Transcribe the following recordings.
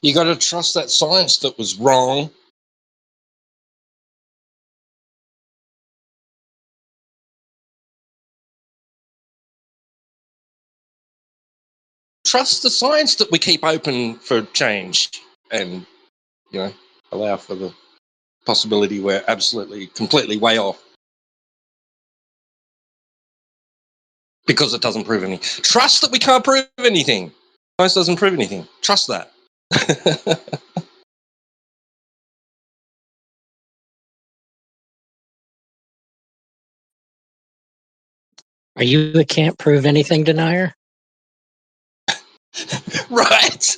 You got to trust that science that was wrong. Trust the science that we keep open for change and, allow for the possibility we're absolutely, completely way off. Because it doesn't prove anything. Trust that we can't prove anything. Science doesn't prove anything. Trust that. Are you a can't prove anything denier? Right.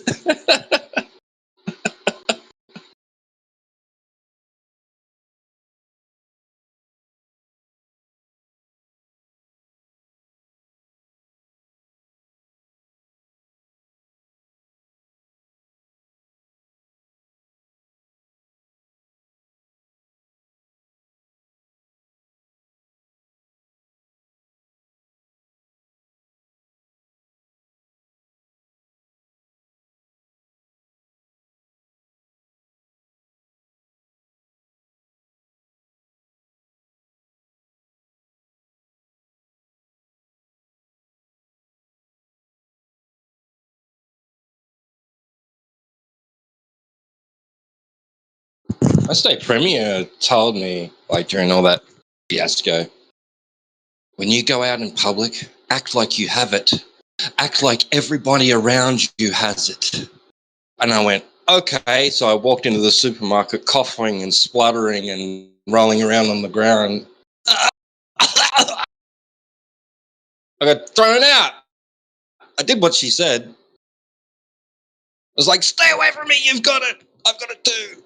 My state premier told me, like during all that fiasco, when you go out in public, act like you have it. Act like everybody around you has it. And I went, okay. So I walked into the supermarket coughing and spluttering and rolling around on the ground. I got thrown out. I did what she said. I was like, stay away from me. You've got it. I've got it too.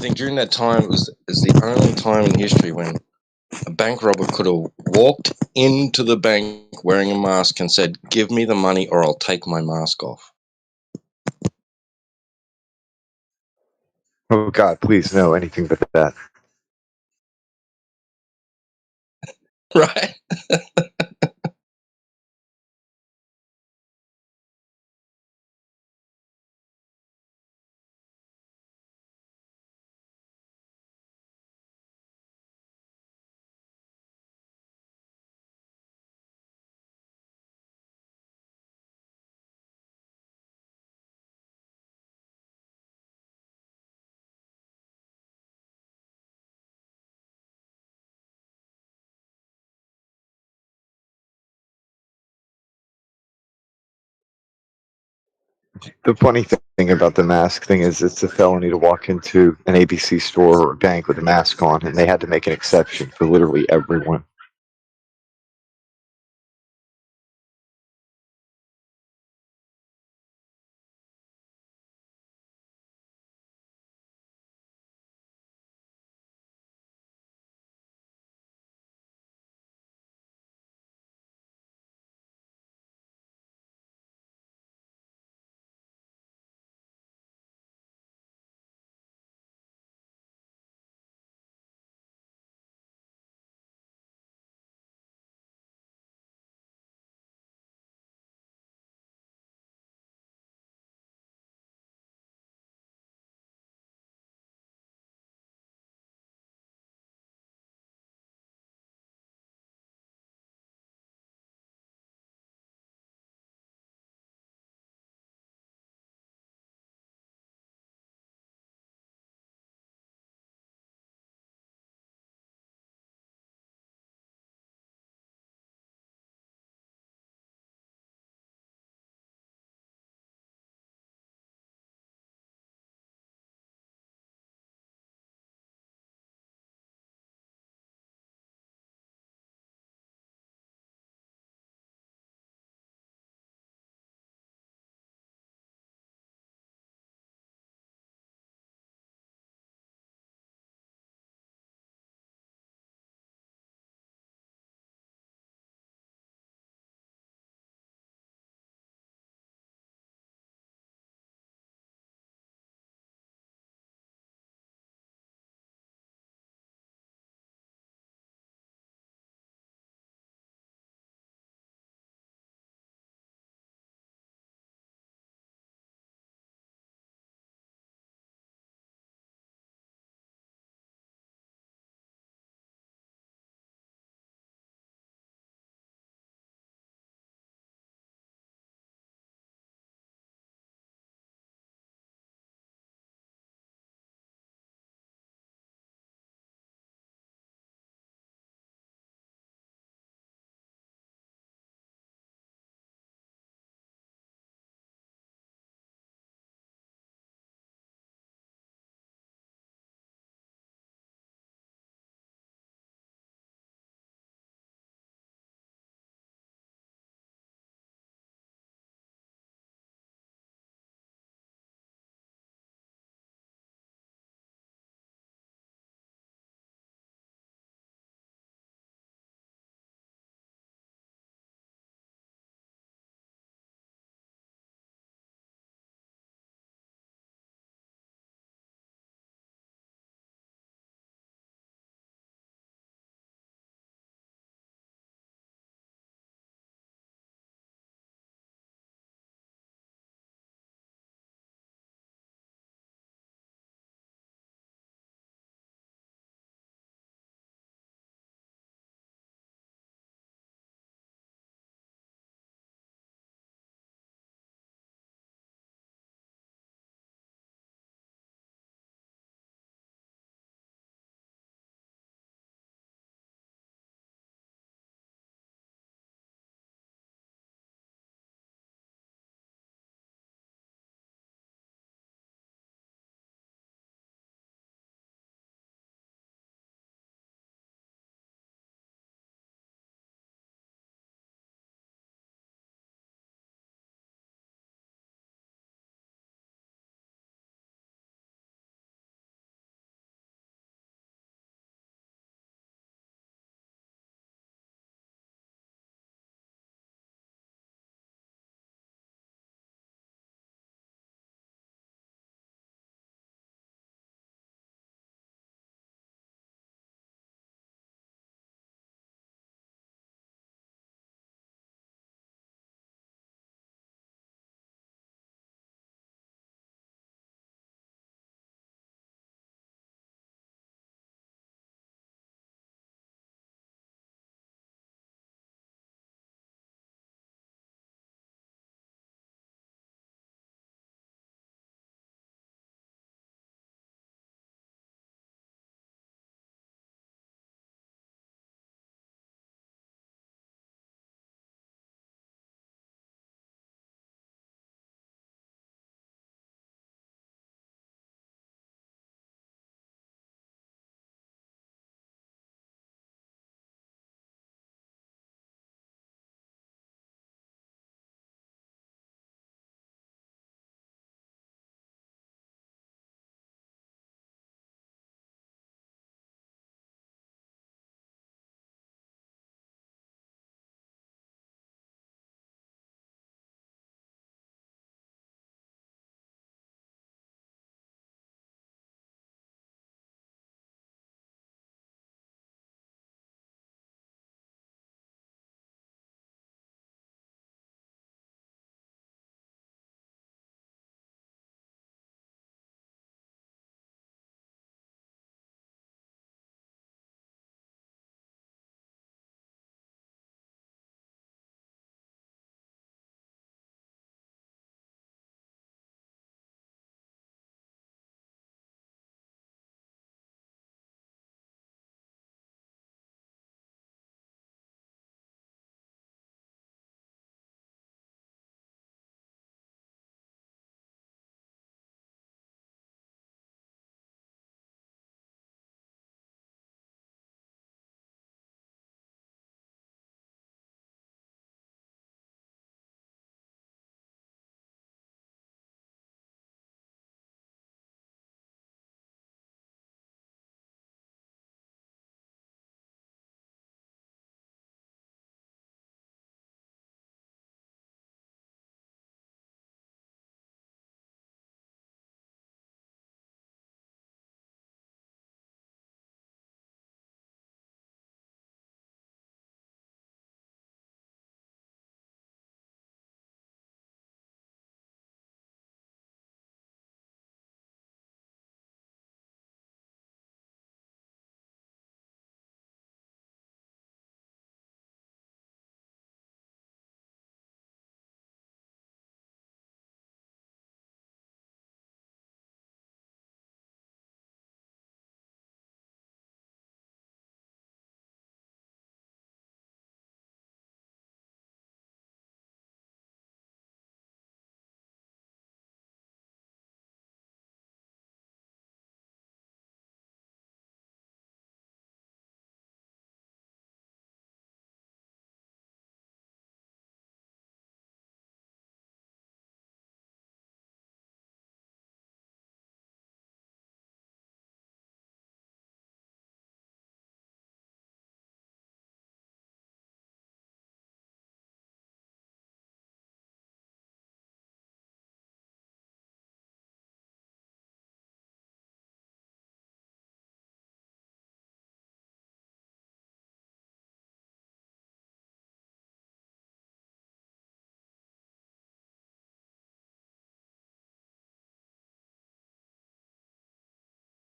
I think during that time is the only time in history when a bank robber could have walked into the bank wearing a mask and said, give me the money or I'll take my mask off. Oh, God, please, no, anything but that. Right? The funny thing about the mask thing is it's a felony to walk into an ABC store or a bank with a mask on, and they had to make an exception for literally everyone.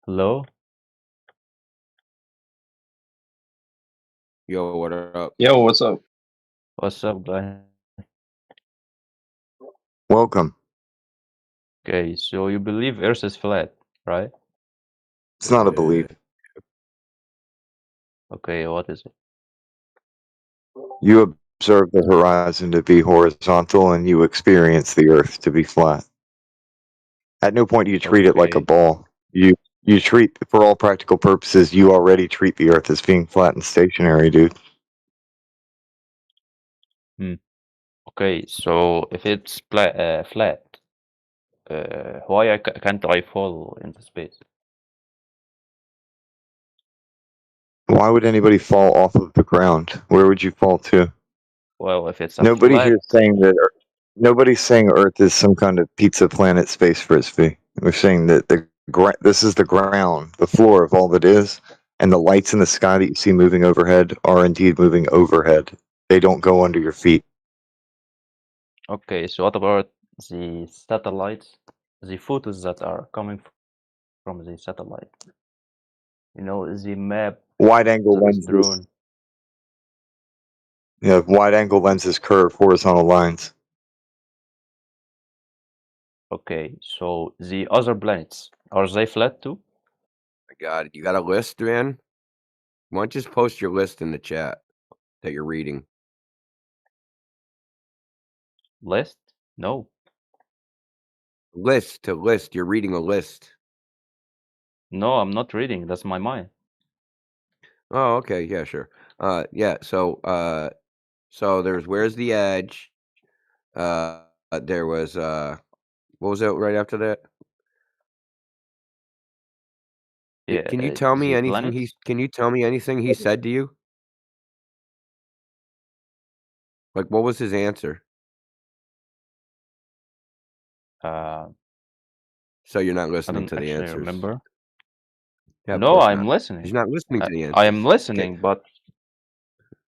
Hello? Yo, what up? Yo, what's up? What's up, guys? Welcome. Okay, so you believe Earth is flat, right? It's not a belief. Okay, what is it? You observe the horizon to be horizontal and you experience the earth to be flat. At no point do you treat it like a Okay. ball. You treat, for all practical purposes, you already treat the earth as being flat and stationary, dude. Okay, so if it's flat, why can't I fall into space? Why would anybody fall off of the ground? Where would you fall to? Well, if it's a Nobody flat, here is saying that. Nobody's saying Earth is some kind of pizza planet space frisbee. We're saying that this is the ground, the floor of all that is, and the lights in the sky that you see moving overhead are indeed moving overhead. They don't go under your feet. okay, so what about the satellites, the photos that are coming from the satellite? You know, the map Wide-angle that is lenses. drawn. You have wide-angle lenses curve horizontal lines. Okay, so the other planets, are they flat too? My God, you got a list, man? Why don't you just post your list in the chat that you're reading? List? No. List to list. You're reading a list. No, I'm not reading. That's my mind. Oh, okay. Yeah, sure. Yeah. So there's Where's the Edge? There was what was it right after that? Yeah, Can you tell me the anything planets. Can you tell me anything he said to you? Like, what was his answer? So you're not I listening don't to the actually answers. remember. Yeah, of No, course I'm not. listening. He's not listening to the answers. I am Okay. listening, but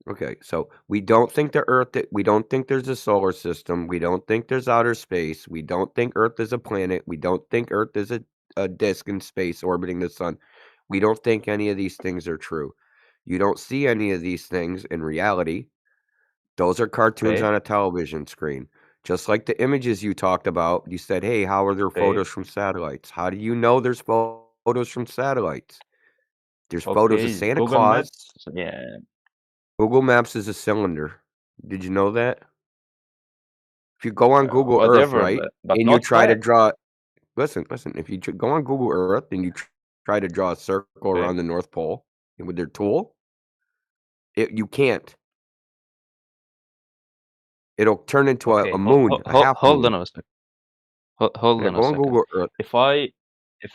Okay, so we don't think the Earth. We don't think there's a solar system. We don't think there's outer space. We don't think Earth is a planet. We don't think Earth is a disk in space orbiting the sun. We don't think any of these things are true. You don't see any of these things in reality. Those are cartoons okay, on a television screen. Just like the images you talked about, you said, "Hey, how are there okay, photos from satellites?" How do you know there's photos from satellites? There's photos of okay. Santa Google Claus. Maps. Yeah, Google Maps is a cylinder. Did you know that? If you go on Google Earth, whatever, right, but and you not try to flat. draw listen, if you go on Google Earth and you try to draw a circle Okay, around the North Pole with your tool, you can't. It'll turn into okay. a moon, a half Hold on moon. a second. Hold Yeah, on a go on second. Google Earth. If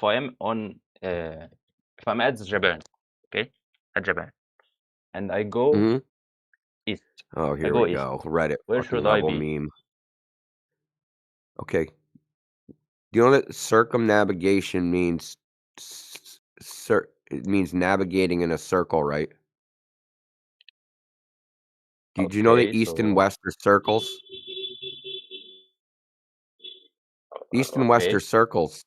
I am on if I'm at Japan, okay, at Japan, and I go Mhm. east, Oh, I here go we east. go. Reddit Where fucking should I level be? meme. Okay. Do you know that circumnavigation means it means navigating in a circle, right? Did you know that Okay, east and so west are circles? East and west are okay, circles.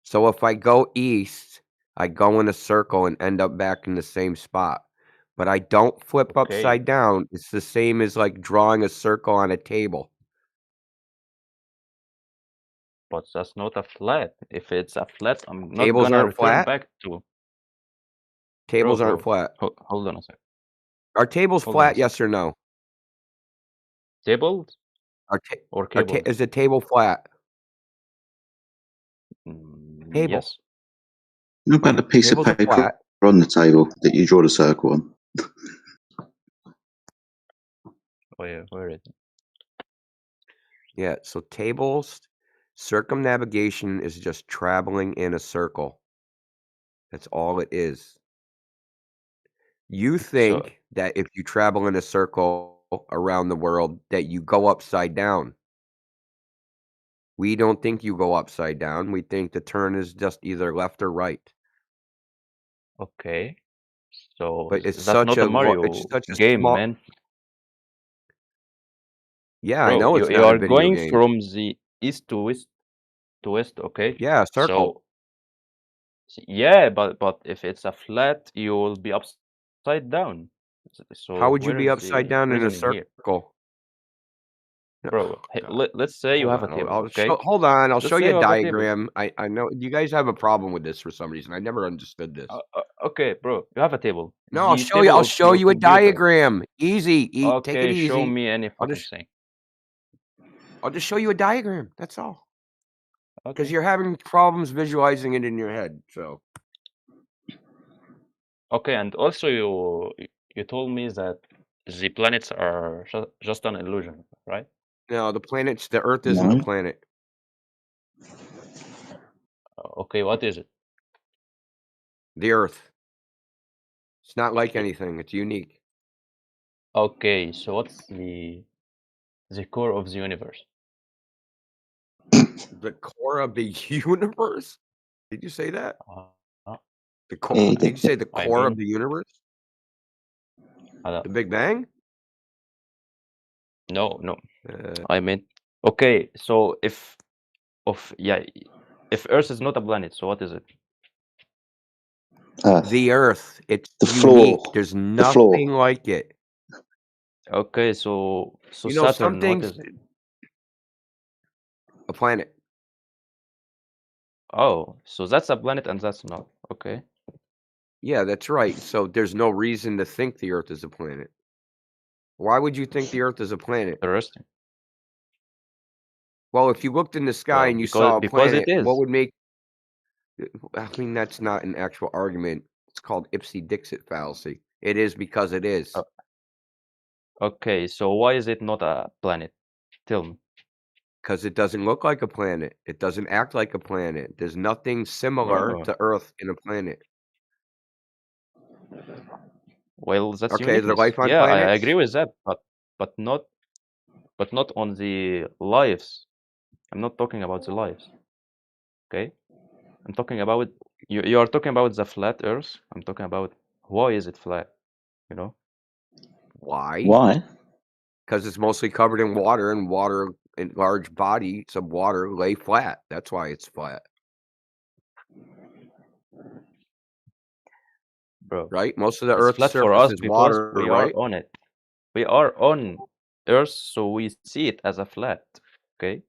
So if I go east, I go in a circle and end up back in the same spot. But I don't flip okay. upside down. It's the same as like drawing a circle on a table. But that's not a flat. If it's a flat, I'm not Tables gonna aren't return flat. back to Tables aren't bro. flat. Hold on a second. Are tables Hold on a flat? Yes second. or no? Tables Are, or cables? is a table flat? Table. Yes. What about the piece of Tables are paper flat. on the table that you draw the circle on? Where is it? Yeah. So tables, circumnavigation is just traveling in a circle. That's all it is. You So think that if you travel in a circle around the world that you go upside down. We don't think you go upside down. We think the turn is just either left or right. okay. So But it's that's such not a it's Mario such a game, small. man. Yeah, I Bro, know you it's you not a are video going game. from the east to west, okay? Yeah, circle. So Yeah, but if it's a flat, you will be upside down. So How would you where be is upside the down in a reasoning here? circle? No, Bro, hey, God. let's say you Hold have a on. table, I'll okay? hold on. I'll Let's show say you a you have a table. diagram. I know you guys have a problem with this for some reason. I never understood this. Okay, bro, you have a table. No, I'll The show you. table I'll of show your you a computer. diagram. Easy. Take it Okay, show easy. me any I'll fucking just thing. I'll just show you a diagram. That's all. Because Okay. you're having problems visualizing it in your head. So Okay, and also you told me that the planets are just an illusion, right? no, the Earth isn't a No. planet. Okay, what is it? The Earth. It's not like Y- anything. It's unique. Okay, so what's the core of the universe? The core of the universe? Did you say that? Uh, The core? Yeah, Did you say the I core of mean, the universe? The Big Bang? no. Uh, I mean, okay, so if Earth is not a planet, so what is it? Earth. the Earth. It's The unique. floor. There's The floor. nothing like it. Okay, so You know, some Saturn, what things. is it? A planet. Oh, so that's a planet and that's not. Okay. Yeah, that's right. So there's no reason to think the Earth is a planet. Why would you think the Earth is a planet? Interesting. Well, if you looked in the sky Well, and you saw a because it planet, what is. would make? I mean, that's not an actual argument. It's called Ipsy-Dixit fallacy. It is because it is. Okay, so why is it not a planet? Tell me. Because it doesn't look like a planet. It doesn't act like a planet. There's nothing similar Oh, to Earth in a planet. well, that's Okay, is there uniqueness. life on Yeah, I planets? agree with that, but not on the lives. I'm not talking about the lives. Okay? I'm talking about you are talking about the flat Earth. I'm talking about why is it flat? You know? Why? Why? Because it's mostly covered in water, and water in large bodies of water lay flat. That's why it's flat, Bro, right? Most of the it's Earth's flat for surface us is because water, we are right? on it. We are on Earth, so we see it as a flat. Okay?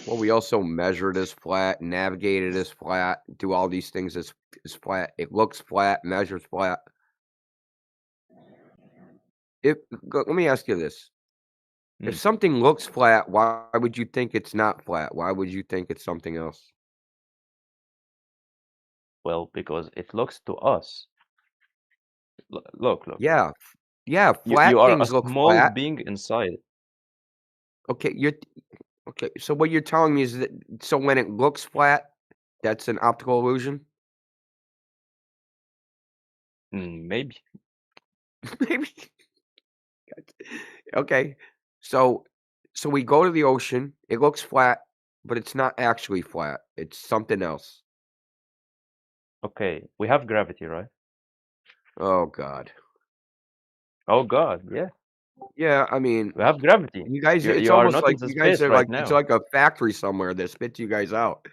Well, we also measure it as flat, navigate it as flat, do all these things as flat. It looks flat, measures flat. Let me ask you this. If Mm. something looks flat, why would you think it's not flat? Why would you think it's something else? Well, because it looks to us. Look. Yeah, You flat are a things look small flat. being inside. Okay, okay. So what you're telling me is that so when it looks flat, that's an optical illusion? Maybe. Maybe. Okay. So we go to the ocean, it looks flat, but it's not actually flat. It's something else. Okay, we have gravity, right? Oh God. Oh God, yeah. Yeah, I mean, We have gravity. you guys, it's You are almost not in like the you guys space are right like it's now. like a factory somewhere that spits you guys out.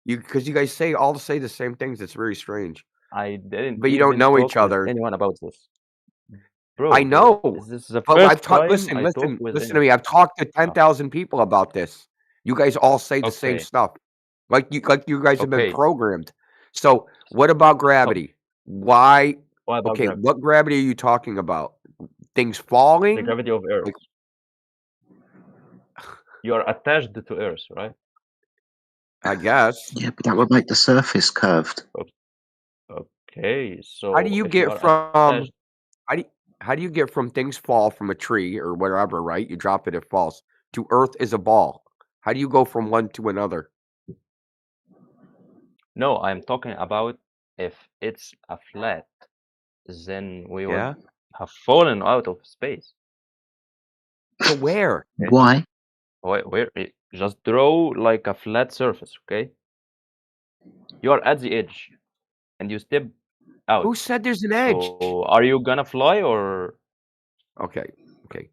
Because you guys say the same things. It's very strange. I didn't But you don't even know talk each with other. anyone about this. I Bro, know. this is the But I've first talked. time Listen, I talk with listen to anyone. me. I've talked to Oh, 10,000 people about this. You guys all say the same okay, stuff, like you guys have been okay. programmed. So, what about So, gravity? Why? what about Okay, gravity? what gravity are you talking about? Things The falling? gravity of Earth. Like, You are attached to Earth, right? I guess. Yeah, but that would make the surface curved. Okay, How do so you if you get are from attached, how do you get from things fall from a tree or wherever? Right, you drop it, it falls. To Earth is a ball. How do you go from one to another? no, I'm talking about if it's a flat, then we would Yeah. have fallen out of space. To where? Okay? Why? Where just draw like a flat surface, okay? You are at the edge and you step out. Who said there's an edge? So are you gonna fly or Okay. Okay.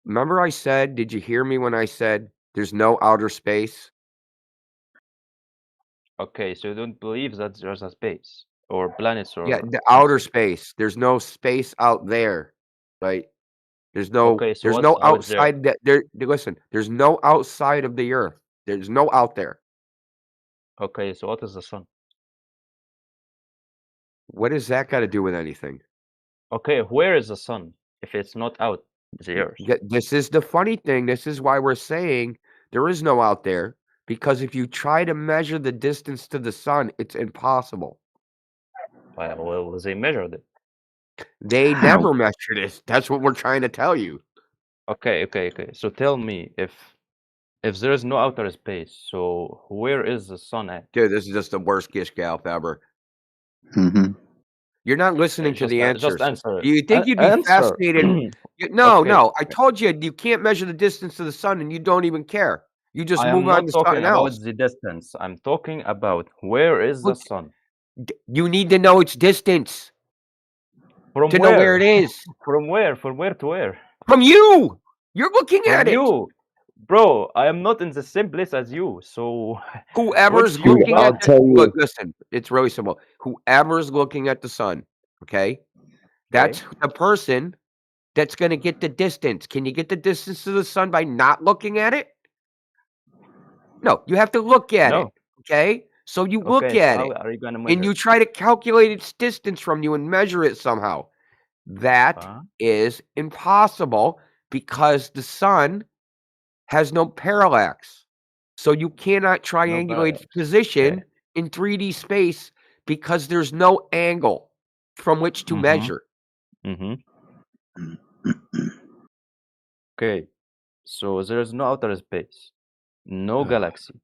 Remember I said, did you hear me when I said there's no outer space? Okay, so you don't believe that there's a space or planets Yeah, or the outer something. space. There's no space out there, right? There's no Okay, so what's out there? outside that there. Listen, there's no outside of the earth. There's no out there. Okay, so what is the sun? What does that got to do with anything? Okay, where is the sun if it's not out the earth? This is the funny thing. This is why we're saying there is no out there, because if you try to measure the distance to the sun, it's impossible. Well, they measured it. They How? never measured it. That's what we're trying to tell you. Okay. So tell me, if there is no outer space, so where is the sun at? Dude, this is just the worst gish gallop ever. Mm-hmm. You're not listening to the Just answers. answer it. Do you think you'd be Answer. fascinated? No, Okay. no. I told you you can't measure the distance to the sun, and you don't even care. You just I am move on not to talking something about else. the distance. I'm talking about where is the Look, sun? You need to know its distance From to where? know where it is. From where? From where to where? From you. You're looking From at it. you. Bro, I am not in the same place as you, so Whoever's What's you looking about? at I'll the, tell you. look, listen, it's really simple. Whoever's looking at the sun, okay? That's the person that's going to get the distance. Can you get the distance to the sun by not looking at it? No, you have to look at it, No. okay? So you look Okay, so at how it, are you gonna measure? and you try to calculate its distance from you and measure it somehow. That is impossible because the sun has no parallax. So you cannot triangulate its position in 3D space because there's no angle from which to measure. Okay, so there is no outer space, no galaxy,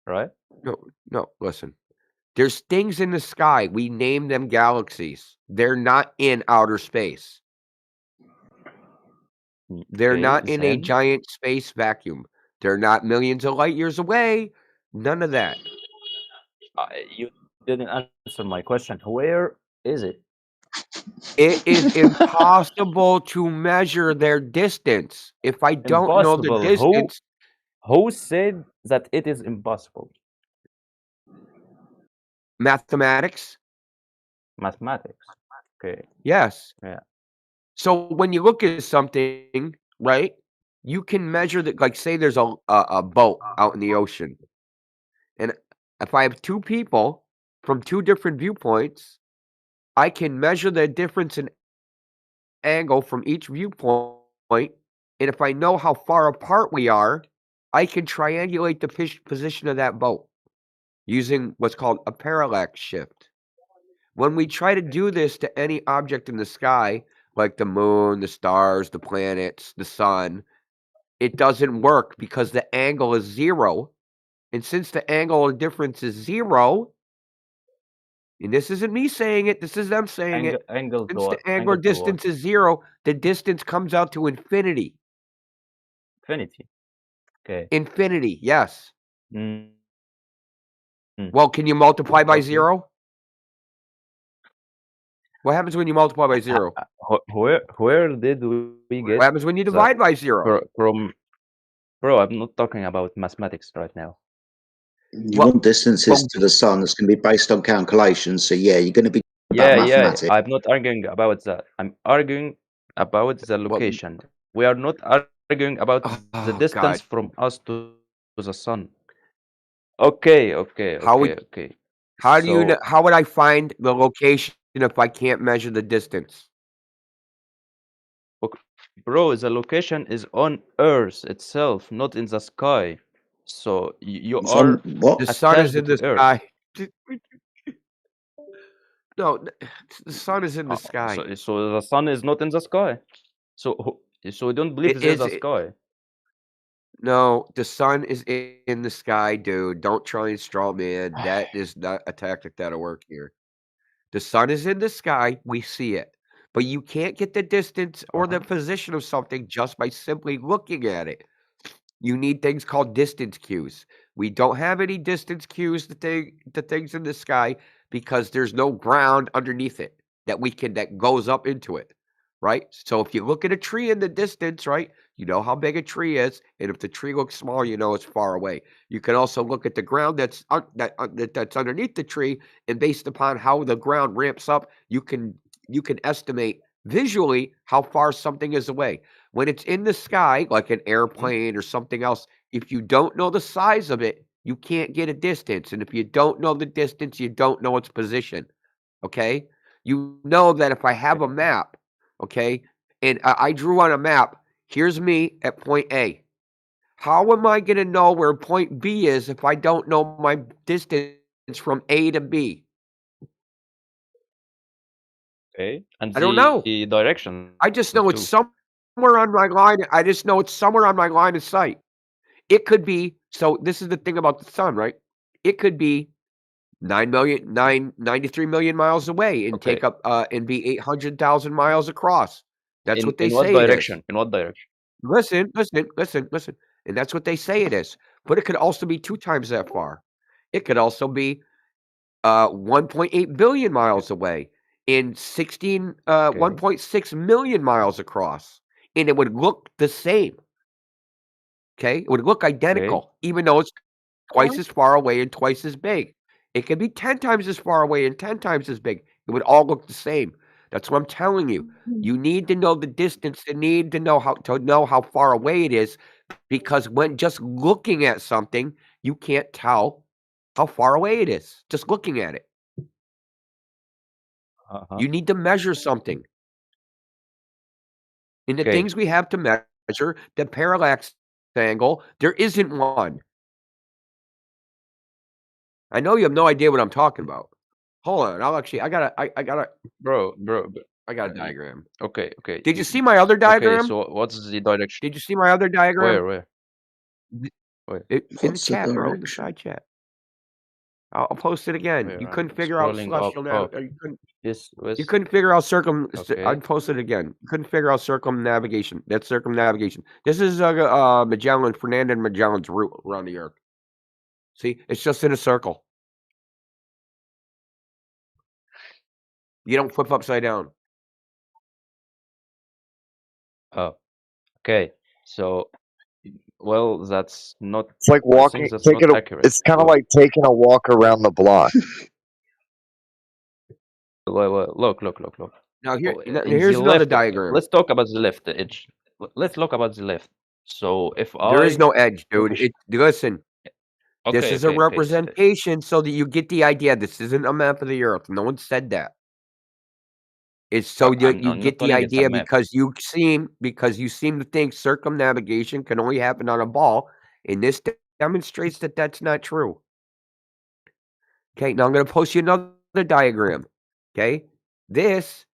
right? No, listen. There's things in the sky. We name them galaxies. They're not in outer space. They're Okay, not in a then giant space vacuum. They're not millions of light years away. None of that. you didn't answer my question. Where is it? It is impossible to measure their distance. If I don't know the Impossible. distance, Who said that it is impossible? mathematics, Mathematics. Okay. yes. Yeah. So when you look at something, right, you can measure that. Like, say there's a boat out in the ocean, and if I have two people from two different viewpoints, I can measure the difference in angle from each viewpoint, and if I know how far apart we are, I can triangulate the position of that boat using what's called a parallax shift. When we try to do this to any object in the sky, like the moon, the stars, the planets, the sun, it doesn't work because the angle is 0. And since the angle of difference is 0, and this isn't me saying it, this is them saying it. Angle to Since what? the angular Angle to what? distance is 0, the distance comes out to infinity. Infinity. Okay. Infinity, yes. Mm. Well, can you multiply by Okay. 0? What happens when you multiply by 0? Where did we get What happens when you divide by 0? from? Bro, I'm not talking about mathematics right now. You Well, want distances to the sun that's going to be based on calculations. So yeah, you're going to be about mathematics. I'm not arguing about that. I'm arguing about the location. We are not arguing about the distance from us to the sun. Okay. How do you know, how would I find the location if I can't measure the distance? Bro, the location is on Earth itself, not in the sky. So you It's are on what? The sun is attached in the to Earth. sky. No, the sun is in the sky. So the sun is not in the sky. So we don't believe there's a sky. No, the sun is in the sky, dude. Don't try and straw man. That is not a tactic that'll work here. The sun is in the sky. We see it. But you can't get the distance or the position of something just by simply looking at it. You need things called distance cues. We don't have any distance cues to things in the sky because there's no ground underneath it that goes up into it, right? So if you look at a tree in the distance, right, you know how big a tree is, and if the tree looks small, you know it's far away. You can also look at the ground that's that's underneath the tree, and based upon how the ground ramps up, you can estimate visually how far something is away. When it's in the sky, like an airplane or something else, if you don't know the size of it, you can't get a distance. And if you don't know the distance, you don't know its position. Okay? You know that if I have a map, okay, and I drew on a map, here's me at point A. How am I going to know where point B is if I don't know my distance from A to B? Okay. And I don't know. the direction. I just know it's too. somewhere on my line. I just know it's somewhere on my line of sight. It could be, so this is the thing about the sun, right? It could be 93 million miles away and Okay. take up and be 800,000 miles across. That's what they In what say it is. direction? In what direction? Listen. And that's what they say it is. But it could also be 2 times that far. It could also be 1.8 billion miles away and 1.6 million miles across. And it would look the same. Okay? It would look identical, even though it's twice as far away and twice as big. It could be 10 times as far away and 10 times as big. It would all look the same. That's what I'm telling you. You need to know the distance. You need to know how far away it is, because when just looking at something, you can't tell how far away it is. Just looking at it. You need to measure something. And the things we have to measure, the parallax angle, there isn't one. I know you have no idea what I'm talking about. Hold on, I got Bro. a diagram. Okay. Did you see my other diagram? Okay, so what's the direction? Did you see my other diagram? Where? In the What's the chat, bro. direction? Side chat. I'll post it again. Where? You I'm couldn't figure out scrolling celestial up. you couldn't figure out Okay. I'd post it again. You couldn't figure out circumnavigation. That's circumnavigation. This is Fernando Magellan's route around the Earth. See, it's just in a circle. You don't flip upside down. Oh, okay. So, well, that's not. It's like I think walking. that's not accurate. It's kind of like taking a walk around the block. Look. Now Oh, in here's the another left, diagram. let's talk about the left edge. Let's look about the left. So if There is I no edge, dude. push, Listen, this okay, is a okay. representation so that you get the idea. This isn't a map of the Earth. No one said that. It's so I'm that you not get the calling it a idea map. because you seem to think circumnavigation can only happen on a ball, and this demonstrates that that's not true. Okay, now I'm going to post you another diagram. Okay,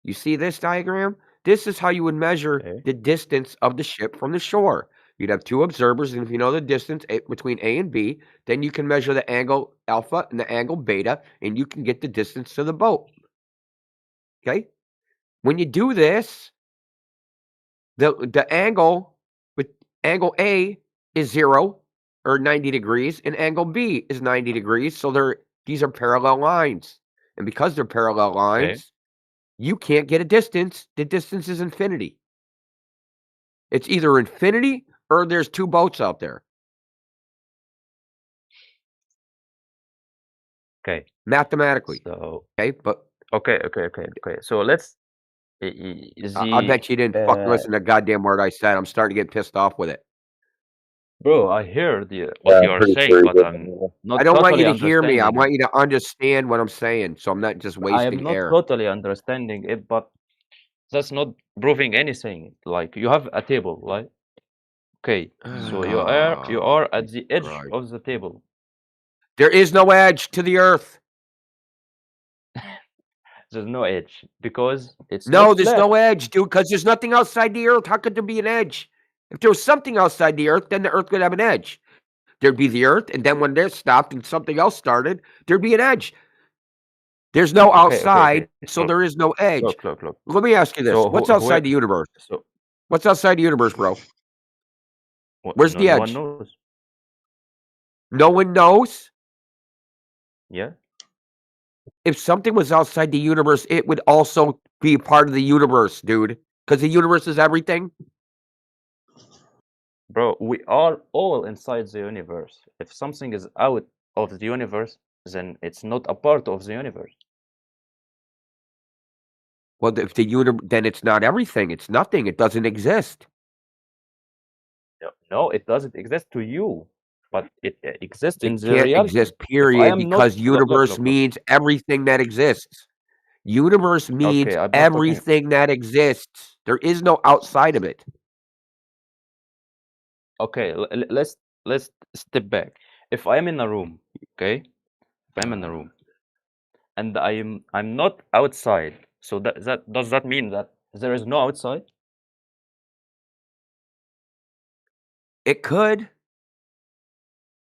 you see this diagram? This is how you would measure Okay. the distance of the ship from the shore. You'd have 2 observers, and if you know the distance between A and B, then you can measure the angle alpha and the angle beta, and you can get the distance to the boat. Okay? When you do this, the angle with angle A is 0 or 90 degrees, and angle B is 90 degrees. So these are parallel lines. And because they're parallel lines, you can't get a distance. The distance is infinity. It's either infinity or there's 2 boats out there. Okay. Mathematically. So Okay, but okay. So let's. I bet you didn't fucking listen to a goddamn word I said. I'm starting to get pissed off with it. Bro, I hear what you are pretty saying, sure you but did. I'm not I don't want you totally to hear me. I understanding want it. you to understand what I'm saying, so I'm not just I am wasting not air. totally understanding it, but that's not proving anything. Like you have a table, right? Okay, so you are at the edge Christ. of the table. There is no edge to the Earth. There's no edge because it's No, not there's flat. no edge, dude, because there's nothing outside the Earth. How could there be an edge? If there was something outside the Earth, then the Earth would have an edge. There'd be the Earth, and then when they're stopped and something else started, there'd be an edge. There's no outside, so there is no edge. Look. Let me ask you this. So What's outside the universe? So What's outside the universe, bro? Where's the edge? No one knows. No one knows? Yeah. If something was outside the universe, it would also be part of the universe, dude. Because the universe is everything. Bro, we are all inside the universe. If something is out of the universe, then it's not a part of the universe. Well, if the then it's not everything. It's nothing. It doesn't exist. No, it doesn't exist to you, but it exists in It the can't reality. exist, If I period, am not because universe look. means everything that exists. Universe means Okay, I'm not talking. everything that exists. There is no outside of it. Okay, let's step back. If I am in a room, okay, if I'm in a room, and I'm not outside, so that does that mean that there is no outside? It could.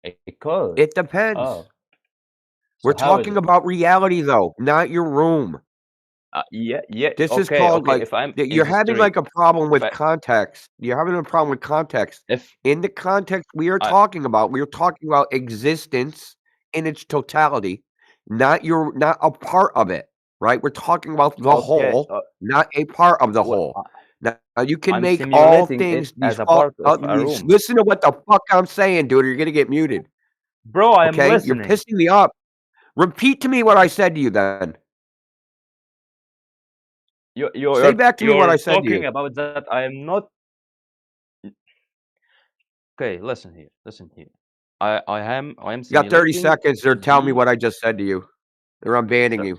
It could. It depends. Oh, We're so how is talking it? about reality, though, not your room. Yeah. This is Okay, called okay. like If I'm in you're the having street, like a problem if with I context. You're having a problem with context. if In the context we are I talking about existence in its totality, not a part of it, right? We're talking about the okay, whole, not a part of the well, whole. Now you can I'm make all simulating things it as a part of a room. listen to what the fuck I'm saying, dude, or you're gonna get muted. Bro, I am Okay? You're listening. pissing me off. Repeat to me what I said to you then. Say back to me what I said to talking you. about that I am not. Okay, listen here. I am You got 30 simulating seconds or tell me the what I just said to you, or I'm banning you.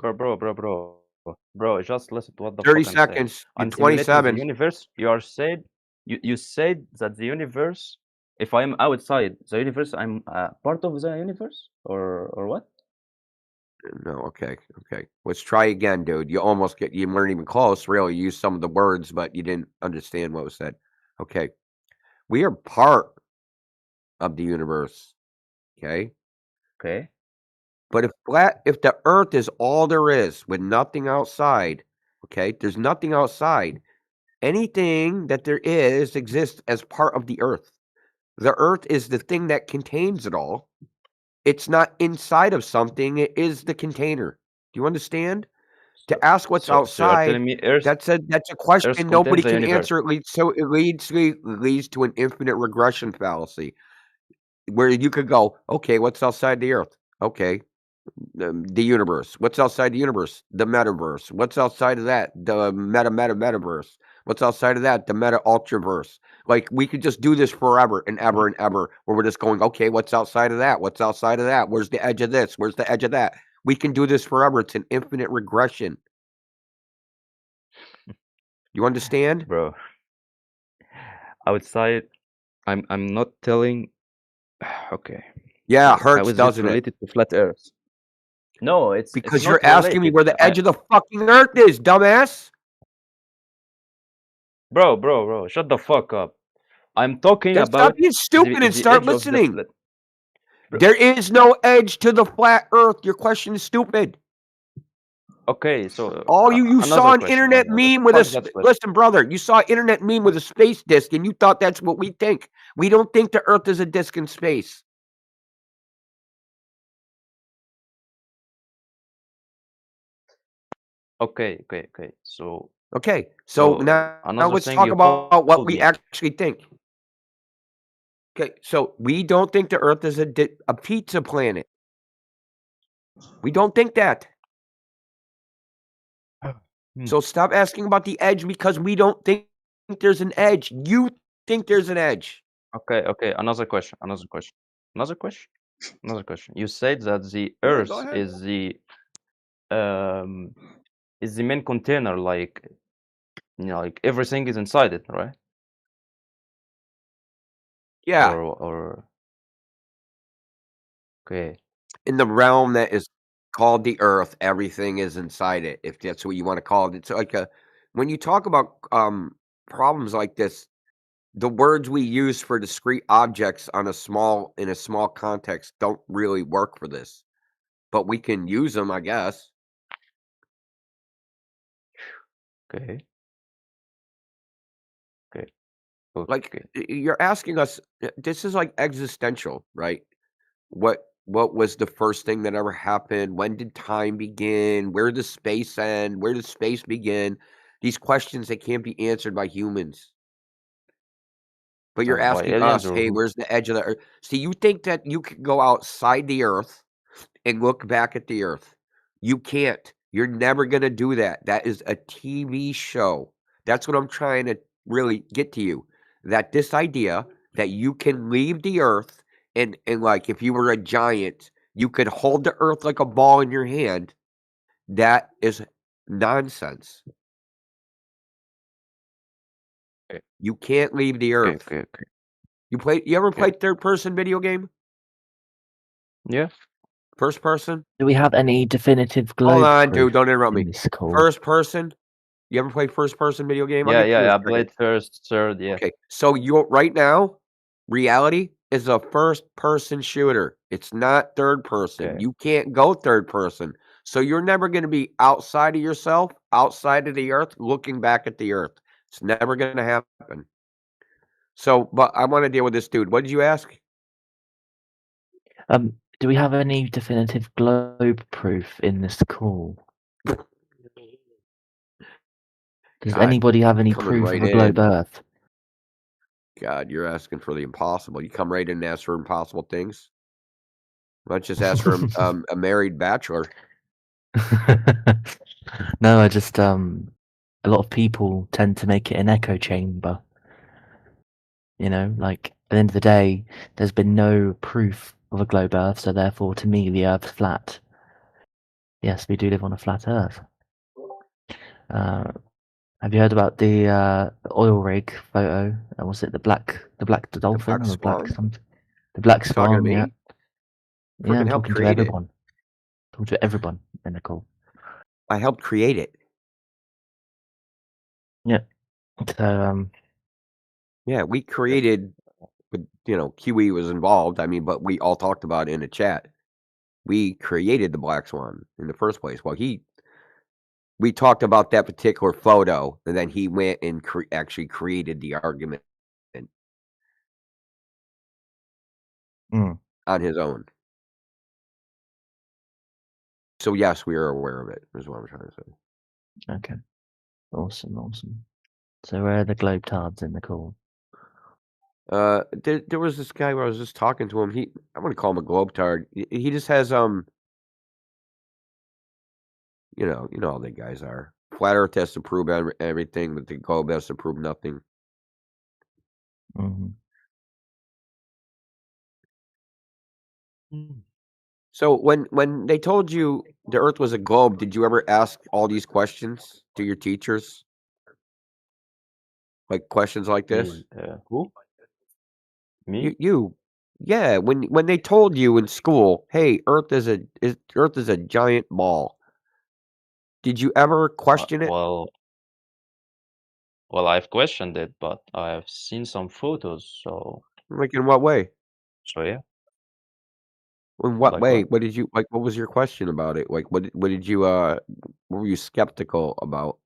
bro. Just listen to what the 30 fuck I'm saying. seconds. You're I'm simulating the 27. universe. You said that the universe. If I am outside the universe, I'm part of the universe, or what? No, okay. Let's try again, dude. You weren't even close, really. You used some of the words, but you didn't understand what was said. Okay. We are part of the universe. Okay. Okay. But if the earth is all there is with nothing outside, okay, there's nothing outside. Anything that there is exists as part of the earth. The earth is the thing that contains it all. It's not inside of something, it is the container. Do you understand? To ask what's So you're outside, telling me Earth that's a question nobody contains the can universe. answer. It leads to an infinite regression fallacy, where you could go, okay, what's outside the earth? Okay, the universe. What's outside the universe? The metaverse. What's outside of that? The metaverse. What's outside of that? The meta ultraverse. Like, we could just do this forever and ever and ever, where we're just going, okay, what's outside of that? What's outside of that? Where's the edge of this? Where's the edge of that? We can do this forever. It's an infinite regression. You understand? Bro, outside, I'm not telling. Okay. Yeah, So how hurts, is it doesn't it? related to flat Earth? No, it's Because not you're asking me related. where the edge of the fucking earth is, dumbass. Bro, shut the fuck up. I'm talking Then about stop being stupid and the start edge of the listening. flat. Bro, There is no edge to the flat earth. Your question is stupid. okay, so All you saw an question. internet meme with Fuck that question. listen, brother, you saw an internet meme with a space disc and you thought that's what we think. We don't think the earth is a disc in space. Okay. So Now another let's thing talk you about what told we me. actually think. Okay, so we don't think the earth is a pizza planet. We don't think that. So stop asking about the edge, because we don't think there's an edge. You think there's an edge. Okay. Another question. You said that the Earth go ahead. is the main container, like like everything is inside it, right? Yeah. Or okay. In the realm that is called the earth, everything is inside it, if that's what you want to call it. It's like when you talk about problems like this, the words we use for discrete objects in a small context don't really work for this, but we can use them, I guess. Okay. Like, you're asking us, this is like existential, right? What was the first thing that ever happened? When did time begin? Where does space end? Where does space begin? These questions that can't be answered by humans. But you're By asking aliens us, or hey, who? where's the edge of the earth? See, you think that you can go outside the earth and look back at the earth. You can't. You're never going to do that. That is a TV show. That's what I'm trying to really get to you. That this idea that you can leave the earth and like if you were a giant, you could hold the earth like a ball in your hand. That is nonsense. Okay. You can't leave the Okay, earth. okay, okay. You ever Okay. played third person video game? Yeah. First person? Do we have any definitive Hold globe on, proof dude. Don't interrupt in me. this call? First person? You ever play first person video game? I'll Yeah, get to you in yeah. a I second. played first, third, yeah. Okay, so right now, reality is a first person shooter. It's not third person. Okay. You can't go third person. So you're never going to be outside of yourself, outside of the earth, looking back at the earth. It's never going to happen. So, but I want to deal with this dude. What did you ask? Do we have any definitive globe proof in this call? Does God, anybody have any coming proof right of a globe in. Earth? God, you're asking for the impossible. You come right in and ask for impossible things. Why don't you just ask for a married bachelor? No, I just a lot of people tend to make it an echo chamber. You know, like at the end of the day, there's been no proof of a globe Earth, so therefore, to me, the Earth's flat. Yes, we do live on a flat Earth. Have you heard about the oil rig photo? Was it the black dolphin or the black swan? something? The black You talking to swan, yeah. me? Yeah, I'm Freaking helped talking to create it. everyone. Talking to everyone in the call. I helped create it. Yeah. So Yeah, we created, but QE was involved. I mean, but we all talked about it in the chat. We created the black swan in the first place. Well, we talked about that particular photo, and then he went and actually created the argument on his own. So yes, we are aware of it. Is what I'm trying to say. okay. Awesome. So where are the globetards in the call? There was this guy where I was just talking to him. I want to call him a globetard. He just has you know how the guys are. Flat Earth has to prove everything, but the globe has to prove nothing. Mm-hmm. So when they told you the Earth was a globe, did you ever ask all these questions to your teachers? Like questions like this? Who? Me? Yeah. When they told you in school, hey, Earth is a giant ball. Did you ever question it? Well, I've questioned it, but I've seen some photos, so Like in what way? yeah. In what Like way? what? What did you like? What was your question about it? Like what did you what were you skeptical about?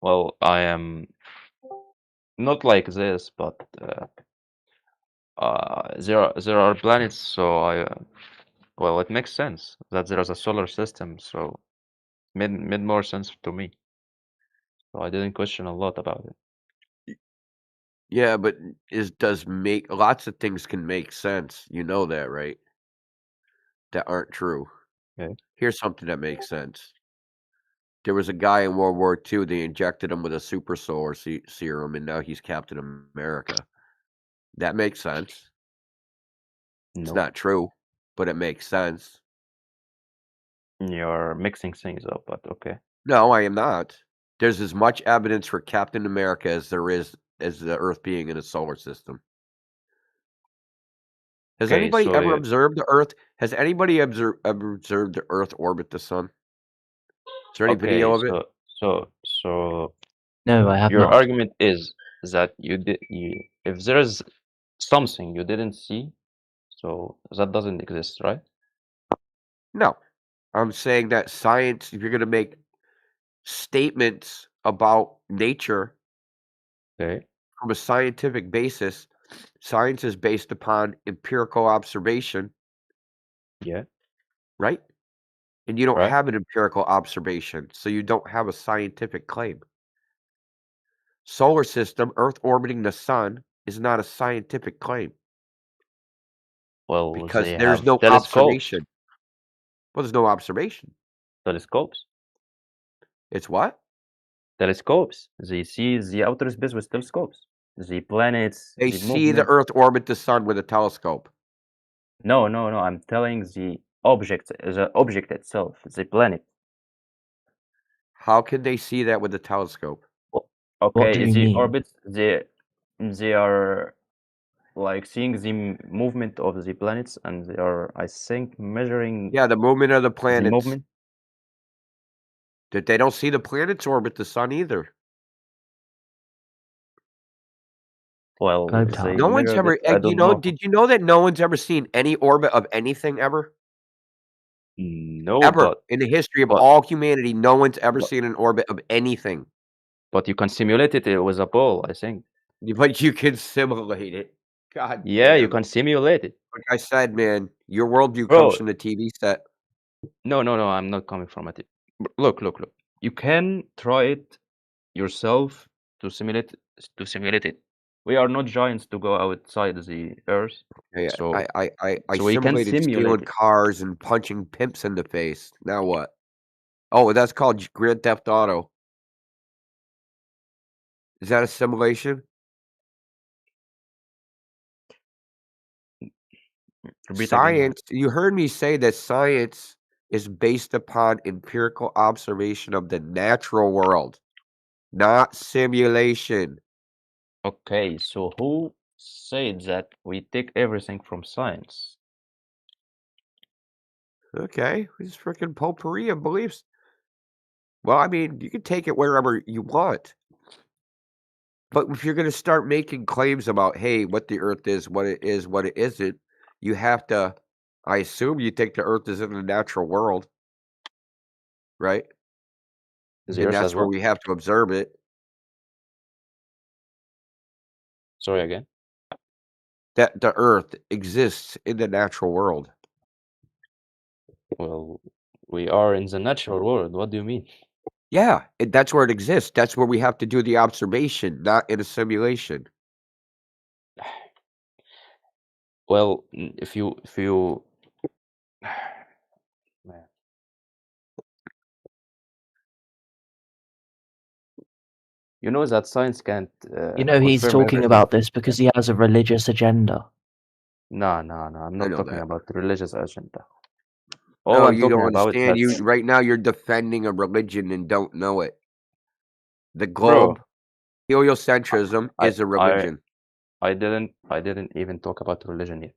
Well, I am not like this, but there are planets, so well, it makes sense that there is a solar system, so made more sense to me. So I didn't question a lot about it. Yeah, but does make lots of things can make sense. You know that, right? That aren't true. Okay. Here's something that makes sense. There was a guy in World War II. They injected him with a super solar serum, and now he's Captain America. That makes sense. It's No, not true, but it makes sense. you're mixing things up, but okay. No, I am not. There's as much evidence for Captain America as there is as the Earth being in a solar system. Has Okay, anybody so ever observed the Earth? Has anybody ever observed the Earth orbit the sun? Is there any video of it? so No, I have your not. argument is that if there is something you didn't see, so that doesn't exist, right? No. I'm saying that science, if you're going to make statements about nature Okay. from a scientific basis, science is based upon empirical observation, Yeah. right? And you don't Right. have an empirical observation, so you don't have a scientific claim. Solar system, Earth orbiting the sun, is not a scientific claim Well, because they there's have no telescopes. observation. Well, there's no observation. Telescopes. It's what? Telescopes. They see the outer space with telescopes. The planets, They the see the movement. Earth orbit the sun with a telescope. No, no, no. I'm telling the object itself, the planet. How can they see that with a telescope? What Okay, do you the mean? orbits, they are like seeing the movement of the planets, and they are, I think, measuring Yeah, the movement of the the planets. movement. That they don't see the planets orbit the sun either. Well, Globe they time. No one's measured ever, it. I don't know. did you know that no one's ever seen any orbit of anything ever? No, Ever in the history of but- all humanity, no one's ever but- seen an orbit of anything. but you can simulate it with a ball, I think. But you can simulate it. God Yeah, you damn. can simulate it. Like I said, man, your worldview Bro. comes from the TV set. No, I'm not coming from it. Look. You can try it yourself to simulate it. We are not giants to go outside the Earth. Yeah, So I so we can simulated simulate stealing it. cars and punching pimps in the face. Now what? Oh, that's called Grand Theft Auto. Is that a simulation? Repeat again, Science, you heard me say that science is based upon empirical observation of the natural world, not simulation. Okay, so who said that we take everything from science? Okay, it's freaking potpourri of beliefs. Well, I mean, you can take it wherever you want. But if you're going to start making claims about, hey, what the Earth is, what it isn't, you have to, I assume you think the Earth is in the natural world, right? The And Earth that's as where well? we have to observe it. Sorry again. That the Earth exists in the natural world. Well, we are in the natural world. What do you mean? Yeah, that's where it exists. That's where we have to do the observation, not in a simulation. Well, if you man. You know that science can't You know, he's confirm talking everything. about this because he has a religious agenda. No, I'm not know talking that. about the religious agenda. All No, I'm you talking don't about understand. that's Right now you're defending a religion and don't know it. The Bro, globe, heliocentrism is a religion. I didn't even talk about religion yet.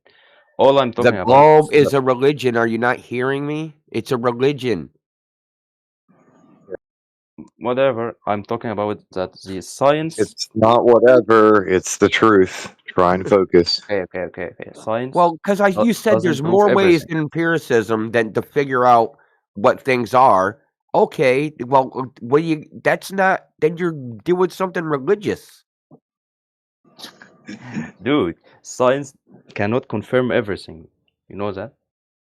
All I'm The talking about globe is a religion. Are you not hearing me? It's a religion. whatever. I'm talking about that the science. It's not whatever. It's the truth. Try and focus. Okay. Science. Well, because you said there's doesn't prove more ways everything. than empiricism than to figure out what things are. Okay, well, that's not, then you're doing something religious. Dude, science cannot confirm everything. You know that?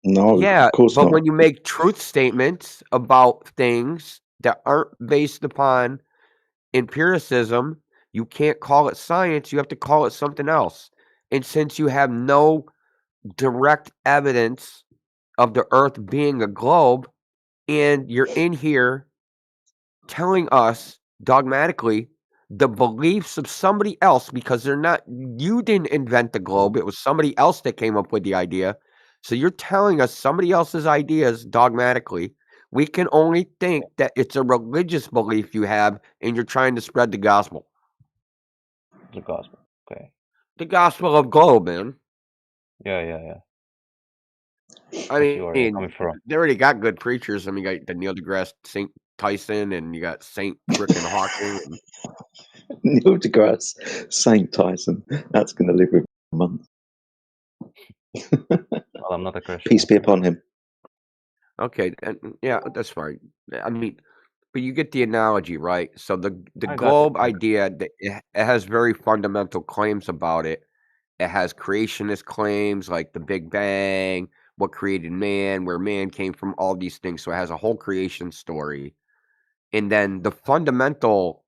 No, Yeah, of course but not. when you make truth statements about things that aren't based upon empiricism, you can't call it science. You have to call it something else. And since you have no direct evidence of the Earth being a globe, and you're in here telling us dogmatically the beliefs of somebody else, because you didn't invent the globe, it was somebody else that came up with the idea. So you're telling us somebody else's ideas dogmatically. We can only think that it's a religious belief you have and you're trying to spread the gospel. The gospel. Okay. The gospel of globe, man. Yeah. I What you are mean, coming from? they already got good preachers. I mean, you got the Neil deGrasse St. Tyson, and you got St. frickin' Hawking. Neil deGrasse, Saint Tyson. That's going to live with a month. Well, I'm not a Christian. Peace be upon him. Okay, yeah, that's fine. I mean, but you get the analogy, right? So the I got it. globe idea, it has very fundamental claims about it. It has creationist claims like the Big Bang, what created man, where man came from, all these things. So it has a whole creation story. And then the fundamental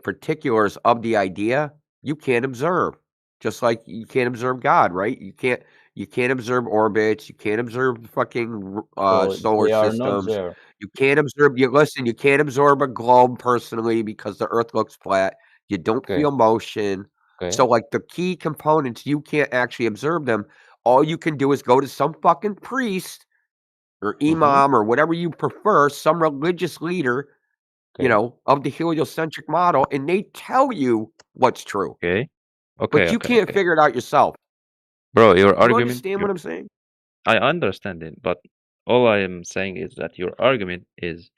particulars of the idea you can't observe. Just like you can't observe God, right? You can't observe orbits, you can't observe fucking So solar they are not systems. there. You can't observe you can't absorb a globe personally because the earth looks flat. You don't Okay. feel motion. Okay. So like the key components, you can't actually observe them. All you can do is go to some fucking priest or imam or whatever you prefer, some religious leader, you Okay. know, of the heliocentric model, and they tell you what's true. Okay. But Okay. you Okay. can't Okay. figure it out yourself. Bro, your You argument. understand what I'm saying? I understand it, but all I am saying is that your argument is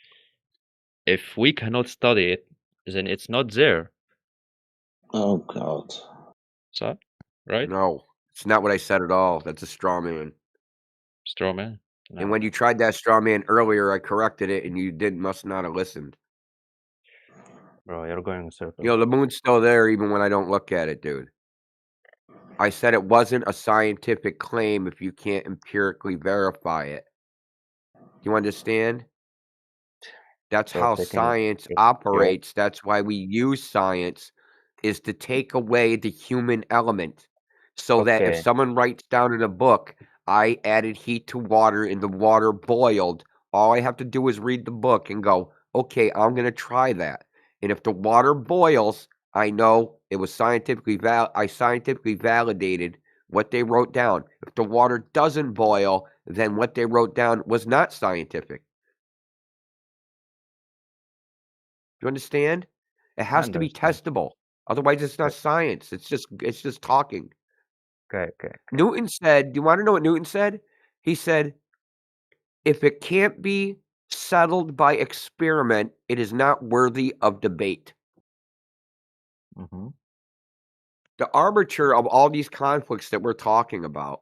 if we cannot study it, then it's not there. Oh God. So, right? No, it's not what I said at all. That's a straw man. Straw man. And No. when you tried that straw man earlier, I corrected it, and you must not have listened. Bro, you're going in circles. You know, the moon's still there even when I don't look at it, dude. I said it wasn't a scientific claim if you can't empirically verify it. Do you understand? That's You're how taking it. science You're operates. That's why we use science, is to take away the human element. So that if okay. someone writes down in a book, I added heat to water and the water boiled, all I have to do is read the book and go, okay, I'm going to try that. And if the water boils, I know it was I scientifically validated what they wrote down. If the water doesn't boil, then what they wrote down was not scientific. You understand? It has to be understand. testable. Otherwise, it's not Okay. science. It's just talking. Okay. Okay. Newton said, do you want to know what Newton said? He said, if it can't be settled by experiment, it is not worthy of debate. Mm-hmm. The arbiter of all these conflicts that we're talking about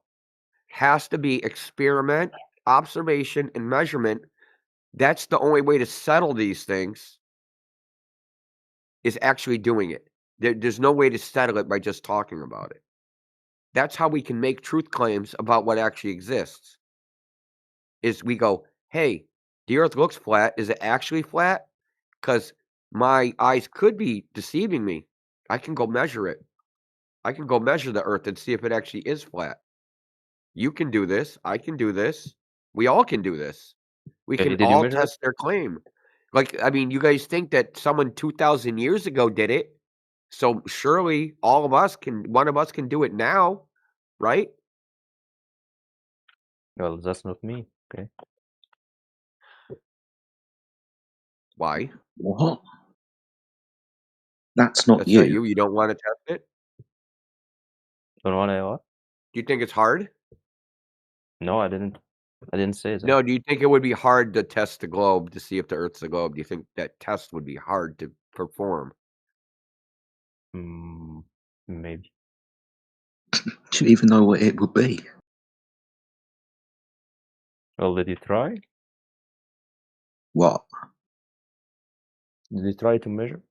has to be experiment, observation, and measurement. That's the only way to settle these things, is actually doing it. There's no way to settle it by just talking about it. That's how we can make truth claims about what actually exists. Is we go, hey, the earth looks flat. Is it actually flat? Because my eyes could be deceiving me. I can go measure it. I can go measure the earth and see if it actually is flat. You can do this. I can do this. We all can do this. We Okay, can did you all measure it? test their claim. Like, I mean, you guys think that someone 2,000 years ago did it. So surely one of us can do it now, right? Well, that's not me. Okay. Why? What? That's not That's you. not you. You don't want to test it? Don't want to what? Do you think it's hard? No, I didn't say that. No, do you think it would be hard to test the globe to see if the Earth's a globe? Do you think that test would be hard to perform? Maybe. Do you even know what it would be? Well, did you try? What? Did you try to measure?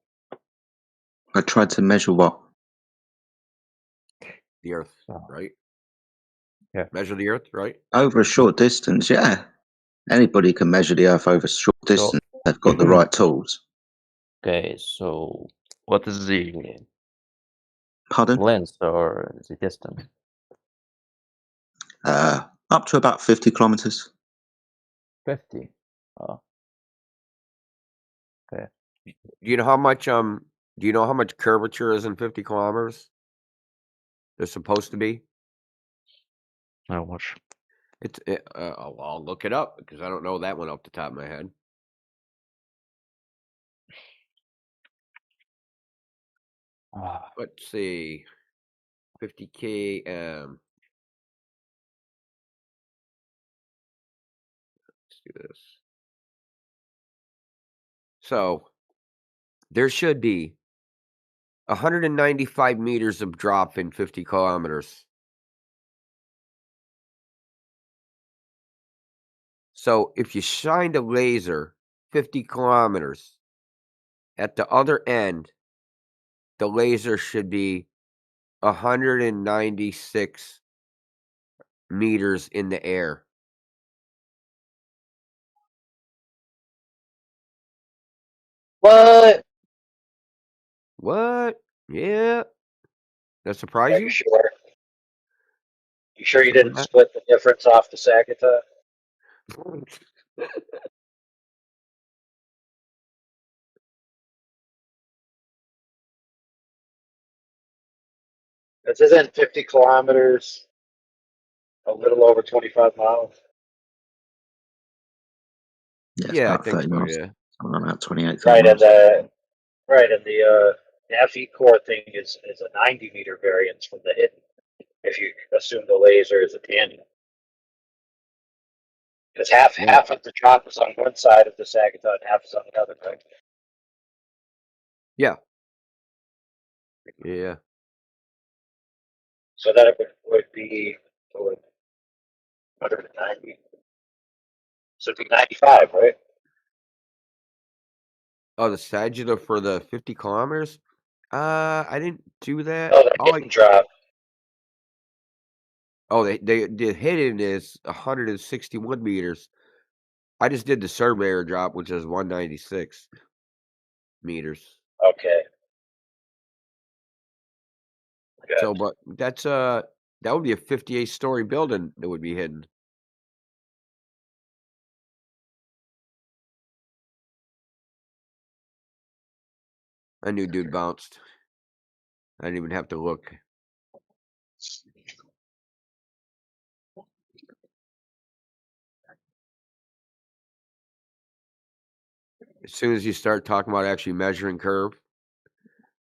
I tried to measure what? The Earth, Oh. right? Yeah. Measure the Earth, right? Over a short distance, yeah. Anybody can measure the Earth over a short distance. They've got the right tools. Okay, so what is the Pardon? length or the distance? Up to about 50 kilometers. 50. Oh. Okay. Do you know how much curvature is in 50 kilometers? There's supposed to be. How much? I'll look it up because I don't know that one off the top of my head. Let's see. 50 km. Let's do this. So there should be 195 meters of drop in 50 kilometers. So if you shined a laser 50 kilometers, at the other end, the laser should be 196 meters in the air. What? What? Yeah. That surprise Are you? you sure? You sure you Surprise? didn't split the difference off the Sagita? This isn't 50 kilometers, a little over 25 miles. Yeah, it's Yeah, I about think 30 so, miles. yeah. Something like that, 28, 30 Right, and miles. the FE core thing is a 90-meter variance from the hidden, if you assume the laser is a tangent. Because half of the drop is on one side of the Sagita and half is on the other, right? Yeah. Yeah. So that it would be 190. So it'd be 95, right? Oh, the Sagita for the 50 kilometers? I didn't do that. Oh, the hidden drop. Oh, the hidden is 161 meters. I just did the surveyor drop, which is 196 meters. Okay. Good. So, but that's that would be a 58-story building that would be hidden. I knew dude bounced. I didn't even have to look. As soon as you start talking about actually measuring curve,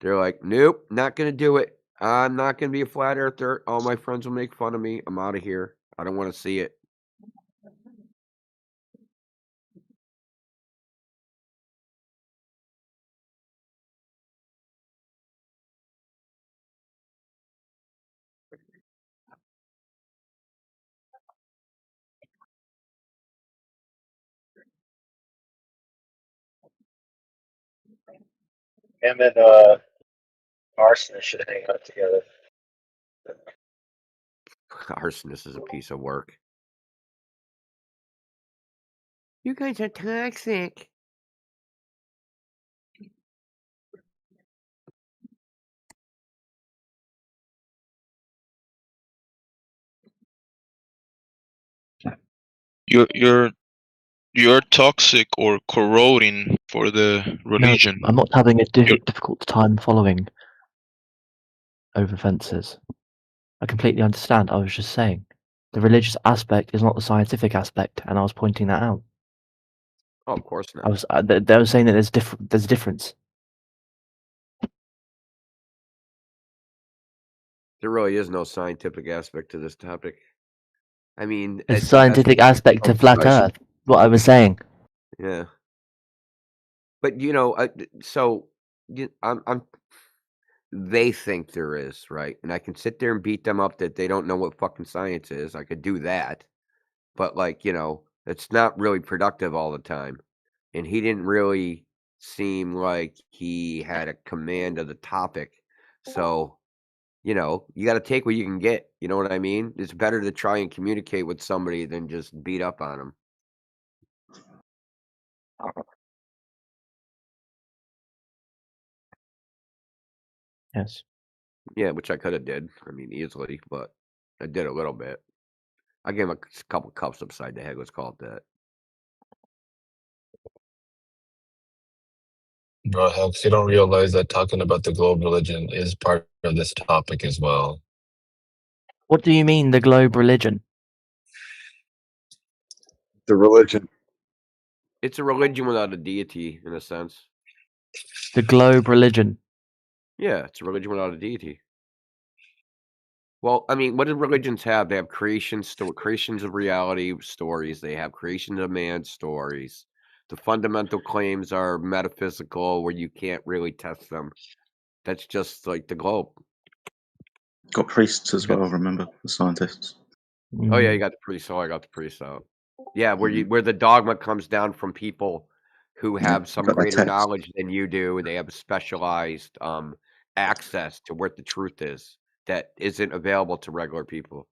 they're like, nope, not gonna do it. I'm not gonna be a flat earther. All my friends will make fun of me. I'm out of here. I don't want to see it. Him and Arsonist should hang out together. Arsonist is a piece of work. You guys are toxic. You're toxic or corroding for the religion. No, I'm not having a difficult time following over fences. I completely understand. I was just saying the religious aspect is not the scientific aspect, and I was pointing that out. Oh, of course not. I was they were saying that there's a difference. There really is no scientific aspect to this topic. I mean, There's a at the best, scientific aspect to flat discussion. Earth. What I was saying. Yeah. But you know, so I'm. They think there is, right? And I can sit there and beat them up that they don't know what fucking science is. I could do that, but like it's not really productive all the time. And he didn't really seem like he had a command of the topic. So, you got to take what you can get. You know what I mean? It's better to try and communicate with somebody than just beat up on them. Yes. Yeah, which I could have did. I mean, easily, but I did a little bit. I gave him a couple cuffs upside the head. Let's call it that. Bro, Hex, you don't realize that talking about the globe religion is part of this topic as well. What do you mean, the globe religion? The religion. It's a religion without a deity, in a sense. The globe religion. Yeah, it's a religion without a deity. Well, I mean, what do religions have? They have creations of reality stories. They have creation of man stories. The fundamental claims are metaphysical, where you can't really test them. That's just like the globe. Got priests as well, remember? The scientists. Oh yeah, you got the priest. Oh, I got the priest out. Yeah, where the dogma comes down from people who have some got their greater text. knowledge than you do. They have a specialized access to where the truth is that isn't available to regular people.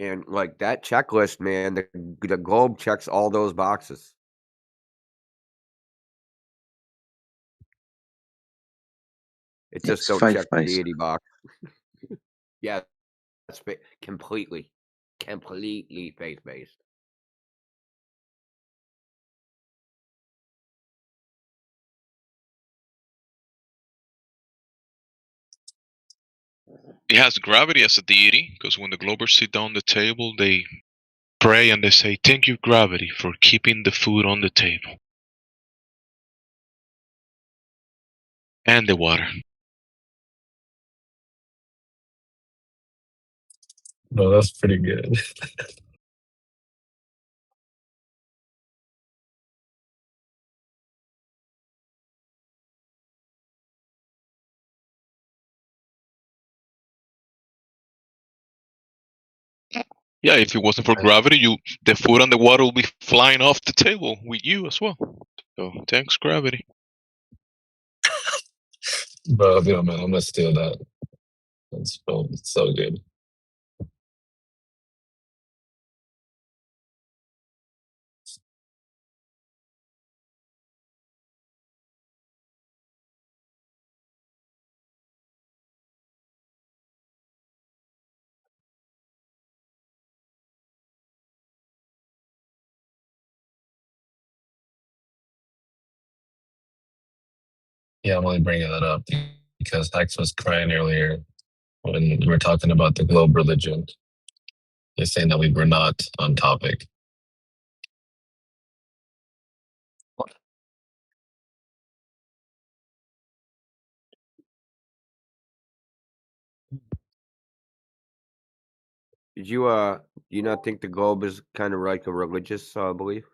And like that checklist, man, the globe checks all those boxes. It just It's don't check the faith-based. deity box. Yeah, that's completely faith-based. It has gravity as a deity because when the Globers sit down the table, they pray and they say, "Thank you, gravity, for keeping the food on the table and the water." No, that's pretty good. Yeah, if it wasn't for gravity, the food and the water will be flying off the table with you as well. So thanks, gravity. Bro, if you don't mind, I'm gonna steal that. That's so good. Yeah, I'm only bringing that up because Hex was crying earlier when we were talking about the globe religion. He's saying that we were not on topic. Did you do you not think the globe is kind of like a religious belief?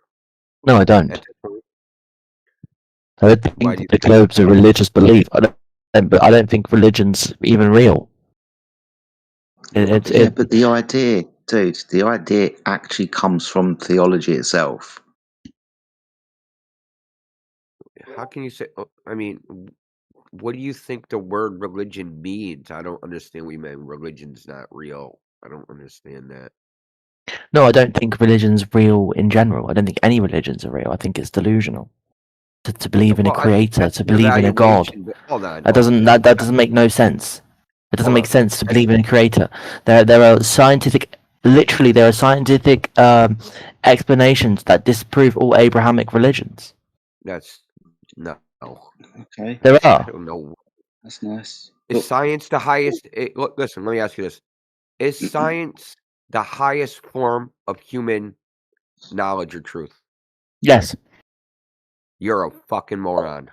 No, I don't. At this point? I don't Why think do you the think globe's a religious belief. I don't think religion's even real. Yeah, but the idea, dude, the idea actually comes from theology itself. How can you say? I mean, what do you think the word religion means? I don't understand what you mean. Religion's not real. I don't understand that. No, I don't think religion's real in general. I don't think any religions are real. I think it's delusional. To believe in a Well, creator, that's to an believe in a god. evaluation. Hold on. That doesn't make no sense. It doesn't Hold make on. sense to believe in a creator. There are scientific, literally, there are scientific explanations that disprove all Abrahamic religions. That's no. Okay, There I are. don't know. that's nice. Is science the highest? Look, listen. Let me ask you this: is science the highest form of human knowledge or truth? Yes. You're a fucking moron.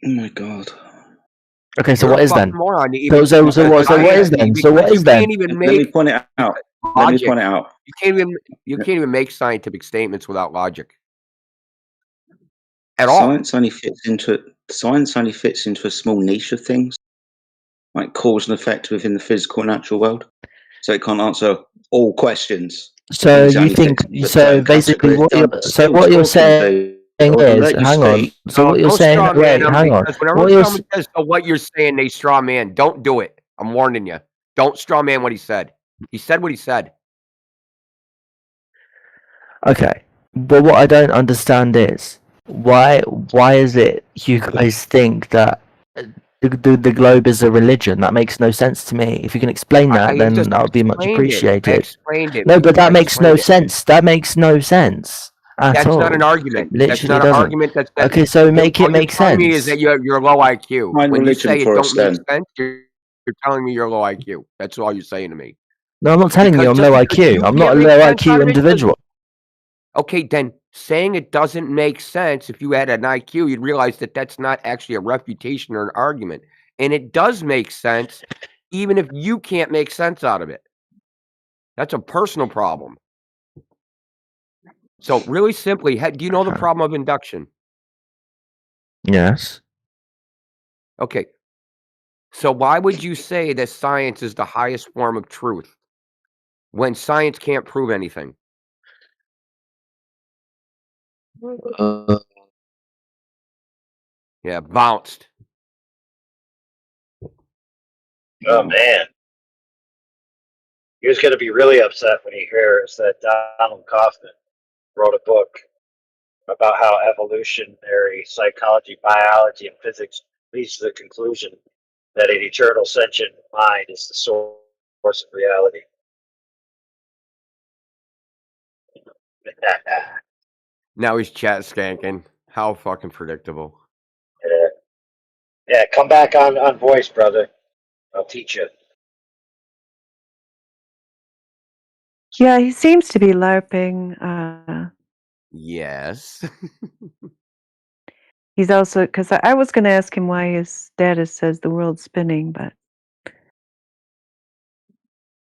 Oh my god. Okay, so You're what a is fucking then? moron. So what is then? So what is then? Let me point it out. Let me point it out. You can't even make scientific statements without logic. At all. Science only fits into a small niche of things, like cause and effect within the physical and natural world. So it can't answer all questions. So because it you only think fits into so? certain Basically, categories. what you're saying is, let you hang on. speak. So No, what you're don't saying? straw man Wait, them hang on. because whenever What you're someone says what you're saying, they straw man. Don't do it. I'm warning you. Don't straw man what he said. He said what he said. Okay, but what I don't understand is why is it you guys think that the globe is a religion? That makes no sense to me. If you can explain I that, just then that would be much explained it. I appreciated. explained it. No, but that I makes no explained it. sense. That makes no sense at That's all. not an argument. That's Literally not an doesn't. argument. That's Okay, so make it all you're make telling me is sense. that you're low IQ. Find When you religion say it for don't us make then. sense, you're telling me you're low IQ. That's all you're saying to me. No, I'm not telling you Because I'm just low because IQ. you I'm can't not a make low sense out IQ of it individual. Okay, then saying it doesn't make sense, if you had an IQ, you'd realize that that's not actually a refutation or an argument. And it does make sense, even if you can't make sense out of it. That's a personal problem. So really simply, do you know the problem of induction? Yes. Okay. So why would you say that science is the highest form of truth when science can't prove anything? Yeah, bounced. Oh man. He was going to be really upset when he hears that Donald Kaufman wrote a book about how evolutionary psychology, biology, and physics leads to the conclusion that an eternal sentient mind is the source of reality. Now he's chat skanking. How fucking predictable. Yeah, come back on voice, brother. I'll teach you. Yeah, he seems to be LARPing. Yes. He's also, because I was going to ask him why his status says the world's spinning, but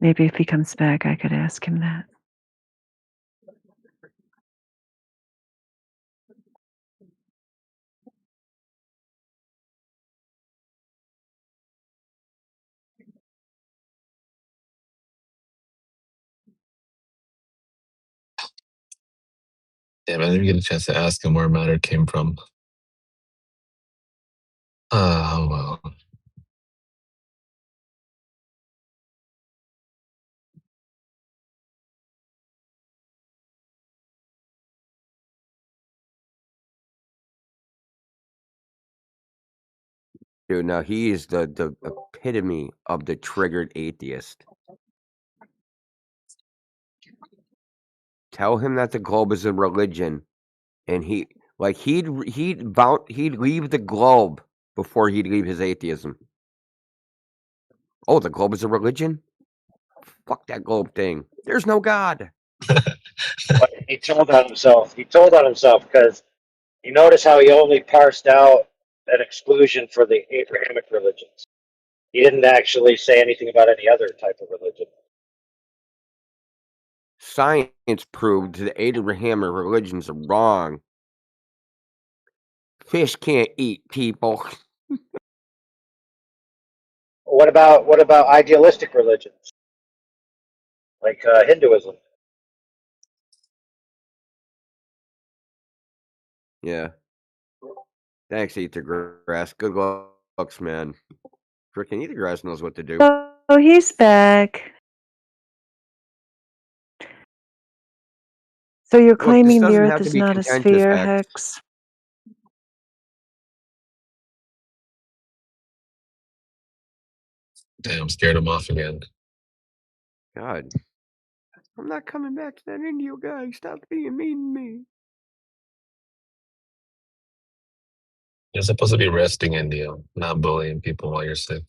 maybe if he comes back, I could ask him that. Damn, I didn't get a chance to ask him where matter came from. Oh, well. Dude, no, he is the epitome of the triggered atheist. Tell him that the globe is a religion, and he'd leave the globe before he'd leave his atheism. Oh, the globe is a religion? Fuck that globe thing. There's no God. But he told on himself. He told on himself because you notice how he only parsed out an exclusion for the Abrahamic religions. He didn't actually say anything about any other type of religion. Science proved the Abrahamic religions are wrong. Fish can't eat people. What about idealistic religions like Hinduism? Yeah. Thanks, Eat the Grass. Good looks, man. Frickin' Eat the Grass knows what to do. Oh, he's back. So you're Look, this claiming the doesn't Earth have to is be not a contentious, sphere, X. Hex? Damn, scared him off again. God. I'm not coming back to that India guy. Stop being mean to me. You're supposed to be resting, India, not bullying people while you're sick.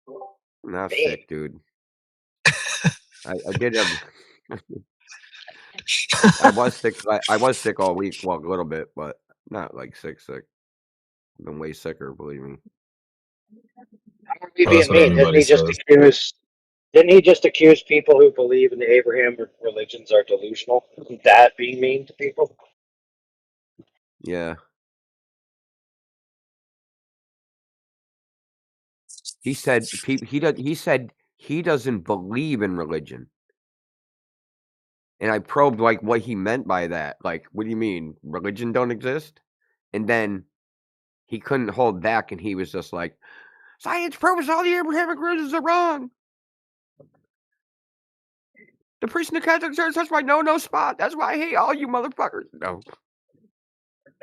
I'm not Damn. sick, dude. I did have. I was sick. I was sick all week. Well, a little bit, but not like sick. I've been way sicker, believe me. How are we Well, that's being what mean? everybody says. Didn't he just accuse people who believe in the Abrahamic religions are delusional? Isn't that being mean to people? Yeah. He said he said he doesn't believe in religion. And I probed like what he meant by that. Like, what do you mean? Religion don't exist? And then he couldn't hold back and he was just like, science proves all the Abrahamic religions are wrong. The priest in the Catholic Church touched my no spot. That's why I hate all you motherfuckers. No.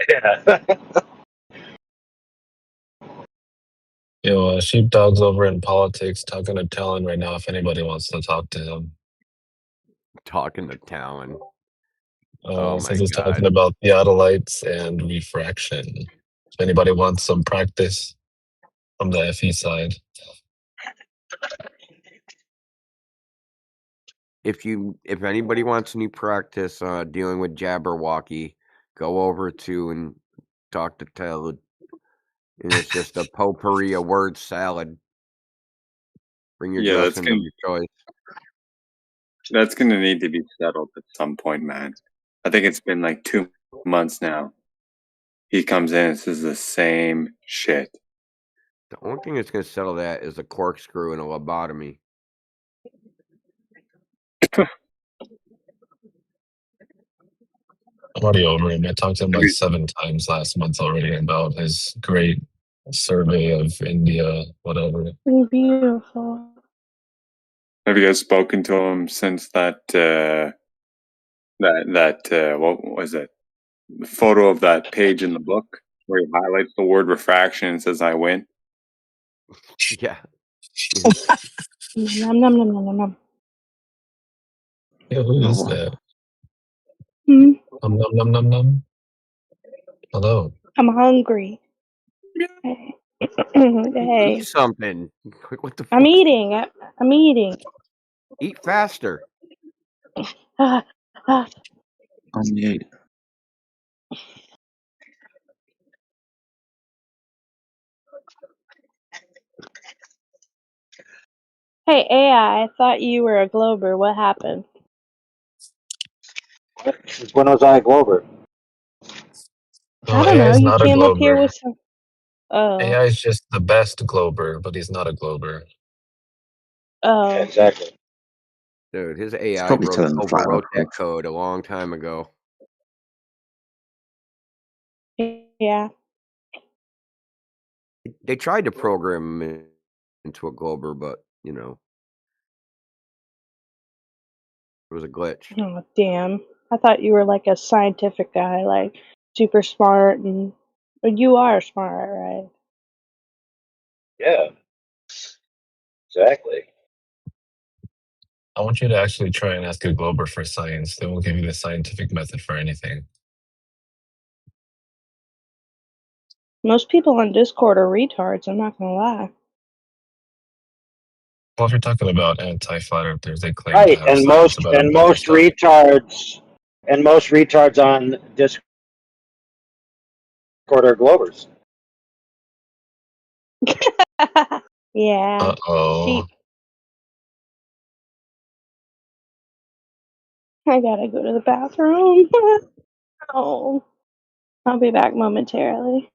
Yeah. Yo, Sheepdog's over in politics talking to Talon right now if anybody wants to talk to him. Talking to Talon. Oh Says my he's God. talking about theodolites and refraction. If anybody wants some practice from the FE side. If anybody wants any practice dealing with Jabberwocky, go over to and talk to Talon. And it's just a potpourri of word salad. Bring your dressing of your choice. That's going to need to be settled at some point, man. I think it's been like 2 months now. He comes in and says the same shit. The only thing that's going to settle that is a corkscrew and a lobotomy. I'm already over him. I talked to him like 7 times last month already about his great survey of India, whatever. Beautiful. Have you guys spoken to him since that what was it? The photo of that page in the book where he highlights the word refraction and says, "I win." Yeah. Nom nom nom nom nom nom. Yeah, who is Oh. that? Hmm? Num num num num num. Hello. I'm hungry. Hey. Hey. Eat something. What the fuck? I'm eating. I'm eating. Eat faster. Ah, ah. On the 8. Hey, AI, I thought you were a Glober. What happened? When was I a Glober? No, I don't AI know. is You not a came up here Glober. with some. Oh. AI is just the best Glober, but he's not a Glober. Oh. Yeah, exactly. Dude, his It's AI probably telling the flat overwrote Earth that stuff. code a long time ago. Yeah. They tried to program him into a Glober, but, you know, it was a glitch. Oh, damn. I thought you were like a scientific guy, like super smart and. But you are smart, right? Yeah, exactly. I want you to actually try and ask a Glober for science. They won't give you the scientific method for anything. Most people on Discord are retards, I'm not gonna lie. Well, if you're talking about anti-flat earthers, they claim to Right, have science about a bunch of stuff. most retards on Discord are Globers. Yeah. Uh-oh. I gotta go to the bathroom. Oh. I'll be back momentarily.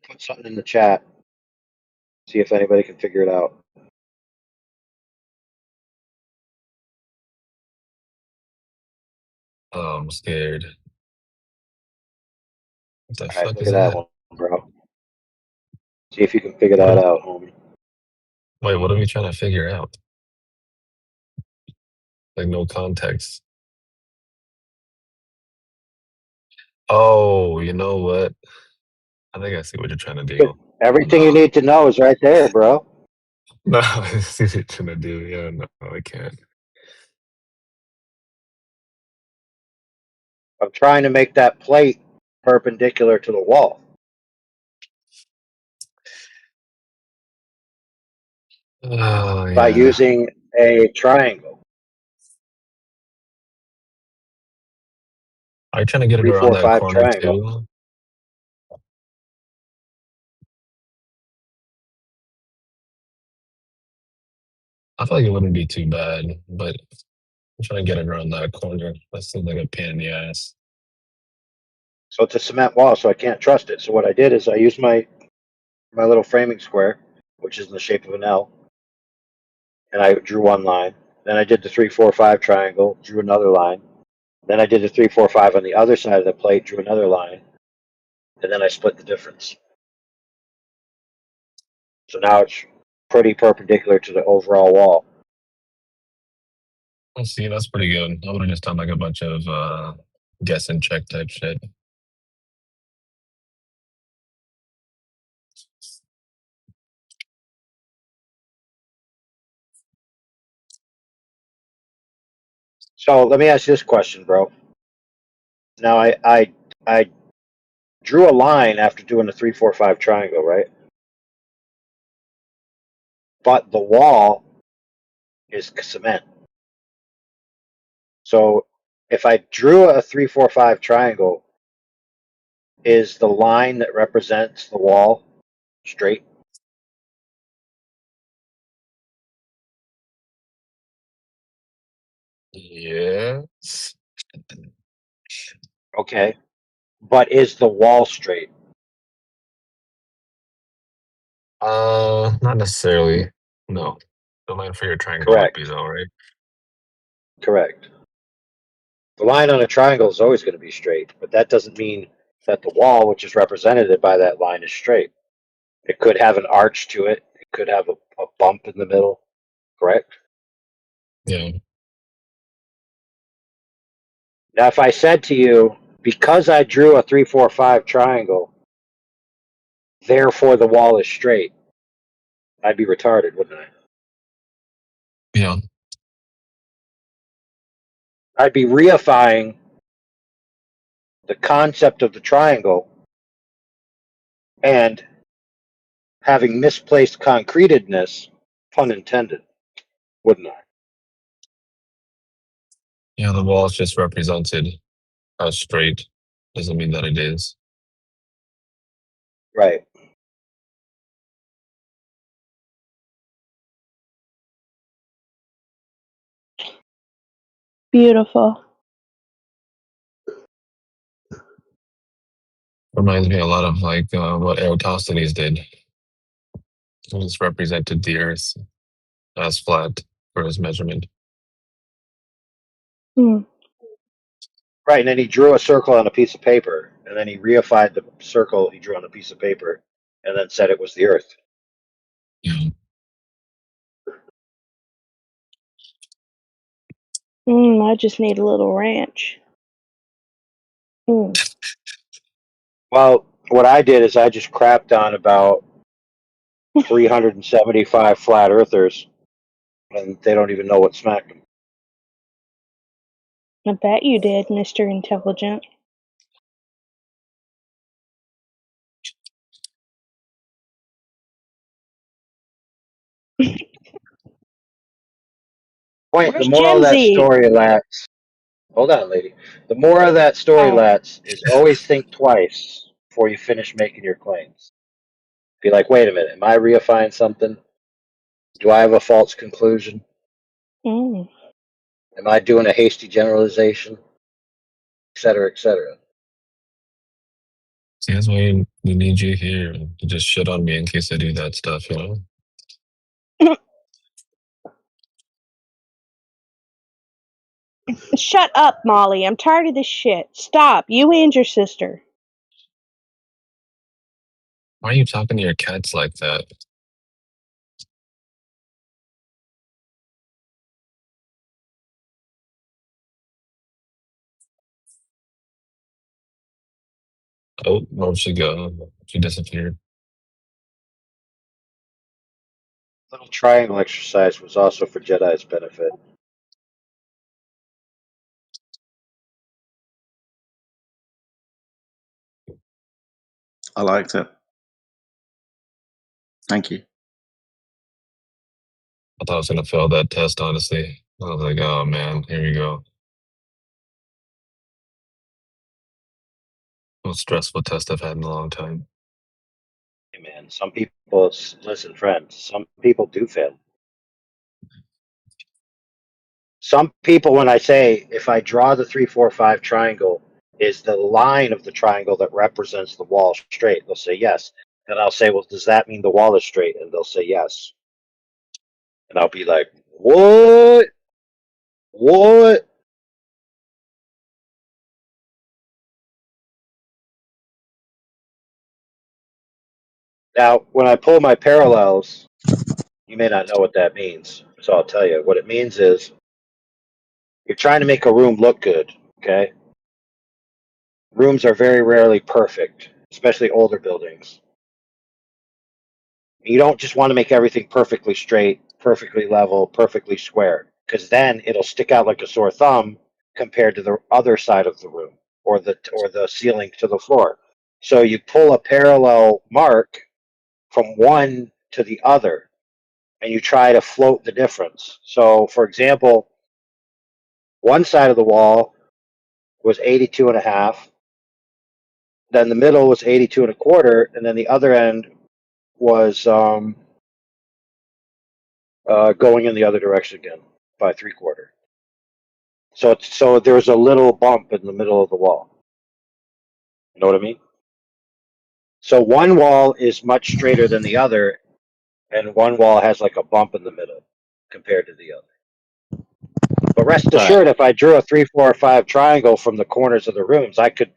Put something in the chat. See if anybody can figure it out. Oh, I'm scared. What the All right, fuck look is at that that? one, bro. See if you can figure What that are, out, homie. wait, what are we trying to figure out? Like, no context. Oh, you know what? I think I see what you're trying to do. Everything you No. need to know is right there, bro. No, I see what you're trying to do. Yeah, no, I can't. I'm trying to make that plate perpendicular to the wall Oh, by yeah. using a triangle. Are you trying to get it 3, around 4, that 5 corner triangle. too? I feel like it wouldn't be too bad, but I'm trying to get it around that corner. That seems like a pain in the ass. So it's a cement wall, so I can't trust it. So what I did is I used my little framing square, which is in the shape of an L, and I drew one line. Then I did the 3, 4, 5 triangle, drew another line. Then I did the 3, 4, 5 on the other side of the plate, drew another line, and then I split the difference. So now it's pretty perpendicular to the overall wall. Let's see, that's pretty good. I would have just done like a bunch of guess and check type shit. So let me ask you this question, bro. Now I drew a line after doing the 3, 4, 5 triangle, right? But the wall is cement. So if I drew a 3, 4, 5 triangle, is the line that represents the wall straight? Yes. Okay. But is the wall straight? Not necessarily. No. The line for your triangle would be Correct. though, right? Correct. The line on a triangle is always going to be straight, but that doesn't mean that the wall, which is represented by that line, is straight. It could have an arch to it. It could have a bump in the middle. Correct? Yeah. Now, if I said to you, because I drew a 3, 4, 5 triangle, therefore the wall is straight, I'd be retarded, wouldn't I? Yeah. I'd be reifying the concept of the triangle and having misplaced concretedness, pun intended, wouldn't I? Yeah, the wall is just represented as straight. Doesn't mean that it is. Right. Beautiful. Reminds me a lot of like what Eratosthenes did. He just represented the earth as flat for his measurement. Hmm. Right, and then he drew a circle on a piece of paper, and then he reified the circle he drew on a piece of paper, and then said it was the Earth. Yeah. I just need a little ranch. Well, what I did is I just crapped on about 375 flat earthers, and they don't even know what smacked them. I bet you did, Mr. Intelligent. Point. The Where's moral of Gen that Z? story, lads. Hold on, lady. The moral of that story, Oh. lads, is always think twice before you finish making your claims. Be like, wait a minute, am I reifying something? Do I have a false conclusion? Mm. Am I doing a hasty generalization? Et cetera, et cetera. See, that's why we need you here to just shit on me in case I do that stuff, you know? Shut up, Molly. I'm tired of this shit. Stop. You and your sister. Why are you talking to your cats like that? Oh, where'd she go? She disappeared. Little triangle exercise was also for Jedi's benefit. I liked it. Thank you. I thought I was gonna fail that test, honestly. I was like, oh man, here we go. Most stressful test I've had in a long time. Hey man, some people, listen, friends, some people do fail. Some people, when I say if I draw the 3, 4, 5 triangle, is the line of the triangle that represents the wall straight? They'll say yes. And I'll say, well, does that mean the wall is straight? And they'll say yes. And I'll be like, what? What? Now, when I pull my parallels, you may not know what that means. So I'll tell you. What it means is you're trying to make a room look good, okay? Rooms are very rarely perfect, especially older buildings. You don't just want to make everything perfectly straight, perfectly level, perfectly square, because then it'll stick out like a sore thumb compared to the other side of the room or the ceiling to the floor. So you pull a parallel mark from one to the other and you try to float the difference. So for example, one side of the wall was 82 and a half, then the middle was 82 and a quarter, and then the other end was going in the other direction again by 3/4. So there's a little bump in the middle of the wall. You know what I mean? So one wall is much straighter than the other, and one wall has like a bump in the middle compared to the other. But rest Right. assured, if I drew a 3, 4, 5 triangle from the corners of the rooms, I could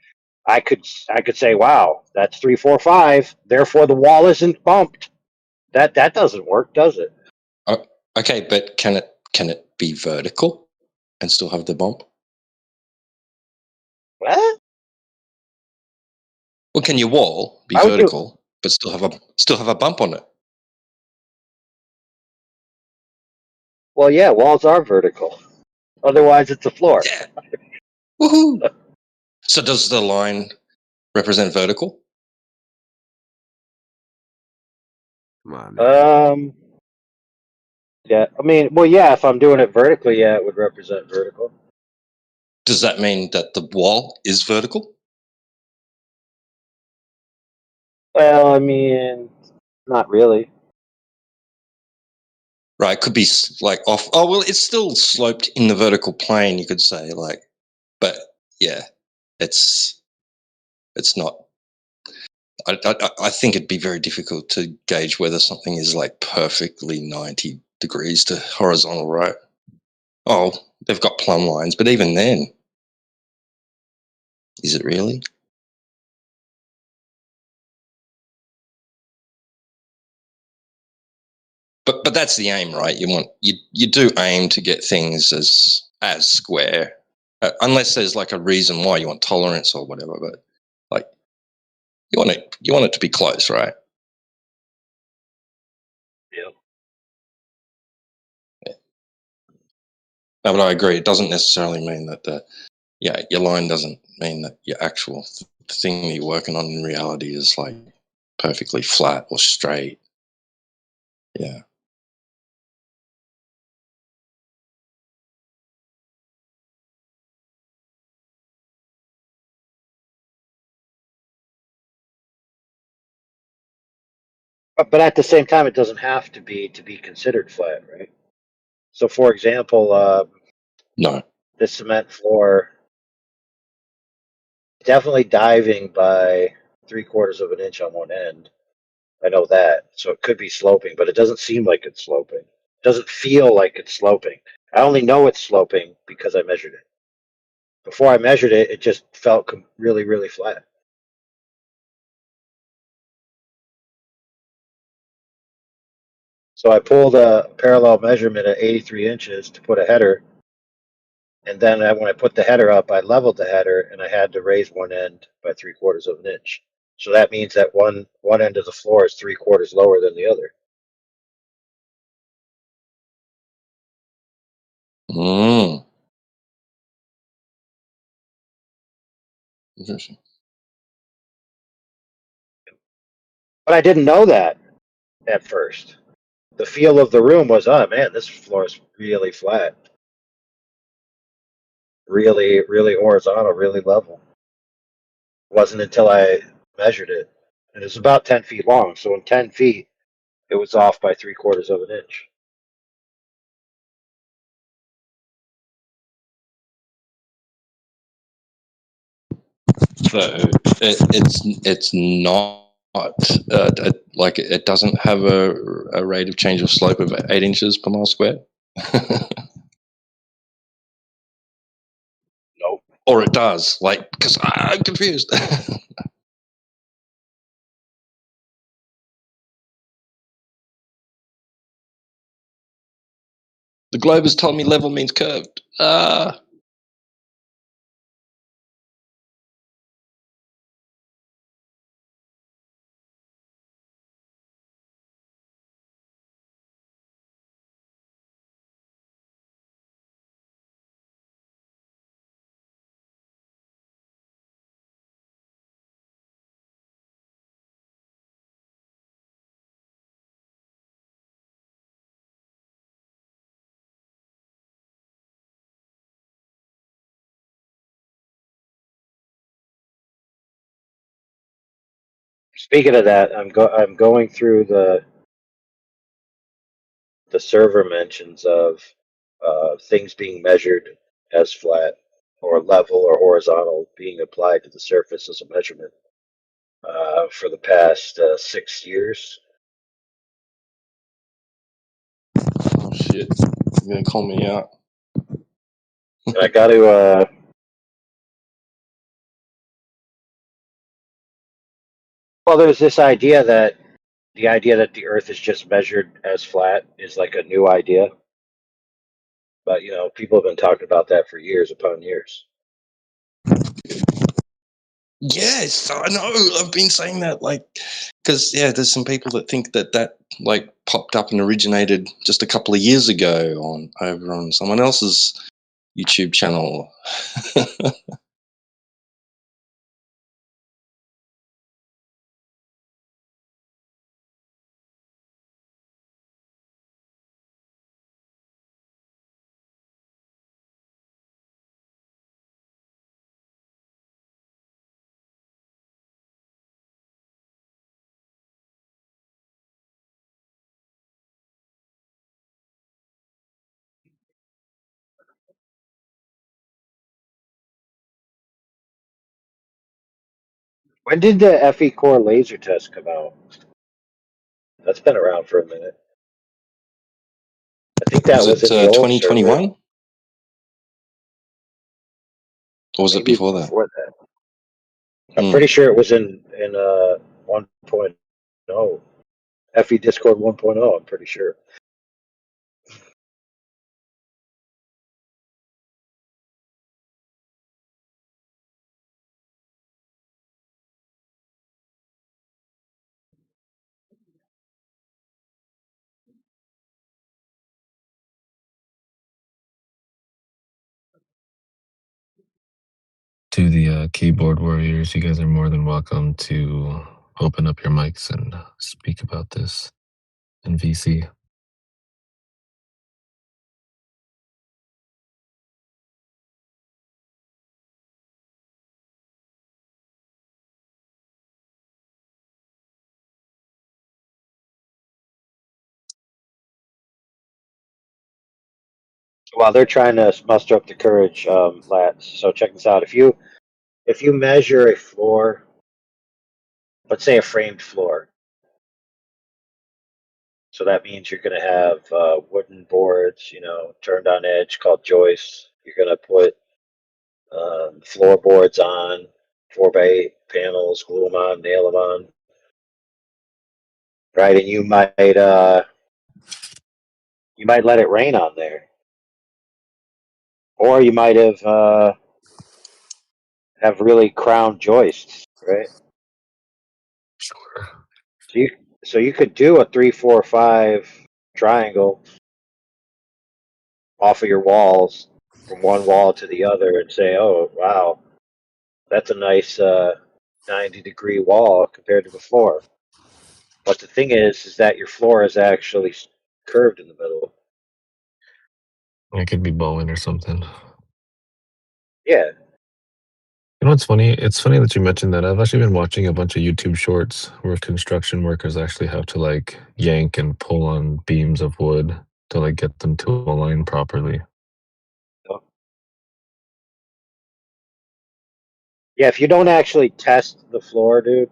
say, wow, that's 3, 4, 5. Therefore, the wall isn't bumped. That doesn't work, does it? Okay, but can it be vertical and still have the bump? What? Well, can your wall be Why would you? vertical but still have a bump on it? Well, yeah, walls are vertical. Otherwise, it's a floor. Yeah. Woohoo! So does the line represent vertical? Come on, man. Yeah. I mean, well, yeah. If I'm doing it vertically, yeah, it would represent vertical. Does that mean that the wall is vertical? Well, I mean, not really. Right, it could be like off. Oh well, it's still sloped in the vertical plane. You could say like, but yeah, it's not. I think it'd be very difficult to gauge whether something is like perfectly 90 degrees to horizontal, right? Oh, they've got plumb lines, but even then, is it really? But that's the aim, right? You do aim to get things as square, unless there's like a reason why you want tolerance or whatever. But like you want it to be close, right? Yeah. No, but I agree. It doesn't necessarily mean that your line doesn't mean that your actual thing that you're working on in reality is like perfectly flat or straight. Yeah. But at the same time, it doesn't have to be considered flat, right? So, for example, No. the cement floor definitely diving by 3/4 of an inch on one end. I know that, so it could be sloping, but it doesn't seem like it's sloping. It doesn't feel like it's sloping. I only know it's sloping because I measured it. Before I measured it, it just felt really, really flat. So I pulled a parallel measurement at 83 inches to put a header. And then when I put the header up, I leveled the header and I had to raise one end by 3/4 of an inch. So that means that one end of the floor is 3/4 lower than the other. Interesting. But I didn't know that at first. The feel of the room was, oh man, this floor is really flat. Really, really horizontal, really level. It wasn't until I measured it. And it's about 10 feet long. So in 10 feet, it was off by 3/4 of an inch. So it's not like it doesn't have a rate of change of slope of 8 inches per mile square. Nope. Or it does, like, because I'm confused. The globe has told me level means curved. Speaking of that, I'm going through the server mentions of things being measured as flat, or level or horizontal being applied to the surface as a measurement for the past 6 years. Oh shit! You're gonna call me out. And I got to. Well, there's this idea that the Earth is just measured as flat is like a new idea, but people have been talking about that for years upon years. Yes, I know. I've been saying that, because there's some people that think that popped up and originated just a couple of years ago over on someone else's YouTube channel. When did the FE core laser test come out? That's been around for a minute. I think that was in the old 2021? server. Or was it Maybe before that? before that. I'm pretty sure it was in 1.0. FE Discord 1.0, I'm pretty sure. To the keyboard warriors, you guys are more than welcome to open up your mics and speak about this in VC. While they're trying to muster up the courage, Lats. So check this out. If you measure a floor, let's say a framed floor, so that means you're going to have wooden boards, turned on edge called joists. You're going to put floorboards on, 4x8 panels, glue them on, nail them on, right? And you might let it rain on there, or you might have really crowned joists, right? Sure. So you could do a 3, 4, 5 triangle off of your walls from one wall to the other and say, oh wow, that's a nice 90-degree wall compared to the floor. But the thing is that your floor is actually curved in the middle. It could be Bowen or something. Yeah. You know what's funny? It's funny that you mentioned that. I've actually been watching a bunch of YouTube shorts where construction workers actually have to yank and pull on beams of wood to get them to align properly. Yeah, if you don't actually test the floor, dude,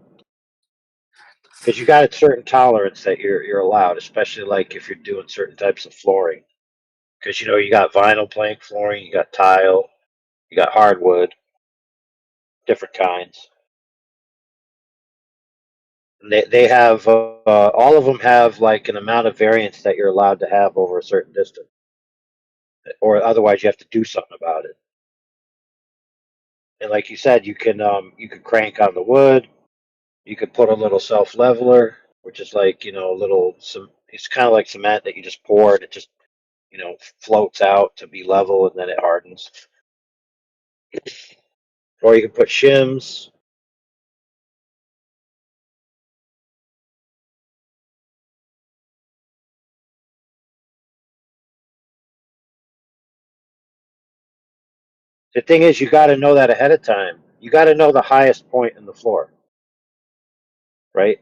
because you got a certain tolerance that you're allowed, especially if you're doing certain types of flooring. Because you got vinyl plank flooring, you got tile, you got hardwood, different kinds. And they have all of them have an amount of variance that you're allowed to have over a certain distance, or otherwise you have to do something about it. And like you said, you can crank on the wood. You could put a little self leveler, which is it's kind of like cement that you just pour and it just floats out to be level and then it hardens. Or you can put shims. The thing is, you got to know that ahead of time. You got to know the highest point in the floor, right?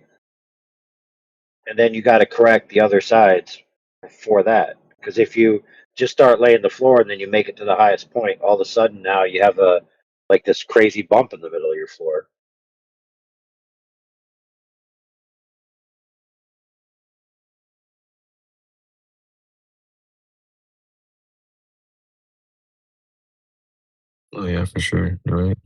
And then you got to correct the other sides for that. Because if you just start laying the floor and then you make it to the highest point, all of a sudden now you have this crazy bump in the middle of your floor. Oh yeah, for sure. You're right.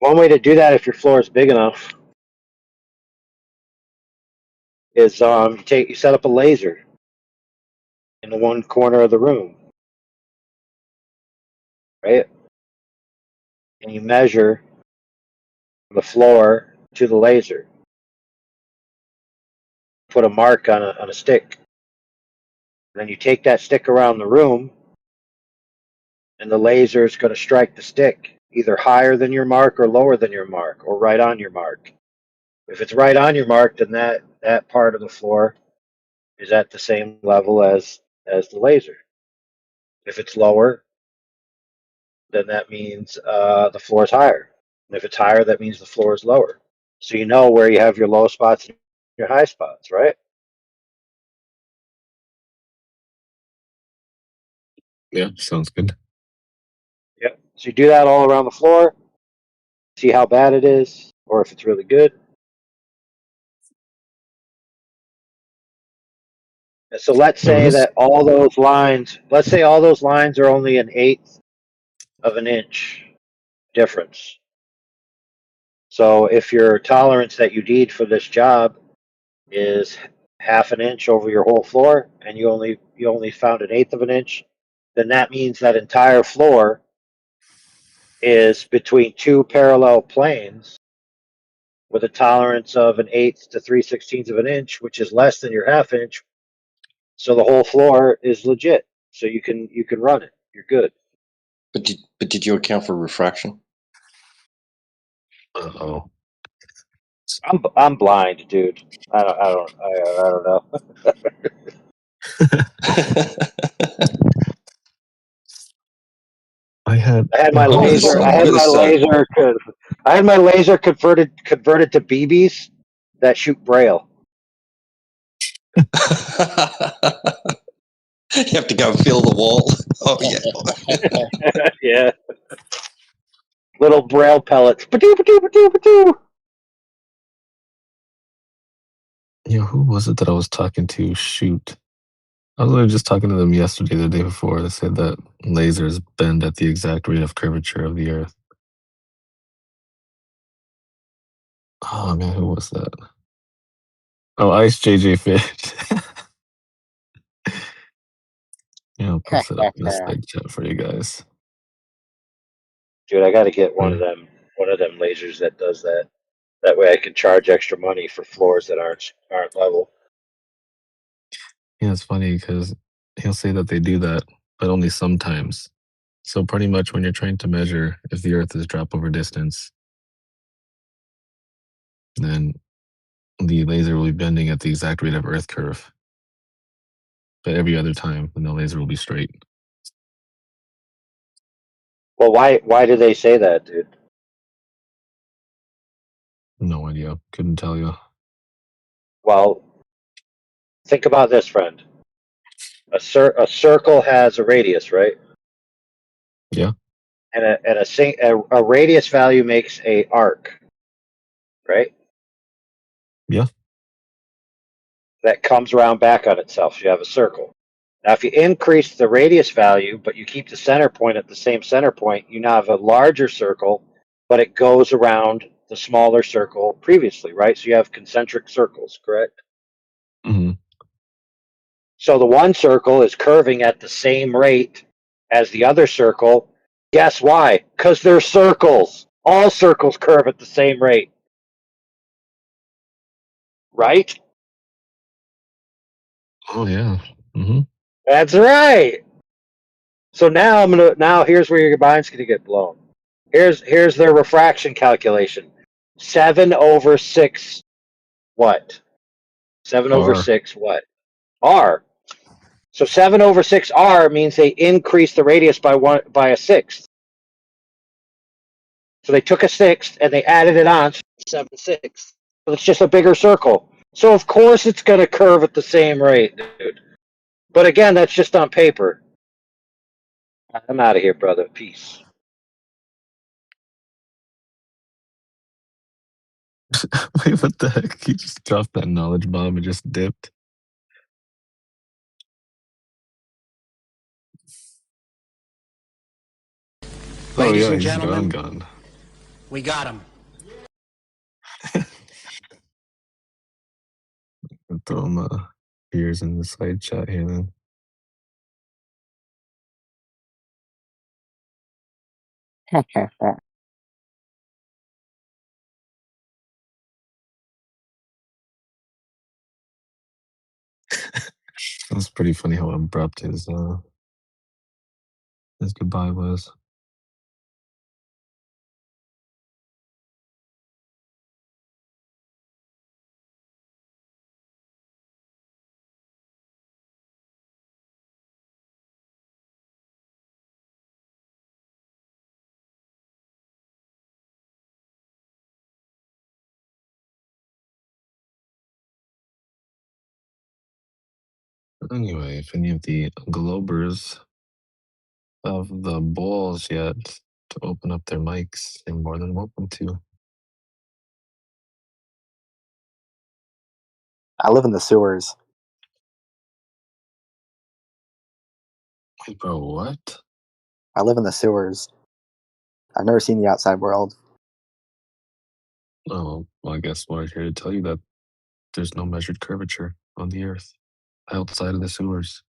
One way to do that, if your floor is big enough, is you set up a laser in the one corner of the room, right? And you measure the floor to the laser. Put a mark on a stick. Then you take that stick around the room, and the laser is going to strike the stick either higher than your mark or lower than your mark, or right on your mark. If it's right on your mark, then that part of the floor is at the same level as the laser. If it's lower, then that means the floor is higher. And if it's higher, that means the floor is lower. So you know where you have your low spots and your high spots, right? Yeah, sounds good. Yep. So you do that all around the floor, see how bad it is, or if it's really good. And so let's say that all those lines are only an eighth of an inch difference. So if your tolerance that you need for this job is half an inch over your whole floor, and you only found an eighth of an inch, then that means that entire floor is between two parallel planes with a tolerance of an eighth to 3/16 of an inch, which is less than your half inch. So the whole floor is legit. So you can run it. You're good. But did you account for refraction? Uh-oh. I'm blind, dude. I don't know. I had my laser. I had my laser converted to BBs that shoot braille. You have to go fill the wall. Oh yeah. Yeah. Little braille pellets. Ba-doo, ba-doo, ba-doo, ba-doo. Yeah, who was it that I was talking to? Shoot. I was literally just talking to them yesterday, the day before. They said that lasers bend at the exact rate of curvature of the Earth. Oh man, who was that? Oh, Ice JJ Fish. Yeah, I'll post it up in this like chat for you guys. Dude, I got to get one of them lasers that does that. That way, I can charge extra money for floors that aren't level. Yeah, it's funny because he'll say that they do that, but only sometimes. So pretty much when you're trying to measure if the Earth is drop over distance, then the laser will be bending at the exact rate of Earth curve. But every other time, then the laser will be straight. Well, why do they say that, dude? No idea. Couldn't tell you. Well, think about this, friend. A circle has a radius, right? Yeah. And a radius value makes a arc, right? Yeah. That comes around back on itself. So you have a circle. Now, if you increase the radius value, but you keep the center point at the same center point, you now have a larger circle, but it goes around the smaller circle previously, right? So you have concentric circles, correct? Mm-hmm. So the one circle is curving at the same rate as the other circle. Guess why? Because they're circles. All circles curve at the same rate. Right? Oh yeah. Mm-hmm. That's right. So now here's where your mind's gonna get blown. Here's their refraction calculation. 7/6 what? 7/6 what? R. So 7/6 R means they increase the radius by a sixth. So they took a sixth and they added it on, so 7/6. So it's just a bigger circle. So of course it's going to curve at the same rate, dude. But again, that's just on paper. I'm out of here, brother. Peace. Wait, what the heck? He just dropped that knowledge bomb and just dipped. Ladies oh yeah, and he's gentlemen, gone. we got him. I'll throw him ears in the side chat here then. That's pretty funny how abrupt his goodbye was. Anyway, if any of the Globers have the balls yet to open up their mics, they're more than welcome to. I live in the sewers. Wait, bro, what? I live in the sewers. I've never seen the outside world. Oh, well, I guess we're here to tell you that there's no measured curvature on the Earth outside of the sewers.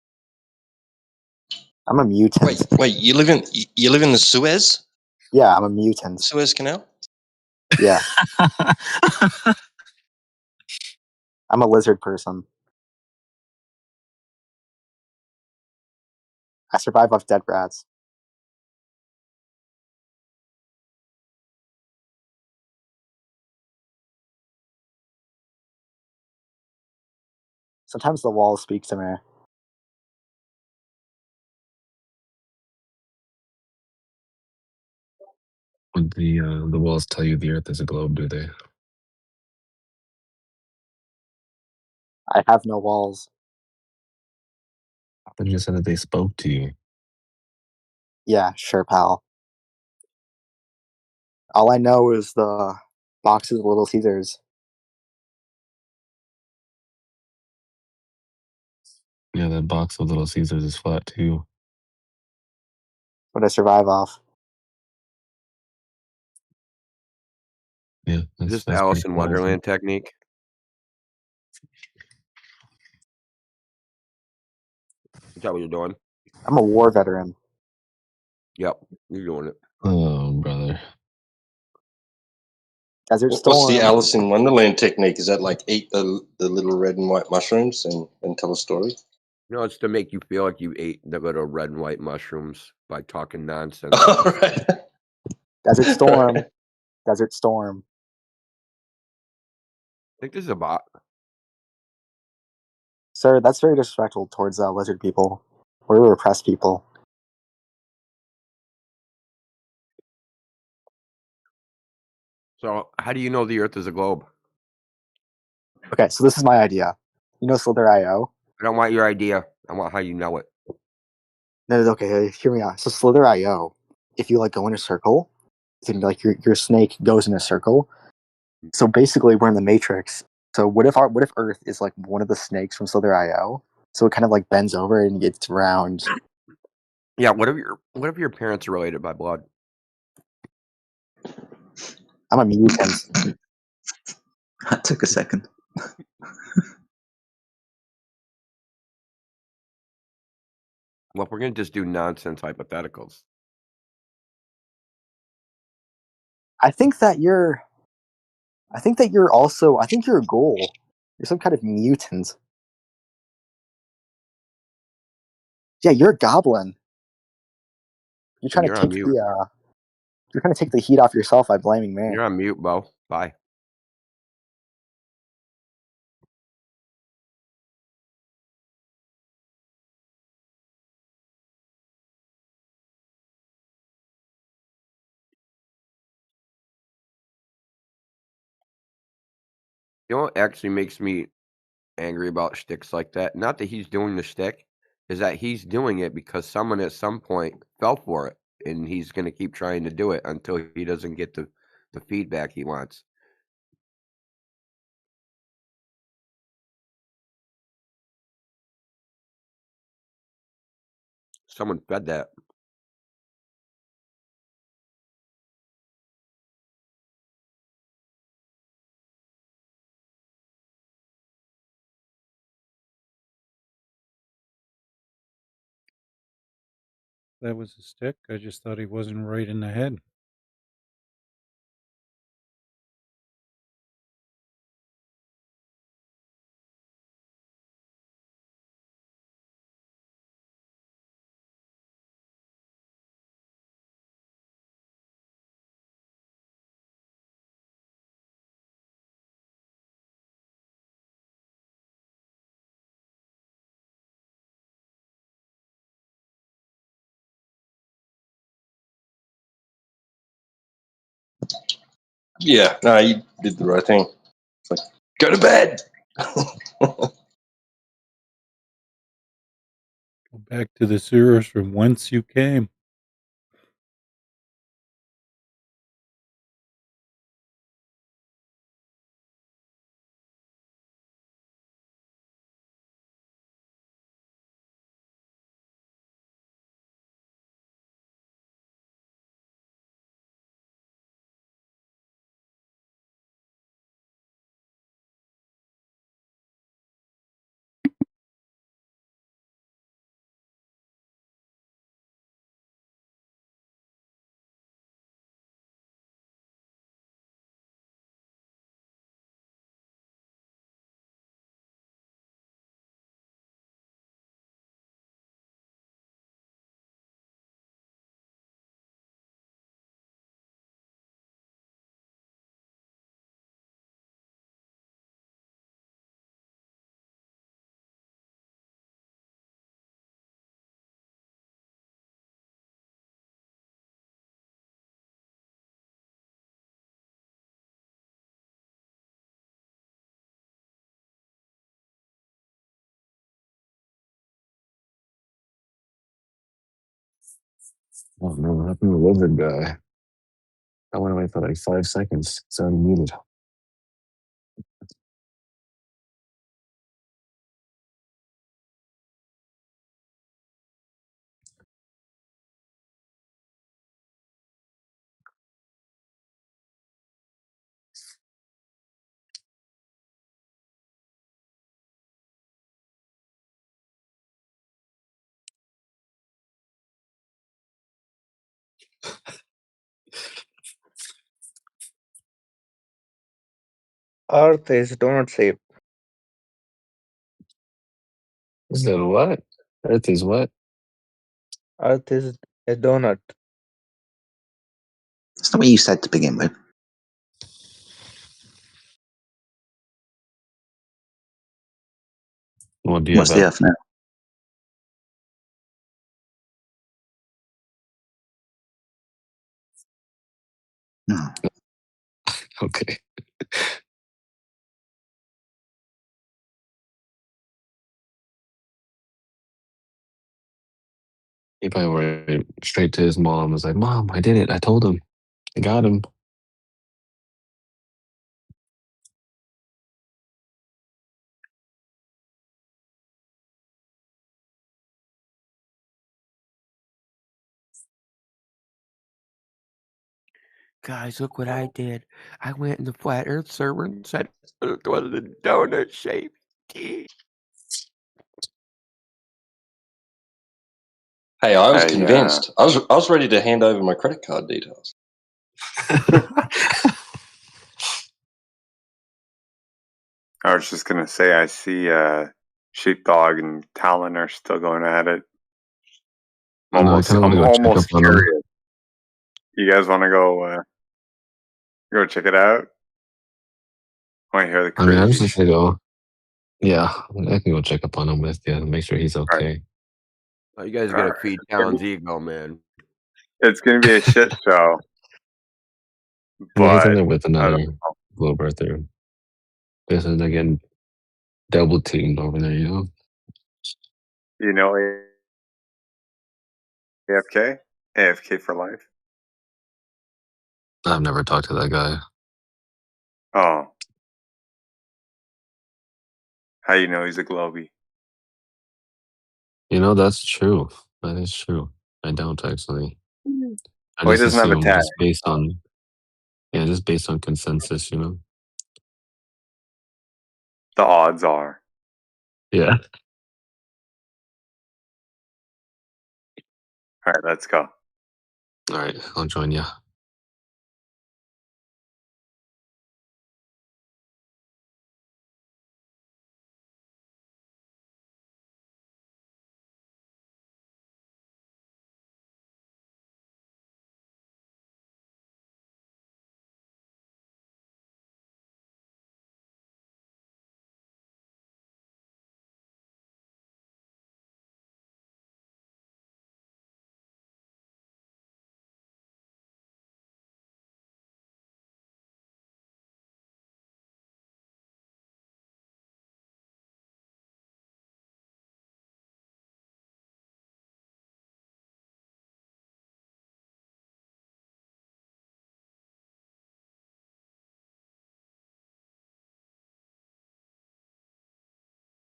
I'm a mutant. Wait, you live in the Suez? Yeah, I'm a mutant. Suez Canal? Yeah. I'm a lizard person. I survive off dead rats. Sometimes the walls speak to me. Would the walls tell you the Earth is a globe, do they? I have no walls. They just said that they spoke to you. Yeah, sure, pal. All I know is the boxes of Little Caesars. Yeah, that box of Little Caesars is flat too. What I survive off. Yeah, Is this that's Alice pretty in powerful. Wonderland technique? Is that what you're doing? I'm a war veteran. Yep, you're doing it. Oh, brother. Desert What's Storm. the Alice in Wonderland technique? Is that like eat the little red and white mushrooms and tell a story? No, it's to make you feel like you ate the little red and white mushrooms by talking nonsense. All right. Desert Storm. Desert Storm. I think this is a bot. Sir, that's very disrespectful towards lizard people. We're repressed people. So, how do you know the Earth is a globe? Okay, so this is my idea. You know Slither.io? I don't want your idea. I want how you know it. No, okay, hear me out. So Slither.io, if you like go in a circle, then like your snake goes in a circle. So basically, we're in the Matrix. So what if Earth is like one of the snakes from Slither.io? So it kind of like bends over and gets round. Yeah, what if your parents are related by blood? I'm a mutant. That took a second. Well, if we're gonna just do nonsense hypotheticals, I think that you're also. I think you're a ghoul. You're some kind of mutant. Yeah, you're a goblin. You're trying you're to on take mute. you're trying to take the heat off yourself by blaming me. You're on mute, Bo. Bye. You know what actually makes me angry about shticks like that? Not that he's doing the shtick, is that he's doing it because someone at some point fell for it, and he's going to keep trying to do it until he doesn't get the feedback he wants. Someone fed that. That was a stick. I just thought he wasn't right in the head. Yeah, no, you did the right thing. It's like, go to bed. Go back to the sewers from whence you came. Oh no, what happened to the lizard guy? I went away for like 5 seconds. So unmuted. Earth is donut shape. Is that what? Earth is what? Earth is a donut. That's not what you said to begin with. What do you What's have? the Earth now? No. Okay. He probably went straight to his mom and was like, Mom, I did it. I told him. I got him. Guys, look what I did. I went in the flat Earth server and said Earth was a donut shape. Hey, I was I convinced. I was ready to hand over my credit card details. I was just gonna say I see Sheepdog and Talon are still going at it. I know, I kind of want I'm to go check up almost on him. curious. You guys want to go check it out? Want to hear the I mean, I'm crazy just shit? gonna go. Yeah, I can go check up on him with you and make sure he's All right. okay. Oh, you guys All gotta right. feed Talon's ego, man. It's gonna be a shit show, Yeah, he's in but there with I don't another know. globe right there. Basically, they're getting double teamed over there, you know? You know AFK? AFK for life? I've never talked to that guy. Oh. How you know he's a Globie? You know, that's true. That is true. I don't actually. I Oh, he just doesn't have a assume tag. just based on just based on consensus, you know? The odds are. Yeah. Alright, let's go. Alright, I'll join you.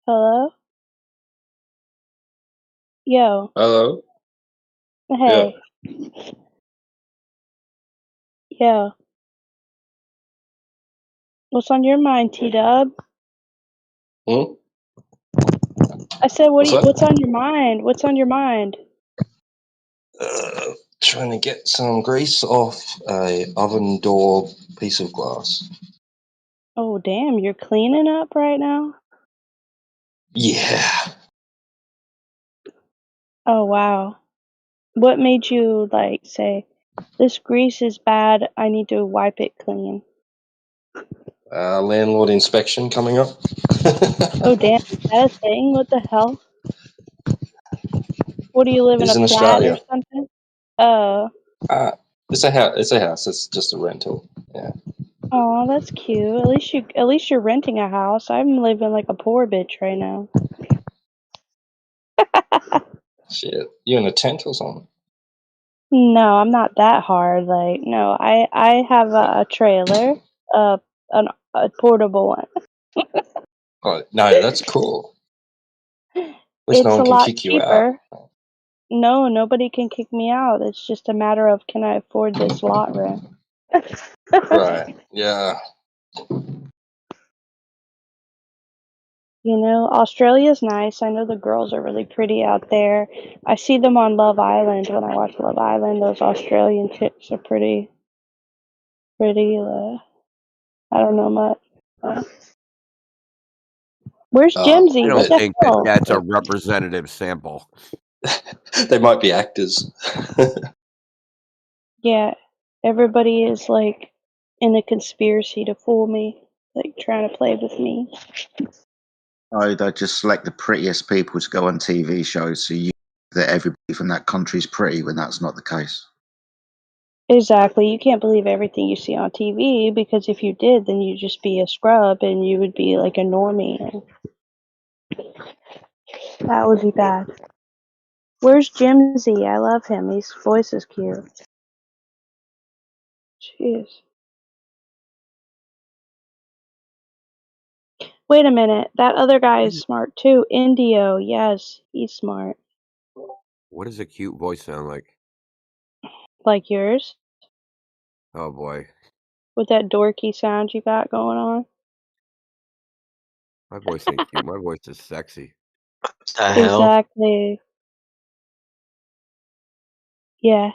Hello? Yo. Hello? Hey. Yo. What's on your mind, T-Dub? Hmm? I said, What's that? what's on your mind? What's on your mind? Trying to get some grease off a oven door piece of glass. Oh, damn, you're cleaning up right now? Yeah. Oh, wow. What made you, like, say, this grease is bad, I need to wipe it clean? Landlord inspection coming up. Oh, damn, is that a thing? What the hell? What, do you live in It's a in flat or Australia. something? It's a house. It's a house. It's just a rental. Yeah. Oh, that's cute. At least you're renting a house. I'm living like a poor bitch right now. Shit. You in a tent or something? No, I'm not that hard. Like, no, I have a trailer, a portable one. Oh, no, that's cool. At least no It's a one can lot kick you out. cheaper. No, nobody can kick me out. It's just a matter of can I afford this lot rent? Right. Yeah. You know, Australia's nice. I know the girls are really pretty out there. I see them on Love Island when I watch Love Island. Those Australian chicks are pretty. I don't know much. Where's I Jimsy? What don't the think that hell? that's a representative sample. They might be actors. Yeah, everybody is like in a conspiracy to fool me, like trying to play with me. Oh, they just select the prettiest people to go on TV shows, so you that everybody from that country's pretty when that's not the case. Exactly. You can't believe everything you see on TV because if you did, then you'd just be a scrub and you would be like a normie. And that would be bad. Where's Jimsy? I love him. His voice is cute. Jeez. Wait a minute. That other guy is smart too. Indio. Yes, he's smart. What does a cute voice sound like? Like yours? Oh boy, With that dorky sound you got going on? my voice ain't cute. My voice is sexy. The hell? Exactly. Yeah.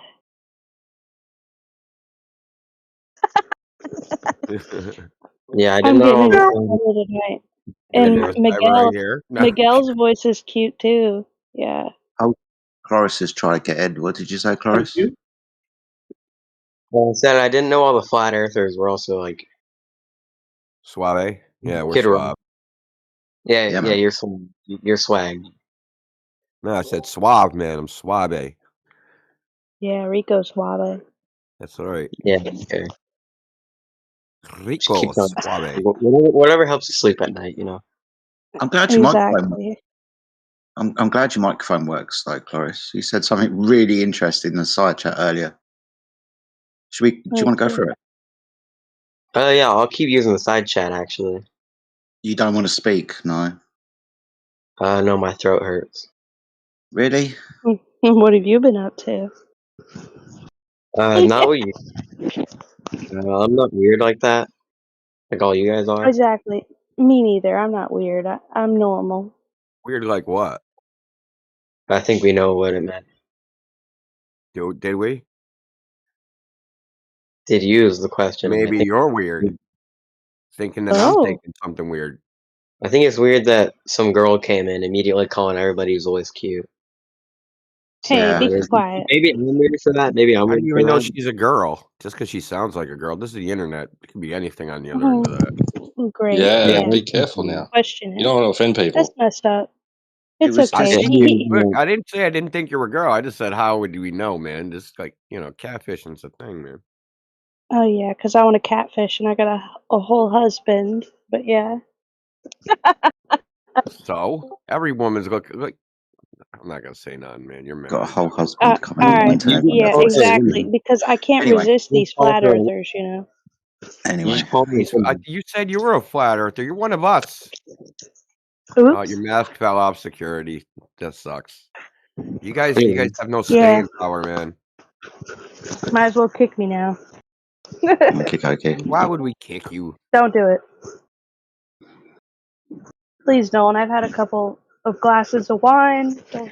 Yeah, I I'm didn't getting know. excited tonight. And And there's Ivor right Miguel here. No. Miguel's voice is cute too. Yeah. Oh, Cloris is trying to get in. What did you say, Cloris? Well, I said I didn't know all the flat earthers were also like Suave? Yeah, we're Kid Rock. suave. Yeah, Yeah, yeah, man. you're swag. No, I said suave, man. I'm suave. Yeah, Rico Suave. That's all right. Yeah, okay. Rico Keep going. suave. Whatever helps you sleep at night, you know. I'm glad your microphone. Exactly. I'm glad your microphone works, though, Cloris. You said something really interesting in the side chat earlier. Do you want to go through it? Yeah, I'll keep using the side chat, actually. You don't want to speak, no? No, my throat hurts. Really? What have you been up to? Not what you. I'm not weird like that, like all you guys are. Exactly. Me neither. I'm not weird. I'm normal. Weird like what? I think we know what it meant. Did we? Did you is the question. Maybe you're weird. Thinking that I'm Oh. thinking something weird. I think it's weird that some girl came in immediately calling everybody who's always cute. Hey, be quiet. Maybe I'm weird for that. Maybe I'm How weird do you for even know that. she's a girl? Just because she sounds like a girl. This is the internet. It could be anything on the other end of that. Great. Yeah, be careful now. Question it. You don't want to offend people. That's messed up. It It's was okay. just- Look, I didn't say I didn't think you were a girl. I just said, how would we know, man? Just like, catfishing's a thing, man. Oh yeah, because I want a catfish and I got a whole husband. But yeah. So every woman's like, I'm not gonna say nothing, man. You're mad. Got a whole husband coming All on right. internet. Yeah, exactly. Because I can't Anyway. resist these flat earthers, you know. Anyway. You said you were a flat earther. You're one of us. Oops. Your mask fell off security. That sucks. You guys have no Yeah. staying power, man. Might as well kick me now. Okay. Why would we kick you? Don't do it. Please don't. I've had a couple of glasses of wine. Don't.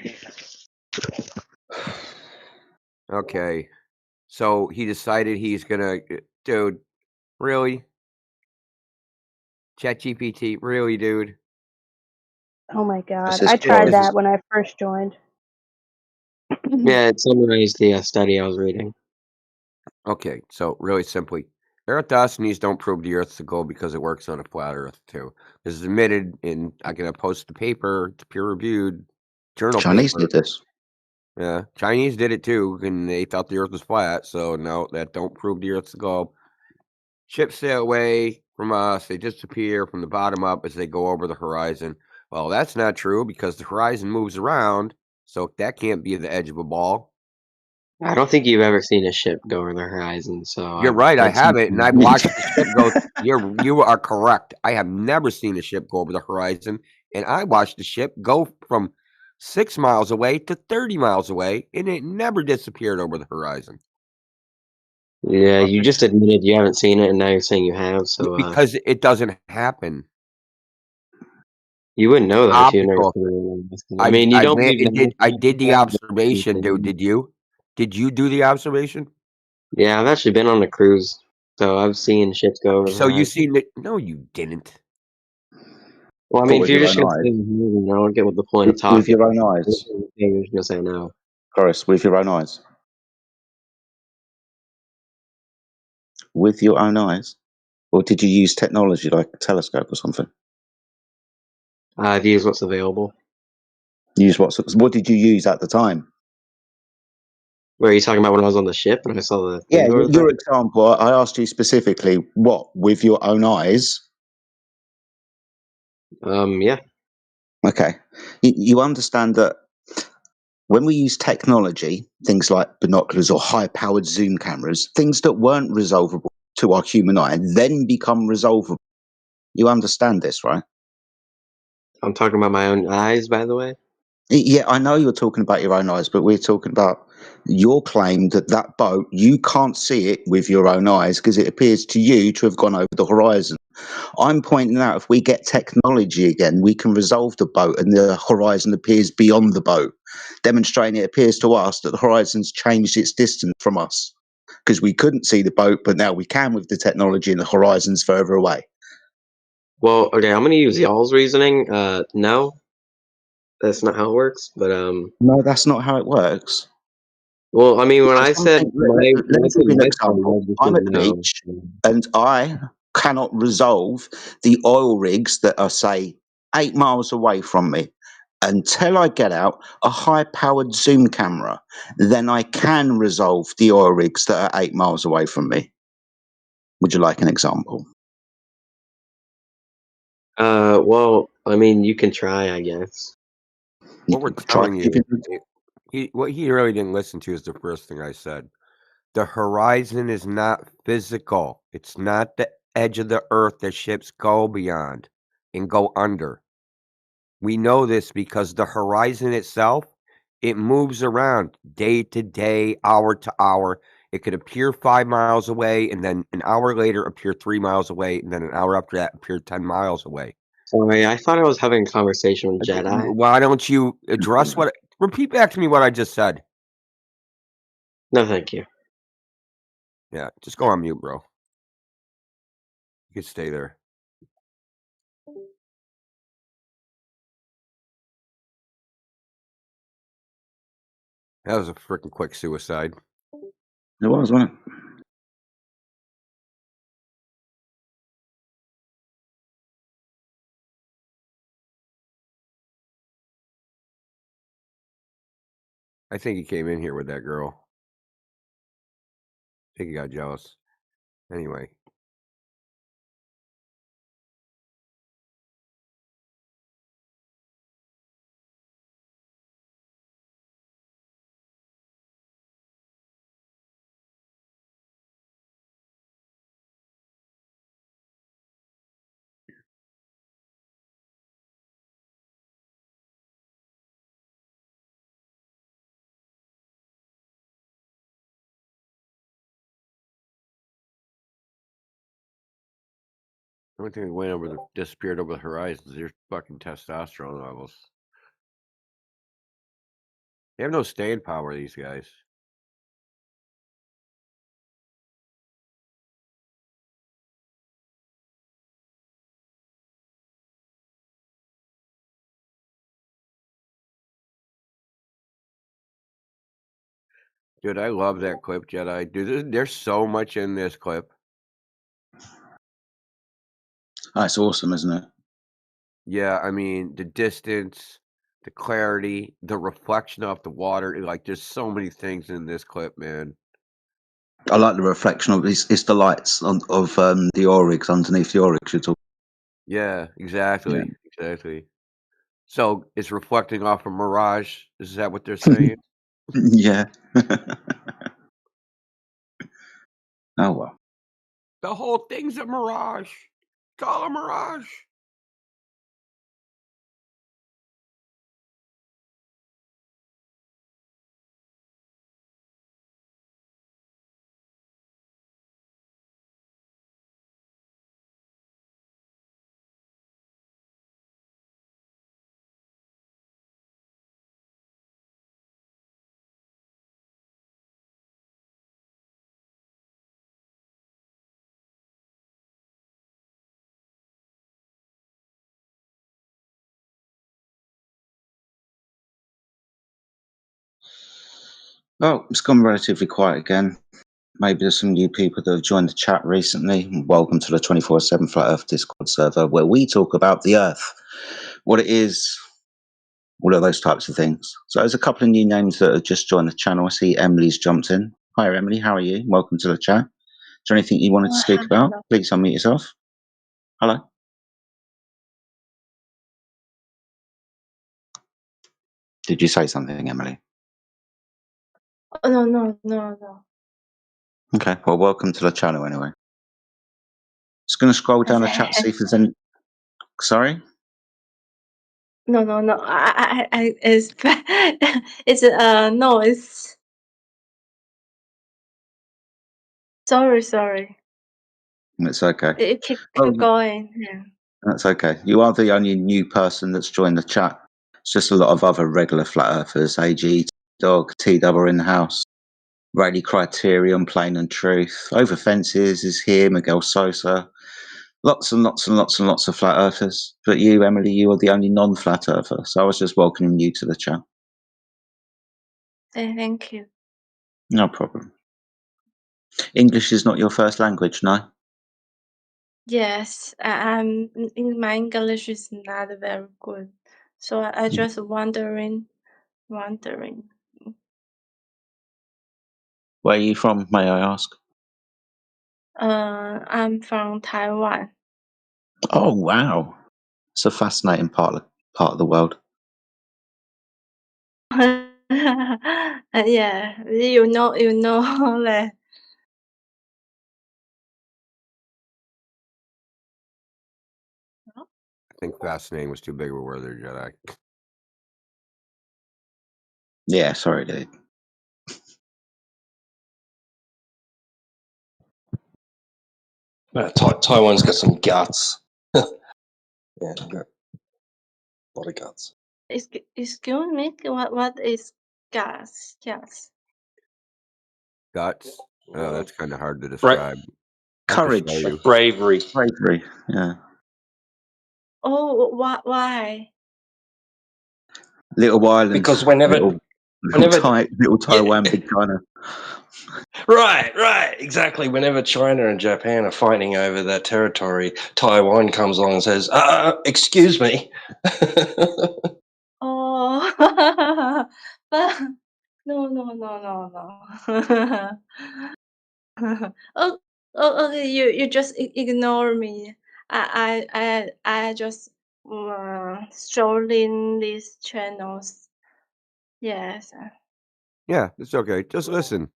Okay. So he decided he's gonna, dude. Really? ChatGPT, really, dude? Oh my god. This is I tried Cloris. that when I first joined. Yeah, it summarized the study I was reading. Okay, so really simply, Eratosthenes don't prove the Earth's a globe because it works on a flat Earth too. This is admitted in. I'm gonna post the paper. It's peer-reviewed journal Chinese paper. did this. Yeah, Chinese did it too, and they thought the Earth was flat. So no, that don't prove the Earth's a globe. Ships sail away from us. They disappear from the bottom up as they go over the horizon. Well, that's not true because the horizon moves around, so that can't be the edge of a ball. I don't think you've ever seen a ship go over the horizon. So You're right, I haven't, and I've watched the ship go. You are correct. I have never seen a ship go over the horizon, and I watched the ship go from 6 miles away to 30 miles away, and it never disappeared over the horizon. Yeah, you just admitted you haven't seen it, and now you're saying you have. So Because it doesn't happen. You wouldn't know that if you never Optical. seen it. I mean, you don't believe I did the observation, dude. Did you? Did you do the observation? Yeah, I've actually been on a cruise, so I've seen ships go over the So you horizon. seen it? No, you didn't. Well, I But mean, if with you're your just own gonna say, eyes. I don't get what the point of talking. With your own eyes. You're just gonna say no. Cloris, with your own eyes. With your own eyes? Or did you use technology like a telescope or something? I've used what's available. Use what did you use at the time? Where are you talking about when I was on the ship and I saw the thing Yeah, go over the your example, I asked you specifically, what, with your own eyes? Yeah. Okay. You understand that when we use technology, things like binoculars or high-powered zoom cameras, things that weren't resolvable to our human eye then become resolvable. You understand this, right? I'm talking about my own eyes, by the way. Yeah, I know you're talking about your own eyes, but we're talking about your claim that that boat, you can't see it with your own eyes because it appears to you to have gone over the horizon. I'm pointing out if we get technology again, we can resolve the boat and the horizon appears beyond the boat, demonstrating it appears to us that the horizon's changed its distance from us because we couldn't see the boat, but now we can with the technology and the horizon's further away. Well, okay, I'm gonna use y'all's reasoning. No, that's not how it works. But No, that's not how it works. Well, I mean, when I said Let me give you an example. I'm at the beach and I cannot resolve the oil rigs that are, say, 8 miles away from me until I get out a high-powered zoom camera. Then I can resolve the oil rigs that are 8 miles away from me. Would you like an example? Well, I mean, you can try, I guess. What we're Try telling you, what he really didn't listen to is the first thing I said. The horizon is not physical. It's not the edge of the earth that ships go beyond and go under. We know this because the horizon itself, it moves around day to day, hour to hour. It could appear 5 miles away and then an hour later appear 3 miles away and then an hour after that appear 10 miles away. Sorry, I thought I was having a conversation with Jedi. Why don't you address repeat back to me what I just said? No, thank you. Yeah, just go on mute, bro. You can stay there. That was a freaking quick suicide. It was, wasn't it? I think he came in here with that girl. I think he got jealous. Anyway. The only thing that went over disappeared over the horizon is your fucking testosterone levels. They have no staying power, these guys. Dude, I love that clip, Jedi. Dude, there's so much in this clip. That's awesome, isn't it? Yeah, I mean, the distance, the clarity, the reflection off the water. Like, there's so many things in this clip, man. I like the reflection of it's the lights of the Oryx underneath the Oryx you're talking. Yeah, exactly. Exactly. So it's reflecting off a mirage. Is that what they're saying? Yeah. Oh well. The whole thing's a mirage. It's all a mirage. Well, it's gone relatively quiet again. Maybe there's some new people that have joined the chat recently. Welcome to the 24/7 Flat Earth Discord server where we talk about the Earth, what it is, all of those types of things. So there's a couple of new names that have just joined the channel. I see Emily's jumped in. Hi, Emily. How are you? Welcome to the chat. Is there anything you wanted to speak about? Please unmute yourself. Hello. Did you say something, Emily? Oh, no. Okay. Well, welcome to the channel anyway. Just going to scroll down the chat, see if there's any. Sorry? No. It's it's no. It's sorry. It's okay. It keep Oh, going. Yeah. that's okay. You are the only new person that's joined the chat. It's just a lot of other regular flat earthers. AG, Dog, T-Double in the house. Rally Criterion, Plain and Truth. Over Fences is here. Miguel Sosa. Lots and lots and lots and lots of flat earthers. But you, Emily, you are the only non-flat earther. So I was just welcoming you to the chat. Thank you. No problem. English is not your first language, no? Yes, in my English is not very good, so I just wondering. Where are you from, may I ask? I'm from Taiwan. Oh wow, it's a fascinating part of the world. Yeah, you know that. I think fascinating was too big of a word there, Jedi. Yeah, sorry, dude. Taiwan's got some guts. Yeah, got a lot of guts. Excuse me, what is gas? Gas. Guts. Oh, that's kind of hard to describe. I have to Courage, show you. bravery. bravery. Yeah, Oh, why? little islands, Because whenever little Taiwan, yeah, big China. right, exactly. Whenever China and Japan are fighting over that territory, Taiwan comes along and says, excuse me. Oh, but no. Oh, okay. You just ignore me. I just strolling these channels. Yes. Yeah, it's okay. Just listen.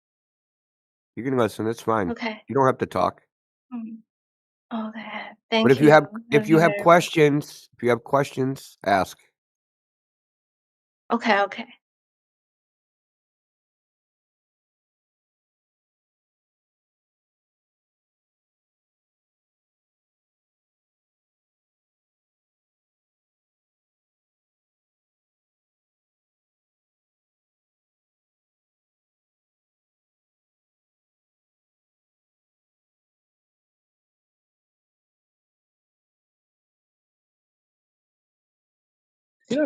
You can listen. It's fine. Okay. You don't have to talk. Mm. Okay. But Thank if you have Thank you very much. questions, ask. Okay.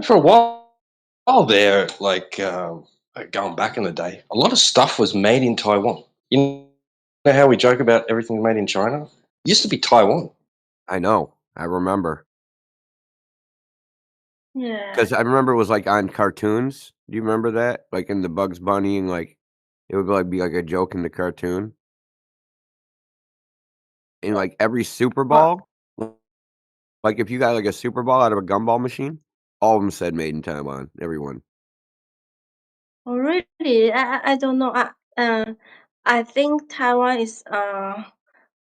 For a while there, going back in the day, a lot of stuff was made in Taiwan. You know how we joke about everything made in China? It used to be Taiwan. I know. I remember. Yeah. Because I remember it was like on cartoons. Do you remember that? Like in the Bugs Bunny and like it would like be like a joke in the cartoon. In like every Super Bowl, like if you got like a Super Bowl out of a gumball machine, all of them said made in Taiwan. Everyone. Oh, really? I don't know. I think Taiwan is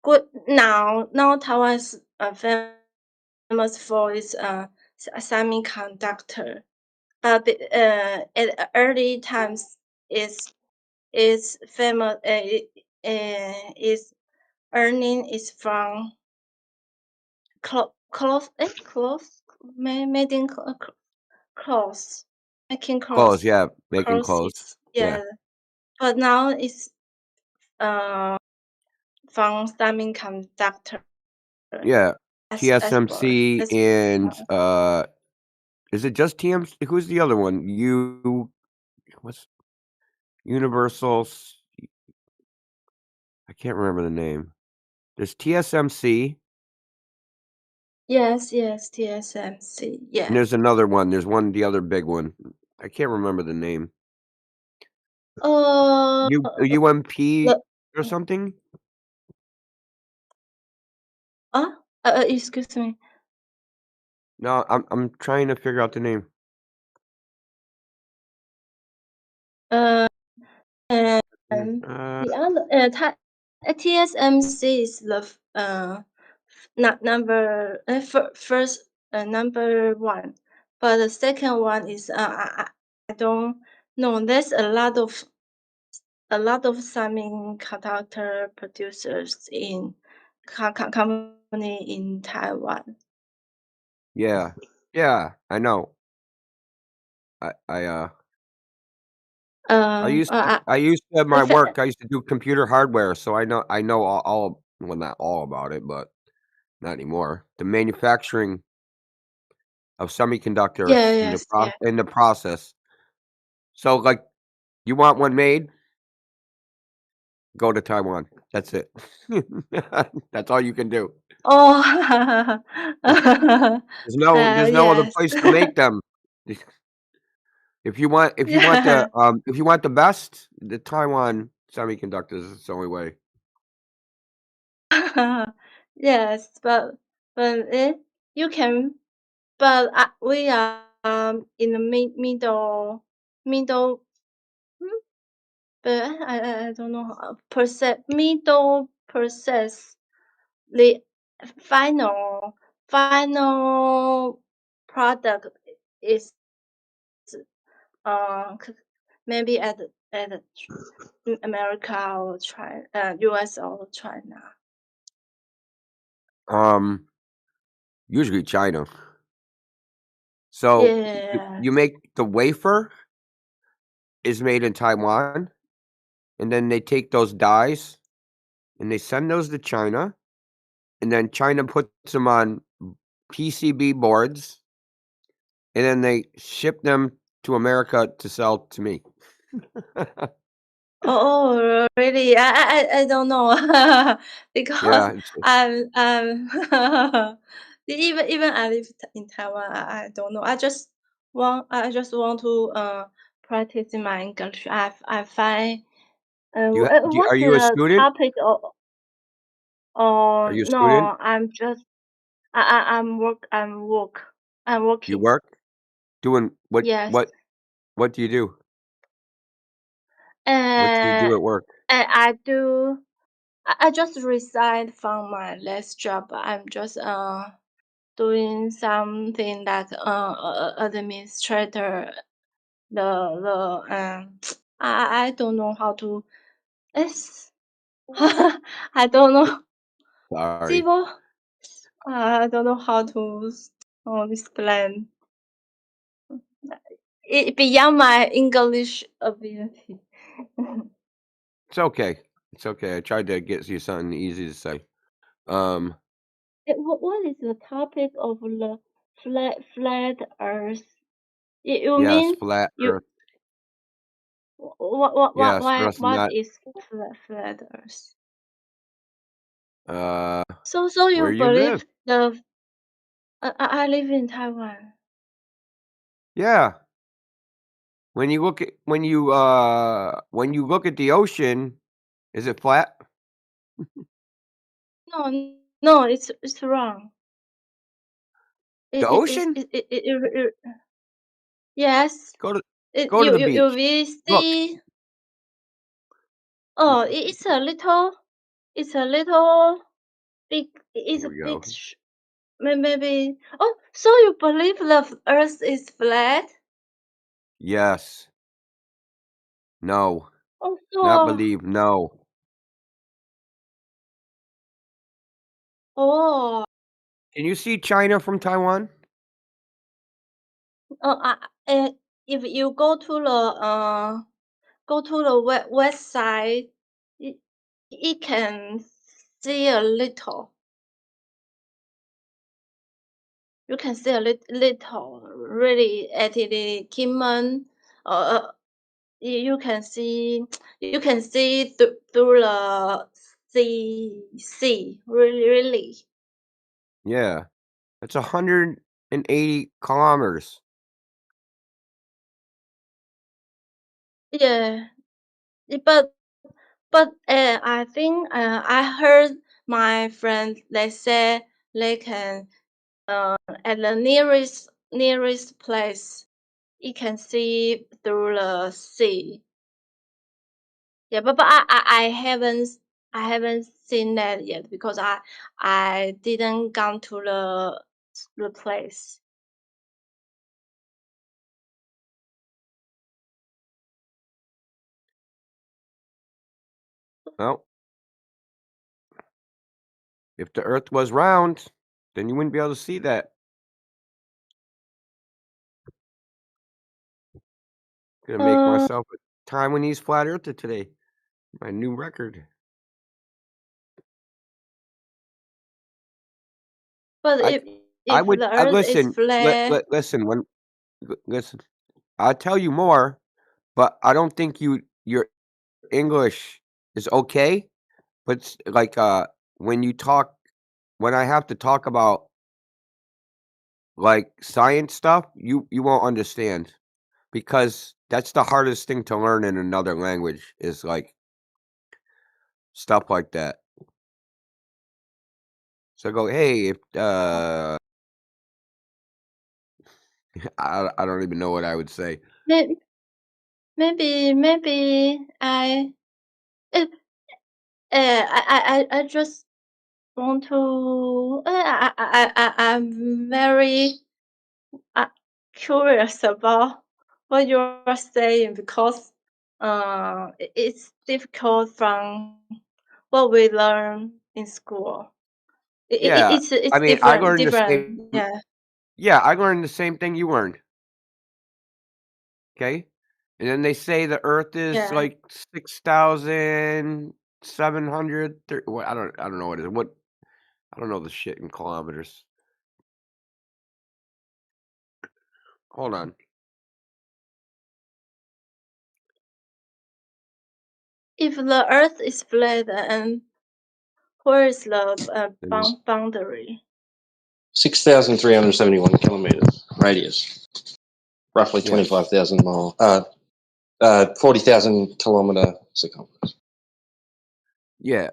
good now. Now Taiwan is famous for its semiconductor. But at early times, is famous. Its earning is from clothes. Made in clothes, making Clothes, clothes. yeah, making clothes. Clothes. Yeah. Yeah. But now it's from semiconductor. Yeah. As TSMC and is it just TMC? Who's the other one? What's Universal? I can't remember the name. There's TSMC. Yes, TSMC. Yeah. And there's another one. There's the other big one. I can't remember the name. UMP or something? Excuse me. No, I'm trying to figure out the name. The other TSMC is the number first number one, but the second one is I don't know. There's a lot of semiconductor producers in company in Taiwan. Yeah, I know. I used to have my work. I used to do computer hardware, so I know all well, not all about it, but not anymore. The manufacturing of semiconductors in the process. So, like, you want one made? Go to Taiwan. That's it. That's all you can do. Oh, There's no other yes. place to make them. If you want the best, the Taiwan semiconductors is the only way. Yes, but you can, but we are in the middle. But I don't know how middle process, the final product is maybe at America or China, US or China. Usually China. So Yeah. you make the wafer is made in Taiwan, and then they take those dyes and they send those to China, and then China puts them on PCB boards, and then they ship them to America to sell to me. Oh, really? I don't know because Yeah, I'm even I live in Taiwan. I don't know. I just want to practice my English. I find are what's you a the student? topic of Are you a student? no, I'm just I'm You working. work? Doing Yes. what do you do? What do you Uh, do at work? I do. I just resigned from my last job. I'm just doing something like administrator. I don't know how to. It's I don't know. Sorry. Civil. I don't know how to explain. It beyond my English ability. It's okay. It's okay. I tried to get you something easy to say. What is the topic of the flat Earth? You Yes, mean flat you Earth. Yes, Earth what not. is flat Earth? Uh, So where you you live? believe I live in Taiwan. Yeah. When you look at the ocean, is it flat? No, it's wrong. The ocean? Yes. Go to It, go to the you beach. will Look. see. Oh, it's a little. It's a little big. It's Here a we big. go. Maybe. Oh, so you believe the Earth is flat? Yes. No. Oh, Not so. believe. No. Oh. Can you see China from Taiwan? If you go to the west side, it can see a little. You can see a little, really, at the Kinmen. You can see through the sea, really. Yeah. That's 180 kilometers. Yeah, but I think I heard my friend they say they can at the nearest place you can see through the sea. Yeah, but I haven't seen that yet because I didn't come to the place. Well, if the Earth was round, then you wouldn't be able to see that. Gonna make Uh, myself a Taiwanese flat earther today. My new record. but I if would the Earth is listen. flat, Listen. I'll tell you more, but I don't think your English is okay. But like when you talk, when I have to talk about like science stuff, you won't understand because that's the hardest thing to learn in another language is like stuff like that. So I go, hey, if I don't even know what I would say. Maybe I just want to. I'm very curious about what you are saying because it's difficult from what we learn in school. Yeah, It's I mean, I different. learned the same. Yeah. Yeah, I learned the same thing you learned. Okay, and then they say the Earth is Yeah. like 6,700. What I don't know what it is. What I don't know the shit in kilometers. Hold on. If the Earth is flat, and where is the boundary? 6,371 kilometers radius, roughly Yes. 25,000 mile, 40,000 kilometer circumference. Yeah.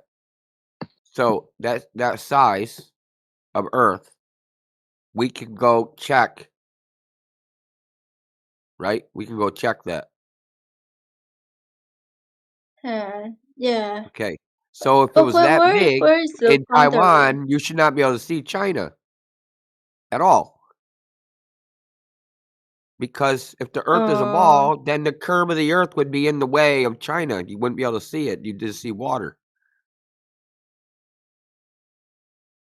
So that size of Earth, we can go check. Right? We can go check that. Yeah. Okay. So if it But was that big where is the in boundary? Taiwan, you should not be able to see China at all. Because if the Earth is a ball, then the curve of the Earth would be in the way of China. You wouldn't be able to see it. You'd just see water.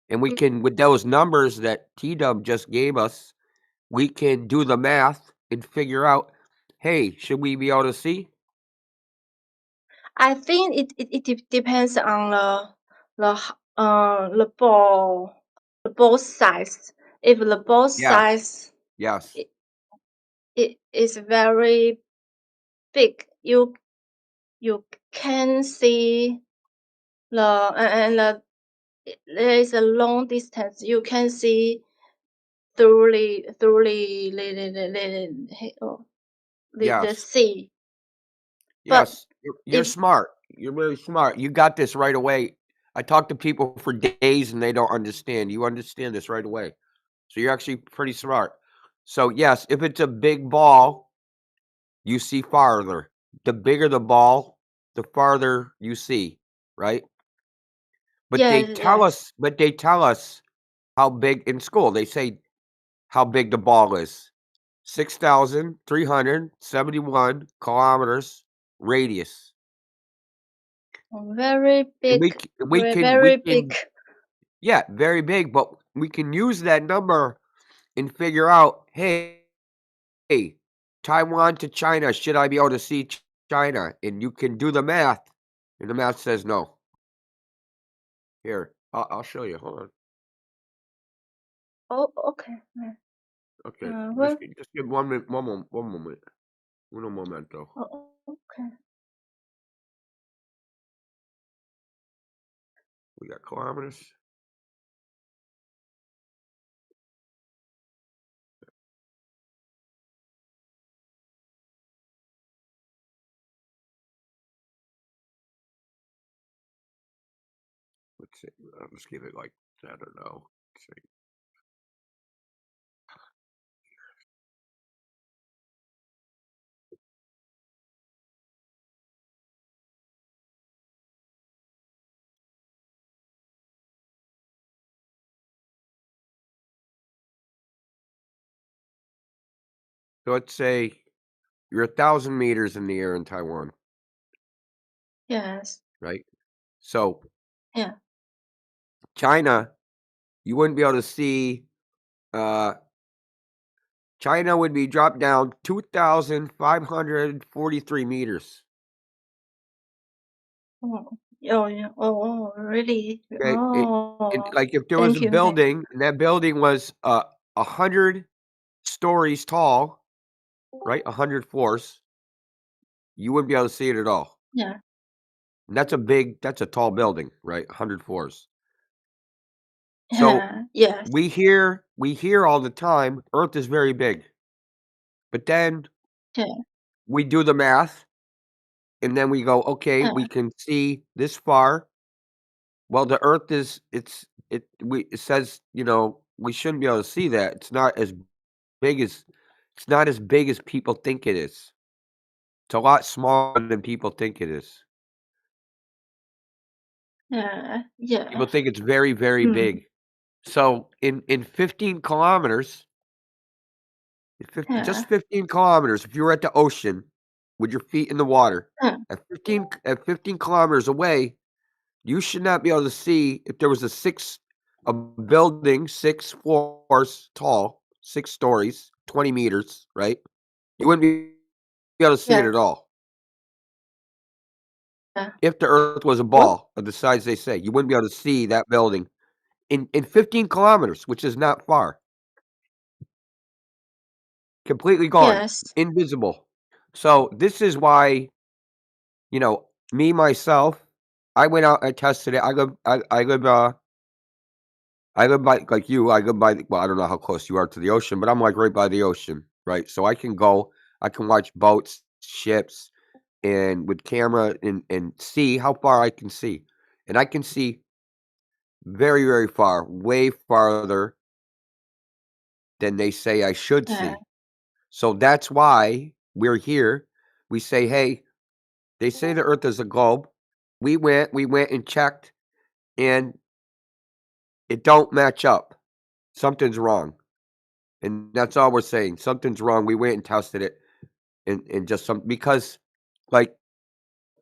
And we can, with those numbers that T-Dub just gave us, we can do the math and figure out, hey, should we be able to see? I think it depends on the ball size. If the ball size Yes. it is very big, you can see there is a long distance. You can see through the Yes. sea. Yes. You're smart. You're really smart. You got this right away. I talk to people for days and they don't understand. You understand this right away. So you're actually pretty smart. So yes, if it's a big ball, you see farther. The bigger the ball, the farther you see, right? But they tell us how big in school. They say how big the ball is. 6,371 kilometers radius. Very And big. we Very can, big. yeah, very big, but we can use that number and figure out, hey, Taiwan to China, should I be able to see China? And you can do the math, and the math says no. Here, I'll show you. Hold on. Oh, okay. Okay, Well, just give 1 minute, one moment, uno momento. okay. We got kilometers. Let's see. I'll just give it like, I don't know. Let's see. So let's say you're 1,000 meters in the air in Taiwan, Yes. right? So Yeah. China, you wouldn't be able to see. China would be dropped down 2,543 meters. Oh, yeah. Oh, really? Okay, Oh, like if there was a thank you. building and that building was 100 stories tall, right? 100 floors, you wouldn't be able to see it at all. Yeah. And that's a tall building, right? 100 floors. So Yes. we hear all the time, Earth is very big. But then Yeah. we do the math and then we go, okay, we can see this far. Well, the Earth it's it says, we shouldn't be able to see that. It's not as big as people think it is. It's a lot smaller than people think it is. Yeah. People think it's very, very big. So in 15 kilometers, just 15 kilometers, if you were at the ocean with your feet in the water, at 15 kilometers away, you should not be able to see if there was a building 6 floors tall, 6 stories, 20 meters, right? You wouldn't be able to see it Yeah. at all. Yeah. If the Earth was a ball of the size they say, you wouldn't be able to see that building in 15 kilometers, which is not far. Completely gone, Yes. invisible. So this is why, me myself, I went out, I tested it. I live by like you. I live by. Well, I don't know how close you are to the ocean, but I'm like right by the ocean, right? So I can go. I can watch boats, ships, and with camera and see how far I can see, and I can see very, very far, way farther than they say I should Yeah. see. So that's why we're here. We say, hey, they say the Earth is a globe. We went and checked, and it don't match up. Something's wrong. And that's all we're saying. Something's wrong. We went and tested it, and just because, like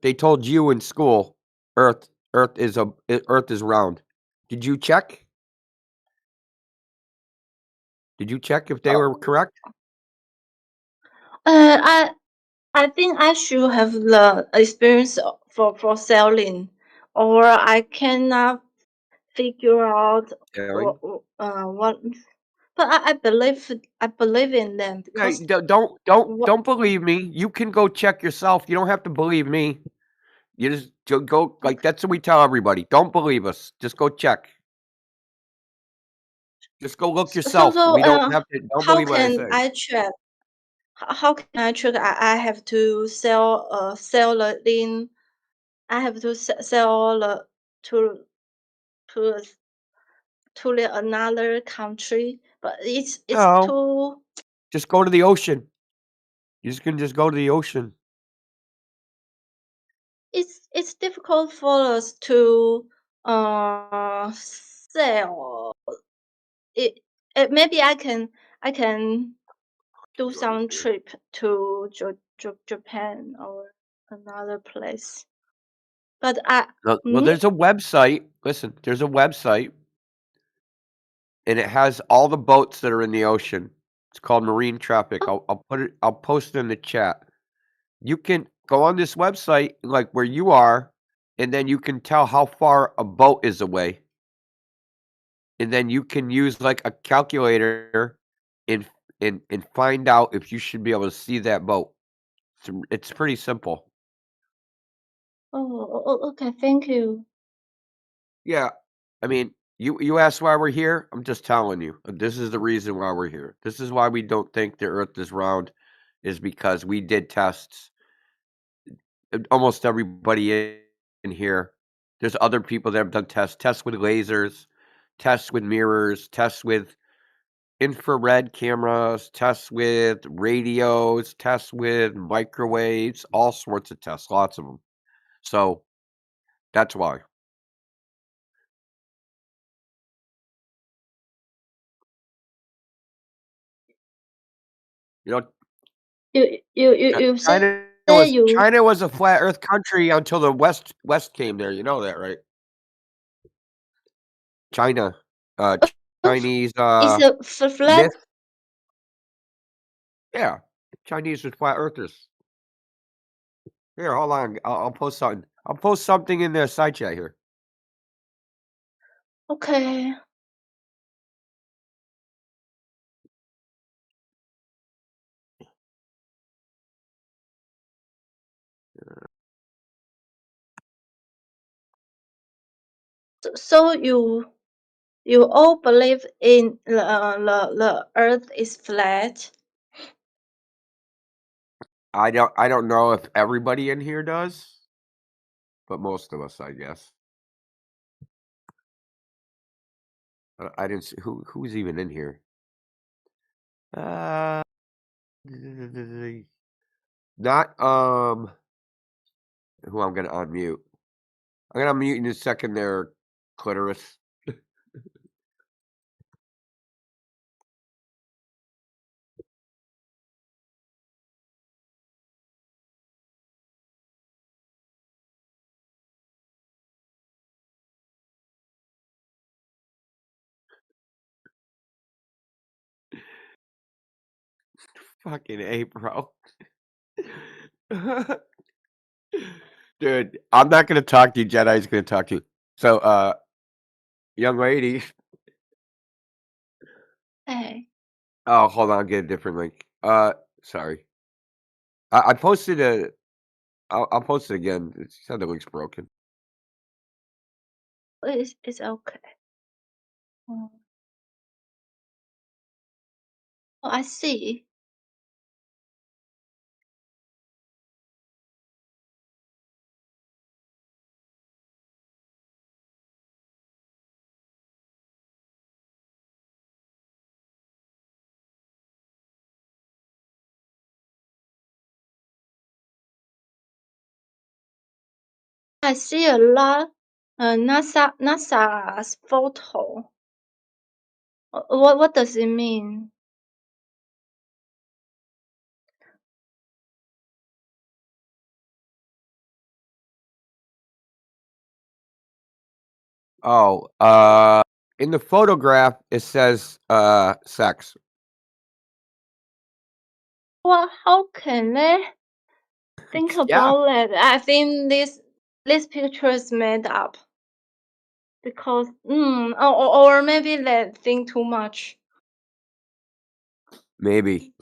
they told you in school, Earth is round. Did you check? Did you check if they were correct? I think I should have the experience for sailing, or I cannot figure out Sailing? what. But I believe in them Yeah, because don't believe me. You can go check yourself. You don't have to believe me. You just go like that's what we tell everybody. Don't believe us. Just go check. Just go look yourself. We don't have to. Don't how believe what I can say. I check? How can I check? I have to sell the link. I have to sell the to to to the another country, but it's No, too just go to the ocean. You can just go to the ocean. it's difficult for us to sell it. Maybe I can do some trip to Japan or another place, but Well, there's a website. Listen, there's a website, and it has all the boats that are in the ocean. It's called Marine Traffic. I'll post it in the chat. You can go on this website, like where you are, and then you can tell how far a boat is away. And then you can use like a calculator and find out if you should be able to see that boat. It's pretty simple. okay, thank you. Yeah. I mean, you asked why we're here. I'm just telling you. This is the reason why we're here. This is why we don't think the Earth is round, is because we did tests. Almost everybody in here. There's other people that have done tests with lasers, tests with mirrors, tests with infrared cameras, tests with radios, tests with microwaves, all sorts of tests, lots of them. So that's why. You know, You say you China was a flat Earth country until the West came there. You know that, right? China, Chinese is a flat. myth. Yeah, Chinese was flat earthers. Here, hold on. I'll post something. I'll post something in the side chat here. Okay. So you all believe in the Earth is flat. I don't know if everybody in here does, but most of us, I guess. I didn't see who's even in here. Not who I'm gonna unmute. I'm gonna unmute in a second there, clitoris. Fucking A, bro. Dude, I'm not gonna talk to you. Jedi's gonna talk to you. So, young lady. Hey. Oh, hold on, I'll get a different link. Sorry. I posted a. I'll post it again. It said the link's broken. It's okay. Oh, I see. I see a lot. NASA's photo. What does it mean? Oh, in the photograph it says sex. Well, how can they think Yeah. about that? I think this picture is made up because or maybe they think too much. Maybe.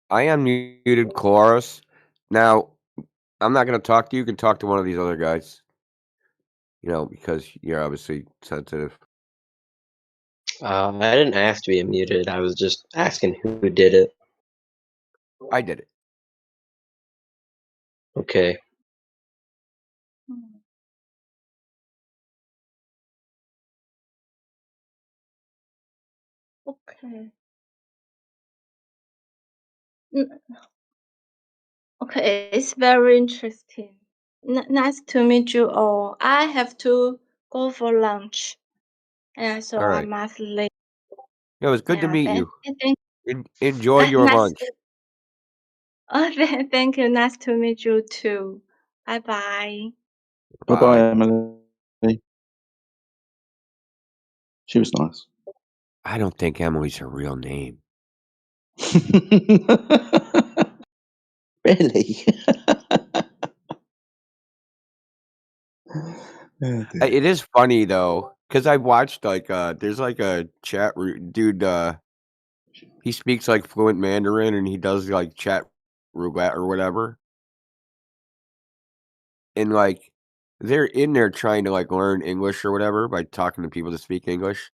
I unmuted Chloris. Now, I'm not gonna talk to you. You can talk to one of these other guys. You know, because you're obviously sensitive. I didn't ask to be muted. I was just asking who did it. I did it. Okay. Okay. Okay, it's very interesting. Nice to meet you all. I have to go for lunch, and so All I right. must leave. It was good to Yeah, meet you. thank Enjoy your nice. lunch. Oh, thank you. Nice to meet you too. Bye bye. Bye bye, Emily. She was nice. I don't think Emily's her real name. Really? It is funny though, because I watched like there's like a chat dude. He speaks like fluent Mandarin, and he does like chat roulette or whatever. And like they're in there trying to like learn English or whatever by talking to people that speak English,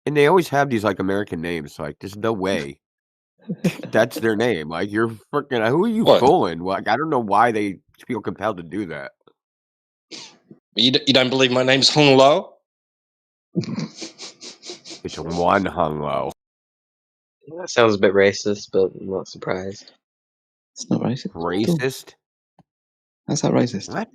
and they always have these like American names. Like there's no way that's their name. Like you're freaking. Who are you What? fooling? Like I don't know why they feel compelled to do that. You don't believe my name's Hung Lo? It's one Hung Lo. That sounds a bit racist, but I'm not surprised. It's not racist. at all. Racist? How's that racist? What?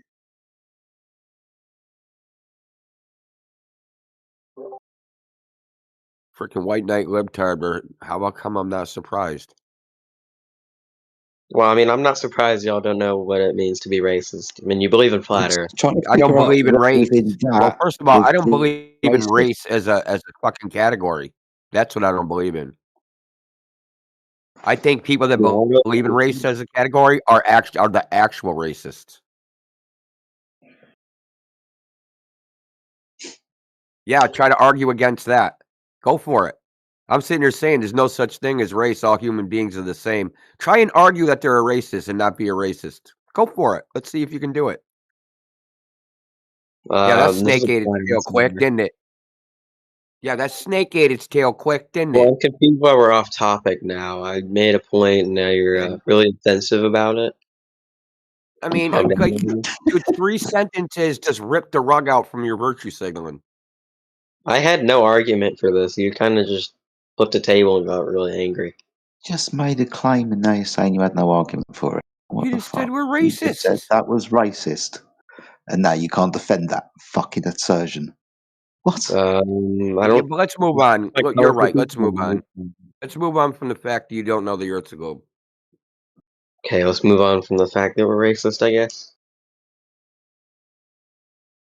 Freaking white knight libtard, or how about come I'm not surprised? Well, I mean, I'm not surprised y'all don't know what it means to be racist. I mean, you believe in flat Earth. I don't believe in race. Well, first of all, I don't believe in racist. race as a fucking category. That's what I don't believe in. I think people that believe in race as a category are the actual racists. Yeah, try to argue against that. Go for it. I'm sitting here saying there's no such thing as race. All human beings are the same. Try and argue that they're a racist and not be a racist. Go for it. Let's see if you can do it. Yeah, that This snake is a ate its blind tail quick, answer. didn't it? Yeah, that snake ate its tail quick, didn't Well, it? I'm confused why we're off topic now. I made a point, and now you're really offensive about it. I mean, Calm down, like, everybody. dude, 3 sentences just ripped the rug out from your virtue signaling. I had no argument for this. You kind of just flipped the table and got really angry. Just made a claim and now you're saying you had no argument for it. What You the just fuck? said we're You just said racist. that was racist. And now you can't defend that fucking assertion. What? I Yeah, don't. but let's move on. Like, Look, you're right. Let's move on. Let's move on from the fact that you don't know the Earth's a globe. Okay, let's move on from the fact that we're racist, I guess.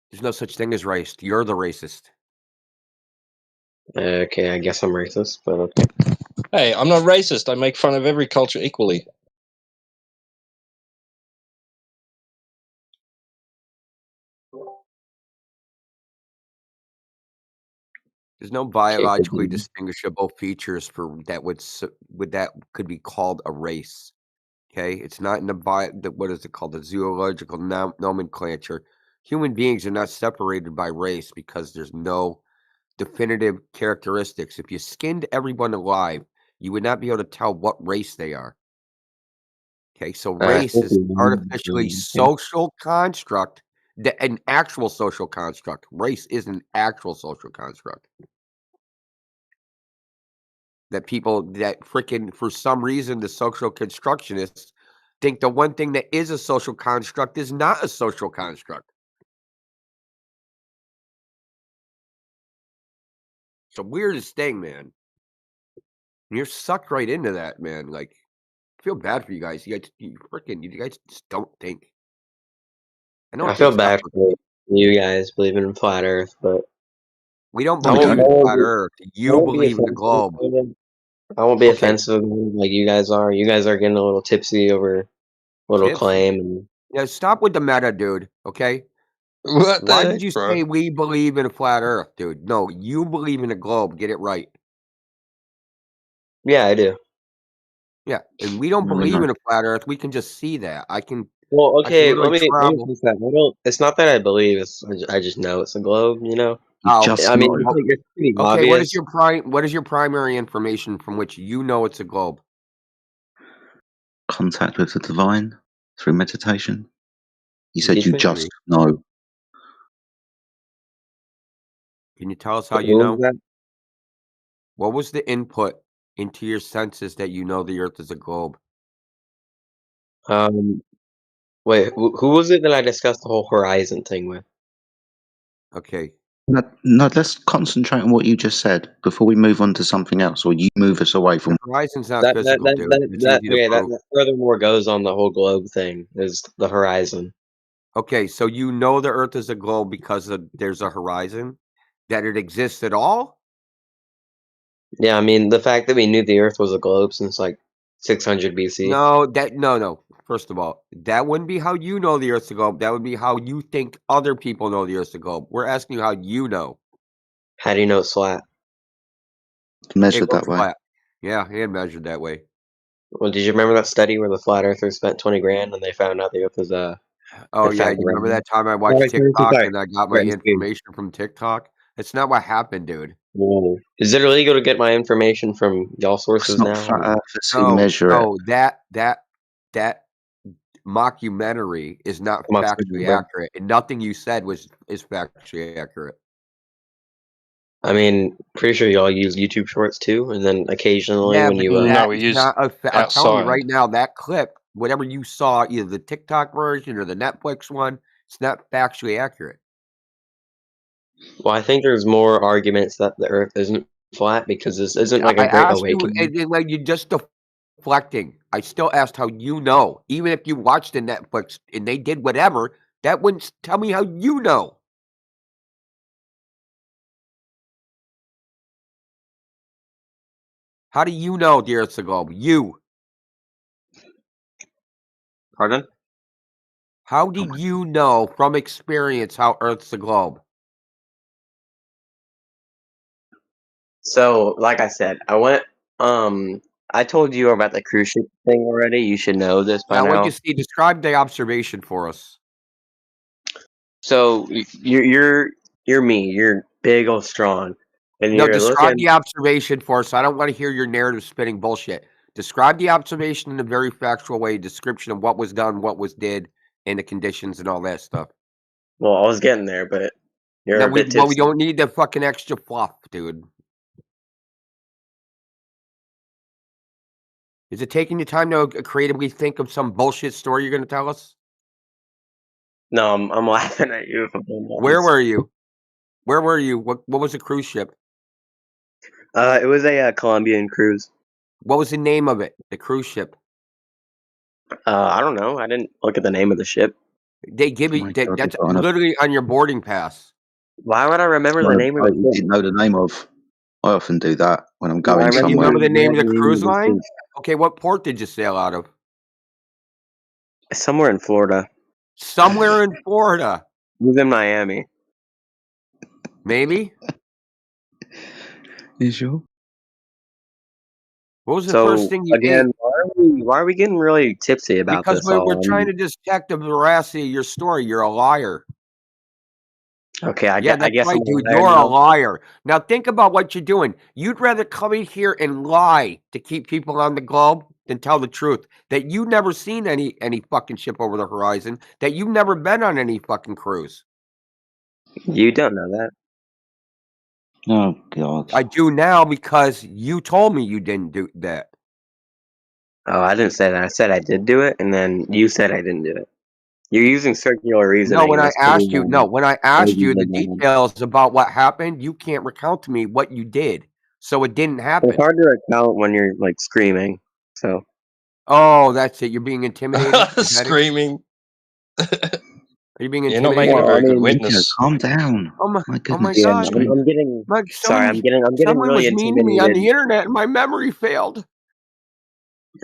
There's no such thing as race. You're the racist. Okay, I guess I'm racist, but okay. Hey, I'm not racist. I make fun of every culture equally. There's no biologically distinguishable features for that would that could be called a race. Okay, it's not in what is it called, the zoological nomenclature. Human beings are not separated by race because there's no definitive characteristics. If you skinned everyone alive, you would not be able to tell what race they are. Okay, so race is an artificially social construct, an actual social construct. Race is an actual social construct. That people that freaking, for some reason, the social constructionists think the one thing that is a social construct is not a social construct. It's the weirdest thing, man. You're sucked right into that, man. Like, I feel bad for you guys. You guys just don't think. I know I it feel takes bad effort. for you guys believing in flat Earth, but We don't I believe in won't flat be, Earth. I You won't be believe in the offensive. globe. I won't be Okay. offensive like you guys are. You guys are getting a little tipsy over a little Tipsy. claim. And Yeah, stop with the meta, dude. Okay. What Why the did you heck, bro? say we believe in a flat Earth, dude? No, you believe in a globe. Get it right. yeah, I do. Yeah, and we don't believe in a flat Earth. We can just see that. Well, I can okay, literally let me travel. fix that. It's not that I believe. I just know it's a globe. You know. Oh, I mean, it's pretty okay. obvious. What is your primary information from which you know it's a globe? Contact with the divine through meditation. You said you Anything? just know. Can you tell us how What you was know? that? What was the input into your senses that you know the Earth is a globe? Wait, who was it that I discussed the whole horizon thing with? Okay. No, let's concentrate on what you just said before we move on to something else, or you move us away from. Horizon's not physical, dude. It's easy to prove. That furthermore goes on the whole globe thing is the horizon. Okay, so you know the Earth is a globe because there's a horizon, that it exists at all? Yeah, I mean the fact that we knew the Earth was a globe since like 600 BC. No. First of all, that wouldn't be how you know the Earth's a globe. That would be how you think other people know the Earth's a globe. We're asking you how you know. How do you know it's flat? Measured It goes that way. flat. Yeah, it measured that way. Well, did you remember that study where the flat earthers spent 20 grand and they found out the Earth was Oh in yeah, fact you remember round? that time I watched Sorry, TikTok sorry. and I got my Threatened speech. information from TikTok? That's not what happened, dude. Whoa. Is it illegal to get my information from y'all sources not now? flat earthers who measure it. That mockumentary is not I'm not factually bro. accurate, and nothing you said is factually accurate. I mean, pretty sure y'all use YouTube Shorts too, and then occasionally Yeah, when but you that we is use not I'm telling you right outside. now, that clip, whatever you saw, either the TikTok version or the Netflix one, it's not factually accurate. well, I think there's more arguments that the Earth isn't flat because this isn't like I a great asked you, awakening. and like you just deflecting. I still asked how you know, even if you watched the Netflix and they did whatever, that wouldn't tell me how you know. How do you know the Earth's a globe? You. Pardon? How do you know from experience how Earth's a globe? So, like I said, I went. I told you about the cruise ship thing already. You should know this by Now, what now. you see? Describe the observation for us. So you're me. You're big old strong, and No, you're describe looking. the observation for us. I don't want to hear your narrative spinning bullshit. Describe the observation in a very factual way. Description of what was done, what was did, and the conditions and all that stuff. Well, I was getting there, but you're Now a bit we tipsy. don't need the fucking extra fluff, dude. Is it taking you time to creatively think of some bullshit story you're going to tell us? No, I'm laughing at you. If I'm being Where honest. were you? Where were you? What was the cruise ship? It was a Colombian cruise. What was the name of it? The cruise ship. I don't know. I didn't look at the name of the ship. They give Oh you my God, that's they're on a literally on your boarding pass. Why would I remember the on a name of boat the you ship? didn't know the name of. I often do that when I'm No, I going Do you somewhere. remember the name of the remember cruise the line? cruise. Okay, what port did you sail out of? Somewhere in Florida. Somewhere in Florida. It was in Miami. Maybe? You sure? What was the first So thing you ate? again, why are we getting really tipsy about Because this we're all? trying to detect the veracity of your story. You're a liar. Okay, I Yeah, guess that's right, I'm a dude. liar You're a now. liar. Now think about what you're doing. You'd rather come in here and lie to keep people on the globe than tell the truth. That you've never seen any fucking ship over the horizon. That you've never been on any fucking cruise. You don't know that. Oh God. I do now because you told me you didn't do that. Oh, I didn't say that. I said I did do it, and then you said I didn't do it. You're using circular No, reasoning. when and I that's pretty asked you, when I asked you the bad. details about what happened, you can't recount to me what you did. So it didn't It's happen. hard to account when you're like screaming. So Oh, that's it. You're being intimidated? Is that it? Screaming. Are you being You're not intimidated? making a Well, very I good mean, witness. Calm down. Oh my My goodness. yeah, God. I'm getting. Like Sorry, I'm getting someone really was mean to me on intimidated. the internet and my memory failed.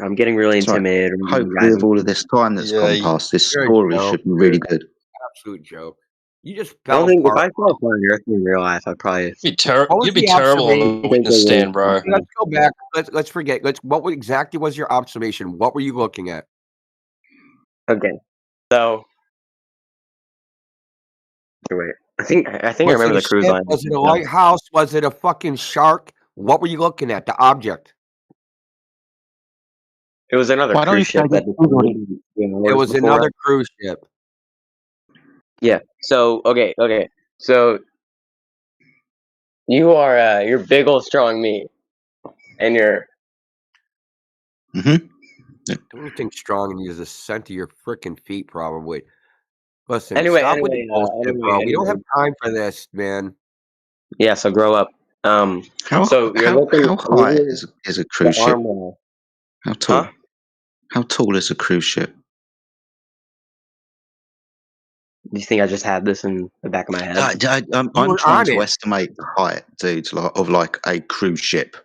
I'm getting really That's right. intimidated. when you Hopefully, guys with all of this time that's Yeah, gone past, this You're a story joke. should be really good. Absolute joke. You just I don't fell think if apart. I saw a flying earth in real life, I'd probably. What was you'd be the terrible on observation? the witness stand, bro. Let's go back. Let's forget. What exactly was your observation? What were you looking at? Okay, so wait. I think I Was remember it a the cruise ship? line. Was it a lighthouse? Was it a fucking shark? What were you looking at? The object. It was another Why don't you cruise ship say that this just already? moved, It hours was before another us. cruise ship. Yeah. So okay. So you are you're big old strong me, and you're Mm-hmm. The only thing strong in you is the scent of your freaking feet, probably. Listen, anyway. stop with the bullshit, bro. We don't have Anyway. time for this, man. Yeah. So grow up. So you're looking. How high is a the cruise ship? arm wall. How tall? Huh? How tall is a cruise ship? Do you think I just had this in the back of my head? I'm trying to estimate the height, dude, of like a cruise ship.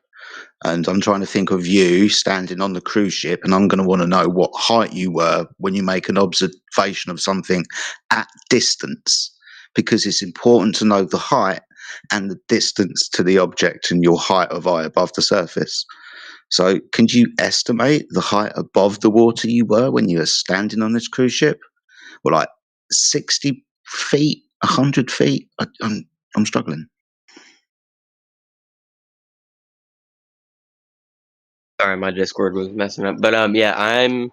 And I'm trying to think of you standing on the cruise ship, and I'm going to want to know what height you were when you make an observation of something at distance, because it's important to know the height and the distance to the object and your height of eye above the surface. So, can you estimate the height above the water you were when you were standing on this cruise ship? Well, like 60 feet, 100 feet? I'm struggling. Sorry, my Discord was messing up. But yeah, I'm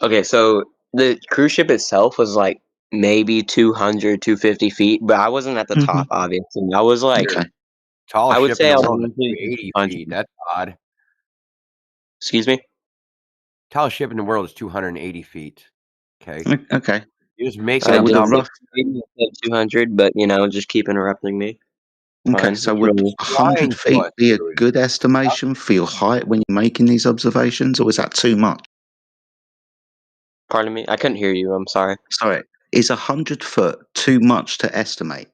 okay. So the cruise ship itself was like maybe 200, 250 feet, but I wasn't at the top, obviously. I was like, Tallest I would ship say in I the was world is roughly 280 feet. That's odd. Excuse me? Tallest ship in the world is 280 feet. Okay. Okay. You're just making I up didn't numbers. say 200, but just keep interrupting me. Okay, Fine. so It's would really 100 feet be a good estimation for your height when you're making these observations, or is that too much? Pardon me? I couldn't hear you. I'm sorry. Sorry, is 100 foot too much to estimate?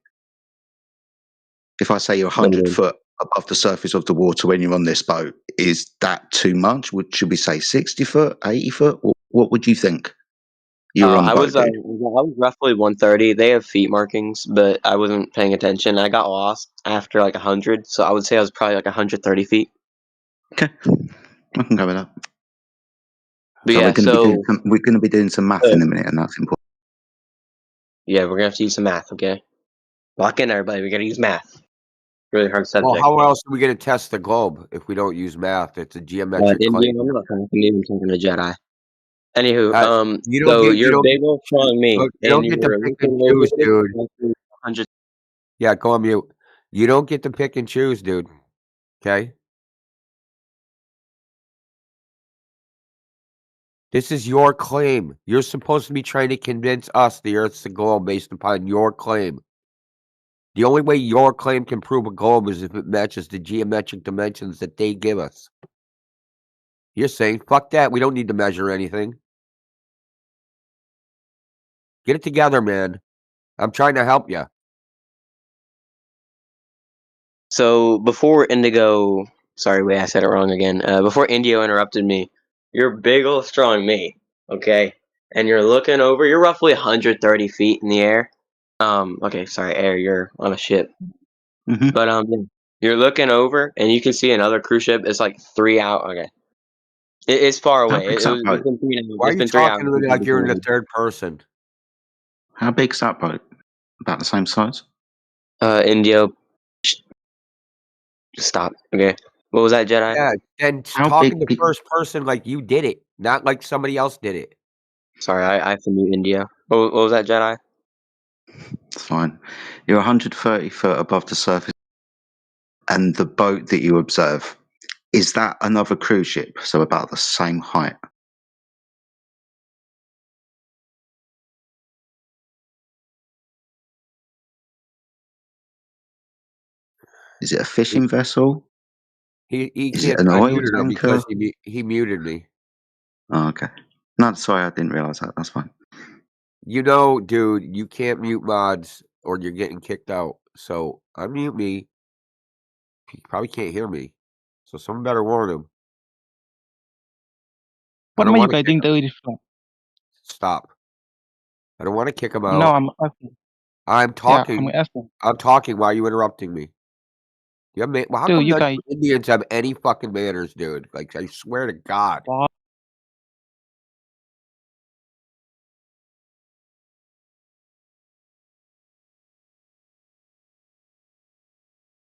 If I say you're 100 foot above the surface of the water when you're on this boat, is that too much? Should we say 60 foot, 80 foot? What would you think? You were on the I boat, was dude. I was roughly 130. They have feet markings, but I wasn't paying attention. I got lost after like 100, so I would say I was probably like 130 feet. Okay, I can go with that. But So yeah, we're going to be doing some math in a minute, and that's important. yeah, we're gonna have to use some math. Okay, lock in, everybody. We gotta use math. Really hard subject. Well, how else are we going to test the globe if we don't use math? It's a geometric Indian, claim. I'm not talking to a Jedi. Anywho, You don't so get, you're big old strong me, you and don't you get to were pick and looking over choose, this dude. 100. Yeah, go on mute. You don't get to pick and choose, dude. Okay? This is your claim. You're supposed to be trying to convince us the Earth's the globe based upon your claim. The only way your claim can prove a globe is if it matches the geometric dimensions that they give us. You're saying, fuck that. We don't need to measure anything. Get it together, man. I'm trying to help you. So before Indigo, sorry, wait, I said it wrong again. Before Indio interrupted me, you're big old strong me, okay? And you're looking over. You're roughly 130 feet in the air. Okay, sorry, air. You're on a ship. Mm-hmm. But you're looking over, and you can see another cruise ship. It's like 3 hours. Okay, it's far How away. big's that boat? It's been 3 hours. Why are It's you been 3 hours. talking to me like you're in the third person? How big's that boat? About the same size? Indio. Stop. Okay. What was that, Jedi? Yeah, and How talking big to first person like you did it, not like somebody else did it. Sorry, I have to mute India. What was that, Jedi? It's fine. You're 130 foot above the surface, and the boat that you observe, is that another cruise ship? So about the same height? Is it a fishing vessel? He Is can't. it an I oil muted him tanker? because he muted me. Oh, okay. No, sorry, I didn't realize that. That's fine. You know, dude, you can't mute mods or you're getting kicked out. So unmute me. He probably can't hear me. So someone better warn him. What am you guiding the from? Stop. I don't want to kick him No, out. I'm asking. I'm Yeah, talking. I'm asking. I'm talking. Why are you interrupting me? You have well, how Dude, come you none of guys. you Indians have any fucking manners, dude? Like, I swear to God.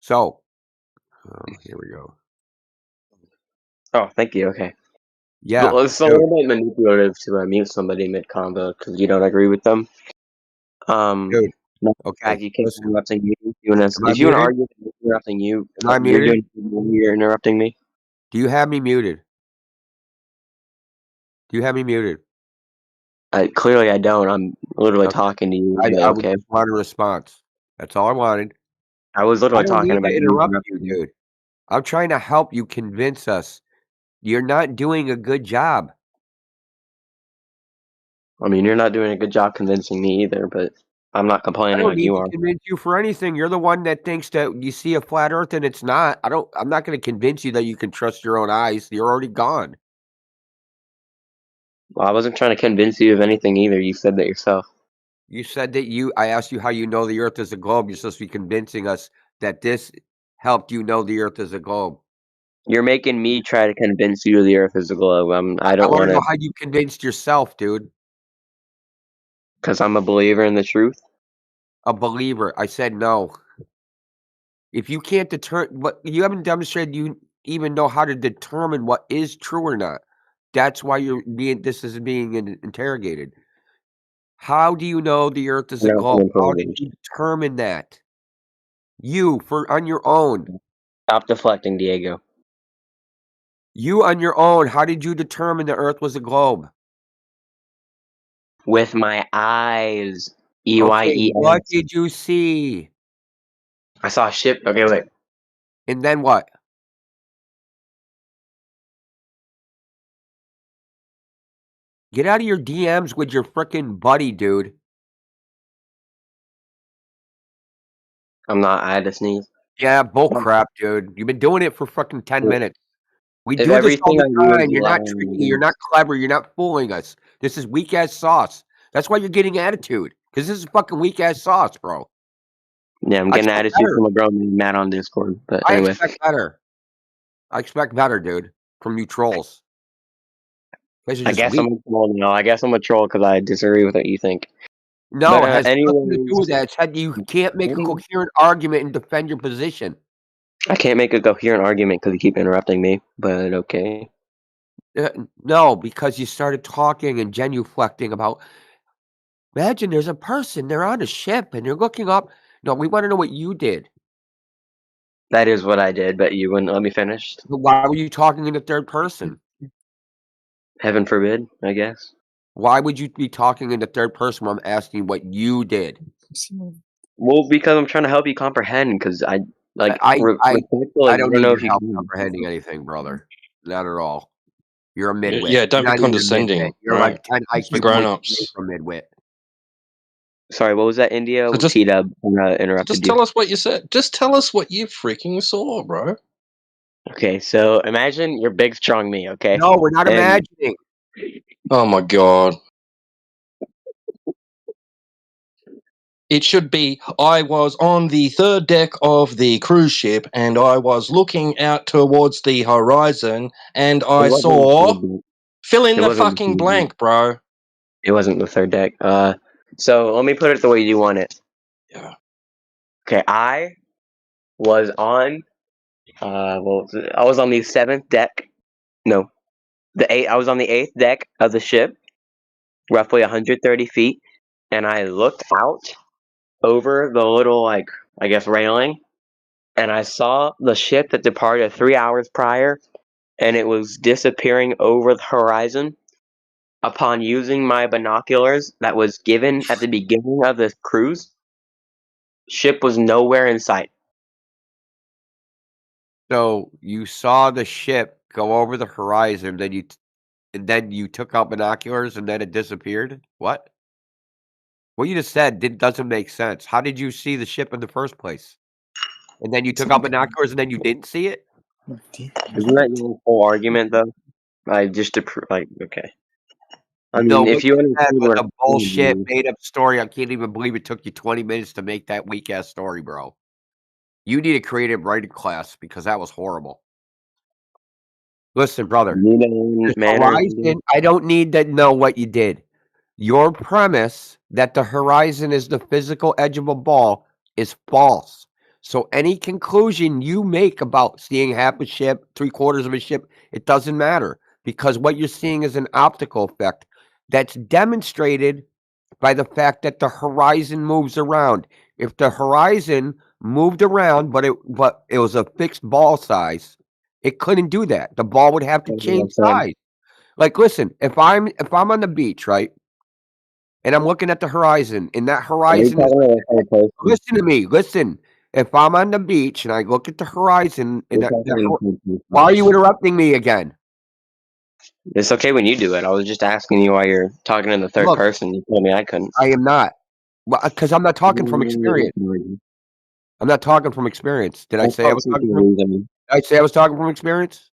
So, here we go. Oh, thank you. Okay. Yeah. But it's a little bit manipulative to mute somebody mid combo because you don't agree with them. Dude. Okay. You keep Listen. interrupting me. If you Am I want to muted? argue, interrupting you. Am I You're muted? you're interrupting me. Do you have me muted? Do you have me muted? Clearly, I don't. I'm literally talking to you. I would Okay. just want a response. That's all I wanted. I was I literally don't talking need about to you interrupt interrupting you, dude. I'm trying to help you convince us. You're not doing a good job. I mean, you're not doing a good job convincing me either, but I'm not I complaining don't like need you to are. convince you for anything. You're the one that thinks that you see a flat earth and it's not. I'm not going to convince you that you can trust your own eyes. You're already gone. Well, I wasn't trying to convince you of anything either. You said that yourself. You said that I asked you how you know the earth is a globe. You're supposed to be convincing us that this helped you know the earth is a globe. You're making me try to convince you the earth is a globe. I don't want want to know to. how you convinced yourself, dude. Because I'm a believer in the truth. A believer. I said no. If you can't determine, but you haven't demonstrated you even know how to determine what is true or not. That's why this is being interrogated. How do you know the earth is a globe? How did you determine that? You, on your own. Stop deflecting, Diego. You on your own, how did you determine the earth was a globe? With my eyes. Okay, EYES. what did you see? I saw a ship. Okay, wait. And then what? Get out of your DMs with your frickin' buddy, dude. I'm not. I had to sneeze. Yeah, bull crap, dude. You've been doing it for fucking 10 minutes. We If do this all everything I the do is time. You're not lying, tricky. You're not clever. You're not fooling us. This is weak ass sauce. That's why you're getting attitude. Because this is fucking weak ass sauce, bro. Yeah, I'm I getting expect attitude better. from a girl named Matt on Discord. But I anyway, expect better. I expect better, dude, from you trolls. You guys are I just guess weak. I'm a troll now. I guess I'm a troll because I disagree with what you think. No, But it has nothing to do anyways, with that. It's that you can't make a coherent argument and defend your position. I can't make a coherent argument because you keep interrupting me. But okay. No, because you started talking and genuflecting about. Imagine there's a person, they're on a ship, and they're looking up. No, we want to know what you did. That is what I did, but you wouldn't let me finish. But why were you talking in the third person? Heaven forbid, I guess. Why would you be talking in the third person when I'm asking what you did? Well, because I'm trying to help you comprehend. Because I respectful. I I don't don't need know your if you help can. comprehending anything, brother. Not at all. You're a midwit. Yeah, don't You're be not even a condescending. midwit. You're Right? like 10 We're IQ grown points away ups. from midwit. Sorry, what was that, India? So just, T-Dub just interrupted tell you. us what you said. Just tell us what you freaking saw, bro. Okay, so imagine you're big, strong me, okay? No, we're not imagining. Oh my god. It should be, I was on the third deck of the cruise ship and I was looking out towards the horizon and I saw... Fill in It the wasn't the fucking third blank, deck. bro. It wasn't the third deck. So let me put it the way you want it. Yeah. Okay, I was on... I was on the 7th deck. No. I was on the 8th deck of the ship, roughly 130 feet, and I looked out over the little, I guess, railing, and I saw the ship that departed 3 hours prior, and it was disappearing over the horizon. Upon using my binoculars that was given at the beginning of the cruise, ship was nowhere in sight. So you saw the ship go over the horizon, and then you took out binoculars, and then it disappeared. What? What you just said doesn't make sense. How did you see the ship in the first place? And then you took out binoculars, and then you didn't see it. Isn't that your whole argument, though? Okay. I No, mean, if what you you said understood was where a bullshit made up story. I can't even believe it took you 20 minutes to make that weak ass story, bro. You need a creative writing class because that was horrible. Listen, brother. Horizon, I don't need to know what you did. Your premise that the horizon is the physical edge of a ball is false. So any conclusion you make about seeing half a ship, 3/4 of a ship, it doesn't matter because what you're seeing is an optical effect that's demonstrated by the fact that the horizon moves around. If the horizon moved around, but it was a fixed ball size, it couldn't do that. The ball would have to change size. Like, listen, if I'm on the beach, right, and I'm looking at the horizon, and that horizon is... Listen to me. Listen. If I'm on the beach and I look at the horizon, and why are you interrupting me again? It's okay when you do it. I was just asking you why you're talking in the third Look, person. You told me I couldn't. I am not. Well, because I'm not talking from experience. I'm not talking from experience. Did I say I was talking from? Did I say I was talking from experience?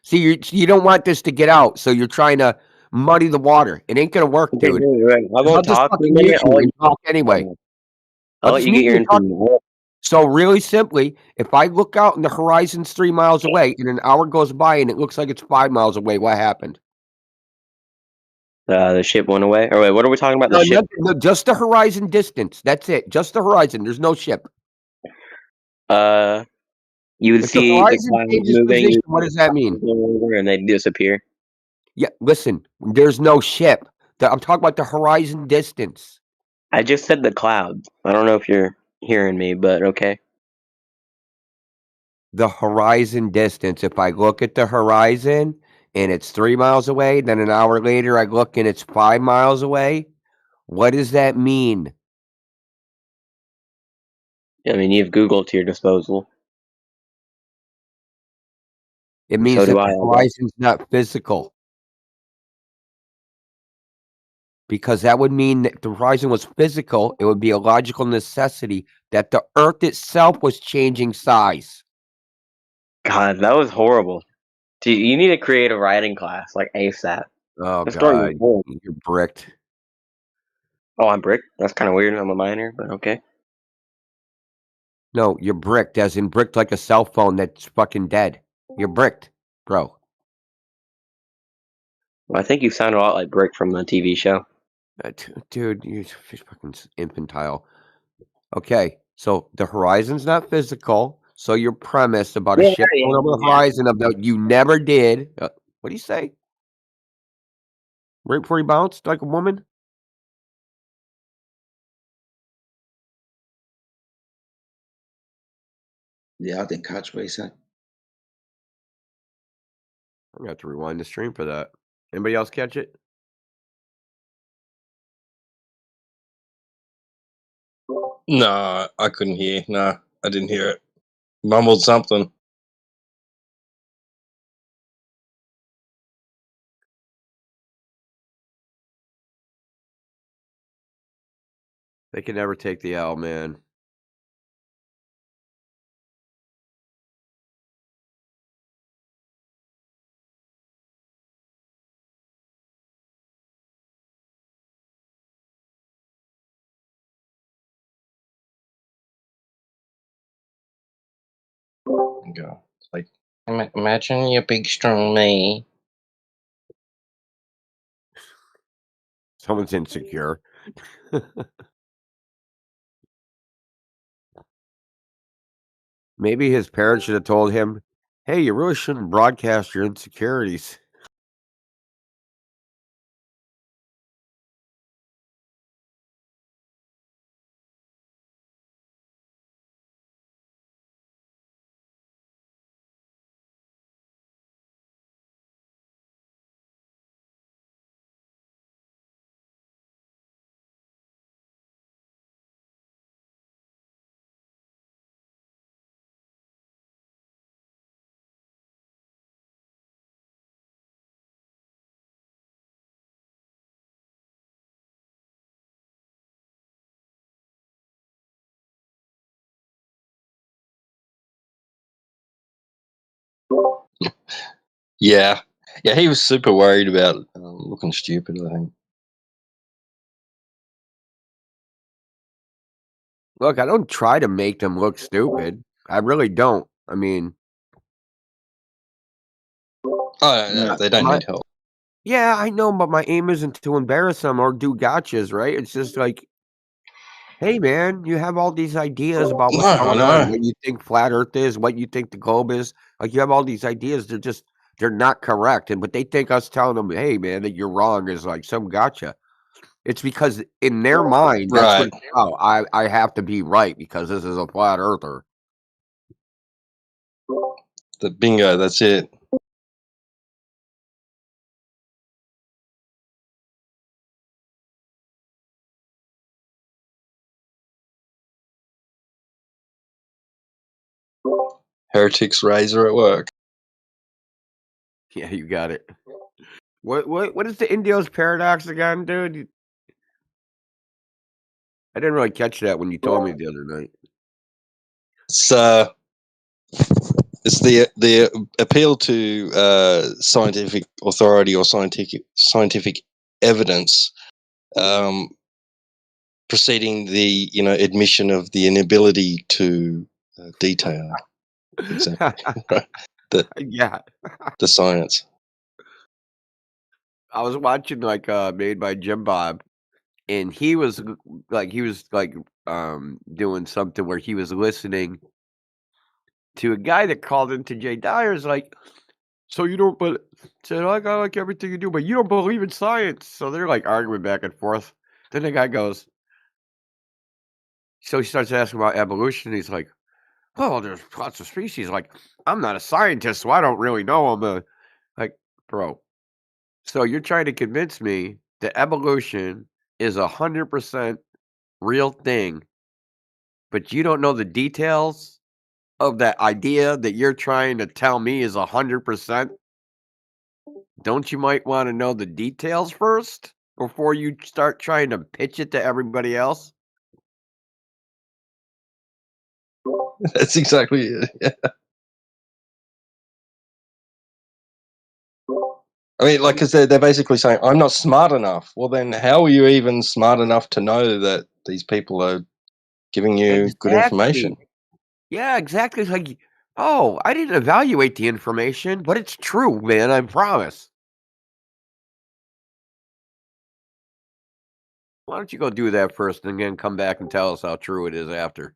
See, you don't want this to get out, so you're trying to muddy the water. It ain't gonna work, dude. I'll just fucking mute you and talk anyway. I'll let you get your information. So really simply, if I look out and the horizon's 3 miles away, and an hour goes by and it looks like it's 5 miles away, what happened? The ship went away. Or wait, what are we talking about? The ship? No, just the horizon distance. That's it. Just the horizon. There's no ship. You would If see the the horizon clouds changes moving. position, what does that mean? And they disappear. Yeah, listen. There's no ship. I'm talking about the horizon distance. I just said the clouds. I don't know if you're hearing me, but okay. The horizon distance. If I look at the horizon and it's 3 miles away, then an hour later I look and it's 5 miles away, what does that mean? I mean, you have Google to your disposal. It means that the horizon's not physical. Because that would mean that if the horizon was physical, it would be a logical necessity that the Earth itself was changing size. God, that was horrible. Dude, you need to create a writing class, like ASAP. Oh, God. You're bricked. Oh, I'm brick. That's kind of weird. I'm a miner, but okay. No, you're bricked, as in bricked like a cell phone that's fucking dead. You're bricked, bro. Well, I think you sound a lot like Brick from the TV show. Dude, you're fucking infantile. Okay, so the horizon's not physical. So your premise about a Yeah, ship going over the yeah. horizon about you never did. What do you say? Right before he bounced like a woman? Yeah, I didn't catch what he said. I'm gonna have to rewind the stream for that. Anybody else catch it? No, I couldn't hear. No, I didn't hear it. Mumbled something. They can never take the L, man. Go. It's like, imagine your big strong me. Someone's insecure. Maybe his parents should have told him, hey, you really shouldn't broadcast your insecurities. Yeah. Yeah, he was super worried about looking stupid, I think. Look, I don't try to make them look stupid. I really don't. I mean, Oh, no, they don't need help. Yeah, I know, but my aim isn't to embarrass them or do gotchas, right? It's just like, hey, man, you have all these ideas about what's No, I going on, know. what you think flat Earth is, what you think the globe is. Like, you have all these ideas. They're not correct. But they think us telling them, hey, man, that you're wrong is like some gotcha. It's because in their mind, that's what Right. it's about. I have to be right because this is a flat earther. The bingo, that's it. Heretics razor at work. Yeah, you got it. What is the Indios paradox again, dude? I didn't really catch that when you told me the other night. It's the appeal to scientific authority or scientific evidence, preceding the admission of the inability to detail exactly Yeah. the science. I was watching like Made by Jim Bob, and he was doing something where he was listening to a guy that called into Jay Dyer's like, so you don't but said I like everything you do, but you don't believe in science. So they're like arguing back and forth. Then the guy goes, so he starts asking about evolution. He's like, well, there's lots of species. Like, I'm not a scientist, so I don't really know. Like, bro. So you're trying to convince me that evolution is 100% real thing, but you don't know the details of that idea that you're trying to tell me is 100%? Don't you might want to know the details first before you start trying to pitch it to everybody else? That's exactly it. Yeah. I mean, like, because they're basically saying, I'm not smart enough. Well, then how are you even smart enough to know that these people are giving you good information? Exactly. Yeah, exactly. It's like, oh, I didn't evaluate the information, but it's true, man. I promise. Why don't you go do that first and then come back and tell us how true it is after?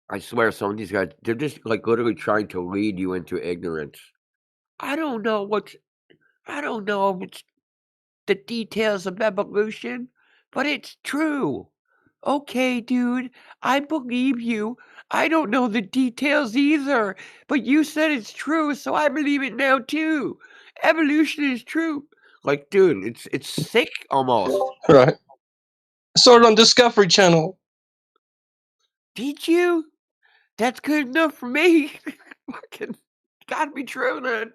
I swear some of these guys, they're just like literally trying to lead you into ignorance. I don't know if it's the details of evolution, but it's true. Okay, dude, I believe you. I don't know the details either, but you said it's true, so I believe it now too. Evolution is true. Like, dude, it's sick almost. Right. I saw it on Discovery Channel. Did you? That's good enough for me. Fucking gotta be true then.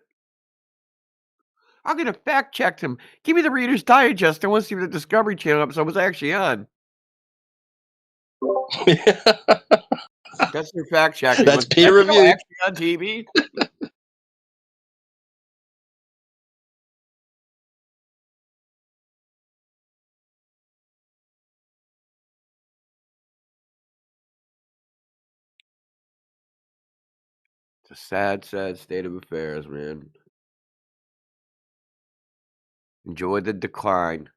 I'm gonna fact check him. Give me the Reader's Digest. I want to see what the Discovery Channel episode was actually on. That's their fact checking. That's Was peer that show reviewed. actually on TV? It's a sad, sad state of affairs, man. Enjoy the decline.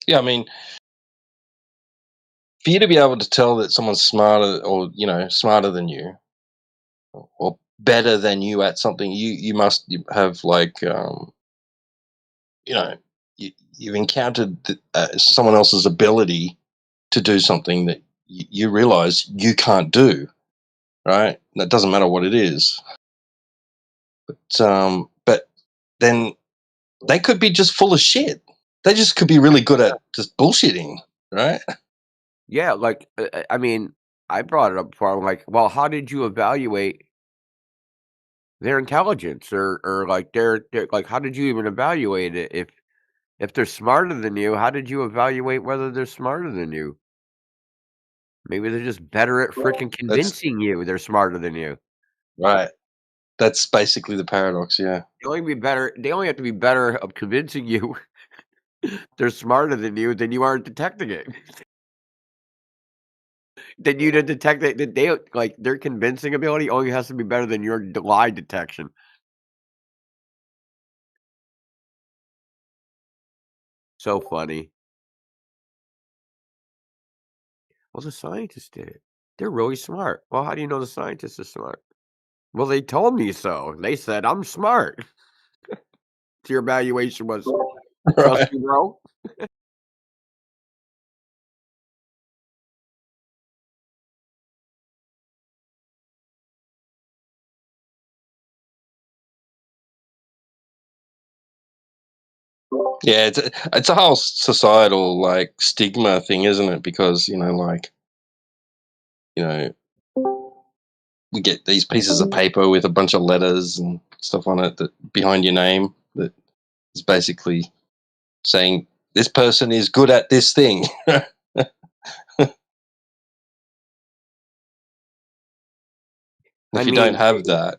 Yeah, I mean, for you to be able to tell that someone's smarter or, smarter than you or better than you at something, you must have, like, you've encountered someone else's ability to do something that you realize you can't do, right? That doesn't matter what it is. But then they could be just full of shit. They just could be really good at just bullshitting, right? Yeah, like I mean, I brought it up before. I'm like, well, how did you evaluate their intelligence, or like their like, how did you even evaluate it? If they're smarter than you, how did you evaluate whether they're smarter than you? Maybe they're just better at freaking That's convincing you they're smarter than you. right. That's basically the paradox. Yeah. They only have to be better of convincing you they're smarter than you aren't detecting it. Then you to detect that they like their convincing ability only has to be better than your lie detection. So funny. Well, the scientists did it. They're really smart. Well, how do you know the scientists are smart? Well, they told me so. They said I'm smart. So your evaluation was trust Right. me, bro. Yeah, it's a whole societal, like, stigma thing, isn't it? Because you know we get these pieces of paper with a bunch of letters and stuff on it that behind your name that is basically saying this person is good at this thing. I If you don't mean, have that,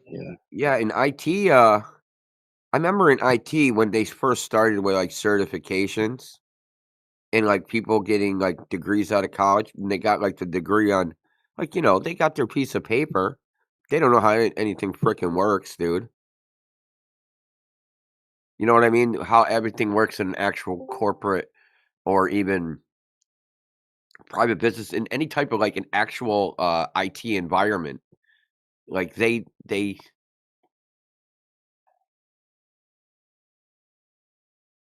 yeah, in IT, I remember in IT when they first started with like certifications and like people getting like degrees out of college and they got like the degree on like, they got their piece of paper. They don't know how anything freaking works, dude. You know what I mean? How everything works in an actual corporate or even private business in any type of like an actual IT environment. Like they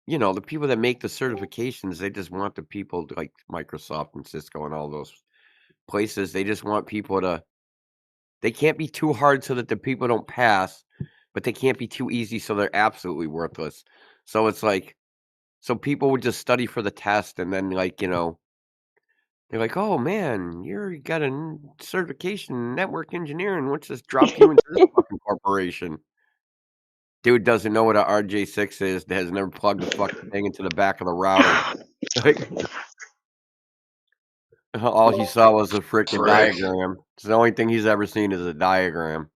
you know, the people that make the certifications, they just want the people like Microsoft and Cisco and all those places. They just want people to. They can't be too hard so that the people don't pass, but they can't be too easy so they're absolutely worthless. So it's like, so people would just study for the test and then like, you know, they're like, "Oh man, you got a certification in network engineering. Let's just drop you into this fucking corporation." Dude doesn't know what a RJ6 is. Has never plugged the fucking thing into the back of the router. Like, all he saw was a freaking Frick. diagram. It's the only thing he's ever seen is a diagram.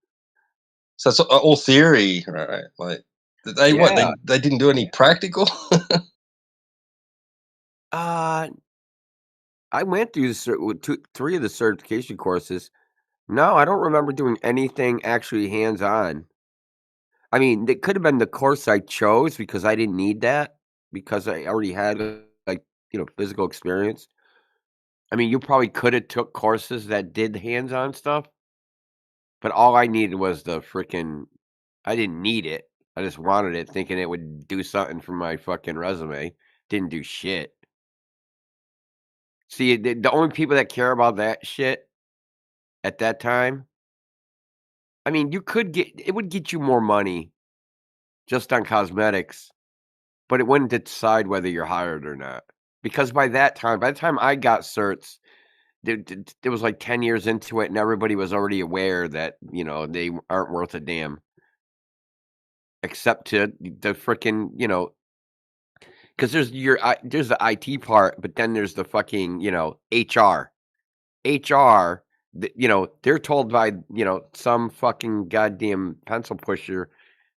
So it's all theory, right? Like they what? Yeah. They didn't do any practical. I went through three of the certification courses. No, I don't remember doing anything actually hands-on. I mean, it could have been the course I chose because I didn't need that because I already had like, you know, physical experience. I mean, you probably could have took courses that did hands-on stuff, but all I needed was the freaking. I didn't need it. I just wanted it, thinking it would do something for my fucking resume. Didn't do shit. See, the only people that care about that shit at that time. I mean, it would get you more money just on cosmetics, but it wouldn't decide whether you're hired or not. Because by the time I got certs, it was like 10 years into it, and everybody was already aware that, you know, they aren't worth a damn. Except to the freaking, you know, because there's the IT part, but then there's the fucking, you know, HR. HR, you know, they're told by, you know, some fucking goddamn pencil pusher,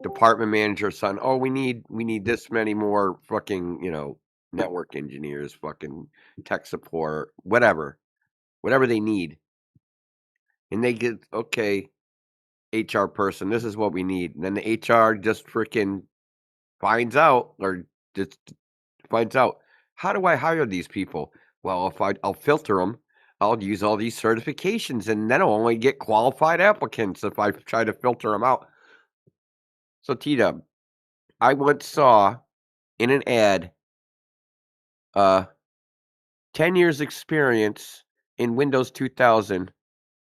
department manager, son, oh, we need this many more fucking, you know, network engineers, fucking tech support, whatever they need. And they get, okay, HR person, this is what we need. And then the HR just freaking finds out, or just finds out, how do I hire these people? Well, I'll filter them, I'll use all these certifications, and then I'll only get qualified applicants if I try to filter them out. So, T-Dub, I once saw in an ad, 10 years experience in Windows 2000,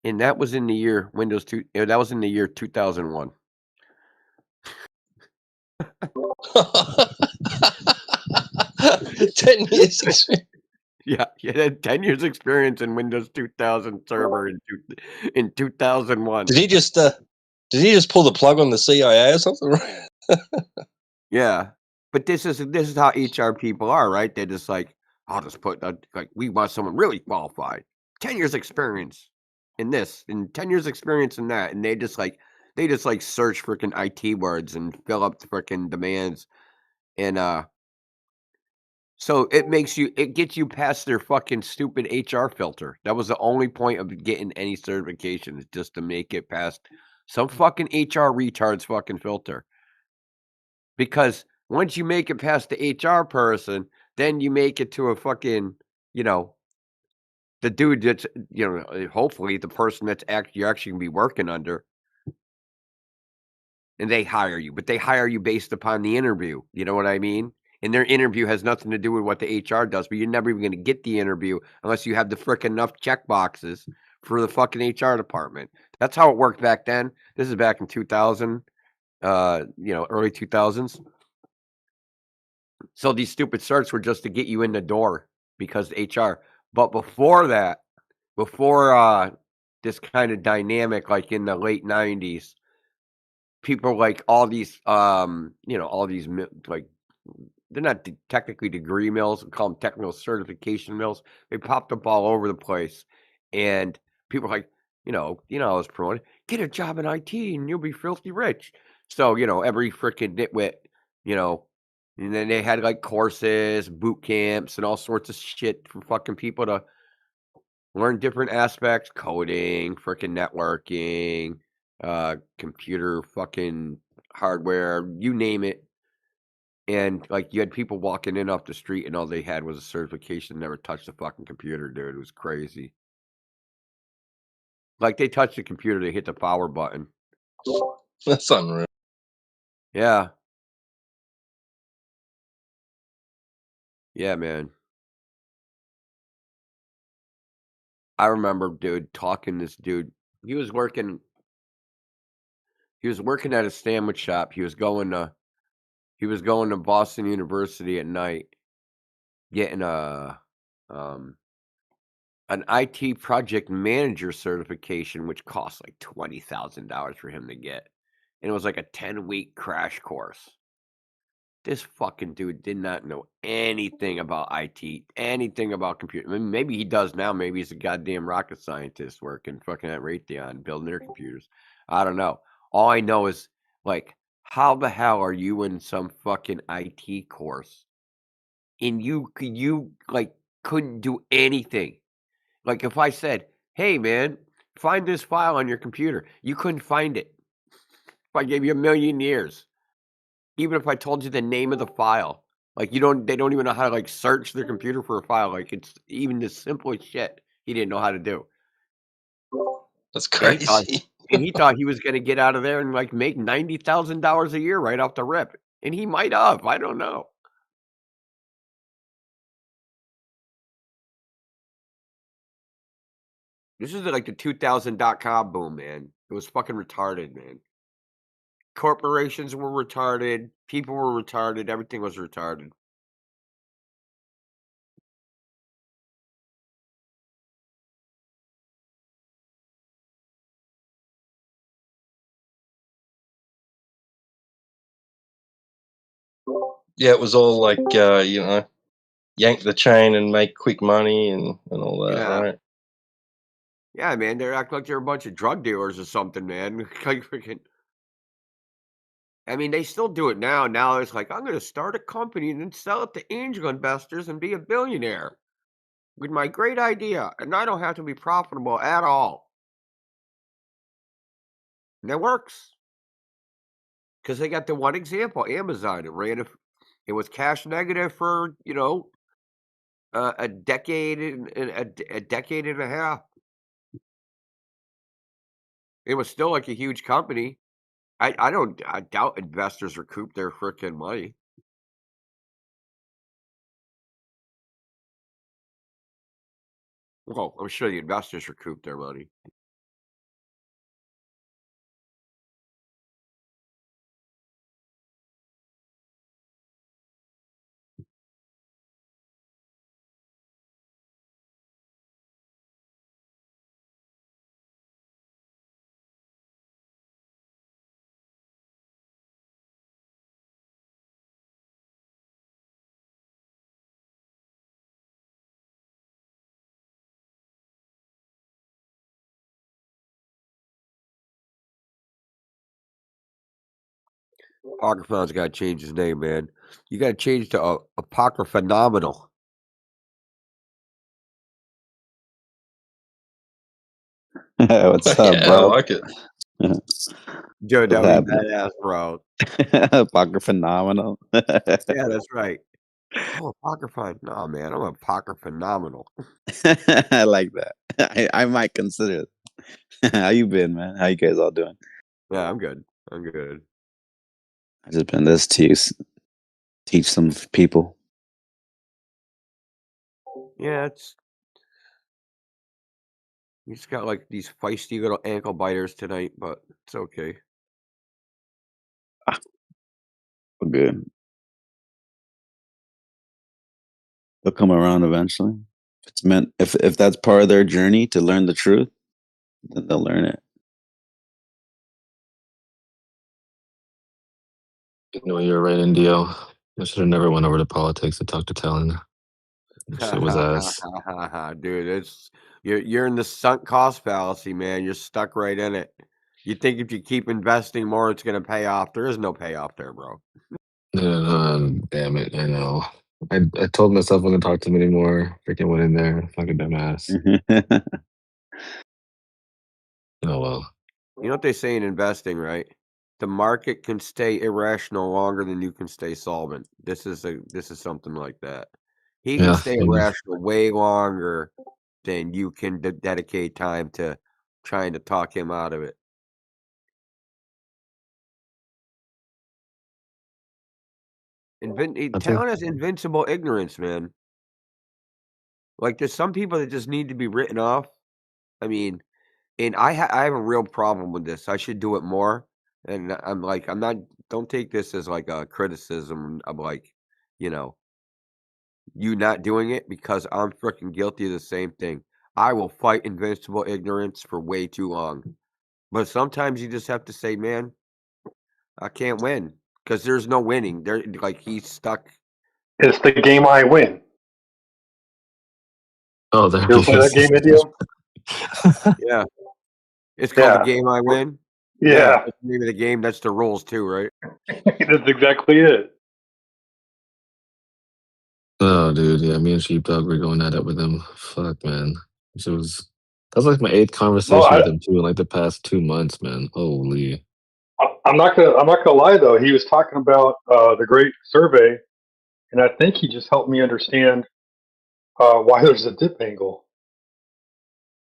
and that was in the year that was in the year 2001. 10 years experience. Yeah, he had 10 years experience in Windows 2000 server in 2001. Did he just pull the plug on the CIA or something? Yeah, but this is how HR people are, right? They're just like, I'll just put like, we want someone really qualified, 10 years experience in this, and 10 years experience in that, and they just like search freaking IT words and fill up the freaking demands, and so it gets you past their fucking stupid HR filter. That was the only point of getting any certification, is just to make it past some fucking HR retard's fucking filter. Because once you make it past the HR person, then you make it to a fucking, you know, the dude that's, you know, hopefully the person that's you're actually gonna be working under, and they hire you, but they hire you based upon the interview. You know what I mean? And their interview has nothing to do with what the HR does, but you're never even gonna get the interview unless you have the frickin' enough check boxes for the fucking HR department. That's how it worked back then. This is back in 2000, you know, early 2000s. So these stupid certs were just to get you in the door because HR. But before that, before this kind of dynamic, like in the late 90s, people like all these, you know, all these like, they're not technically degree mills. We call them technical certification mills. They popped up all over the place, and people are like, you know, I was promoted. Get a job in IT, and you'll be filthy rich. So, you know, every freaking nitwit, you know, and then they had like courses, boot camps, and all sorts of shit for fucking people to learn different aspects, coding, freaking networking, computer fucking hardware, you name it. And like, you had people walking in off the street, and all they had was a certification, never touched the fucking computer, dude. It was crazy. Like, they touched the computer, they hit the power button. That's unreal. Yeah. Yeah, man. I remember, dude, talking to this dude. He was working at a sandwich shop. He was going to Boston University at night, getting an IT project manager certification, which cost like $20,000 for him to get. And it was like a 10-week crash course. This fucking dude did not know anything about IT, anything about computer. I mean, maybe he does now. Maybe he's a goddamn rocket scientist working fucking at Raytheon building their computers. I don't know. All I know is, like, how the hell are you in some fucking IT course and you like couldn't do anything? Like, if I said, "Hey, man, find this file on your computer," you couldn't find it. If I gave you a million years. Even if I told you the name of the file, like they don't even know how to like search their computer for a file. Like it's even the simplest shit he didn't know how to do. That's And crazy. he thought he was gonna get out of there and like make $90,000 a year right off the rip. And he might have. I don't know. This is like the 2000.com boom, man. It was fucking retarded, man. Corporations were retarded, people were retarded, everything was retarded. Yeah, it was all like yank the chain and make quick money and all that, Yeah. right? Yeah, man, they act like they're a bunch of drug dealers or something, man. Like freaking. I mean, they still do it now. Now it's like, I'm going to start a company and then sell it to angel investors and be a billionaire with my great idea. And I don't have to be profitable at all. And it works. Because they got the one example, Amazon. It was cash negative for, a decade and a decade and a half. It was still like a huge company. I doubt investors recoup their freaking money. Well, I'm sure the investors recoup their money. Apocryphon's got to change his name, man. You got to change to Apocryphenomenal. What's up, Yeah, I bro? like it. Joe, that What's would be happening? badass, bro. Apocryphenomenal. Yeah, that's right. Oh, Apocryphon. No, man, I'm Apocryphenomenal. I like that. I might consider it. How you been, man? How you guys all doing? Yeah, I'm good. I'm good. I just been this to teach some people. Yeah, you just got like these feisty little ankle biters tonight, but it's okay. We're good. They'll come around eventually. If that's part of their journey to learn the truth, then they'll learn it. No, you're right, Indio. I should have never went over to politics to talk to Talon. Shit was ass. Dude, you're in the sunk cost fallacy, man. You're stuck right in it. You think if you keep investing more, it's gonna pay off. There is no payoff there, bro. Damn it, I know. I told myself I wouldn't talk to him anymore. Freaking went in there. Fucking dumbass. Oh well. You know what they say in investing, right? The market can stay irrational longer than you can stay solvent. This is something like that. He can Yeah. stay irrational way longer than you can dedicate time to trying to talk him out of it. Talent has invincible ignorance, man. Like, there's some people that just need to be written off. I mean, and I have a real problem with this. I should do it more. And I'm not. Don't take this as like a criticism of like, you not doing it, because I'm freaking guilty of the same thing. I will fight invincible ignorance for way too long, but sometimes you just have to say, man, I can't win, because there's no winning. He's stuck. It's the game I win. Oh, there you ever play that game video? Yeah. It's called The Game I Win? Yeah. That's the name of the game. That's the rules too, right? That's exactly it. Oh, dude, yeah, me and Sheepdog were going at it with him. Fuck, man. That was like my 8th conversation with him too in like the past 2 months, man. Holy. I'm not gonna lie though. He was talking about the Great Survey, and I think he just helped me understand why there's a dip angle.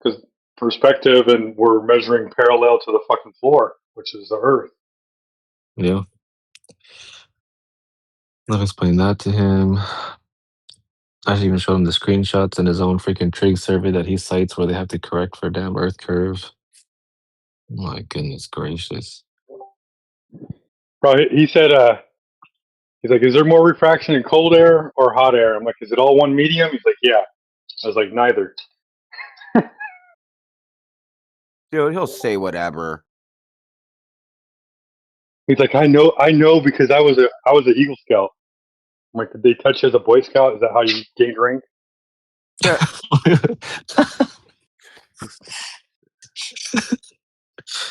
Because perspective, and we're measuring parallel to the fucking floor, which is the Earth. Yeah. I've explained that to him. I even showed him the screenshots in his own freaking trig survey that he cites where they have to correct for a damn Earth curve. My goodness gracious. Bro, he said, he's like, is there more refraction in cold air or hot air? I'm like, is it all one medium? He's like, yeah. I was like, neither. Dude, he'll say whatever. He's like, I know because I was an Eagle Scout. I'm like, did they touch you as a Boy Scout? Is that how you gained rank?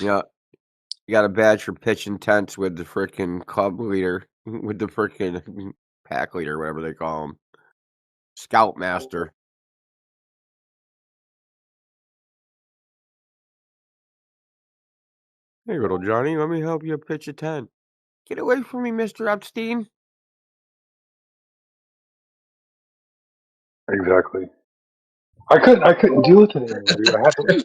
Yeah. You got a badge for pitching tents with the freaking club leader, with the freaking pack leader, whatever they call him. Scoutmaster. Hey, little Johnny, let me help you pitch a tent. Get away from me, Mr. Epstein. Exactly. I couldn't deal with it anymore, dude. I had to.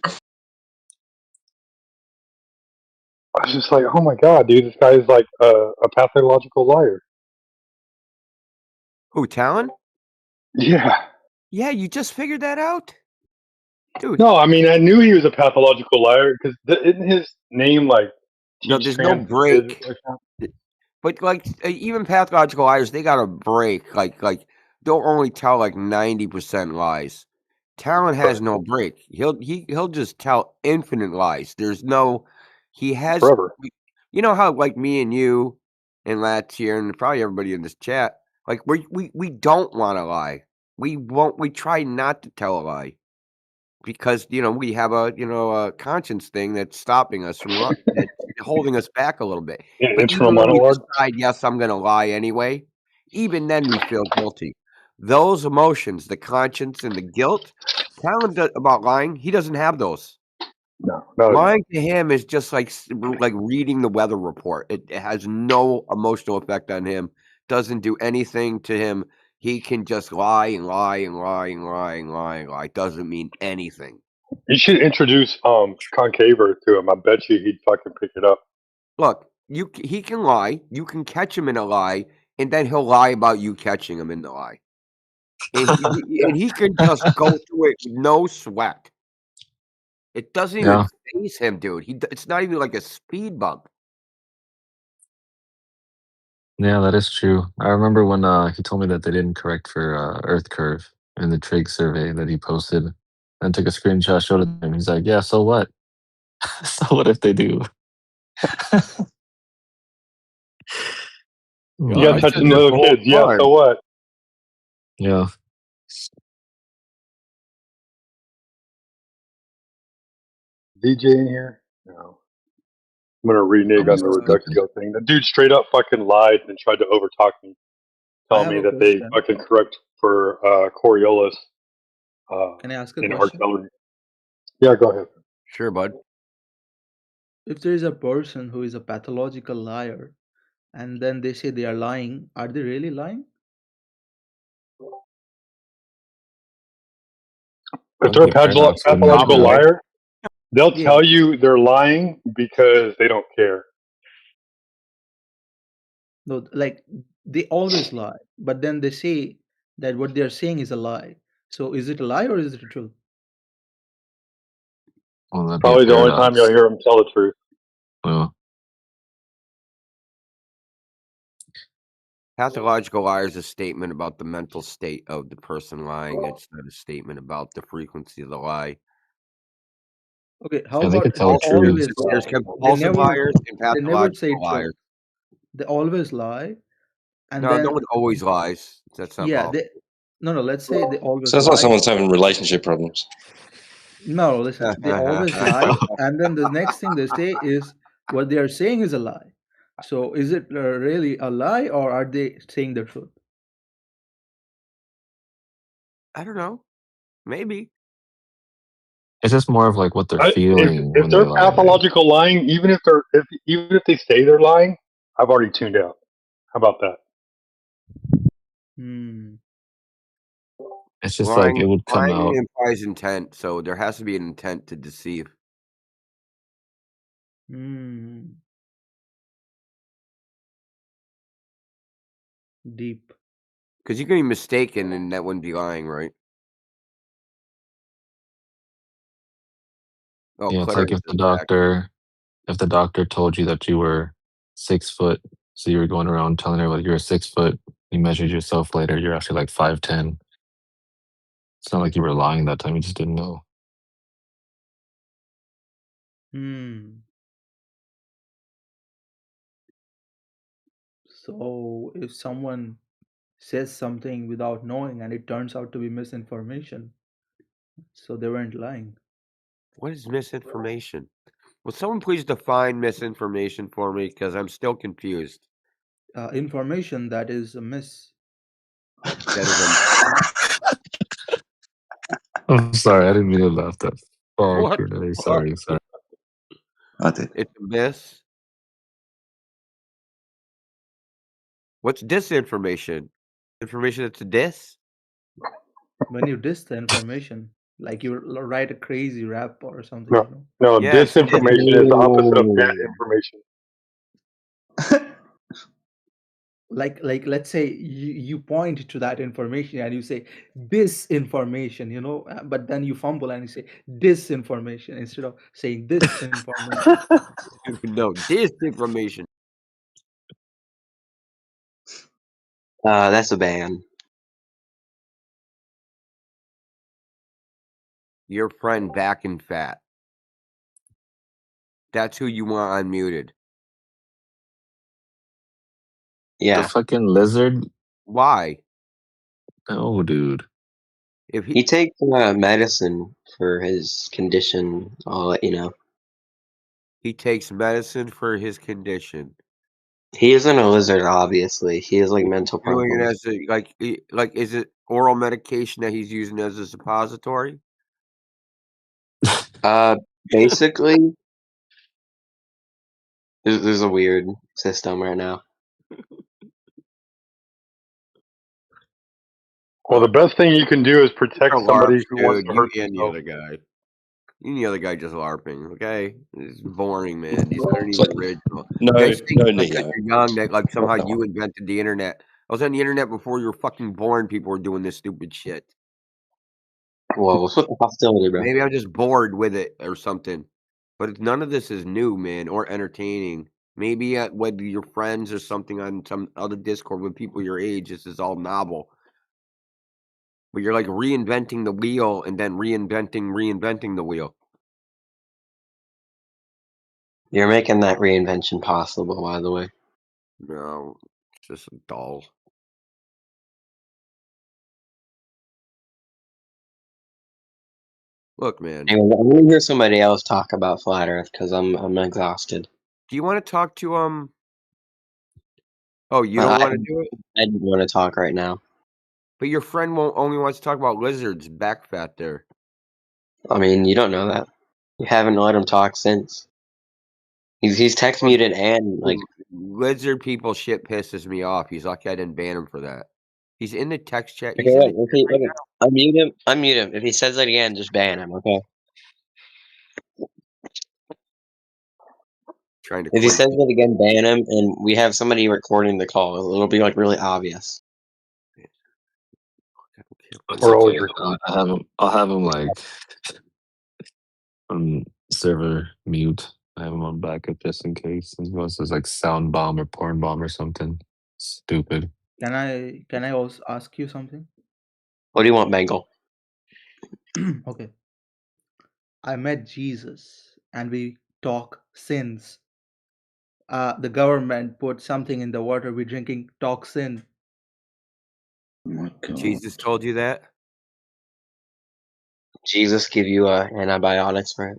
I was just like, oh my god, dude, this guy is like a pathological liar. Who, Talon? Yeah. Yeah, you just figured that out? Dude. No, I mean, I knew he was a pathological liar because isn't his name like No, there's no break. But like even pathological liars, they got a break. Like they'll only tell like 90% lies. Talon has no break. He'll just tell infinite lies. There's no. He has. Forever. You know how like me and you and Lats here and probably everybody in this chat, like we don't want to lie. We won't. We try not to tell a lie. Because we have a conscience thing that's stopping us from that's holding us back a little bit. Yeah, But internal even when we monologue. decide, yes, I'm going to lie anyway, even then we feel guilty. Those emotions, the conscience and the guilt, Talon about lying, he doesn't have those. No. Lying to him is just like reading the weather report. It has no emotional effect on him. Doesn't do anything to him. He can just lie and lie and lie and lie and lie and lie. Doesn't mean anything. You should introduce Concaver to him. I bet you he'd fucking pick it up. Look, he can lie. You can catch him in a lie, and then he'll lie about you catching him in the lie. And he can just go through it with no sweat. It doesn't even faze him, dude. It's not even like a speed bump. Yeah, that is true. I remember when he told me that they didn't correct for Earth curve in the trig survey that he posted, and took a screenshot, showed it to him. He's like, "Yeah, so what? So what if they do?" You gotta touch some little kids. Yeah, so what? Yeah. DJ in here? No. I'm gonna renege on the Reduxio thing. The dude straight up fucking lied and tried to overtalk me, telling me that they fucking correct for Coriolis Can I ask a in question? artillery. Yeah, go ahead. Sure, bud. If there is a person who is a pathological liar and then they say they are lying, are they really lying? If they're a pathological liar, they'll tell you they're lying because they don't care. No, like they always lie, but then they say that what they are saying is a lie. So is it a lie or is it a truth? Well, that'd be a Probably the only time you'll paradox. hear him tell the truth. Well, Pathological liar is a statement about the mental state of the person lying. It's not a statement about the frequency of the lie. Okay, how yeah, they about could they tell always truths. There's lie? compulsive liars and They never say pathological truth. liars. They always lie, and No, then no one always lies. That's not yeah, possible. no. Let's say they always Sounds like lie. someone's having relationship problems. No, listen, they always lie, and then the next thing they say is what they are saying is a lie. So is it really a lie, or are they saying the truth? I don't know. Maybe. It's just more of like what they're If feeling if when they're they lie. Maybe. pathological lying, even if they say they're lying, I've already tuned out. How about that? Hmm. It's just like it would come out. Lying implies intent, so there has to be an intent to deceive. Hmm. Deep. Because you can be mistaken and that wouldn't be lying, right? Oh, Yeah, it's like Clarence if the is back. doctor told you that you were 6 foot, so you were going around telling everybody you're 6 foot. You measured yourself later, you're actually like 5'10". It's not like you were lying that time; you just didn't know. Hmm. So if someone says something without knowing and it turns out to be misinformation, so they weren't lying. What is misinformation? Will someone please define misinformation for me? Because I'm still confused. Information that is a miss. That is I'm sorry, I didn't mean to laugh that far. What? Sorry. I did. It's a miss. What's disinformation? Information that's a diss? When you diss the information, like you write a crazy rap or something, No, you know. no. Yes. Disinformation is the opposite of dead information. Like let's say you point to that information and you say this information, you know, but then you fumble and you say disinformation instead of saying this information. No, disinformation. That's a ban. Your friend back and fat. That's who you want unmuted. The Yeah. fucking lizard. Why? Oh, dude. If He takes medicine for his condition, I'll let you know. he takes medicine for his condition. He isn't a lizard, obviously. He has like mental Doing it problems. as a like is it oral medication that he's using as a suppository? Basically, there's a weird system right now. Well, the best thing you can do is protect You're somebody LARPs, who wants dude. to You hurt and the themselves. other guy. You and the other guy just LARPing, okay? It's boring, man. These aren't It's even like, original. no, You guys think no, like that Neo. you're young, that like somehow you invented the internet. I was on the internet before you were fucking born. People were doing this stupid shit. Whoa, what's with the hostility, bro? Maybe I'm just bored with it or something. But none of this is new, man, or entertaining. Maybe with your friends or something on some other Discord with people your age, this is all novel. But you're like reinventing the wheel and then reinventing the wheel. You're making that reinvention possible, by the way. No, it's just dull. Look, man. Anyway, I'm gonna hear somebody else talk about flat Earth because I'm exhausted. Do you want to talk to Oh, you don't want to do it? I didn't want to talk right now. But your friend only wants to talk about lizards, back fat there. I mean, you don't know that. You haven't let him talk since. He's text muted and like lizard people shit pisses me off. He's lucky I didn't ban him for that. He's in the text chat. okay, He's in the wait, okay. Unmute him. Unmute him. If he says that again, just ban him. Okay. Trying to If he quit. says it again, ban him, and we have somebody recording the call. It'll be like really obvious. That's We're always okay. recording. I'll have him like on server mute. I have him on backup just in case. Unless there's like sound bomb or porn bomb or something stupid. Can I also ask you something? What do you want, Bengal? Okay. I met Jesus and we talk sins. The government put something in the water we're drinking, toxin. Oh my God. Jesus told you that? Jesus give you antibiotics for it?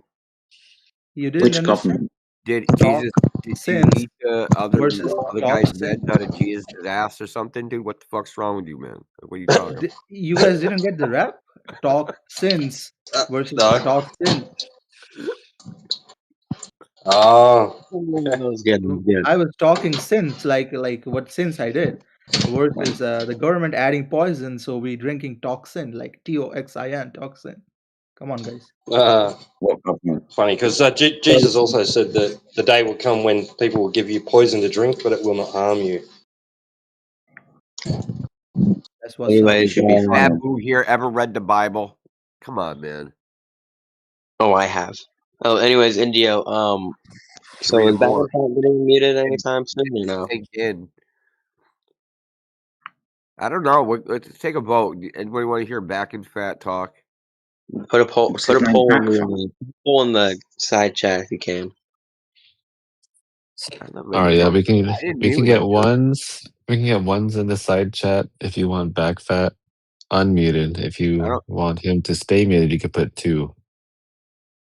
You didn't Which understand? government? Did Talk Jesus? Did you sins eat other versus guys' toxin. meds out of Jesus' ass or something, dude? What the fuck's wrong with you, man? What are you talking about? You guys didn't get the rap? Talk sins versus No. toxin. Oh. That was good. That was good. I was talking sins, like what sins I did, versus the government adding poison, so we drinking toxin, like toxin, toxin. Come on, guys. What government? Funny, because Jesus also said that the day will come when people will give you poison to drink, but it will not harm you. That's what's up. Has Abu here ever read the Bible? Come on, man. Oh, I have. Oh, anyways, Indio. So Read is it more. Batman getting muted anytime soon or no? Sink in. I don't know. Let's take a vote. Anybody want to hear back and fat talk? Put a poll. What's Put his a name? poll in Backfire? the poll in the side chat if you can. All right, yeah, we can get ones. We can get ones in the side chat if you want back fat unmuted. If you want him to stay muted, you could put 2.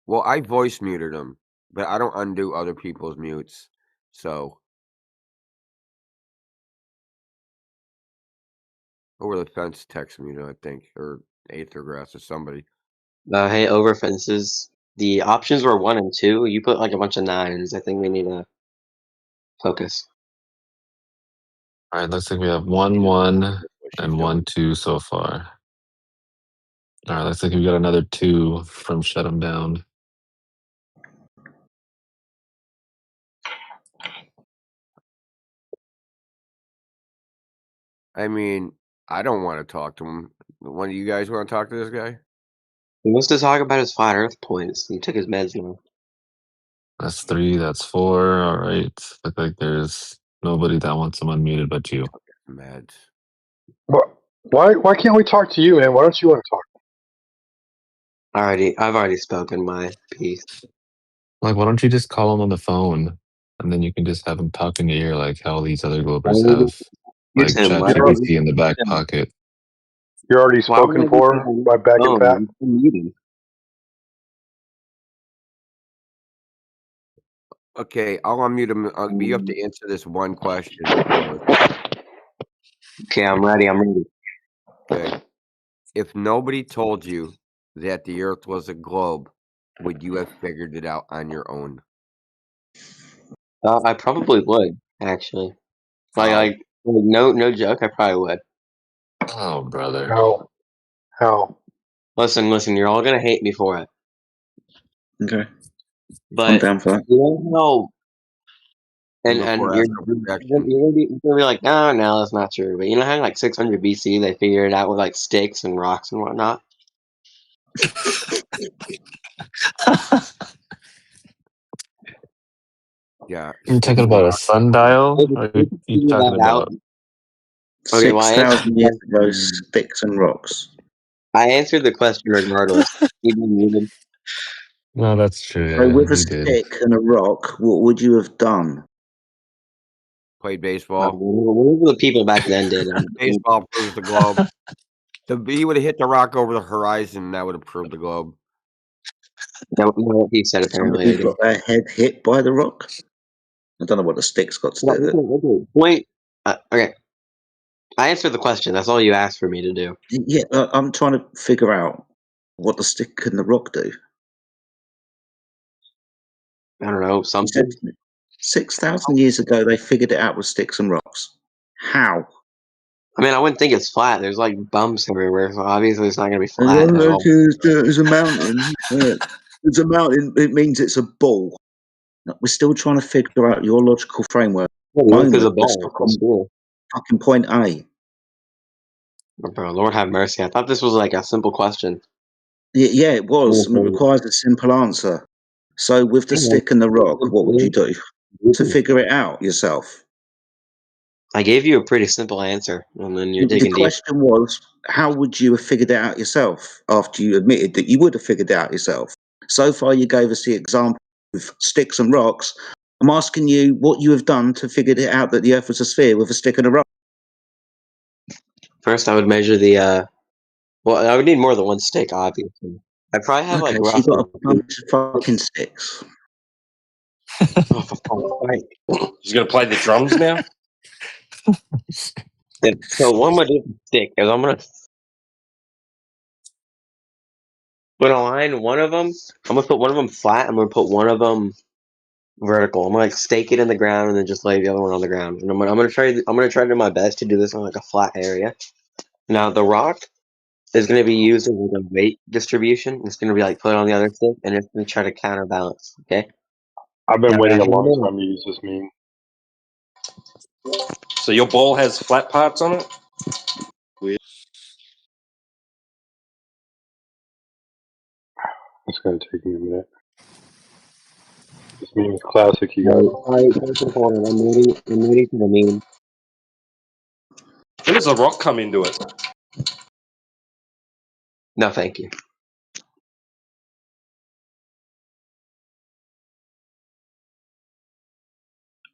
Well, I voice muted him, but I don't undo other people's mutes. So over the fence text me, I think, or Aether Grass or somebody. Hey, over fences. The options were 1 and 2. You put like a bunch of 9s. I think we need to focus. All right, looks like we have 1-1 and 1-2 so far. All right, looks like we got another 2 from Shut 'Em Down. I mean, I don't want to talk to him. One of you guys want to talk to this guy? He wants to talk about his flat Earth points. He took his meds now. That's 3. That's 4. All right. Look like there's nobody that wants him unmuted but you. Meds. Why can't we talk to you, man? Why don't you want to talk? I've already spoken my piece. Like, why don't you just call him on the phone and then you can just have him talk in your ear like how these other Globers have like ChatGPT in the back pocket. You're already spoken for by back and fat. Okay, I'll unmute him. You have to answer this one question. Okay, I'm ready. Okay. If nobody told you that the Earth was a globe, would you have figured it out on your own? I probably would, actually. Like no joke. I probably would. Oh, brother. How? Listen. You're all gonna hate me for it. Okay. But I'm down for that. you don't know. And you're gonna be like, no, that's not true. But you know how like 600 BC they figured it out with like sticks and rocks and whatnot. Yeah. You're talking about a sundial? Or are you talking about? Okay, well, 6,000 years ago, sticks and rocks. I answered the question regardless. Even muted. No, that's true. So Yeah, with a he did. stick and a rock, what would you have done? Played baseball. Whatever the people back then did. Baseball proves the globe. He would have hit the rock over the horizon, and that would have proved the globe. That was what he said. Apparently, Somebody got their head hit by the rock. I don't know what the stick's got to do with it. Okay. Point. Okay. I answered the question. That's all you asked for me to do. Yeah, I'm trying to figure out what the stick and the rock do. I don't know, something. 6,000 years ago, they figured it out with sticks and rocks. How? I mean, I wouldn't think it's flat. There's like bumps everywhere, so obviously it's not going to be flat at all. There's a mountain. It's a mountain. It means it's a ball. We're still trying to figure out your logical framework. Well, the Earth is a Moment, we're ball. stuck on It's cool. fucking point A. Oh, bro, Lord have mercy. I thought this was like a simple question. Yeah, it was. And it requires a simple answer. So with the stick and the rock, what would you do to figure it out yourself? I gave you a pretty simple answer, and then you're The digging deep. question was, how would you have figured it out yourself after you admitted that you would have figured it out yourself? So far, you gave us the example of sticks and rocks. I'm asking you what you have done to figure it out that the Earth was a sphere with a stick and a rock. First, I would measure the. Well, I would need more than one stick, obviously. I probably have like Okay, so you've got roughly. a bunch of fucking sticks. Oh, for fuck's sake. He's gonna play the drums now. Yeah, so what I'm gonna do with the stick is I'm gonna put a line. One of them, I'm gonna put one of them flat. I'm gonna put one of them vertical. I'm gonna like stake it in the ground and then just lay the other one on the ground. And I'm gonna try to do my best to do this on like a flat area. Now the rock is gonna be used as like a weight distribution. It's gonna be like put on the other stick, and it's gonna try to counterbalance. Okay. I've been Now, waiting a the long handle- time to use this meme. So your ball has flat parts on it. Weird. It's going to take me a minute. This meme is classic, you guys. I'm ready for the meme. When does the rock come into it? No, thank you.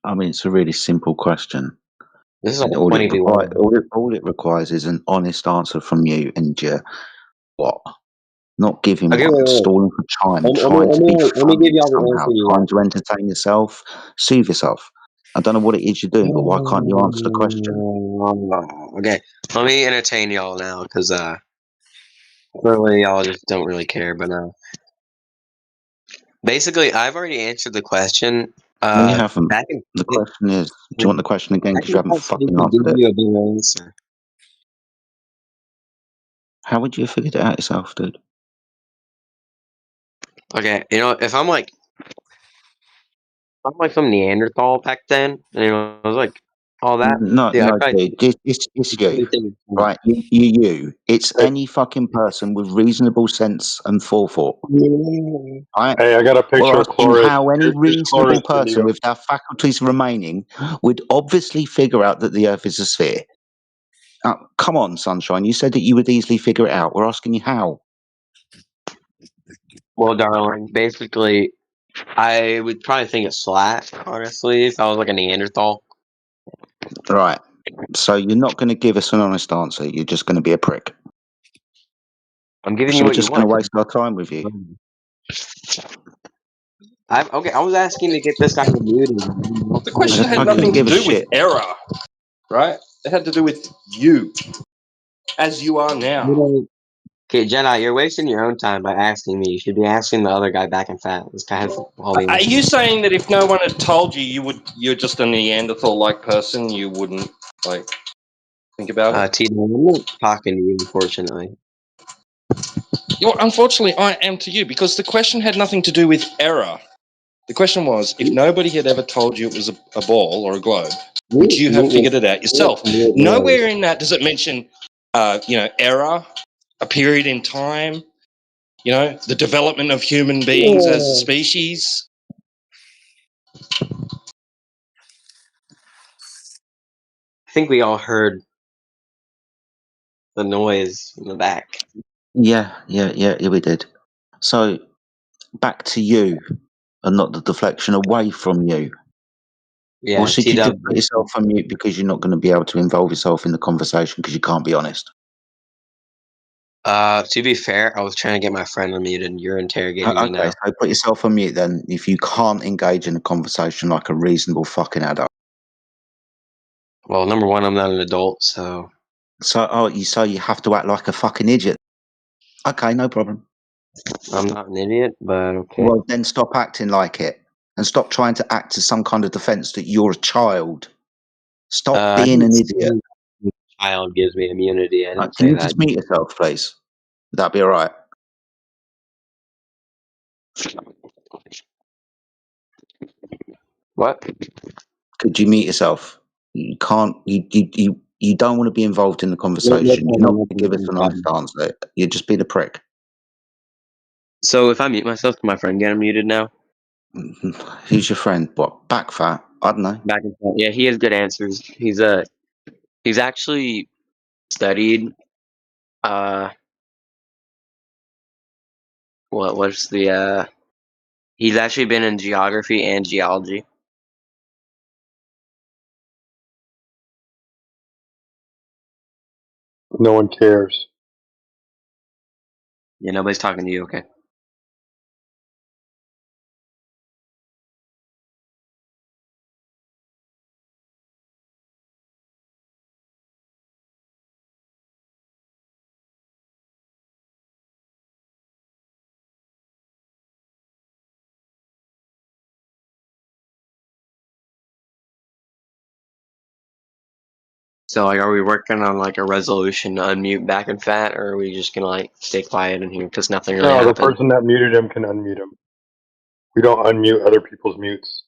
I mean, it's a really simple question. This is And like all 20 people. all it requires is an honest answer from you and your what? Not giving Okay, one, wait. stalling for time, Let trying to be me give funny y'all the somehow, answer you trying want. to entertain yourself, soothe yourself. I don't know what it is you're doing, but why can't you answer the question? Okay, let me entertain y'all now, because clearly y'all just don't really care. But basically, I've already answered the question. No, you haven't. Back in The question is, do you want the question again? I Because you can haven't actually fucking give answered it. you a better answer. How would you have figured it out yourself, dude? Okay, if I'm like some Neanderthal back then, and I was like all that. No, Yeah, I no, probably dude. It's you. Right? You. It's any fucking person with reasonable sense and forethought. Right? Hey, I got a picture We're of asking Cloris. how any Here's reasonable Cloris in person you. with their faculties remaining would obviously figure out that the Earth is a sphere. Come on, Sunshine. You said that you would easily figure it out. We're asking you how. Well, darling, basically, I would probably think it's flat, honestly, if I was like a Neanderthal. Right. So you're not going to give us an honest answer. You're just going to be a prick. I'm giving So you we're what you just going to want. waste our time with you. I was asking to get this guy muted. The question had I nothing couldn't to give a do with shit. error, right? It had to do with you, as you are now. Okay, Jedi, you're wasting your own time by asking me. You should be asking the other guy back in fat. This guy has all the Are answers. you saying that if no one had told you, you're just a Neanderthal-like person, you wouldn't like think about it? T, I'm not talking to you, unfortunately. Unfortunately, I am to you because the question had nothing to do with error. The question was, if nobody had ever told you it was a ball or a globe, would you have figured it out yourself? Nowhere in that does it mention, error, a period in time, the development of human beings as a species. I think we all heard the noise in the back. Yeah, we did. So back to you and not the deflection away from you. Yeah, Or should you T-Dub. just put yourself on mute because you're not going to be able to involve yourself in the conversation because you can't be honest? To be fair, I was trying to get my friend unmuted, and you're interrogating me Okay, now. so put yourself on mute then if you can't engage in a conversation like a reasonable fucking adult. Well, number one, I'm not an adult, so... So you have to act like a fucking idiot. Okay, no problem. I'm not an idiot, but okay. Well, then stop acting like it. And stop trying to act as some kind of defense that you're a child. Stop being an idiot. Child gives me immunity. I didn't Can say you that. just mute yourself, please? Would that be all right? What? Could you mute yourself? You can't. You don't want to be involved in the No, no conversation. You're not problem, no going to give us problem, an no honest problem. answer. You're just being a prick. So if I mute myself, can my friend get unmuted now? Who's your friend? What? Backfat? I don't know. Back and forth. Yeah, he has good answers. He's actually studied what's the he's actually been in geography and geology. No one cares. Yeah, nobody's talking to you, okay? So like, are we working on like a resolution to unmute back and fat, or are we just gonna like stay quiet in here because nothing really No, the happened? person that muted him can unmute him. We don't unmute other people's mutes.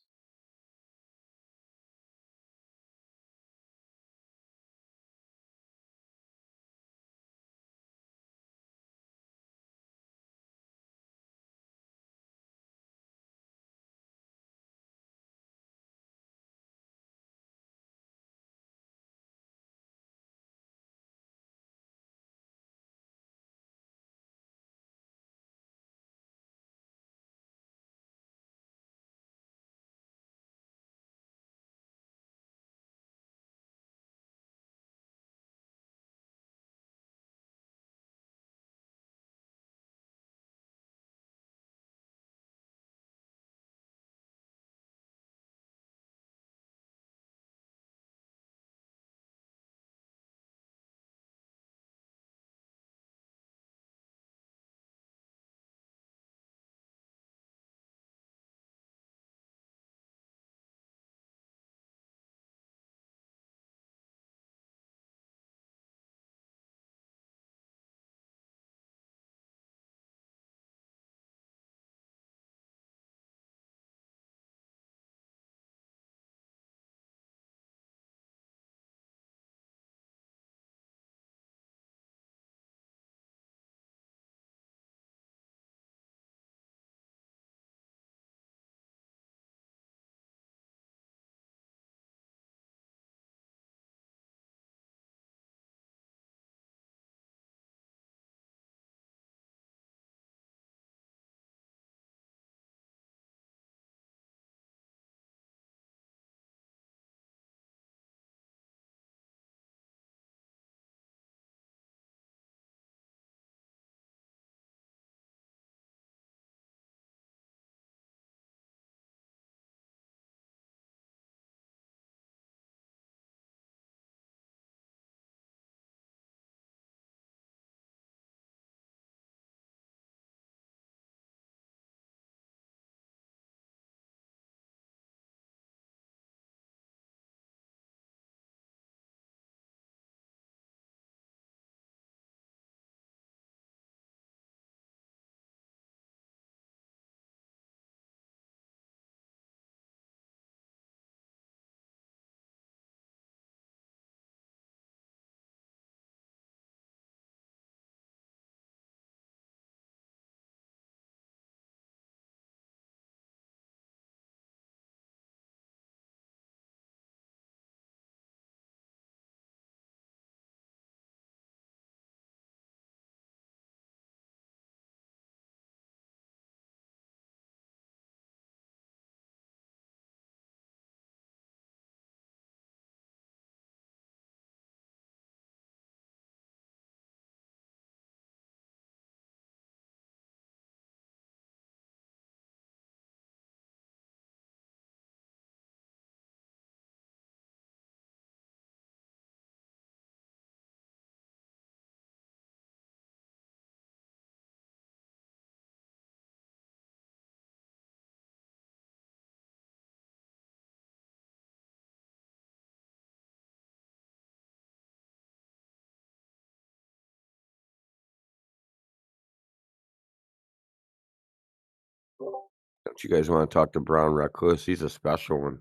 You guys want to talk to Brown Recluse? He's a special one.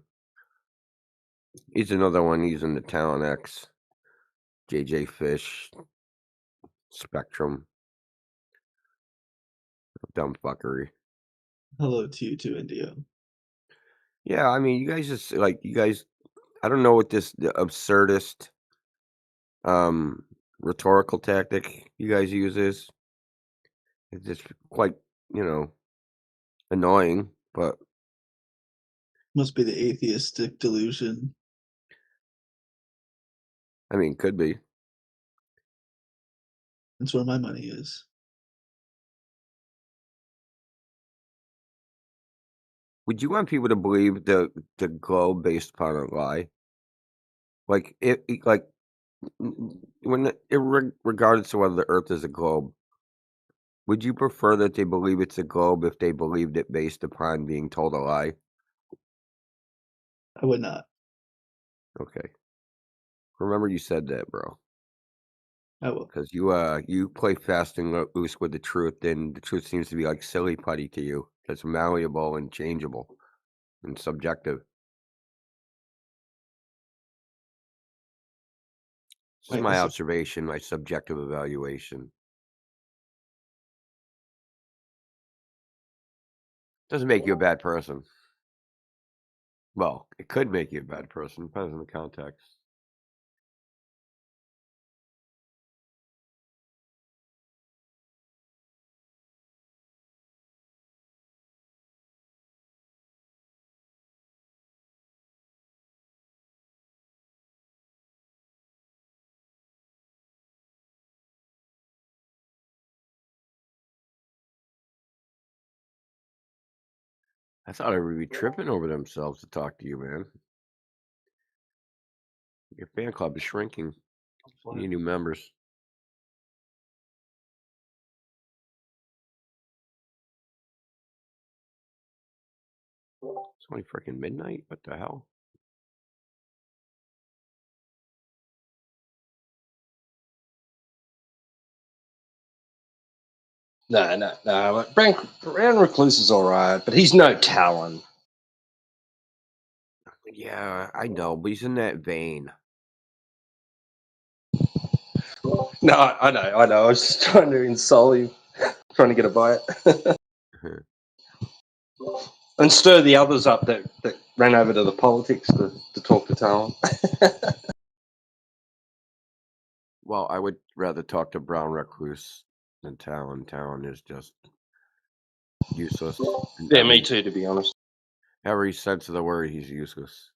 He's another one. He's in the Talon X, JJ Fish, Spectrum, dumb fuckery. Hello to you too, Indio. Yeah, I mean, you guys just like you guys. I don't know what the absurdist rhetorical tactic you guys use is. It's just quite, annoying, but Must be the atheistic delusion. I mean, could be. That's where my money is. Would you want people to believe the globe based upon a lie? Like regardless of whether the Earth is a globe, would you prefer that they believe it's a globe if they believed it based upon being told a lie? I would not. Okay. Remember you said that, bro. I will. Because you play fast and loose with the truth, and the truth seems to be like silly putty to you. It's malleable and changeable and subjective. This is my observation, my subjective evaluation. Doesn't make you a bad person. Well, it could make you a bad person, depends on the context. I thought everybody would be tripping over themselves to talk to you, man. Your fan club is shrinking. You need new members. It's only freaking midnight. What the hell? No. Brown Recluse is all right, but he's no Talon. Yeah, I know, but he's in that vein. No, I know. I was just trying to insult him, trying to get a bite. And stir the others up that ran over to the politics to talk to Talon. Well, I would rather talk to Brown Recluse than Talon. Talon is just useless. Yeah, me too, to be honest. Every sense of the word, he's useless.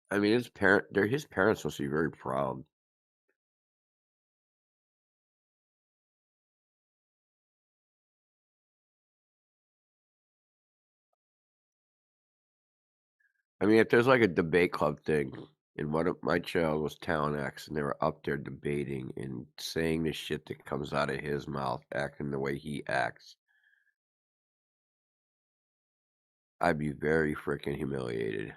I mean, his parents must be very proud. I mean, if there's like a debate club thing, and one of my channel was Talon X, and they were up there debating and saying the shit that comes out of his mouth, acting the way he acts, I'd be very freaking humiliated.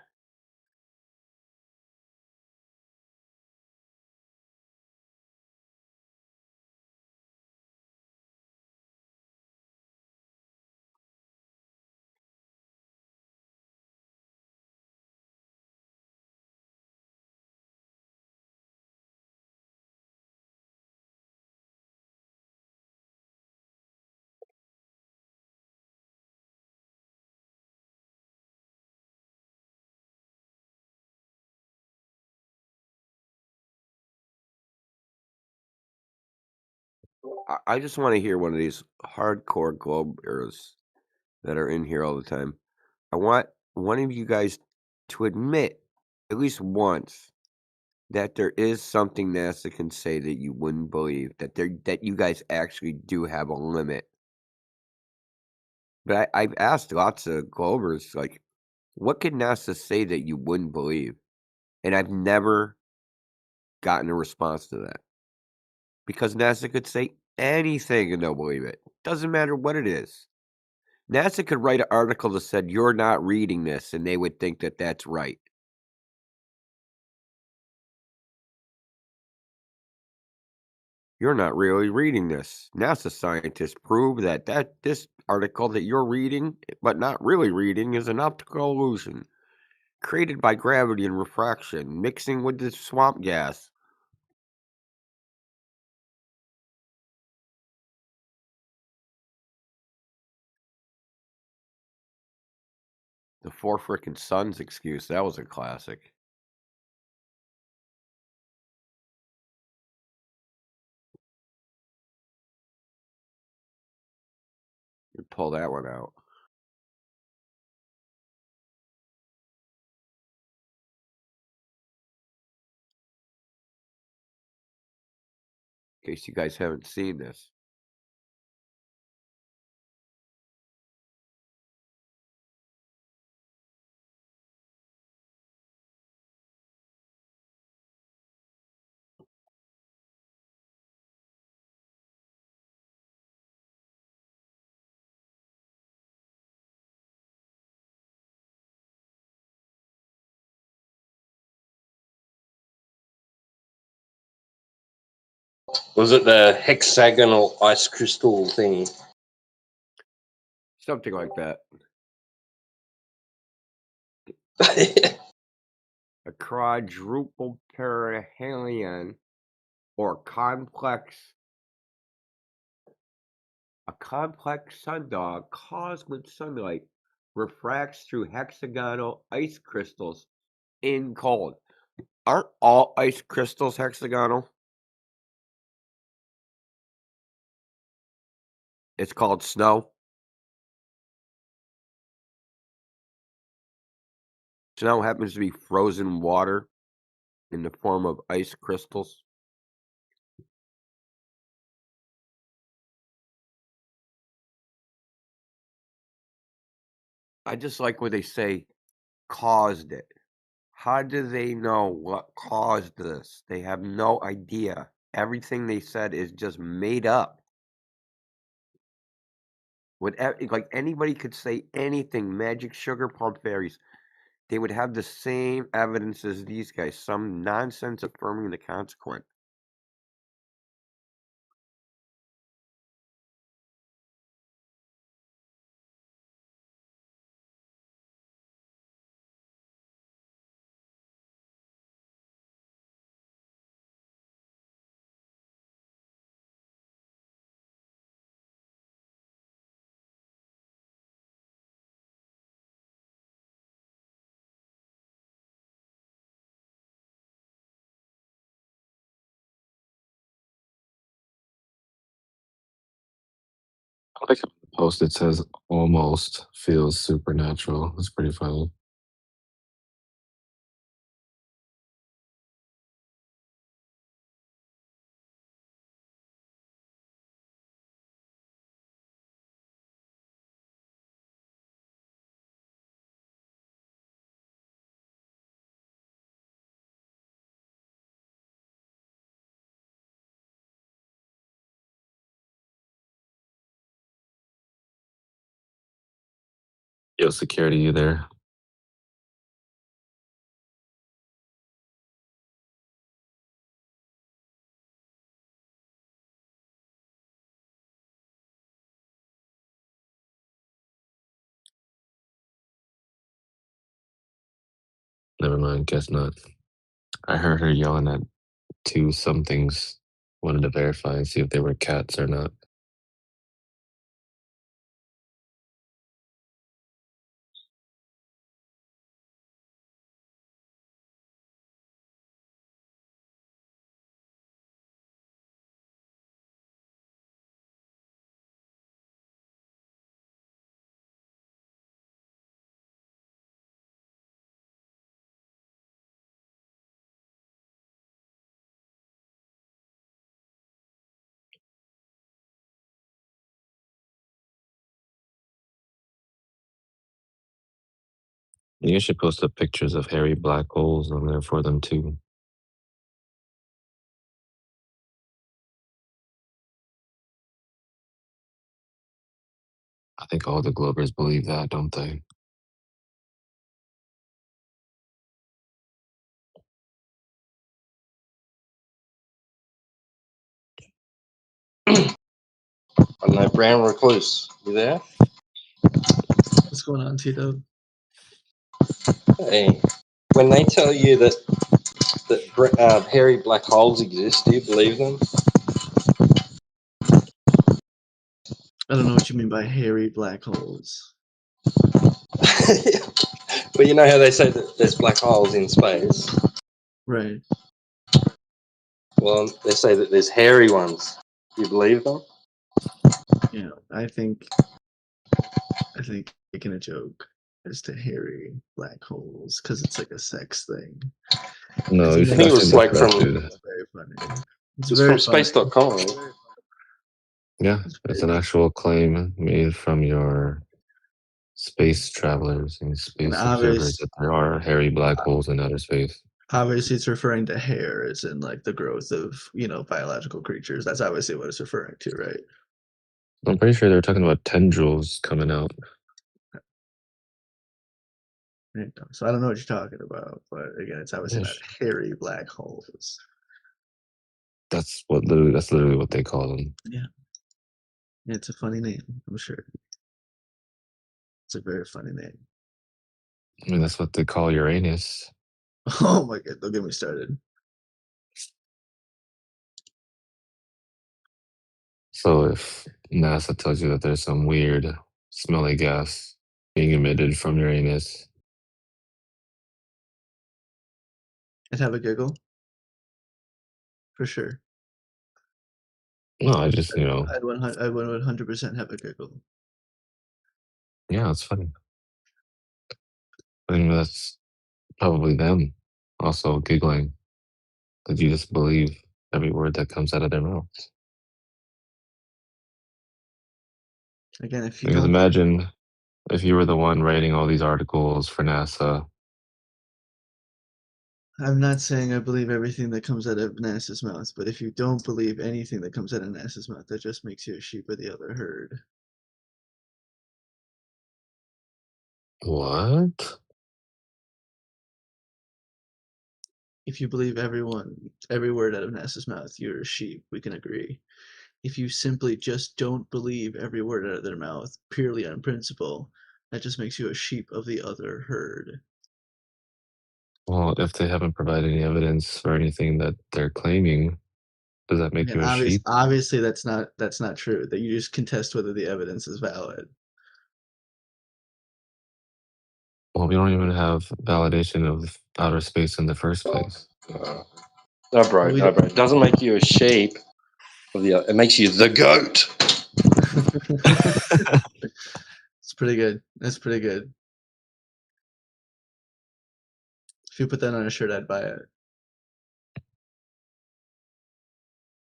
I just want to hear one of these hardcore globers that are in here all the time. I want one of you guys to admit, at least once, that there is something NASA can say that you wouldn't believe, that you guys actually do have a limit. But I've asked lots of Globers, like, what could NASA say that you wouldn't believe? And I've never gotten a response to that. Because NASA could say anything and they'll believe it. Doesn't matter what it is. NASA could write an article that said, you're not reading this, and they would think that that's right. You're not really reading this. NASA scientists prove that this article that you're reading, but not really reading, is an optical illusion created by gravity and refraction, mixing with the swamp gas. The four frickin' suns excuse, that was a classic. You pull that one out. In case you guys haven't seen this. Was it the hexagonal ice crystal thingy? Something like that. A quadruple perihelion, or complex sundog caused when sunlight refracts through hexagonal ice crystals in cold. Aren't all ice crystals hexagonal? It's called snow. Snow happens to be frozen water in the form of ice crystals. I just like when they say caused it. How do they know what caused this? They have no idea. Everything they said is just made up. Like anybody could say anything, magic sugar plum fairies. They would have the same evidence as these guys, some nonsense affirming the consequent. I like how the post it says almost feels supernatural. It's pretty funny. Yo, security, you there? Never mind, guess not. I heard her yelling at two somethings. Wanted to verify and see if they were cats or not. You should post up pictures of hairy black holes on there for them too. I think all the Globers believe that, don't they? I don't know, brown recluse. You there? What's going on, Tito? Hey, when they tell you that hairy black holes exist, do you believe them? I don't know what you mean by hairy black holes. Well, you know how they say that there's black holes in space. Right. Well, they say that there's hairy ones. Do you believe them? Yeah, I think making a joke as to hairy black holes because it's like a sex thing. No, you I should think it actually was look like it from up, dude. It's very funny. It's it's very from funny. space.com. Right? Yeah, it's an actual claim made from your space travelers and And space observers that there are hairy black holes in outer space. obviously it's referring to hair as in like the growth of, biological creatures. That's obviously what it's referring to, right? I'm pretty sure they're talking about tendrils coming out. So I don't know what you're talking about, but again, it's obviously not hairy black holes. That's literally what they call them. Yeah. It's a funny name, I'm sure. It's a very funny name. I mean, that's what they call Uranus. Oh my god, don't get me started. So if NASA tells you that there's some weird smelly gas being emitted from Uranus, I'd have a giggle. For sure. no, I just, I'd 100% have a giggle. yeah, it's funny. I think that's probably them also giggling that you just believe every word that comes out of their mouths. Again, if you Because don't imagine if you were the one writing all these articles for NASA. I'm not saying I believe everything that comes out of NASA's mouth, but if you don't believe anything that comes out of NASA's mouth, that just makes you a sheep of the other herd. What? If you believe every word out of NASA's mouth, you're a sheep. We can agree. If you simply just don't believe every word out of their mouth, purely on principle, that just makes you a sheep of the other herd. Well, if they haven't provided any evidence or anything that they're claiming, does that make And you a sheep? obviously that's not true. That you just contest whether the evidence is valid. Well, we don't even have validation of outer space in the first place. No, bro. It doesn't make you a sheep. It makes you the goat. It's pretty good. That's pretty good. If you put that on a shirt, I'd buy it.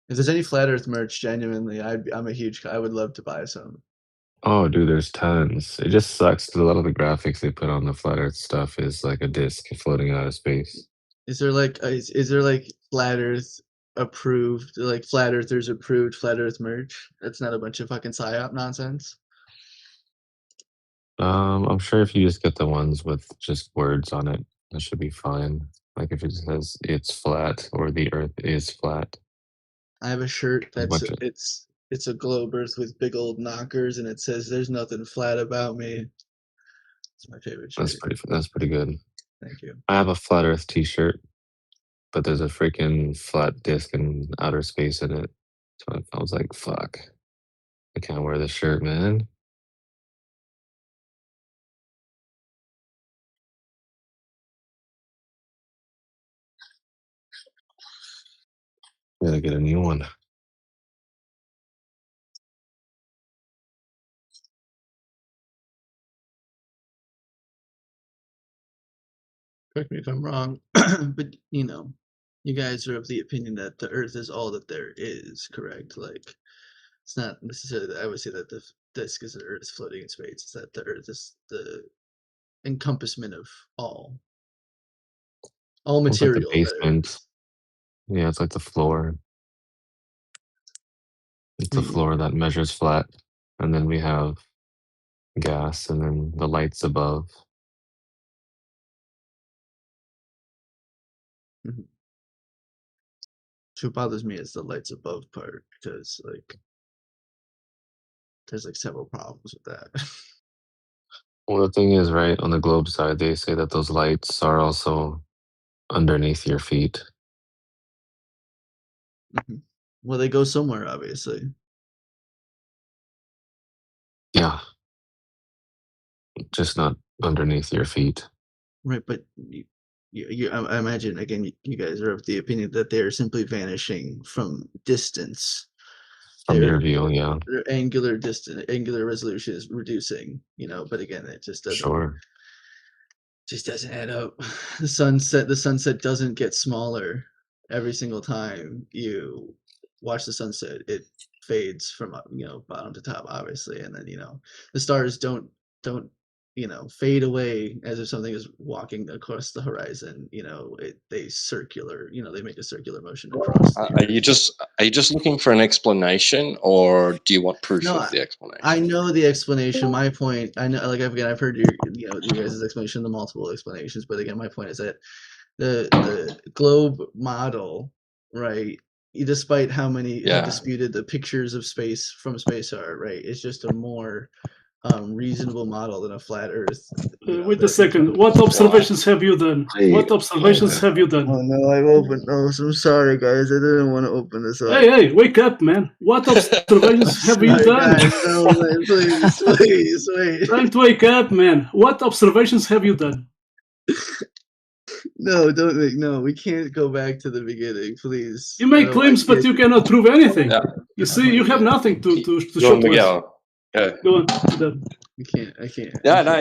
If there's any flat Earth merch, genuinely, I would love to buy some. Oh, dude, there's tons. It just sucks that a lot of the graphics they put on the flat Earth stuff is like a disc floating out of space. Is there like flat Earth approved, like flat Earthers approved flat Earth merch? That's not a bunch of fucking psyop nonsense. I'm sure if you just get the ones with just words on it, that should be fine. Like if it says it's flat or the Earth is flat. I have a shirt There's a that's bunch of it's a globe Earth with big old knockers, and it says "There's nothing flat about me." It's my favorite shirt. that's pretty good. Thank you. I have a flat Earth T-shirt, but there's a freaking flat disc in outer space in it. So I was like, "Fuck, I can't wear this shirt, man." Gotta get a new one. Correct me if I'm wrong, but you guys are of the opinion that the Earth is all that there is, correct? Like, it's not necessarily that I would say that the disk is the Earth floating in space. It's that the Earth is the encompassment of all It's like the material that basement. Yeah, it's like the floor. It's a is. floor that measures flat, and then we have gas, and then the lights above. Mhm. What bothers me is the lights above part because, like, there's like several problems with that. Well, the thing is, right, on the globe side, they say that those lights are also underneath your feet. Well, they go somewhere, obviously. Yeah. Just not underneath your feet. Right, but I imagine again, you guys are of the opinion that they're simply vanishing from distance. From your view, yeah. Their angular resolution is reducing, but again, it just doesn't add up. The sunset doesn't get smaller every single time you watch the sunset. It fades from bottom to top, obviously, and then the stars don't fade away as if something is walking across the horizon. They make a circular motion across the Are you just looking for an explanation, or do you want proof No, of the explanation? I know the explanation. My point, I know, like again, I've heard you guys' explanation, the multiple explanations, but again, my point is that the globe model, right? Despite how many how disputed the pictures of space from space are, right? It's just a more reasonable model than a flat Earth. Wait a second. What observations have you done? What observations have you done? Oh no, I've opened. Oh, I'm sorry, guys. I didn't want to open this up. Hey, wake up, man. What observations have you done? Guys, no, man, please, wait. Time to wake up, man. What observations have you done? No, don't make. No, we can't go back to the beginning, please. You make claims, but you cannot prove anything. You see, you have nothing to show to us. Go on. I can't. Yeah, no,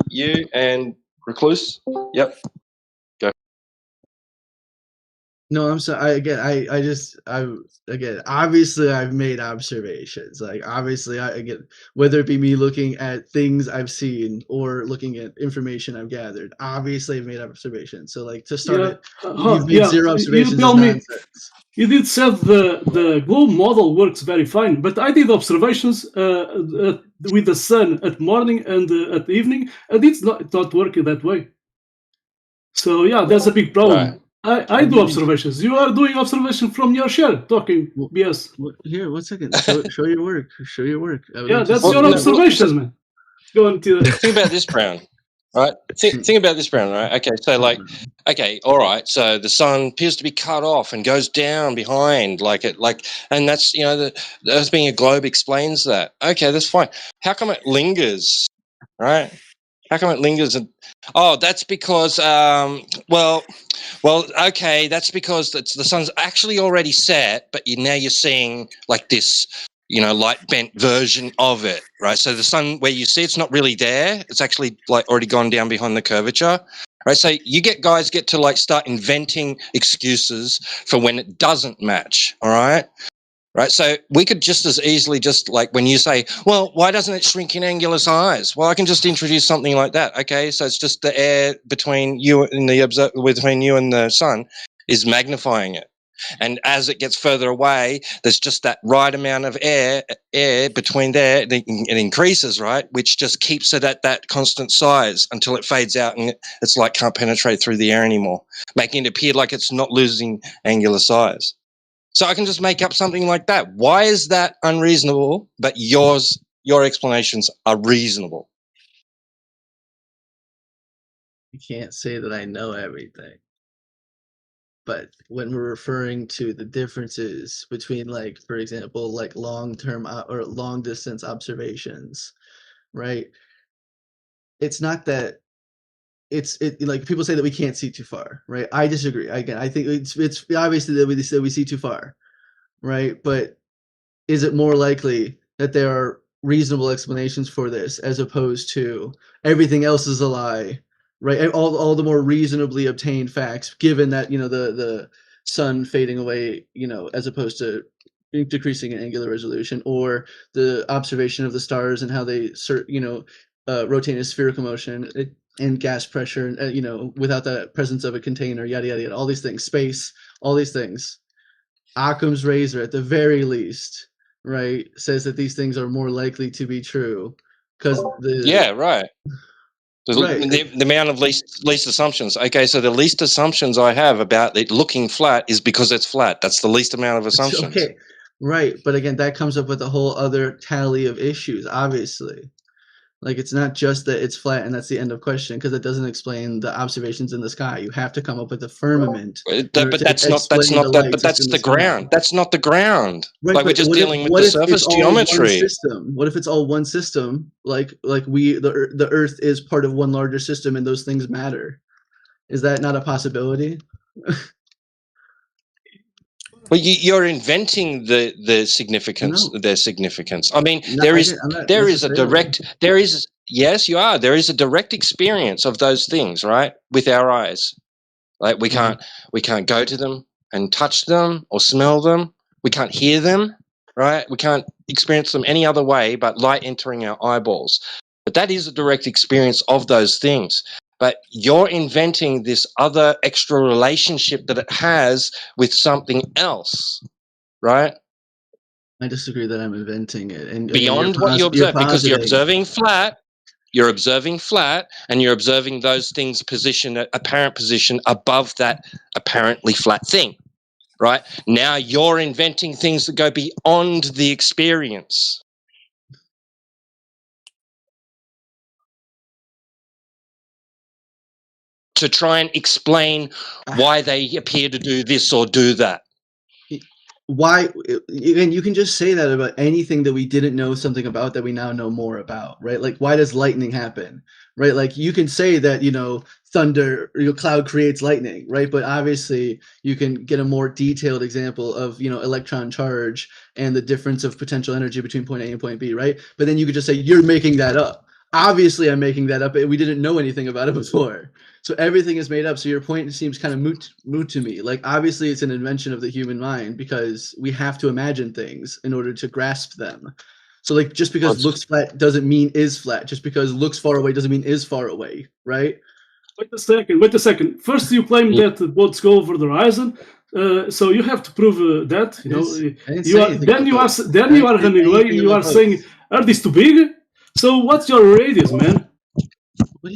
you and Recluse. Yep. Go. No, I'm sorry. Obviously I've made observations. Like obviously whether it be me looking at things I've seen or looking at information I've gathered, obviously I've made observations. So like to start you've made zero observations is nonsense. You did say the globe model works very fine, but I did observations with the sun at morning and at evening, and it's not working that way. So yeah, that's a big problem. Right. I do observations. You are doing observation from your shell, talking BS. Here, 1 second. Show your work. Show your work. Yeah, that's your observations, man. Go on to think about this, Brown. Right. Think about this, Brown. Right. Okay. So, all right. So the sun appears to be cut off and goes down behind, and that's the Earth being a globe explains that. Okay, that's fine. How come it lingers? Right. How come it lingers? That's because okay, that's because the sun's actually already set, but now you're seeing like this. Light bent version of it, right? So the sun, where you see it's not really there, it's actually like already gone down behind the curvature, right? So you guys get to like start inventing excuses for when it doesn't match, all right? Right, so we could just as easily just like when you say, well, why doesn't it shrink in angular size? Well, I can just introduce something like that. Okay, so it's just the air between you and the sun is magnifying it. And as it gets further away, there's just that right amount of air between there. It increases, right? Which just keeps it at that constant size until it fades out and it's like can't penetrate through the air anymore, making it appear like it's not losing angular size. So I can just make up something like that. Why is that unreasonable, but your explanations are reasonable? You can't say that I know everything. But when we're referring to the differences between, like, for example, like long-term or long-distance observations, right? It's not that like people say that we can't see too far, right? I disagree. Again, I think it's obviously that we see too far, right? But is it more likely that there are reasonable explanations for this as opposed to everything else is a lie? Right, all the more reasonably obtained facts, given that the sun fading away, as opposed to decreasing in angular resolution, or the observation of the stars and how they rotate in a spherical motion and gas pressure, without the presence of a container, yada yada yada. All these things, space, all these things. Occam's razor, at the very least, right, says that these things are more likely to be true because right. The amount of least assumptions. Okay, so the least assumptions I have about it looking flat is because it's flat. That's the least amount of assumptions. Okay, Right, but again, that comes up with a whole other tally of issues, obviously. Like, it's not just that it's flat and that's the end of question, because it doesn't explain the observations in the sky. You have to come up with a firmament in order But to that's explain the lights that's in the the sky. ground. That's not the ground. Right, Like we're but just dealing with what the if it's surface all one geometry. system? What if it's all one system? Like the Earth is part of one larger system, and those things matter. Is that not a possibility? Well, you're inventing the significance, No. their significance. I mean, No, there I'm is not there is a necessarily. yes, you are. There is a direct experience of those things, right, with our eyes. Like we can't go to them and touch them or smell them. We can't hear them, right? We can't experience them any other way but light entering our eyeballs. But that is a direct experience of those things. But you're inventing this other extra relationship that it has with something else, right? I disagree that I'm inventing it. And again, Beyond what you you're observe, because you're positing. observing flat, and you're observing those things position at apparent position above that apparently flat thing. Right? Now you're inventing things that go beyond the experience. To try and explain why they appear to do this or do that. Why, and you can just say that about anything that we didn't know something about that we now know more about, right? Like, why does lightning happen, right? Like, you can say that, thunder, cloud creates lightning, right? But obviously you can get a more detailed example of, electron charge and the difference of potential energy between point A and point B, right? But then you could just say, you're making that up. Obviously I'm making that up. We didn't know anything about it before. So everything is made up. So your point seems kind of moot to me. Like, obviously it's an invention of the human mind because we have to imagine things in order to grasp them. So like, just because looks flat doesn't mean is flat. Just because looks far away doesn't mean is far away, right? Wait a second. First you claim that the boats go over the horizon. So you have to prove that, then you are running away. You are saying Earth is too big. So what's your radius, man?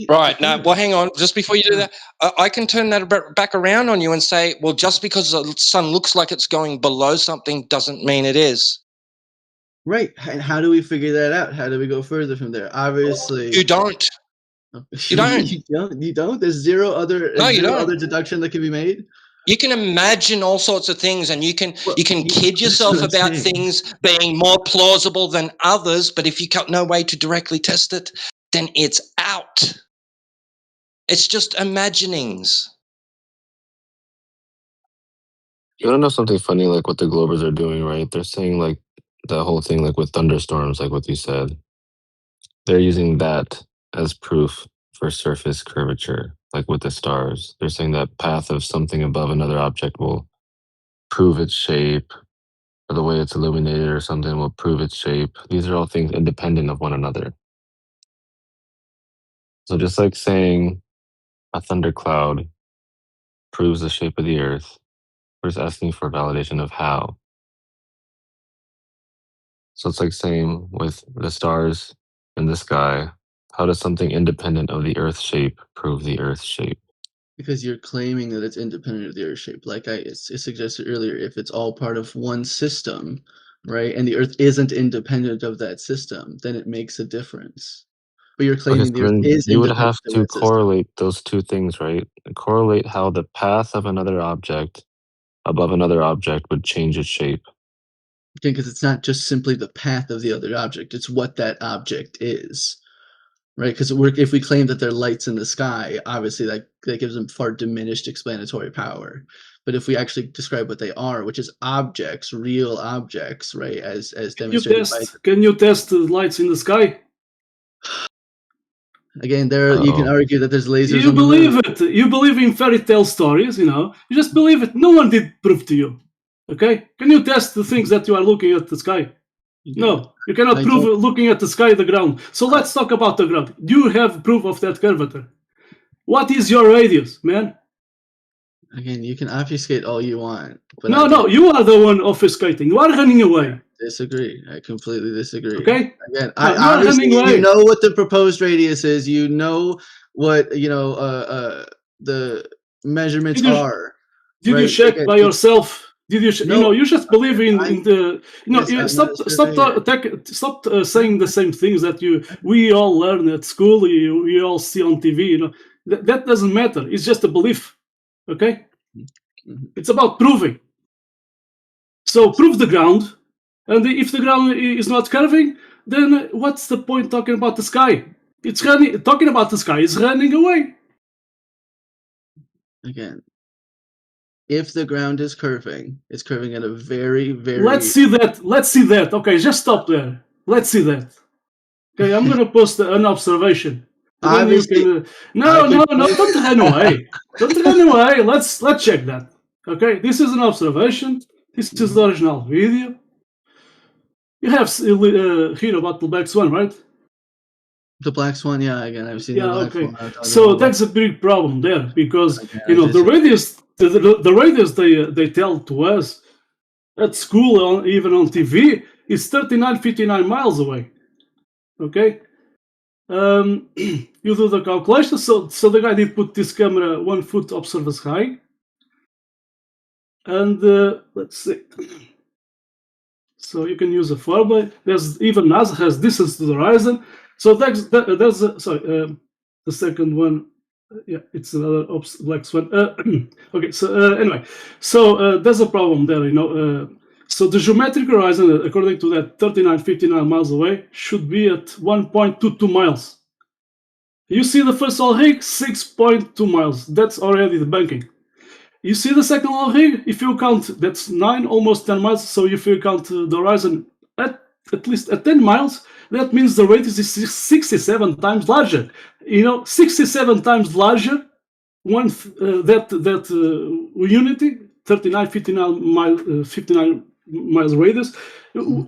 Right. Now, well, hang on. Just before you do that, I can turn that back around on you and say, well, just because the sun looks like it's going below something doesn't mean it is. Right. And how do we figure that out? How do we go further from there? Obviously, you don't. You don't. You don't. There's zero other deduction that can be made. You can imagine all sorts of things, and you can kid yourself about things being more plausible than others. But if you got no way to directly test it, then it's out. It's just imaginings. You want to know something funny, like what the Globers are doing, right? They're saying like the whole thing, like with thunderstorms, like what you said. They're using that as proof for surface curvature, like with the stars. They're saying that path of something above another object will prove its shape, or the way it's illuminated or something will prove its shape. These are all things independent of one another. So just like saying a thundercloud proves the shape of the earth, we're just asking for validation of how. So it's like saying with the stars in the sky, how does something independent of the earth shape prove the earth shape? Because you're claiming that it's independent of the earth shape. Like I suggested earlier, if it's all part of one system, right, and the earth isn't independent of that system, then it makes a difference. But you're claiming the earth is you would independent have of to that system. correlate those two things, right? Correlate how the path of another object above another object would change its shape. Because it's not just simply the path of the other object, it's what that object is. Right, because if we claim that they're lights in the sky, obviously that gives them far diminished explanatory power. But if we actually describe what they are, which is objects, real objects, right, as demonstrated by. Can you test the lights in the sky? Again, you can argue that there's lasers. You believe it. You believe in fairy tale stories. You just believe it. No one did prove to you. Okay? Can you test the things that you are looking at the sky? No, you cannot prove looking at the sky, the ground. So let's talk about the ground. Do you have proof of that curvature? What is your radius, man? Again, you can obfuscate all you want. But no, you are the one obfuscating. You are running away. Disagree. I completely disagree. Okay? Again, obviously you know what the proposed radius is. You know what the measurements are. Did you check by yourself? Did you? No, You know, you just believe in the. You know, yes, you I'm stop not a stop surveyor. stop saying the same things that we all learn at school. We all see on TV. You know, that doesn't matter. It's just a belief. Okay, it's about proving. So prove the ground, and if the ground is not curving, then what's the point talking about the sky? It's running. Talking about the sky is running away. Again, if the ground is curving, it's curving at a very, Let's very. see that. Let's see that. Okay, just stop there. Let's see that. Okay, I'm gonna post an observation. And then you Obviously, can. I No, can no, post- don't run away. Don't run away. Let's check that. Okay, this is an observation. This is the original video. You have heard about the Black Swan, right? The Black Swan, yeah. Again, I've seen the Yeah, Black okay. Swan. I've talked So about that's a big problem there because Again, you know I the just- radius, the radius they tell to us at school, even on TV, is 39, 59 miles away. Okay, you do the calculation. So the guy did put this camera 1 foot observer's high, and let's see. So you can use a formula. There's even NASA has distance to the horizon. So that's sorry. The second one, yeah, it's another Black Swan. Okay, so anyway, so there's a problem there, you know. So the geometric horizon, according to that 39, 59 miles away, should be at 1.22 miles. You see the first all rig, 6.2 miles. That's already the banking. You see the second all rig, if you count, that's 9, almost 10 miles. So if you count the horizon at least at 10 miles, that means the radius is 67 times larger. You know, 67 times larger. That unity, 39, 59 miles radius,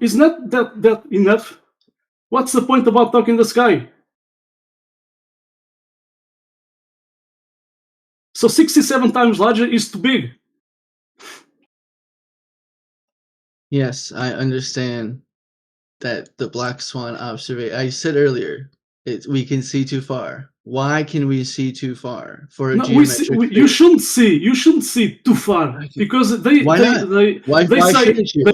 is not that enough. What's the point about talking the sky? So 67 times larger is too big. Yes, I understand that the Black Swan observation. I said earlier, we can see too far. Why can we see too far for a No, geometric you space? shouldn't see. You shouldn't see too far because they Why not? Why say shouldn't you?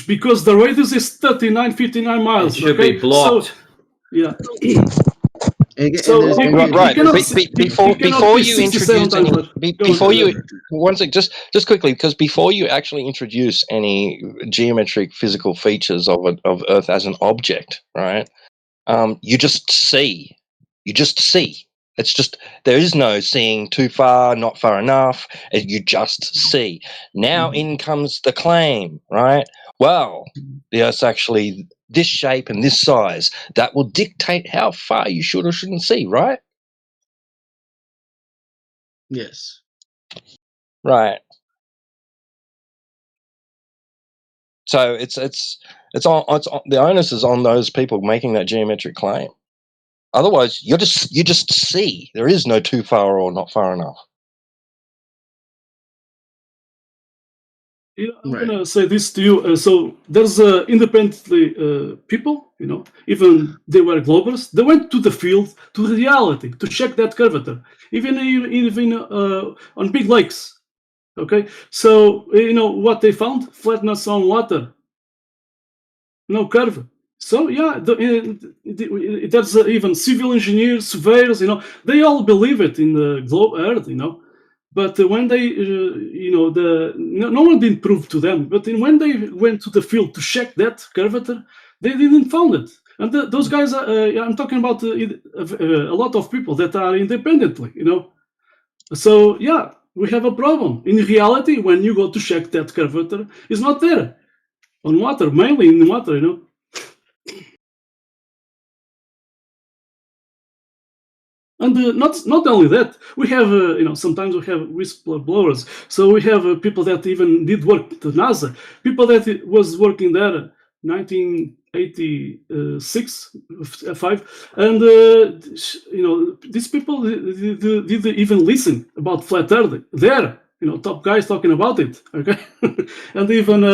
because the radius is 39, 59 miles. It should okay? be blocked. So, yeah. So right, before you introduce any, before you just quickly, because before you actually introduce any geometric physical features of Earth as an object, right? You just see. It's just there is no seeing too far, not far enough. You just see. Now in comes the claim, right? Well, the Earth's actually this shape and this size. That will dictate how far you should or shouldn't see, right? Yes. Right. So it's on the onus is on those people making that geometric claim. Otherwise, you just see. There is no too far or not far enough. Yeah, I'm gonna say this to you. So there's independently people, you know, even they were globalists. They went to the field, to the reality, to check that curvature, even on big lakes. Okay, so you know what they found? Flatness on water, no curve. So yeah, there's even civil engineers, surveyors, you know, they all believe it in the globe Earth, you know. But when they, you know, no one didn't prove to them. But when they went to the field to check that curvature, they didn't found it. And those guys, I'm talking about a lot of people that are independently, you know. So yeah, we have a problem. In reality, when you go to check that curvature, it's not there on water, mainly in water, you know. And not only that, we have you know, sometimes we have whistleblowers. So we have people that even did work at NASA, people that was working there 1986, 5, and you know, these people did even listen about flat Earth there. You know, top guys talking about it. Okay, and even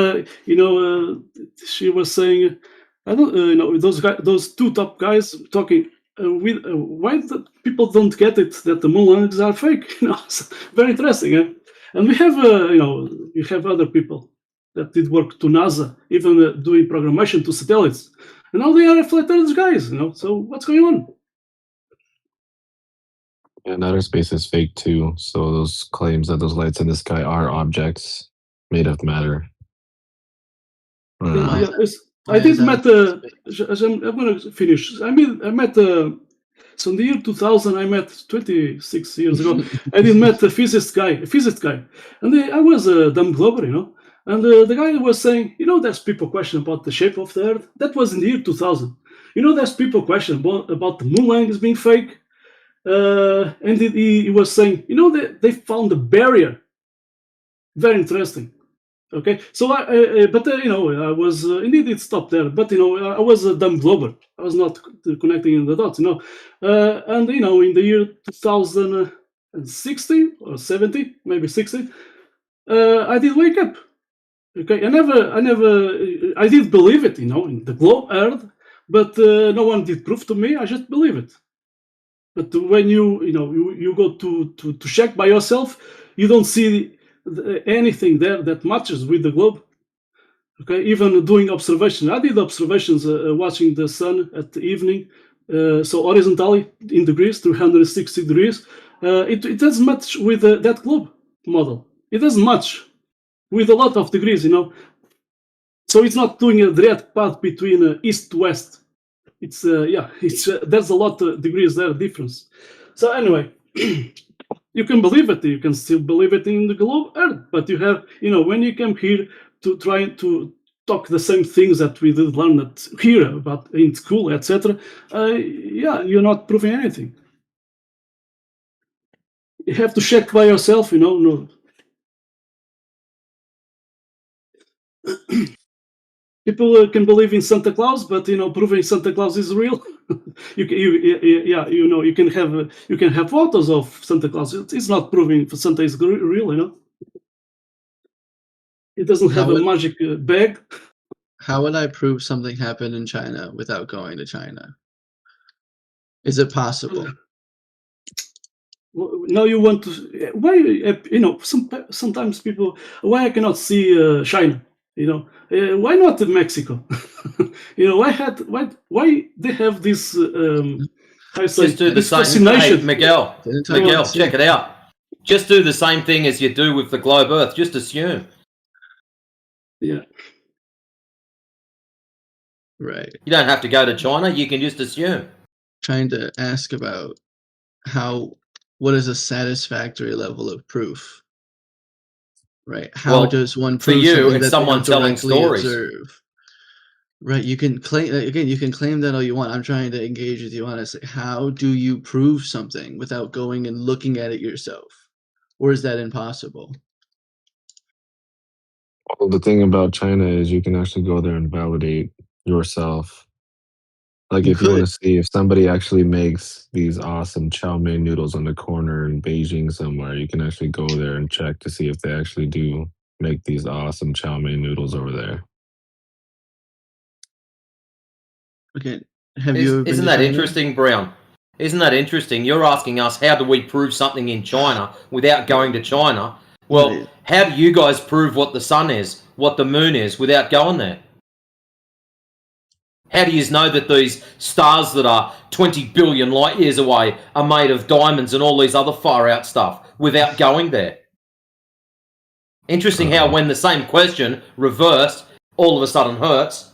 you know, she was saying, I don't you know, those two top guys talking. Why the people don't get it that the moon landings are fake? You know, it's very interesting. And we have, you know, you have other people that did work to NASA, even doing programmation to satellites. And now they are flat earth guys, So what's going on? And outer space is fake too. So those claims that those lights in the sky are objects made of matter. Yeah, I did met. I'm going to finish. I met. So in the year 2000, I met 26 years ago. I did met a physicist guy, and I was a dumb glober, And the guy was saying, there's people question about the shape of the Earth. That was in the year 2000. There's people question about the moon landings being fake. And he was saying, they found a barrier. Very interesting. Okay, so I was indeed it stopped there, but I was a dumb glober. I was not connecting the dots, and in the year 2060 or 70, maybe 60, I did wake up. Okay, I did believe it, in the globe Earth, but no one did prove to me. I just believe it. But when you go to check by yourself, you don't see anything there that matches with the globe. Okay, even doing observations. I did observations watching the sun at the evening, so horizontally in degrees, 360 degrees. It doesn't match with that globe model. It doesn't match with a lot of degrees, So it's not doing a direct path between east to west. It's there's a lot of degrees there difference. So anyway, you can believe it. You can still believe it in the globe Earth, but you have, when you come here to try to talk the same things that we did learn here about in school, etc. You're not proving anything. You have to check by yourself, No. People can believe in Santa Claus, but proving Santa Claus is real. You can have photos of Santa Claus. It's not proving Santa is real, It doesn't have a magic bag. How would I prove something happened in China without going to China? Is it possible? Now you want to? Why? Sometimes people. Why I cannot see China? Why not Mexico? Why they have this? Just do the same. Hey, Miguel, check it out. Just do the same thing as you do with the globe Earth. Just assume. Yeah. Right. You don't have to go to China. You can just assume. Trying to ask about what is a satisfactory level of proof? Right. How does one prove for you? Something it's that someone telling stories. Observe? Right. You can claim that all you want. I'm trying to engage with you honestly. How do you prove something without going and looking at it yourself, or is that impossible? Well, the thing about China is you can actually go there and validate yourself. Like if you want to see if somebody actually makes these awesome chow mein noodles on the corner in Beijing somewhere, you can actually go there and check to see if they actually do make these awesome chow mein noodles over there. Okay. Have you ever been Isn't to that China? interesting, Brown? Isn't that interesting? You're asking us how do we prove something in China without going to China? Well, how do you guys prove what the sun is, what the moon is, without going there? How do you know that these stars that are 20 billion light years away are made of diamonds and all these other far out stuff without going there? Interesting how when the same question reversed all of a sudden hurts.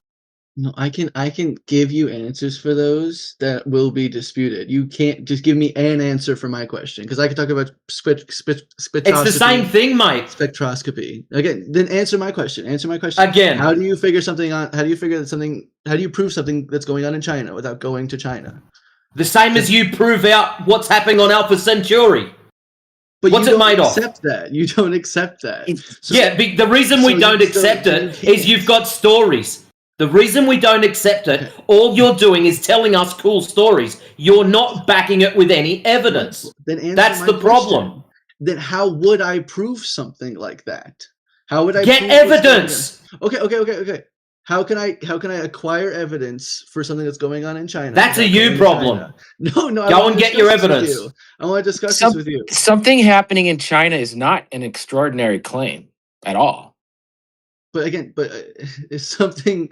No, I can give you answers for those that will be disputed. You can't just give me an answer for my question because I could talk about spectroscopy. It's the same thing, mate. Spectroscopy. Again, then answer my question. Again. How do you figure something on? How do you prove something that's going on in China without going to China? The same as you prove out what's happening on Alpha Centauri. But what's you it made of? You don't accept that. The reason we don't accept it is you've got stories. The reason we don't accept it, all you're doing is telling us cool stories. You're not backing it with any evidence. That's the problem. Then how would I prove something like that? How would I get prove evidence? Okay. How can I acquire evidence for something that's going on in China? That's a you problem. No. Go and get your evidence. I want to discuss this with you. Something happening in China is not an extraordinary claim. at all. But again, if something,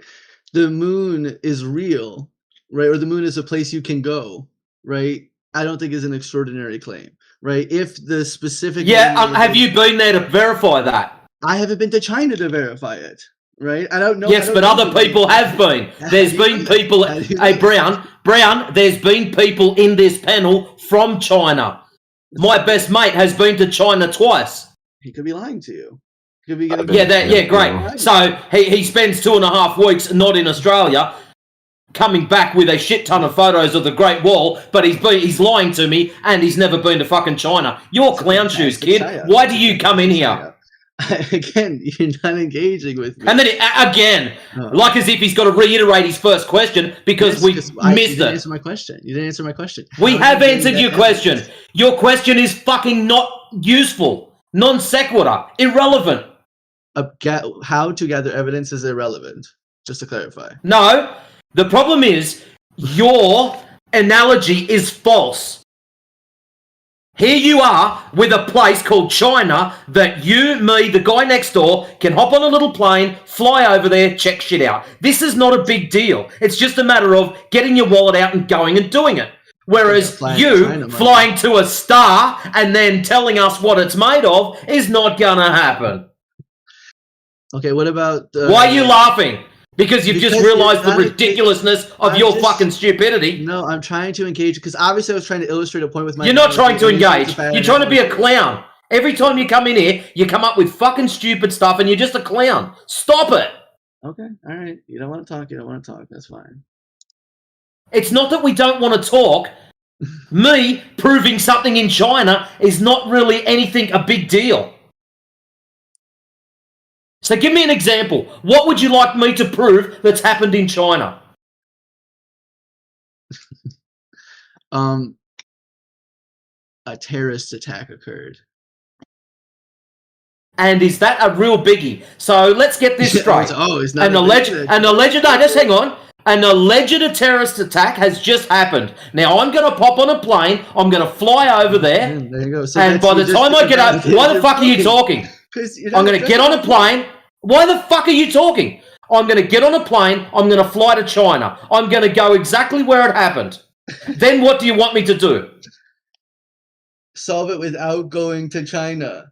the moon is real, right, or the moon is a place you can go, right? I don't think is an extraordinary claim, right? If the specific have you been there to verify that? I haven't been to China to verify it, right? I don't know. Yes, but other people have been. There's been people. Hey, Brown, there's been people in this panel from China. My best mate has been to China twice. He could be lying to you. He could be getting great. So he spends 2.5 weeks not in Australia, coming back with a shit ton of photos of the Great Wall, but he's lying to me, and he's never been to fucking China. You're clown shoes, kid. Why do you come in here? Again, you're not engaging with me. And then again, like as if he's got to reiterate his first question because we missed You didn't it. answer my question. You didn't answer my question. We have answered your question. Your question is fucking not useful, non sequitur, irrelevant. How to gather evidence is irrelevant, just to clarify. No, the problem is your analogy is false. Here you are with a place called China that you, me, the guy next door can hop on a little plane, fly over there, check shit out. This is not a big deal. It's just a matter of getting your wallet out and going and doing it. Whereas flying to a star and then telling us what it's made of is not gonna happen. Okay, what about... Why are you laughing? Because you've just realized the ridiculousness of your fucking stupidity. No, I'm trying to engage, because obviously I was trying to illustrate a point with my... You're not trying to engage. You're trying to be a clown. Every time you come in here, you come up with fucking stupid stuff and you're just a clown. Stop it. Okay, all right. You don't want to talk, you don't want to talk. That's fine. It's not that we don't want to talk. Me proving something in China is not really anything a big deal. So give me an example. What would you like me to prove that's happened in China? A terrorist attack occurred. And is that a real biggie? So let's get this straight. It's not an alleged, no, just hang on. An alleged terrorist attack has just happened. Now I'm going to pop on a plane. I'm going to fly over there. There you go. So and by the time I get up, why the fuck are you talking? I'm going to get on a plane. Why the fuck are you talking? I'm going to get on a plane. I'm going to fly to China. I'm going to go exactly where it happened. Then what do you want me to do? Solve it without going to China.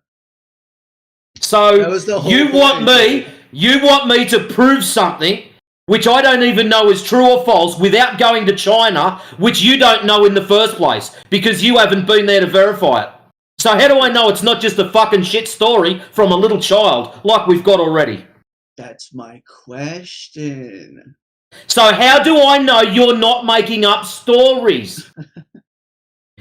So you want me to prove something which I don't even know is true or false without going to China, which you don't know in the first place because you haven't been there to verify it. So how do I know it's not just a fucking shit story from a little child like we've got already? That's my question. So how do I know you're not making up stories?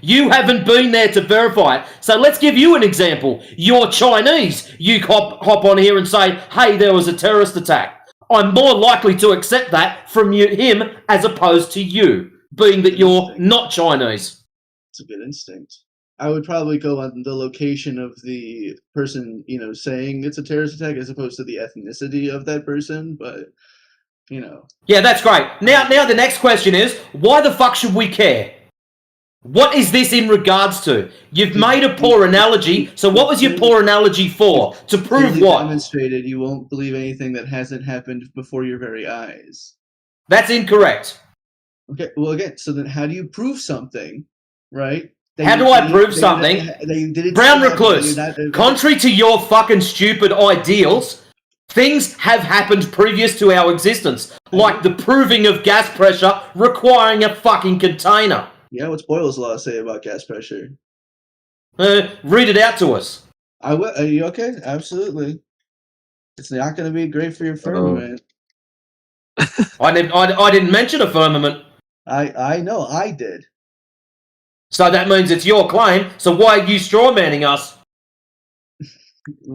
You haven't been there to verify it. So let's give you an example. You're Chinese. You hop on here and say, hey, there was a terrorist attack. I'm more likely to accept that from him as opposed to you, being that you're not Chinese. It's a good instinct. I would probably go on the location of the person, saying it's a terrorist attack as opposed to the ethnicity of that person, but, Yeah, that's great. Now the next question is, why the fuck should we care? What is this in regards to? You've made a poor analogy, so what was your poor analogy for? To prove what? Demonstrated you won't believe anything that hasn't happened before your very eyes. That's incorrect. Okay, well again, so then how do you prove something, right? How do I prove something? Brown Recluse, contrary to your fucking stupid ideals, things have happened previous to our existence, like the proving of gas pressure requiring a fucking container. Yeah, what's Boyle's law say about gas pressure? Read it out to us. I will. Are you okay? Absolutely. It's not going to be great for your firmament. I didn't mention a firmament. I know, I did. So that means it's your claim, so why are you strawmanning us?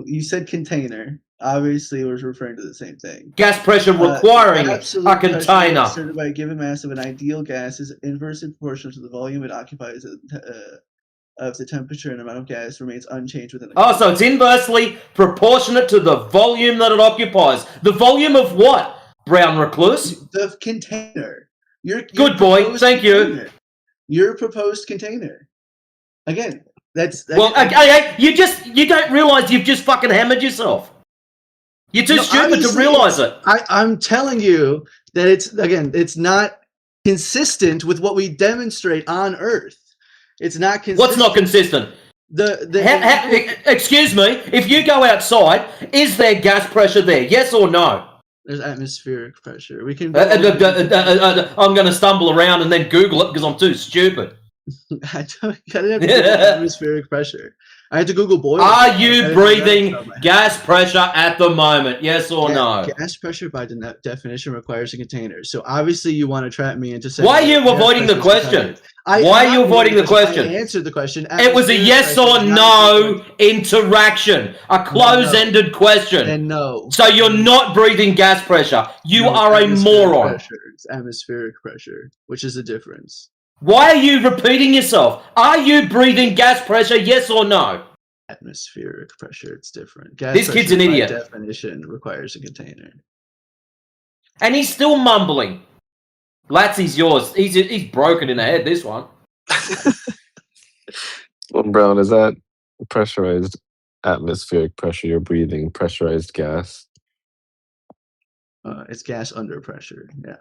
You said container. Obviously, we're referring to the same thing. Gas pressure requiring a container. Pressure by a given mass of an ideal gas is inversely proportional to the volume it occupies of the temperature and amount of gas remains unchanged within the so it's inversely proportionate to the volume that it occupies. The volume of what, Brown Recluse? The container. Good boy, thank you. Your proposed container. Again, that's well, okay, you don't realise you've just fucking hammered yourself. You're too No, stupid to obviously realize it's- it. I'm telling you that it's not consistent with what we demonstrate on Earth. It's not consistent. What's not consistent? Excuse me, if you go outside, is there gas pressure there? Yes or no? There's atmospheric pressure. We can. I'm going to stumble around and then Google it because I'm too stupid. I didn't have to Google atmospheric pressure. I had to Google boiling. Are you breathing gas pressure at the moment? Yes or no? Gas pressure, by definition, requires a container. So obviously, you want to trap me into saying. Why are you avoiding the question? Why are you avoiding the question? I answered the question. It was a yes or no interaction, a close-ended question. And no. So you're not breathing gas pressure. You are a moron. It's atmospheric pressure, which is the difference. Why are you repeating yourself? Are you breathing gas pressure, yes or no? Atmospheric pressure, it's different. Gas This kid's an pressure, by idiot. definition, requires a container. And he's still mumbling. Latsy's yours. He's broken in the head, this one. Well, Brown, is that pressurized atmospheric pressure you're breathing? Pressurized gas? It's gas under pressure, yeah.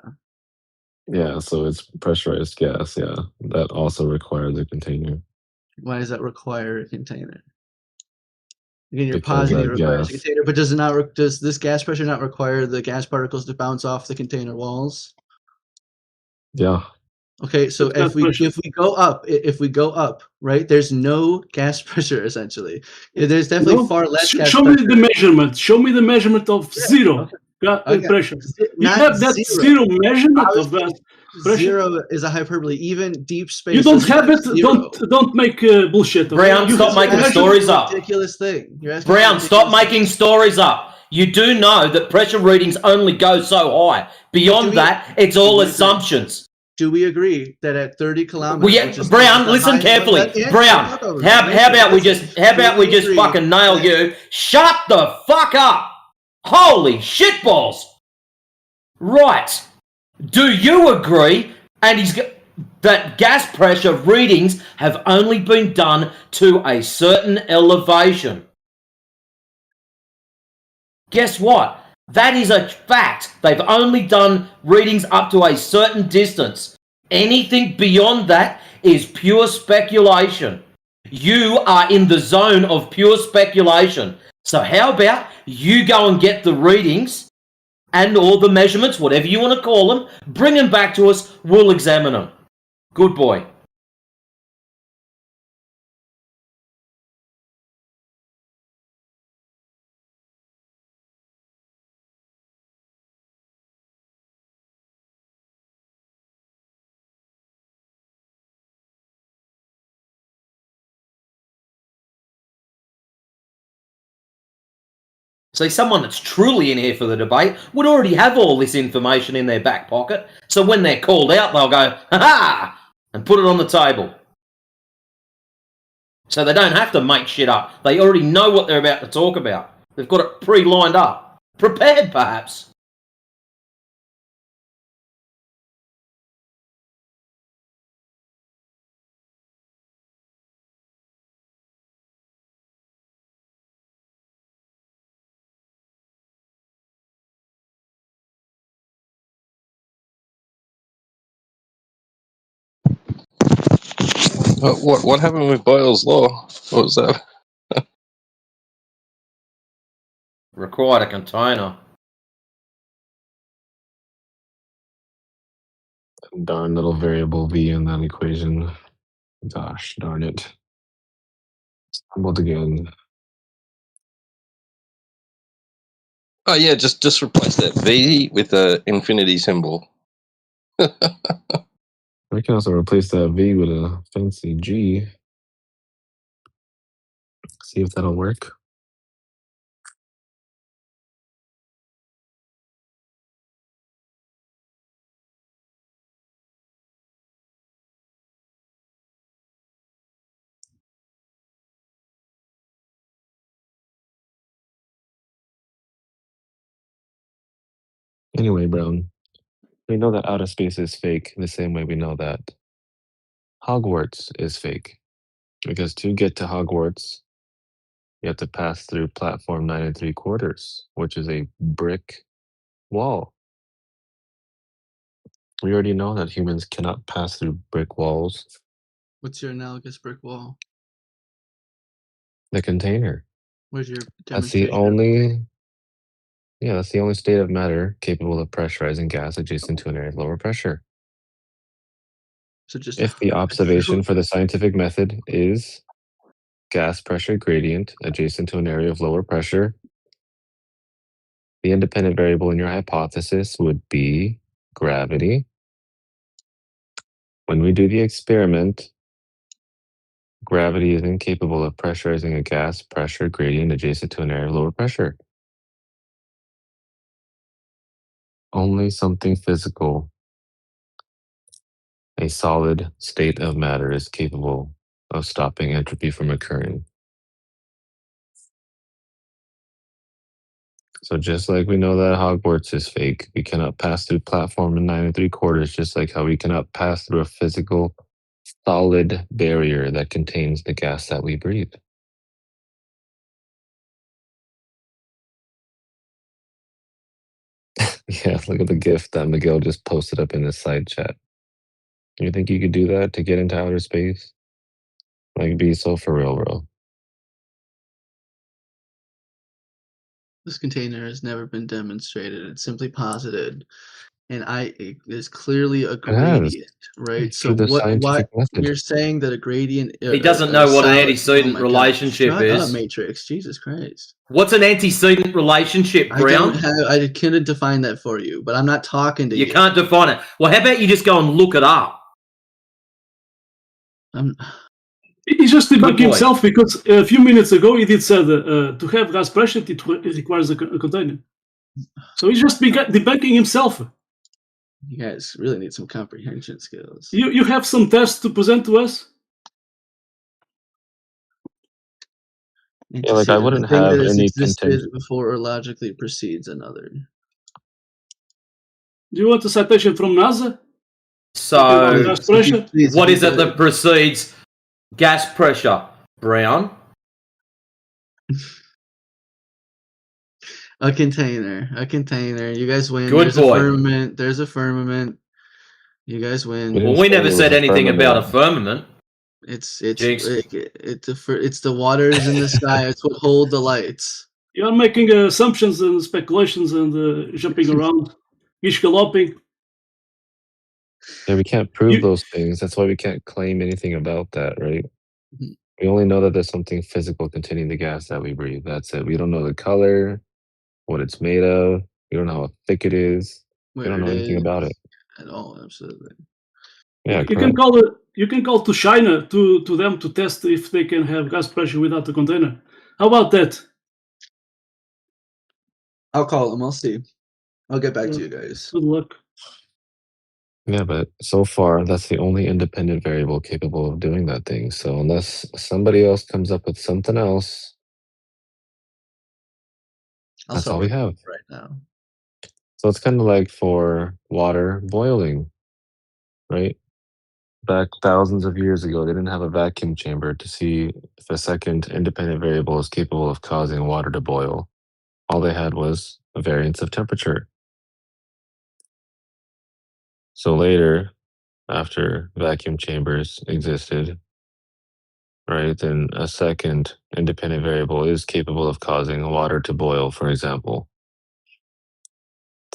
Yeah, so it's pressurized gas, yeah. That also requires a container. Why does that require a container? Again, you're Because positing it that requires a gas- container, but does this gas pressure not require the gas particles to bounce off the container walls? Yeah. Okay, so if we go up, right? There's no gas pressure essentially. There's definitely No, far less gas show pressure. me the measurement. Show me the measurement of zero pressure. You Not have that zero measurement of Obviously, that pressure. Zero is a hyperbole. Even deep space. You don't doesn't have it. zero. Don't make bullshit. Okay? Brown, You stop have making measure- stories up. Ridiculous thing. You're asking Brown, for stop ridiculous making stories up. You do know that pressure readings only go so high. Beyond that, it's all assumptions. Do we agree that at 30 kilometers? Well, yeah, Brown, listen carefully. Brown, how about we just fucking nail you? Shut the fuck up! Holy shitballs! Right. Do you agree? And that gas pressure readings have only been done to a certain elevation. Guess what? That is a fact. They've only done readings up to a certain distance. Anything beyond that is pure speculation. You are in the zone of pure speculation. So how about you go and get the readings and all the measurements, whatever you want to call them, bring them back to us, we'll examine them. Good boy. See, someone that's truly in here for the debate would already have all this information in their back pocket. So when they're called out, they'll go, ha-ha, and put it on the table. So they don't have to make shit up. They already know what they're about to talk about. They've got it pre-lined up. Prepared, perhaps. What happened with Boyle's law? What was that? Required a container. Darn little variable v in that equation. Gosh darn it. Stumbled again. Oh yeah, just replace that V with the infinity symbol. I can also replace that v with a fancy g. See if that'll work. Anyway, Brown, we know that outer space is fake the same way we know that Hogwarts is fake. Because to get to Hogwarts, You have to pass through platform 9 3/4, which is a brick wall. We already know that humans cannot pass through brick walls. What's your analogous brick wall? The container. Where's your That's the demonstration? only. Yeah, that's the only state of matter capable of pressurizing gas adjacent to an area of lower pressure. So just If the observation for the scientific method is gas pressure gradient adjacent to an area of lower pressure, the independent variable in your hypothesis would be gravity. When we do the experiment, gravity is incapable of pressurizing a gas pressure gradient adjacent to an area of lower pressure. Only something physical, a solid state of matter, is capable of stopping entropy from occurring. So just like we know that Hogwarts is fake, we cannot pass through platform 9 3/4, just like how we cannot pass through a physical solid barrier that contains the gas that we breathe. Yeah, look at the gift that Miguel just posted up in the side chat. You think you could do that to get into outer space? Like, be so for real, bro. This container has never been demonstrated. It's simply posited, and it is clearly a It has. gradient, right? So Through the what? scientific method. You're saying that a gradient? He doesn't know what an Oh antecedent my God! relationship Shut is. up, Matrix! Jesus Christ! What's an antecedent relationship, Brown? I couldn't define that for you, but I'm not talking to you. You can't define it. Well, how about you just go and look it up? He's just Good debunking boy. himself because a few minutes ago he did say to have gas pressure it requires a container. So he's just debunking himself. You guys really need some comprehension skills. You have some tests to present to us? Yeah, like I wouldn't a thing have that has any existed contention. before or logically precedes another. Do you want a citation from NASA? So, Gas pressure? what is it that precedes gas pressure, Brown? A container. You guys win. Good There's boy. There's a firmament. You guys win. Well, we never said anything about a firmament. It's Jinx. it's the waters in the sky. It's what hold the lights. You're making assumptions and speculations and jumping around, galloping. Yeah, we can't prove those things. That's why we can't claim anything about that, right? We only know that there's something physical containing the gas that we breathe. That's it. We don't know the color, what it's made of. We don't know how thick it is. We don't know anything about it. At all, absolutely. Yeah, You can call it. You can call to China to them to test if they can have gas pressure without a container. How about that? I'll call them. I'll see. I'll get back to you guys. Good luck. Yeah, but so far, that's the only independent variable capable of doing that thing. So unless somebody else comes up with something else, that's all we have. Right now. So it's kind of like for water boiling, right? Back thousands of years ago, they didn't have a vacuum chamber to see if a second independent variable is capable of causing water to boil. All they had was a variance of temperature. So later, after vacuum chambers existed, right, then a second independent variable is capable of causing water to boil, for example.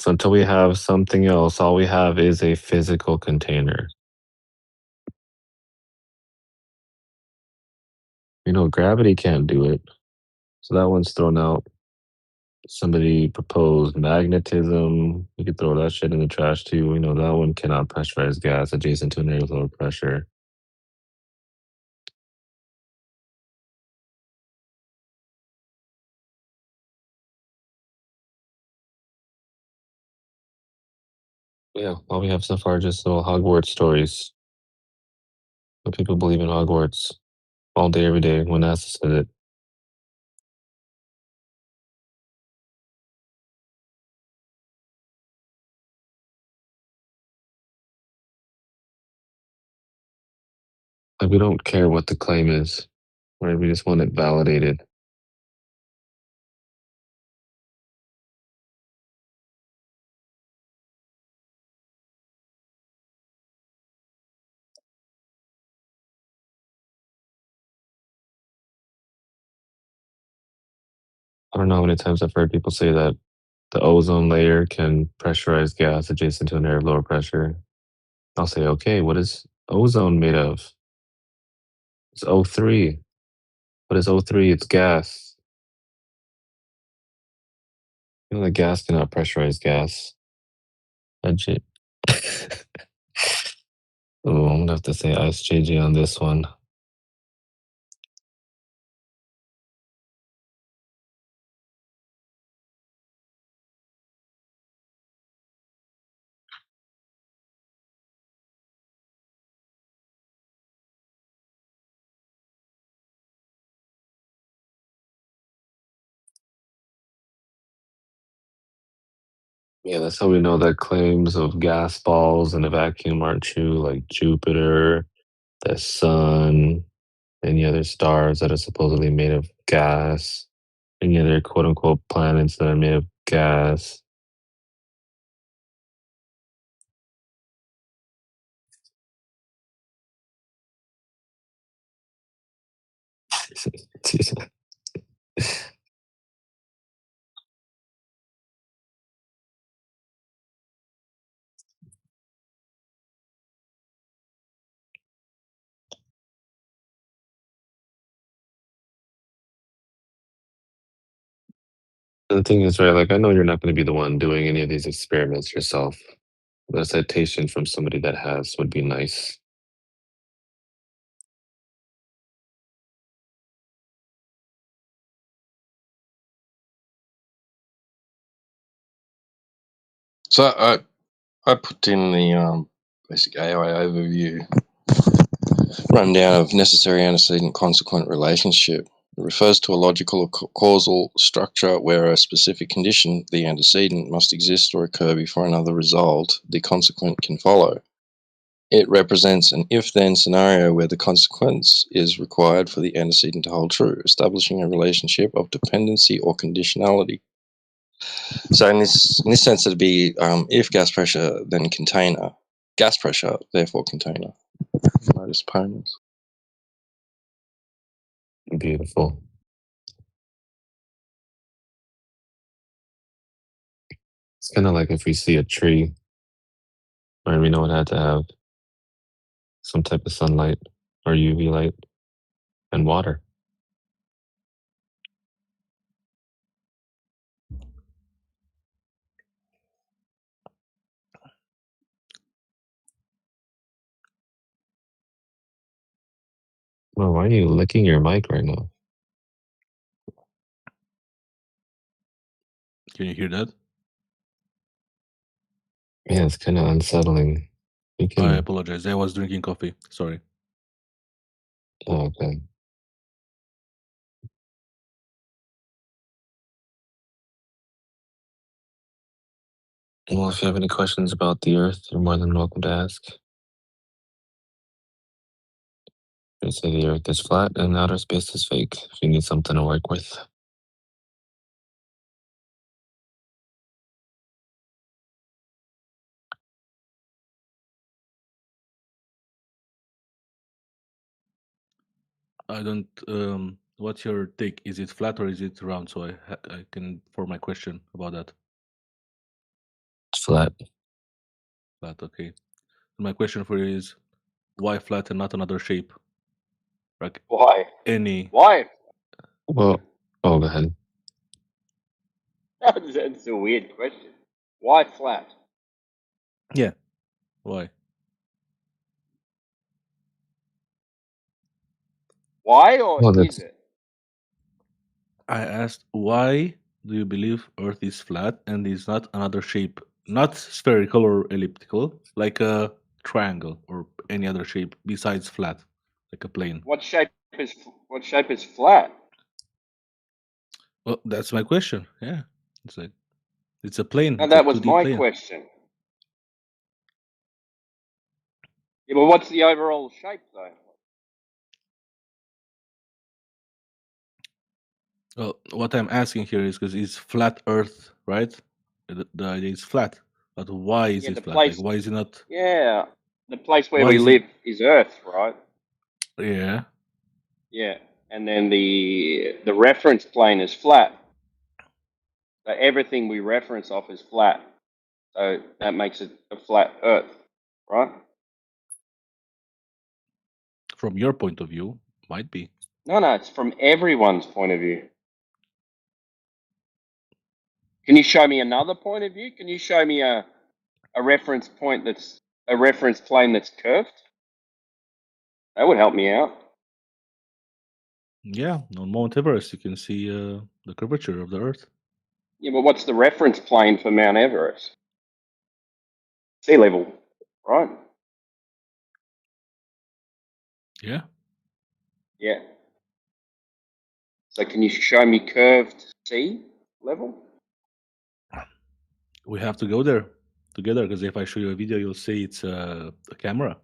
So until we have something else, all we have is a physical container. You know, gravity can't do it. So that one's thrown out. Somebody proposed magnetism. You could throw that shit in the trash too. We know that one cannot pressurize gas adjacent to an area with lower pressure. Yeah, all we have so far are just little Hogwarts stories. But people believe in Hogwarts all day, every day when NASA said it. Like, we don't care what the claim is, right? We just want it validated. I don't know how many times I've heard people say that the ozone layer can pressurize gas adjacent to an area of lower pressure. I'll say, okay, what is ozone made of? It's O3. What is O3? It's gas. You know that gas cannot pressurize gas. Legit. Oh, I'm gonna have to say Ice JJ on this one. Yeah, that's how we know that claims of gas balls in a vacuum aren't true, like Jupiter, the sun, any other stars that are supposedly made of gas, any other quote unquote planets that are made of gas. The thing is, right, like I know you're not going to be the one doing any of these experiments yourself, but a citation from somebody that has would be nice. So I put in the basic AI overview rundown of necessary antecedent consequent relationship. It refers to a logical or causal structure where a specific condition, the antecedent, must exist or occur before another result, the consequent, can follow. It represents an if-then scenario where the consequence is required for the antecedent to hold true, establishing a relationship of dependency or conditionality. So in this sense, it'd be if gas pressure, then container. Gas pressure, therefore container. Modus ponens. Beautiful. It's kind of like if we see a tree, right? We know it had to have some type of sunlight or UV light and water. Well, why are you licking your mic right now? Can you hear that? Yeah, it's kind of unsettling. You I can. apologize. I was drinking coffee. Sorry. Oh, okay. Well, if you have any questions about the Earth, you're more than welcome to ask. They say the Earth is flat and outer space is fake. If you need something to work with. I don't. What's your take? Is it flat or is it round? So I can form my question about that. It's flat. Flat. Okay. My question for you is, why flat and not another shape? Like Why? any. Why? Well, oh, go ahead. That's a weird question. Why flat? Yeah. Why? Why or Well, is that's it? I asked, why do you believe Earth is flat and is not another shape, not spherical or elliptical, like a triangle or any other shape besides flat, like a plane? What shape is flat? Well, that's my question. Yeah, it's a plane. No, It's a that was 2D my plane. question. Yeah, but what's the overall shape though? Well, what I'm asking here is because it's flat Earth, right? The idea is flat, but why is Yeah, it the flat? Like, place. why is it not? Yeah, the place where Why we is it? live is Earth, right? Yeah. Yeah, and then the reference plane is flat. So everything we reference off is flat. So that makes it a flat Earth, right? From your point of view, might be. No, it's from everyone's point of view. Can you show me another point of view? Can you show me a reference point that's a reference plane that's curved? That would help me out. Yeah, on Mount Everest, you can see the curvature of the Earth. Yeah, but what's the reference plane for Mount Everest? Sea level, right? Yeah. Yeah. So can you show me curved sea level? We have to go there together because if I show you a video, you'll see it's a camera.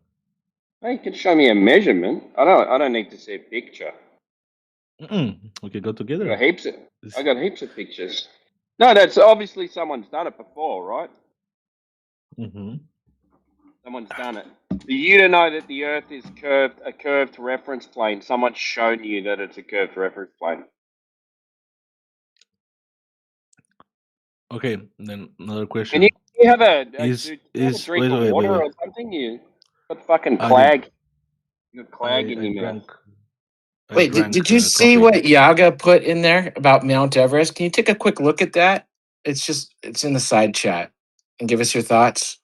Hey, you can show me a measurement. I don't need to see a picture. We could go I together. got heaps of pictures. No, that's obviously someone's done it before, right? Mm-hmm. Someone's done it. For you to know that the Earth is curved, a curved reference plane, someone's shown you that it's a curved reference plane. Okay, then another And question. you have a Is drink wait of wait wait water wait. or something? You got fucking I did. clag. You got clag in I your mouth. drank. I Wait, drank did you see coffee. what Yaga put in there about Mount Everest? Can you take a quick look at that? It's in the side chat and give us your thoughts.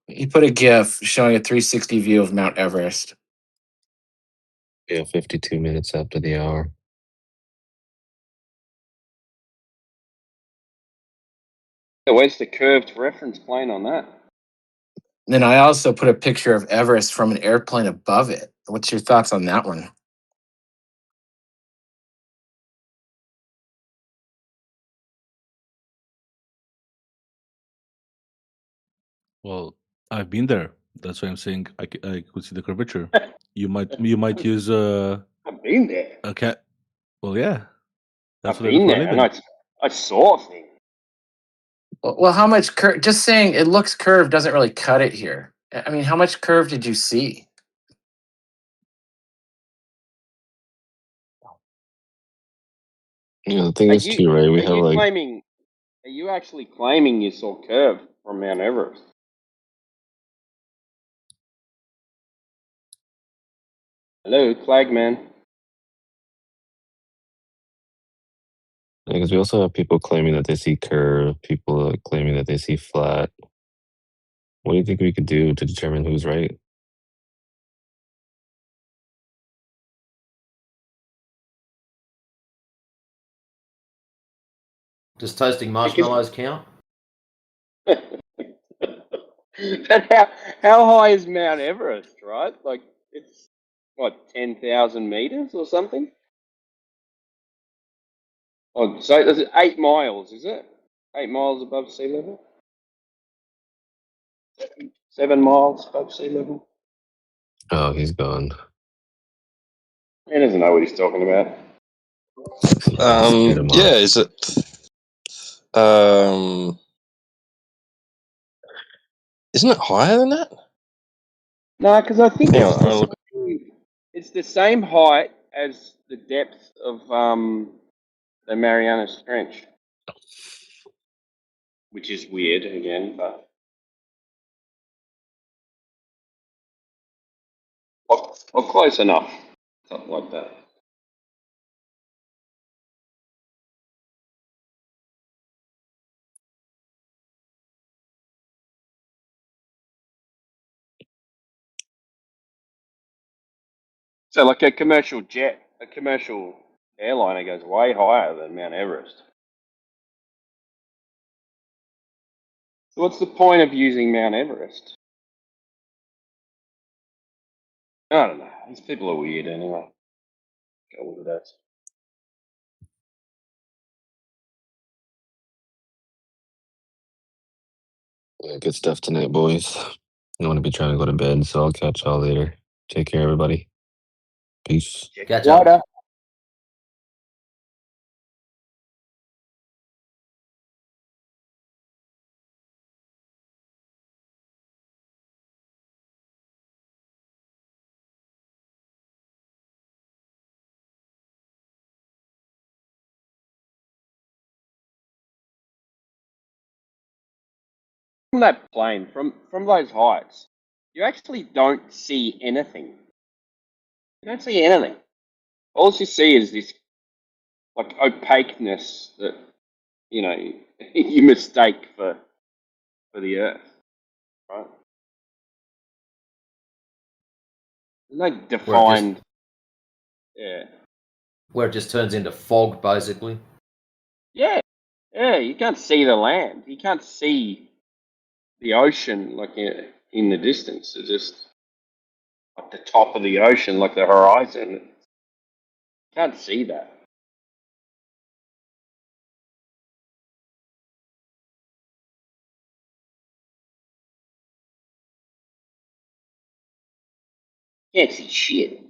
He put a GIF showing a 360 view of Mount Everest. Yeah, 52 minutes after the hour. So where's the curved reference plane on that? And then I also put a picture of Everest from an airplane above it. What's your thoughts on that one? Well, I've been there. That's why I'm saying I could see the curvature. You might use I've been there. a cat. Well, yeah, that's I've what I do been for a there, and living. I saw things. Well, how much curve? Just saying it looks curved doesn't really cut it here. I mean, how much curve did you see? Yeah, the thing Are is you too, right? We are have you like claiming? Are you actually claiming you saw curve from Mount Everest? Hello, Clagman. because we also have people claiming that they see curve, people claiming that they see flat. What do you think we could do to determine who's right? Does toasting Because marshmallows count? but how high is Mount Everest, right? Like it's what 10,000 meters or something? Oh, so is it 8 miles? Is it 8 miles above sea level? 7 miles above sea level? Oh, he's gone. He doesn't know what he's talking about. Scared him Yeah, off. is it? Isn't it higher than that? No, because I think Hang it's on, I'm the gonna look. it's the same height as the depth of the Marianas Trench, which is weird again, but or close enough, something like that. So, like a commercial jet, a commercial airliner goes way higher than Mount Everest. So, what's the point of using Mount Everest? I don't know. These people are weird anyway. Go with that. Yeah, good stuff tonight, boys. I want to be trying to go to bed, so I'll catch y'all later. Take care, everybody. Peace. Catch up. Later. from that plane, from those heights, you actually don't see anything. You don't see anything. All you see is this like opaqueness that you know you mistake for the Earth, right? No Where it just defined. Yeah. where it just turns into fog, basically. Yeah. Yeah. You can't see the land. You can't see the ocean like in the distance. It's just like the top of the ocean, like the horizon. You can't see that. Can't see shit.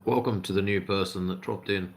Welcome to the new person that dropped in.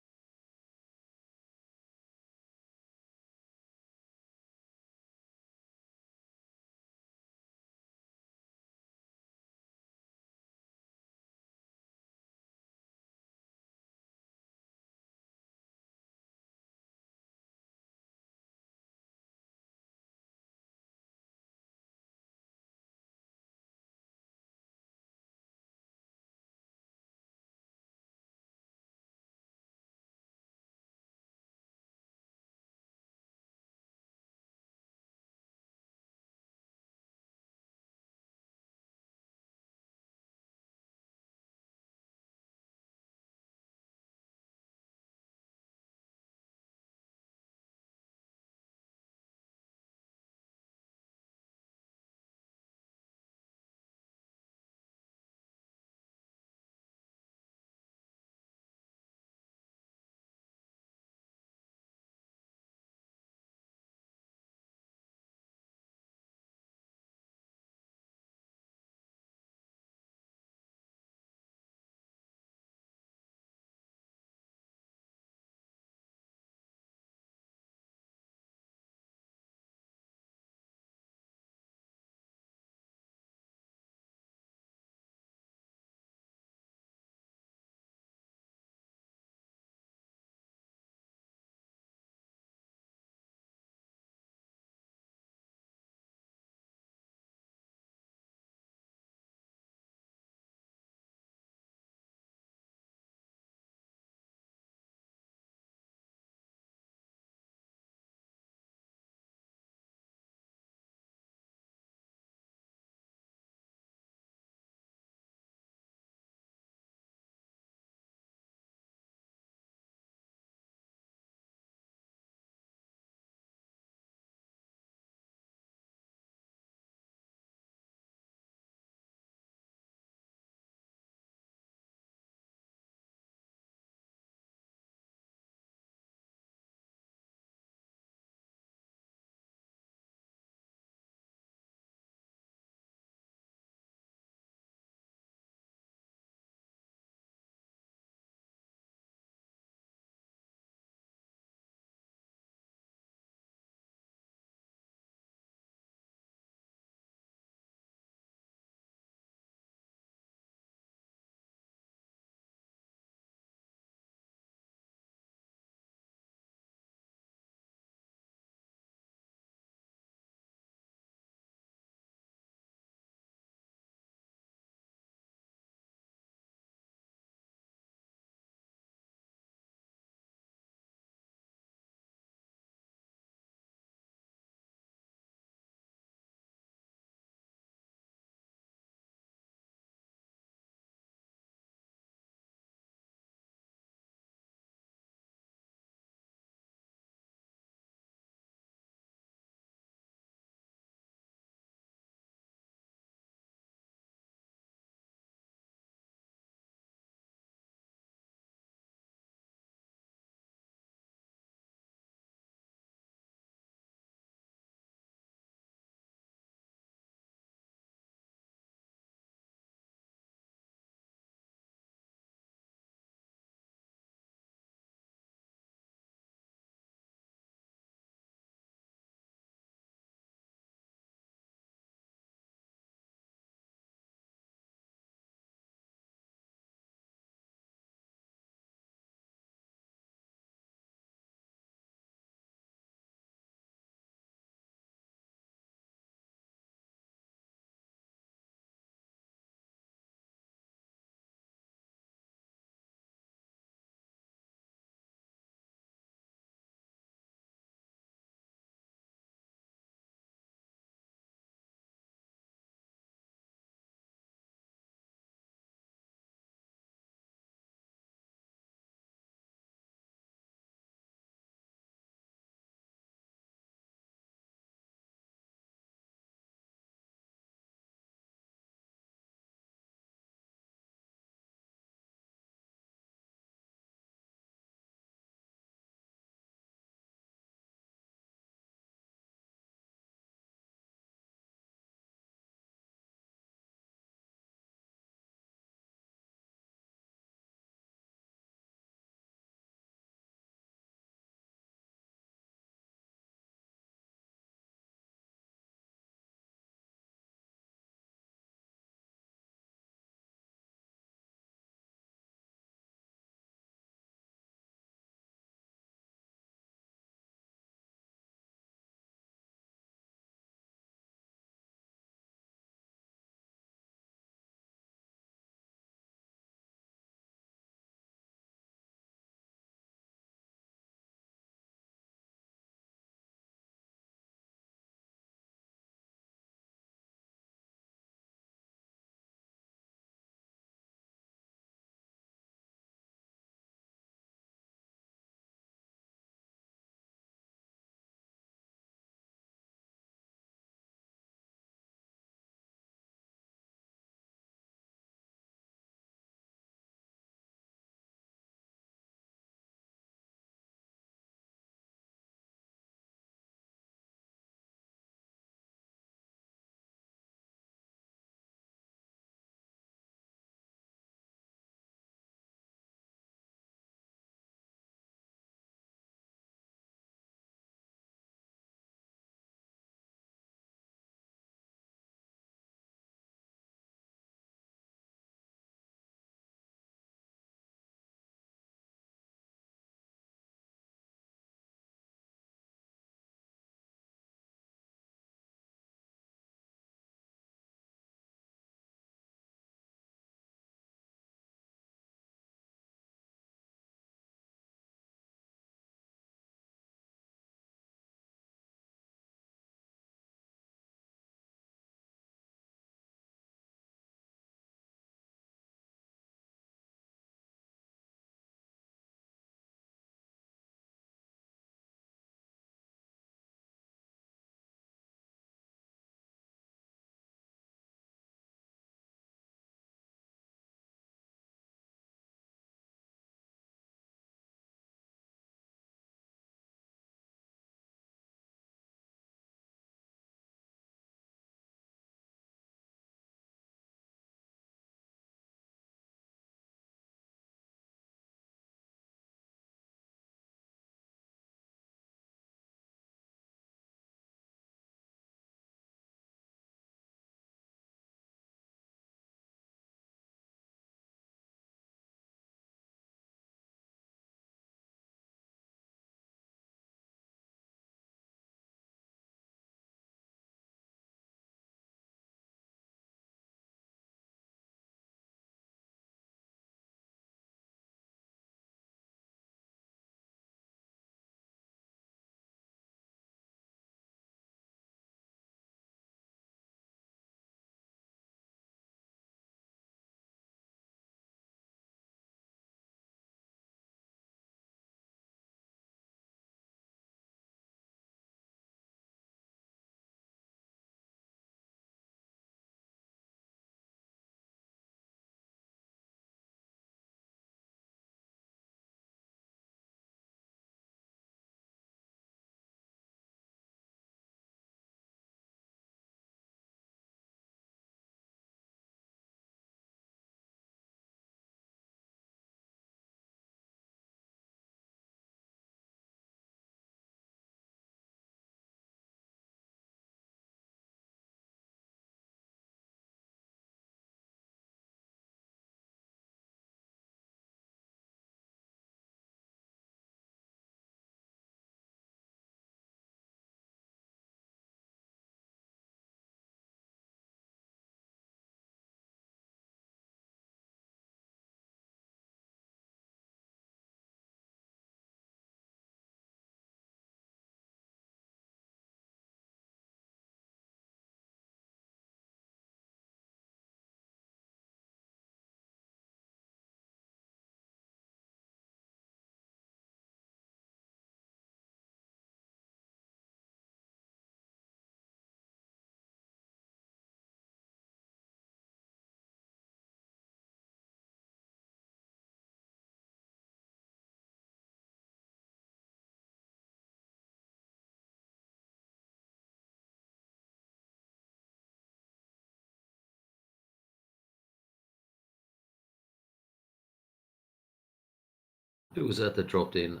Who was that dropped in?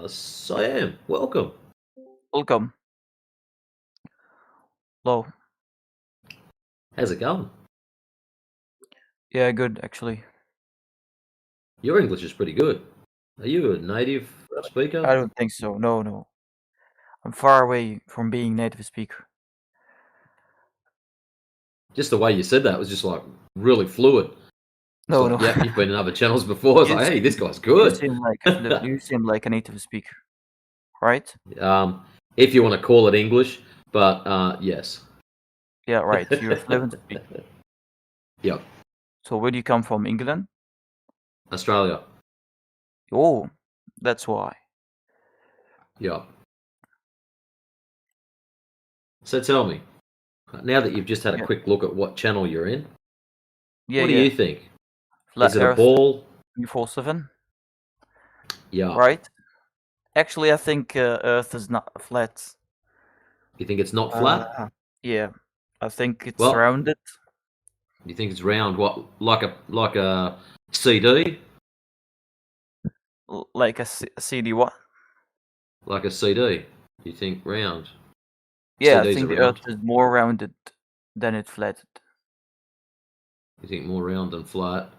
Siam, welcome. Welcome. Hello. How's it going? Yeah, good actually. Your English is pretty good. Are you a native I speaker? don't think so. No. I'm far away from being native speaker. Just the way you said that was just like really fluid. It's No, like, no. yeah, you've been in other channels before. It's You like, hey, this seem- guy's good. you seem like a native speaker, right? If you want to call it English, but yes. Yeah, right. You're a fluent speaker. Yep. So where do you come from? England? Australia. Oh, that's why. Yep. So tell me, now that you've just had a quick look at what channel you're in, Yeah, what do yeah. you think? Flat Is it a Earth ball? 24/7? Yeah. Right? Actually, I think Earth is not flat. You think it's not flat? Yeah, I think it's Well, rounded. You think it's round? What, like a CD? Like a CD what? Like a CD? You think round? Yeah, I CDs think are the round. Earth is more rounded than it flatted. You think more round than flat?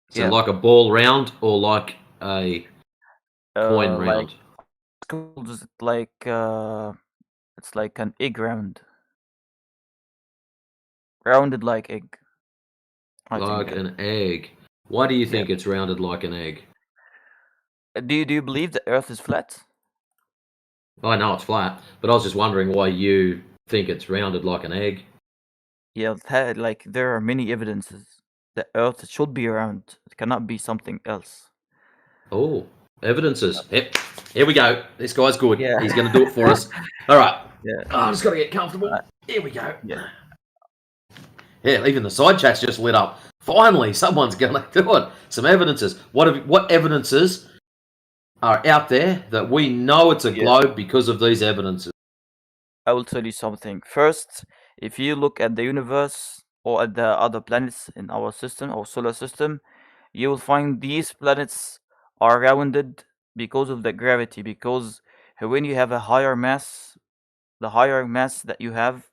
So Yeah. like a ball round or like a coin Like round? it's like it's like an egg round. Rounded like egg. I think Like that. an egg. Why do you think it's rounded like an egg? Do you believe the Earth is flat? I know it's flat, but I was just wondering why you think it's rounded like an egg. Yeah, like there are many evidences that Earth should be round. It cannot be something else. Oh, evidences. Yep. Here we go. This guy's good. Yeah. He's going to do it for us. All right. Yeah. Oh, I just got to get comfortable. Here we go. Yeah. Yeah, even the side chat's just lit up. Finally, someone's going to do it. Some evidences. What evidences are out there that we know it's a globe because of these evidences? I will tell you something. First, if you look at the universe or at the other planets in our system, our solar system, you will find these planets are rounded because of the gravity. Because when you have a higher mass, the higher mass that you have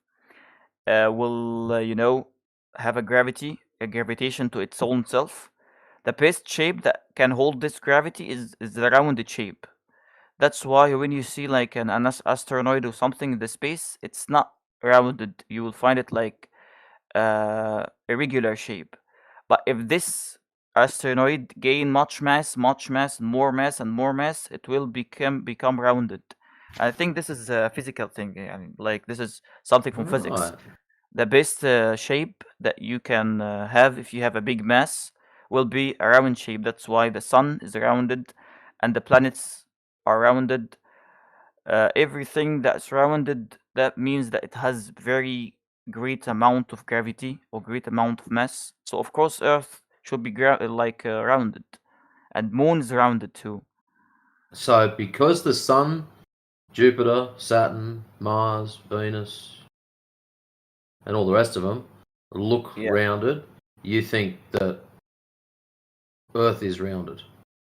will, have a gravitation to its own self. The best shape that can hold this gravity is the rounded shape. That's why when you see like an asteroid or something in the space, it's not rounded. You will find it like irregular shape. But if this asteroid gain much mass, more mass, and more mass, it will become rounded. I think this is a physical thing. I mean, like this is something from physics. Right. The best shape that you can have if you have a big mass will be a round shape. That's why the sun is rounded, and the planets are rounded. Everything that's rounded, that means that it has very great amount of gravity or great amount of mass. So of course Earth should be rounded, and Moon is rounded too. So because the Sun, Jupiter, Saturn, Mars, Venus, and all the rest of them look rounded, you think that Earth is rounded?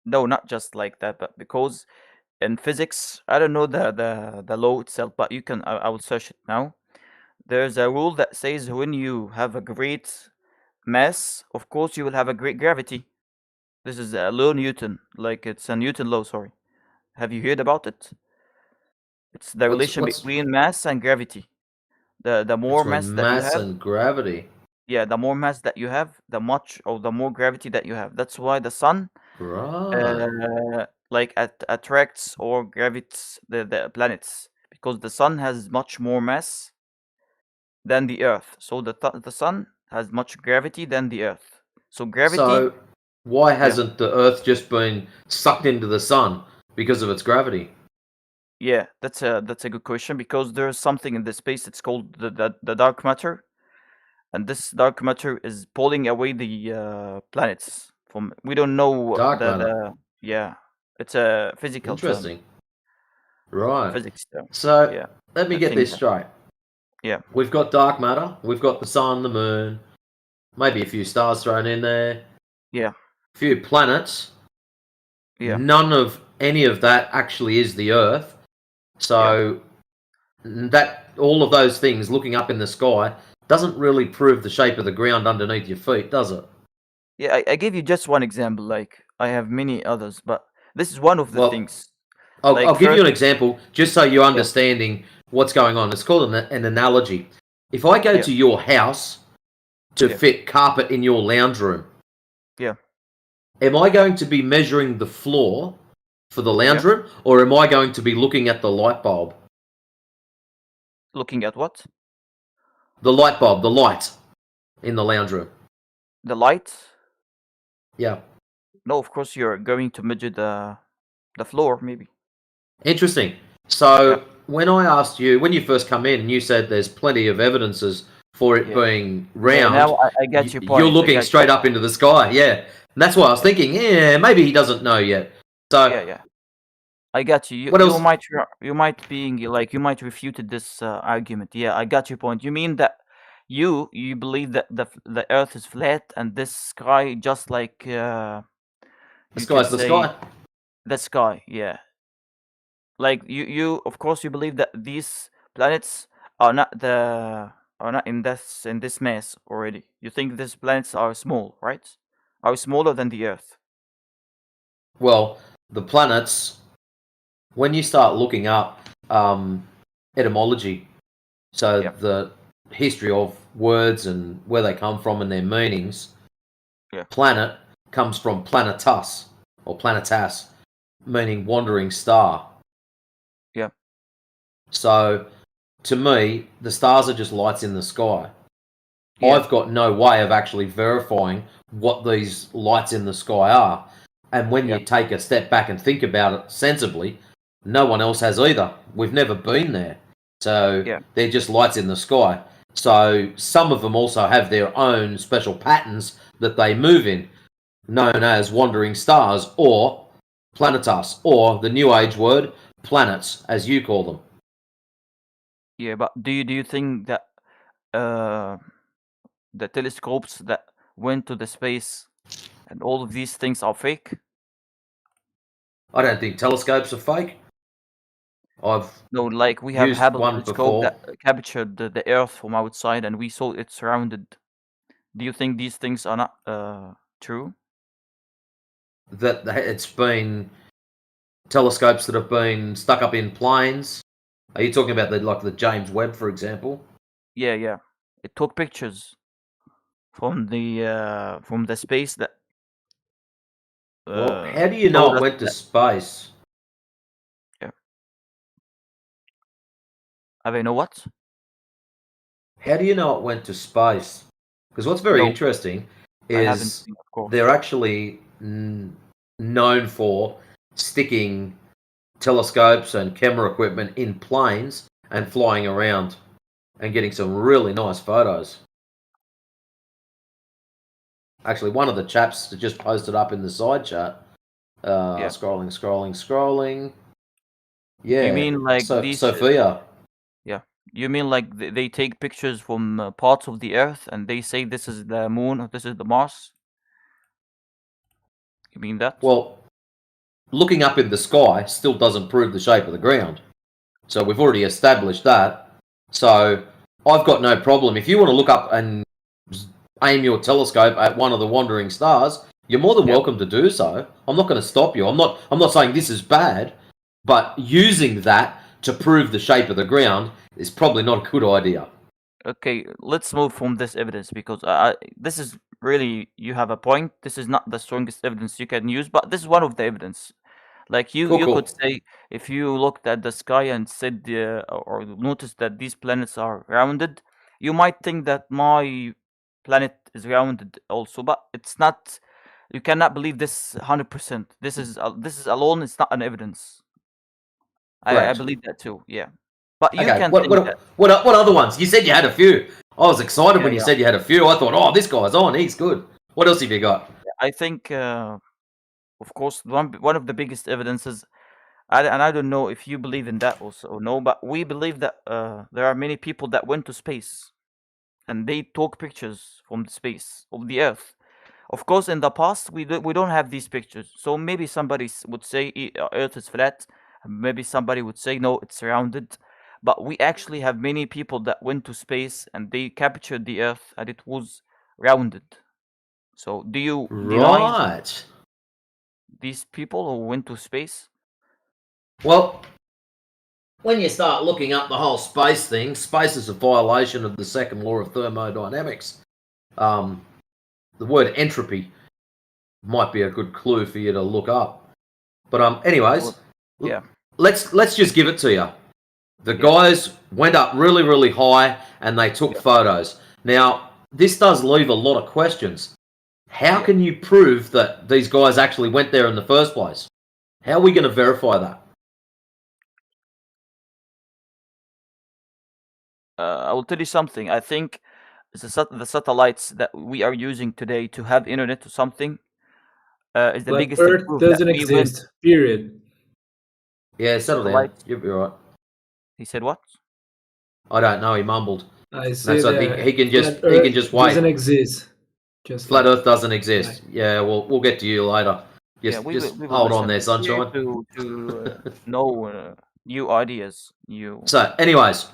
No, not just like that, but because in physics, I don't know the law itself, but you can. I will search it now. There's a rule that says when you have a great mass, of course you will have a great gravity. This is a law Newton, like it's a Newton law. Sorry, have you heard about it? It's the relation between mass and gravity. The more mass Between that you mass have, and gravity. yeah, the more mass that you have, the more gravity that you have. That's why the sun, Right. like attracts or gravitates the planets, because the sun has much more mass than the Earth. So the sun has much gravity than the Earth. So gravity. So why hasn't the Earth just been sucked into the sun because of its gravity? Yeah, that's a good question, because there's something in the space. It's called the dark matter, and this dark matter is pulling away the planets from. We don't know Dark matter. yeah, it's a physical term. Interesting. Right. Physics term. So Yeah, let me I get think this that. straight. Yeah. We've got dark matter. We've got the sun, the moon, maybe a few stars thrown in there. Yeah. A few planets. Yeah. None of any of that actually is the Earth. So that all of those things looking up in the sky doesn't really prove the shape of the ground underneath your feet, does it? Yeah, I gave you just one example. Like I have many others, but this is one of the Well, things. I'll give you first, an example just so you're understanding what's going on. It's called an analogy. If I go to your house to fit carpet in your lounge room, am I going to be measuring the floor for the lounge room, or am I going to be looking at the light bulb? Looking at what? The light bulb, the light in the lounge room. The light? Yeah. No, of course you're going to measure the floor, maybe. Interesting. So when I asked you, when you first come in, and you said there's plenty of evidences for it being round. now I get your point. You're looking straight up into the sky, yeah. And that's why I was thinking, maybe he doesn't know yet. So yeah. I got you. What else? You might being like you might refuted this argument. Yeah, I got your point. You mean that you believe that the Earth is flat and this sky just like the you sky's could the say sky. the sky. Yeah. Like you of course you believe that these planets are not in this mass already. You think these planets are small, right? Are smaller than the Earth. Well, the planets, when you start looking up etymology, so the history of words and where they come from and their meanings, planet comes from planetus or planetas, meaning wandering star. Yeah. So to me, the stars are just lights in the sky. I've got no way of actually verifying what these lights in the sky are. And when you take a step back and think about it sensibly, no one else has either. We've never been there. So they're just lights in the sky. So some of them also have their own special patterns that they move in, known as wandering stars or planetas, or the New Age word, planets, as you call them. Yeah, but do you think that the telescopes that went to the space and all of these things are fake? I don't think telescopes are fake. No, like we have used Hubble one telescope before. that captured the Earth from outside, and we saw it surrounded. Do you think these things are not true? That it's been telescopes that have been stuck up in planes. Are you talking about the James Webb, for example? Yeah. It took pictures from the space that. Well, how do you know it went to space? Yeah. Have I know what? How do you know it went to space? Because what's very No, interesting I haven't is seen, of course. they're actually known for sticking telescopes and camera equipment in planes and flying around and getting some really nice photos. Actually, one of the chaps that just posted up in the side chat, scrolling. Yeah. You mean like these? Sophia? Yeah. You mean like they take pictures from parts of the Earth and they say this is the Moon or this is the Mars? You mean that? Well, looking up in the sky still doesn't prove the shape of the ground. So we've already established that. So I've got no problem. If you want to look up and aim your telescope at one of the wandering stars, you're more than welcome to do so. I'm not going to stop you. I'm not saying this is bad, but using that to prove the shape of the ground is probably not a good idea. Okay, let's move from this evidence because this is really, you have a point. This is not the strongest evidence you can use, but this is one of the evidence. Like you Cool. could say, if you looked at the sky and said or noticed that these planets are rounded, you might think that my planet is rounded also, but it's not. You cannot believe this 100%. This is alone. It's not an evidence. I Correct. believe that too. Yeah, but you Okay. can What think that. other ones? You said you had a few. I was excited when you Yeah. said you had a few. I thought, oh, this guy's on. He's good. What else have you got? I think, of course, one of the biggest evidences, and I don't know if you believe in that also or no, but we believe that there are many people that went to space, and they took pictures from the space of the Earth. Of course, in the past, we don't have these pictures. So maybe somebody would say Earth is flat. Maybe somebody would say no, it's rounded. But we actually have many people that went to space and they captured the Earth and it was rounded. So do you deny Right. these people who went to space? Well, when you start looking up the whole space thing, space is a violation of the second law of thermodynamics. The word entropy might be a good clue for you to look up. But anyways, yeah. Let's just give it to you. The guys went up really, really high and they took photos. Now, this does leave a lot of questions. How can you prove that these guys actually went there in the first place? How are we going to verify that? I will tell you something. I think the satellites that we are using today to have internet or something is the But biggest Earth proof doesn't that we went. exist. Period. Yeah, settle down. Satellites. You'll be right. He said what? I don't know. He mumbled. I say So that he can just flat he can Earth just wait. doesn't exist. Just Flat like Earth doesn't exist. Yeah, we'll get to you later. Just we just will hold on listen. there, We're here sunshine. to know new ideas. So, anyways,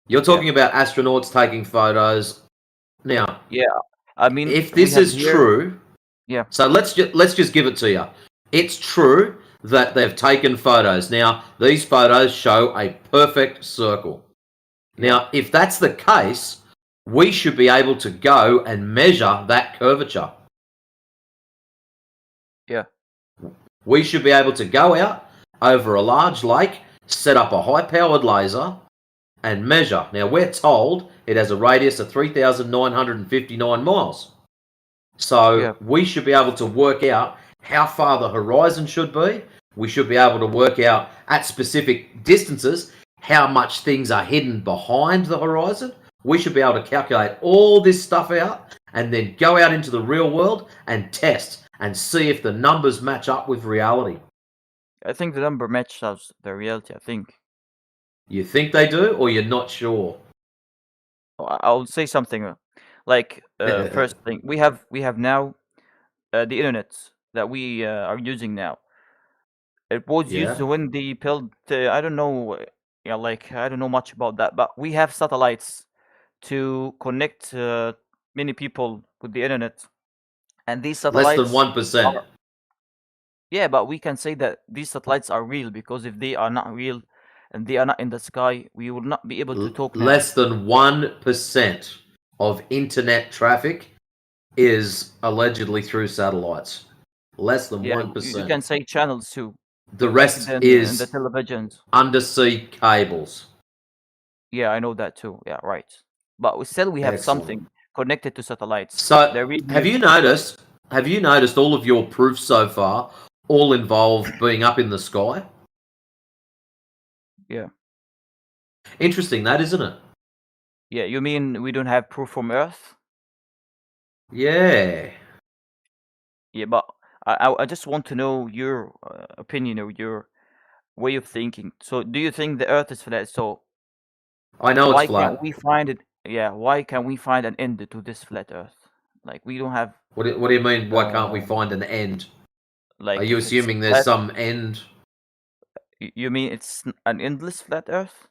you're talking about astronauts taking photos. Now, yeah, I mean, if we this have is here- true, yeah. So let's just give it to you. It's true that they've taken photos. Now, these photos show a perfect circle. Now, if that's the case, we should be able to go and measure that curvature. Yeah. We should be able to go out over a large lake, set up a high-powered laser, and measure. Now, we're told it has a radius of 3,959 miles. So we should be able to work out how far the horizon should be. We should be able to work out at specific distances how much things are hidden behind the horizon. We should be able to calculate all this stuff out and then go out into the real world and test and see if the numbers match up with reality. I think the number matches the reality. I think. You think they do, or you're not sure? I'll say something. Like first thing, we have now the internet that we are using now. It was used when they built. I don't know. I don't know much about that, but we have satellites to connect many people with the internet, and these Less satellites. than 1%. Yeah, but we can say that these satellites are real because if they are not real and they are not in the sky, we will not be able to talk now. Less than 1% of internet traffic is allegedly through satellites. Less than 1%. You can say channels too. The rest in is the televisions. Undersea cables. Yeah, I know that too. Yeah, right. But still, we have Excellent. something connected to satellites. So, have you noticed all of your proofs so far all involve being up in the sky? Yeah. Interesting, that, isn't it? Yeah, you mean we don't have proof from Earth? Yeah. Yeah, but I just want to know your opinion or your way of thinking. So, do you think the Earth is flat? So, I know why it's flat. can't we find it? Yeah, why can we find an end to this flat Earth? Like we don't have. What do you mean? Why can't we find an end? Like, are you if it's assuming there's flat- some end? You mean it's an endless flat Earth?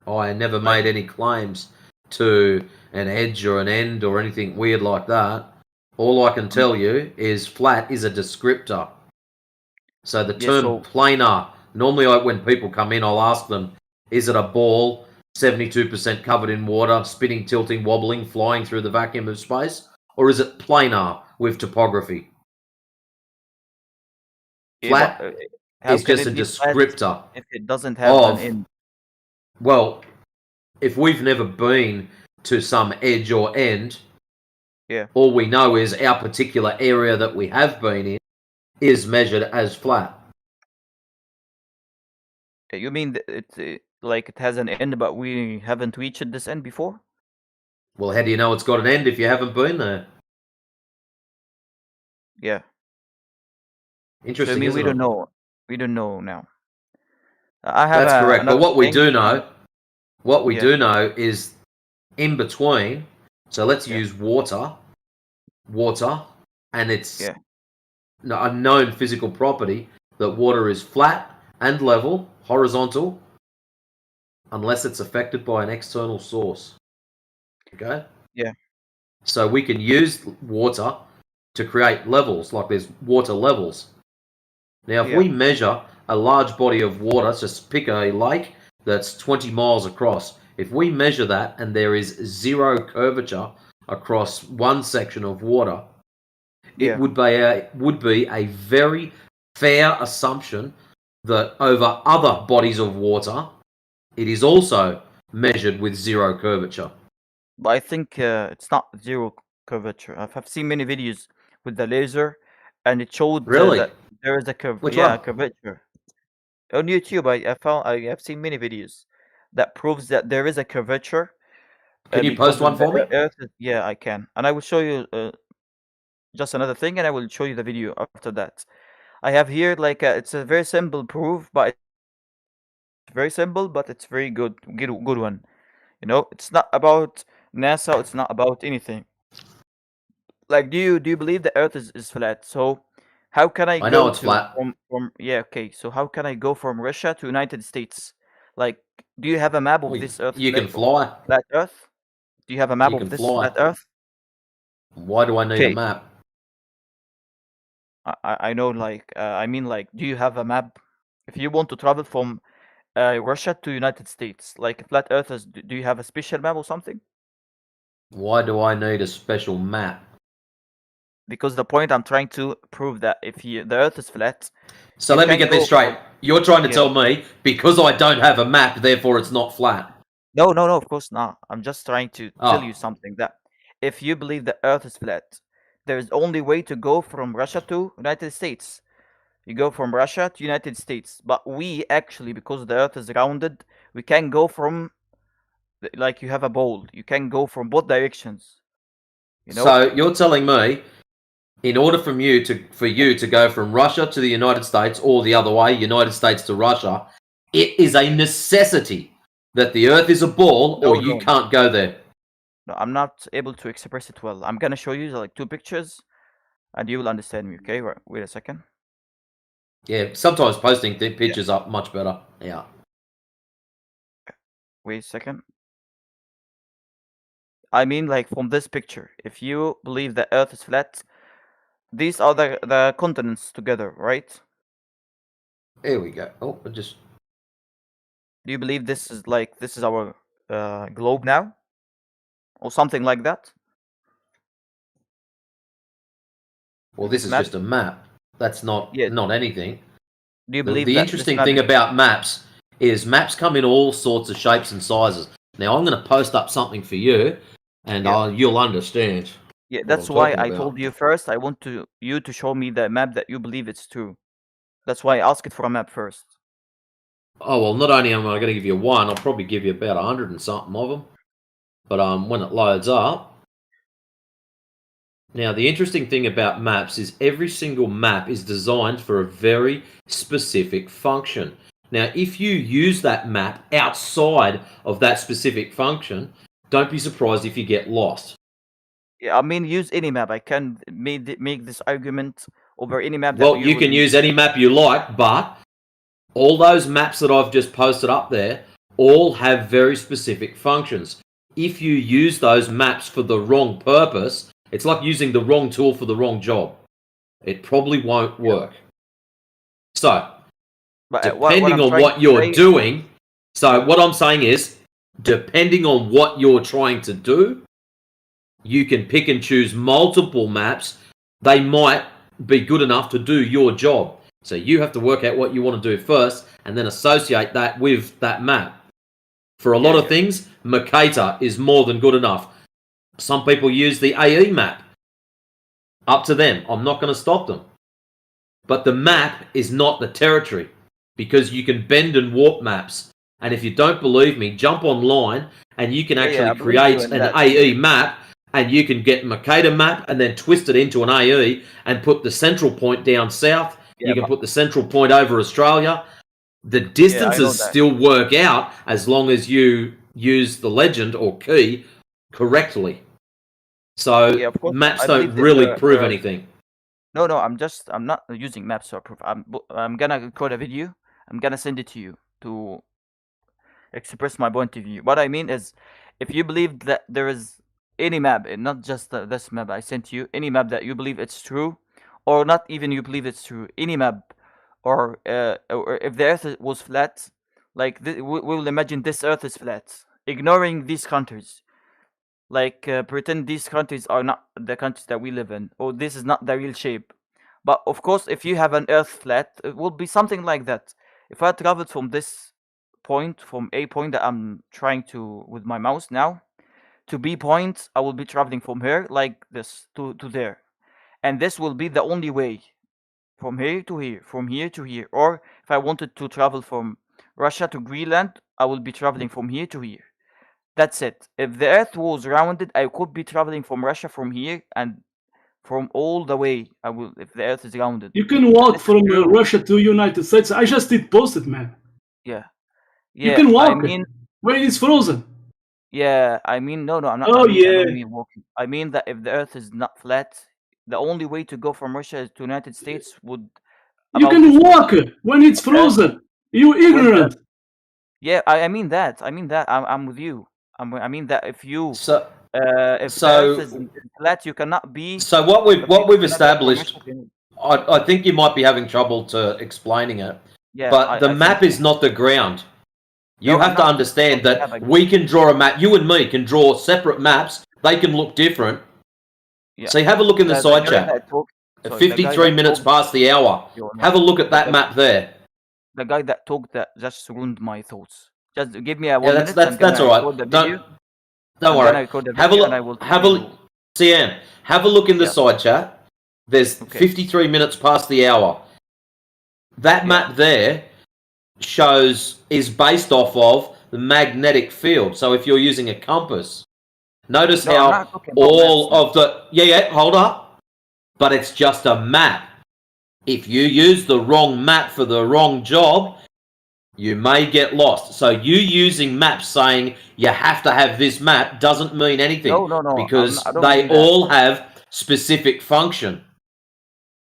I never made any claims to an edge or an end or anything weird like that. All I can tell you is flat is a descriptor. So the Yeah, term so- planar, normally when people come in, I'll ask them, is it a ball 72% covered in water, spinning, tilting, wobbling, flying through the vacuum of space? Or is it planar with topography? Yeah, Flat but, how is can just a it be flat descriptor if it doesn't have an of, end? well, if we've never been to some edge or end, Yeah. all we know is our particular area that we have been in is measured as flat. You mean it like it has an end, but we haven't reached this end before? Well, how do you know it's got an end if you haven't been there? Yeah. Interesting, So, I mean, isn't we it? don't know. We don't know now. I have That's correct. But another what we thing. do know, Yeah. is in between. So let's use water. water, and it's a known physical property that water is flat and level, horizontal, unless it's affected by an external source. Okay? Yeah. So we can use water to create levels, like there's water levels. Now, if we measure a large body of water, just pick a lake that's 20 miles across. If we measure that and there is zero curvature across one section of water, it would be a very fair assumption that over other bodies of water, it is also measured with zero curvature. But I think it's not zero curvature. I've seen many videos with the laser, and it showed Really? that there is a Which one? curvature. On YouTube, I've seen many videos that proves that there is a curvature. Can you because post one for me? Earth yeah, I can, and I will show you just another thing, and I will show you the video after that. I have here like it's a very simple proof, but it's very simple, but it's very good one. You know, it's not about NASA. It's not about anything. Like, do you believe the Earth is flat? So, how can I I know go it's to flat. from yeah, okay. So how can I go from Russia to United States? Like, do you have a map of Well, this Earth you can flat, fly. flat Earth? Do you have a map You of can this fly. flat Earth? Why do I need a Okay. map? I know, like, I mean, like, do you have a map? If you want to travel from Russia to United States, like flat Earthers, do you have a special map or something? Why do I need a special map? Because the point I'm trying to prove that if the Earth is flat, So you let me can get this go straight. from You're trying to yeah. tell me because I don't have a map, therefore it's not flat. No, of course not. I'm just trying to tell Oh. you something that if you believe the Earth is flat, there is only way to go from Russia to United States. You go from Russia to United States, but we actually, because the Earth is rounded, we can go from like you have a bowl. You can go from both directions. You know? So you're telling me, in order for you to go from Russia to the United States or the other way, United States to Russia, it is a necessity that the Earth is a ball, or you can't go there. No, I'm not able to express it well. I'm gonna show you like 2 pictures, and you will understand me. Okay, wait a second. Yeah, sometimes posting pictures up much better. Yeah. Wait a second. I mean, like from this picture, if you believe the Earth is flat, these are the continents together, right? Here we go. Oh, I just. Do you believe this is our globe now, or something like that? Well, this is map? just a map. That's not anything. Do you believe the that interesting this map thing is- about maps is maps come in all sorts of shapes and sizes. Now I'm going to post up something for you, and you'll understand. Yeah, what that's I'm why talking I about. told you first. I want you to show me the map that you believe it's true. That's why I asked for a map first. Oh well, not only am I going to give you one, I'll probably give you about 100 and something of them. But when it loads up. Now, the interesting thing about maps is every single map is designed for a very specific function. Now, if you use that map outside of that specific function, don't be surprised if you get lost. Yeah, I mean, use any map. I can make this argument over any map Well, that you can use any map you like, but all those maps that I've just posted up there all have very specific functions. If you use those maps for the wrong purpose, it's like using the wrong tool for the wrong job. It probably won't work. So, depending on what you're doing, so what I'm saying is, depending on what you're trying to do, you can pick and choose multiple maps. They might be good enough to do your job. So you have to work out what you want to do first and then associate that with that map. For a lot of things, Mercator is more than good enough. Some people use the AE map. Up to them. I'm not going to stop them. But the map is not the territory because you can bend and warp maps. And if you don't believe me, jump online and you can actually create an AE map, and you can get Mercator map and then twist it into an AE and put the central point down south. You can put the central point over Australia. The distances still work out as long as you use the legend or key correctly. So Yeah, of course. maps I don't believe that really there prove are. anything. No, I'm not using maps to proof. I'm gonna record a video. I'm gonna send it to you to express my point of view. What I mean is, if you believe that there is any map, and not just this map I sent you, any map that you believe it's true, or not even you believe it's true, any map, or if the Earth was flat, like we will imagine this Earth is flat, ignoring these countries, like pretend these countries are not the countries that we live in, or this is not the real shape. But of course, if you have an Earth flat, it will be something like that. If I traveled from this point, from A point that I'm trying to with my mouse now, to B point, I will be traveling from here like this to there, and this will be the only way from here to here, from here to here. Or if I wanted to travel from Russia to Greenland, I will be traveling from here to here. That's it. If the Earth was rounded, I could be traveling from Russia from here and from all the way. I will if the Earth is rounded. You can walk This is from true. Russia to United States. I just did post it, man. Yeah. You Yeah. can I walk mean. it when it's frozen. Yeah. I mean, no. I'm not. Oh I yeah. don't mean walking. I mean that if the Earth is not flat, the only way to go from Russia to United States would You about can this way. walk it when it's If the Earth- frozen. You when the ignorant. Earth- Yeah. I mean that. I mean that. I'm with you. I mean that if you if the Earth is flat, you cannot be. So what we've established, Russia. I think you might be having trouble to explaining it. Yeah, but the I map think is not the ground. You No, I'm have to not understand talking that about- we can draw a map. You and me can draw separate maps. They can look different. Yeah. See, have a look in the side guy chat. that talked- At sorry, the guy 53 that minutes talked- past the hour. Have a look at that map there. The guy that talked that just ruined my thoughts. Just give me a Yeah, 1 minute. that's all record the right. video. Don't I'm worry. gonna record the Have a video look. and I will Have a tell look. you. CM, have a look in the Yeah. side chat. There's 53 minutes past the hour. That map there is based off of the magnetic field. So if you're using a compass, notice No, I'm how not talking about all maps, of the hold up, but it's just a map. If you use the wrong map for the wrong job, you may get lost. So you using maps saying you have to have this map doesn't mean anything. No, because I don't they mean that. all have specific function.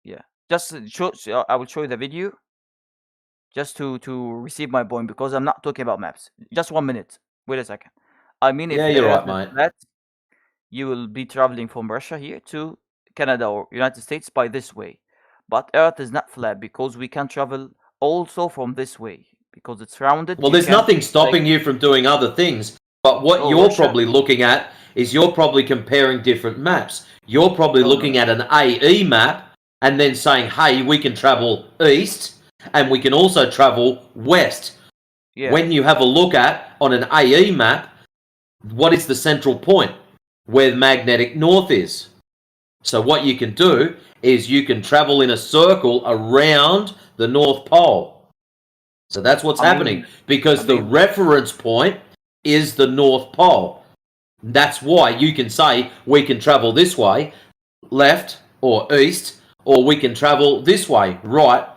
Yeah. Just I will show you the video. Just to receive my point, because I'm not talking about maps. Just 1 minute. Wait a second. I mean, if Yeah, the you're Earth right, is mate. flat, you will be traveling from Russia here to Canada or United States by this way. But Earth is not flat because we can travel also from this way because it's rounded. Well, you there's can, nothing stopping you from doing other things. But what Oh, you're Russia- probably looking at is you're probably comparing different maps. You're probably looking at an AE map and then saying, hey, we can travel east and we can also travel west. Yeah. When you have a look at on an AE map, what is the central point? Where magnetic north is. So what you can do is you can travel in a circle around the North Pole. So that's what's happening, because the reference point is the North Pole. That's why you can say we can travel this way, left or east, or we can travel this way, right,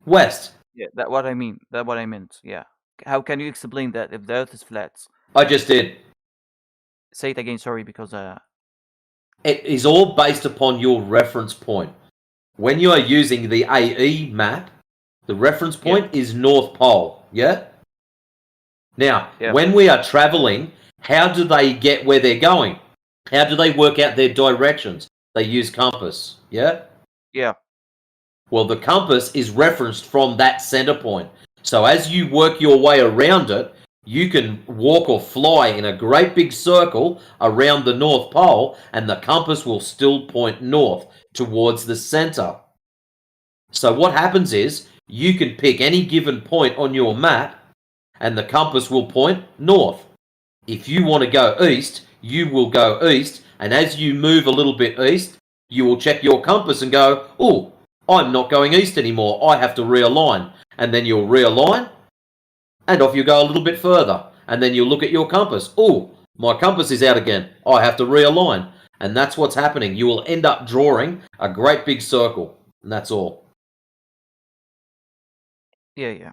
west. Yeah, that's what I mean. That's what I meant. Yeah. How can you explain that if the Earth is flat? I just did. Say it again. Sorry, because It is all based upon your reference point. When you are using the AE map, the reference point is North Pole, yeah? Now, when we are traveling, how do they get where they're going? How do they work out their directions? They use compass, yeah? Yeah. Well, the compass is referenced from that center point. So as you work your way around it, you can walk or fly in a great big circle around the North Pole, and the compass will still point north towards the center. So what happens is you can pick any given point on your map and the compass will point north. If you want to go east, you will go east, and as you move a little bit east, you will check your compass and go, oh, I'm not going east anymore, I have to realign. And then you'll realign, and off you go a little bit further. And then you look at your compass. Oh, my compass is out again, I have to realign. And that's what's happening. You will end up drawing a great big circle, and that's all. Yeah.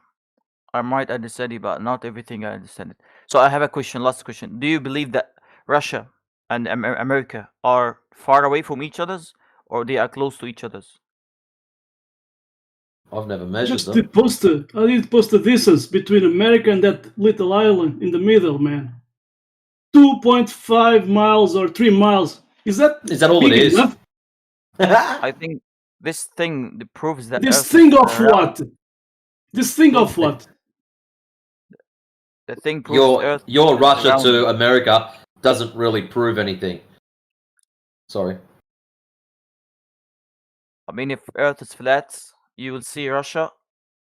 I might understand it, but not everything I understand it. So I have a question, last question. Do you believe that Russia and America are far away from each other's, or they are close to each other's? I've never measured Just them. I did post the distance between America and that little island in the middle, man. 2.5 miles or 3 miles. Is that all big it is? enough? I think this thing proves that This Earth thing is of what? This thing of what? The thing proves Earth Your is Russia round. to America doesn't really prove anything. Sorry. I mean, if Earth is flat, you will see Russia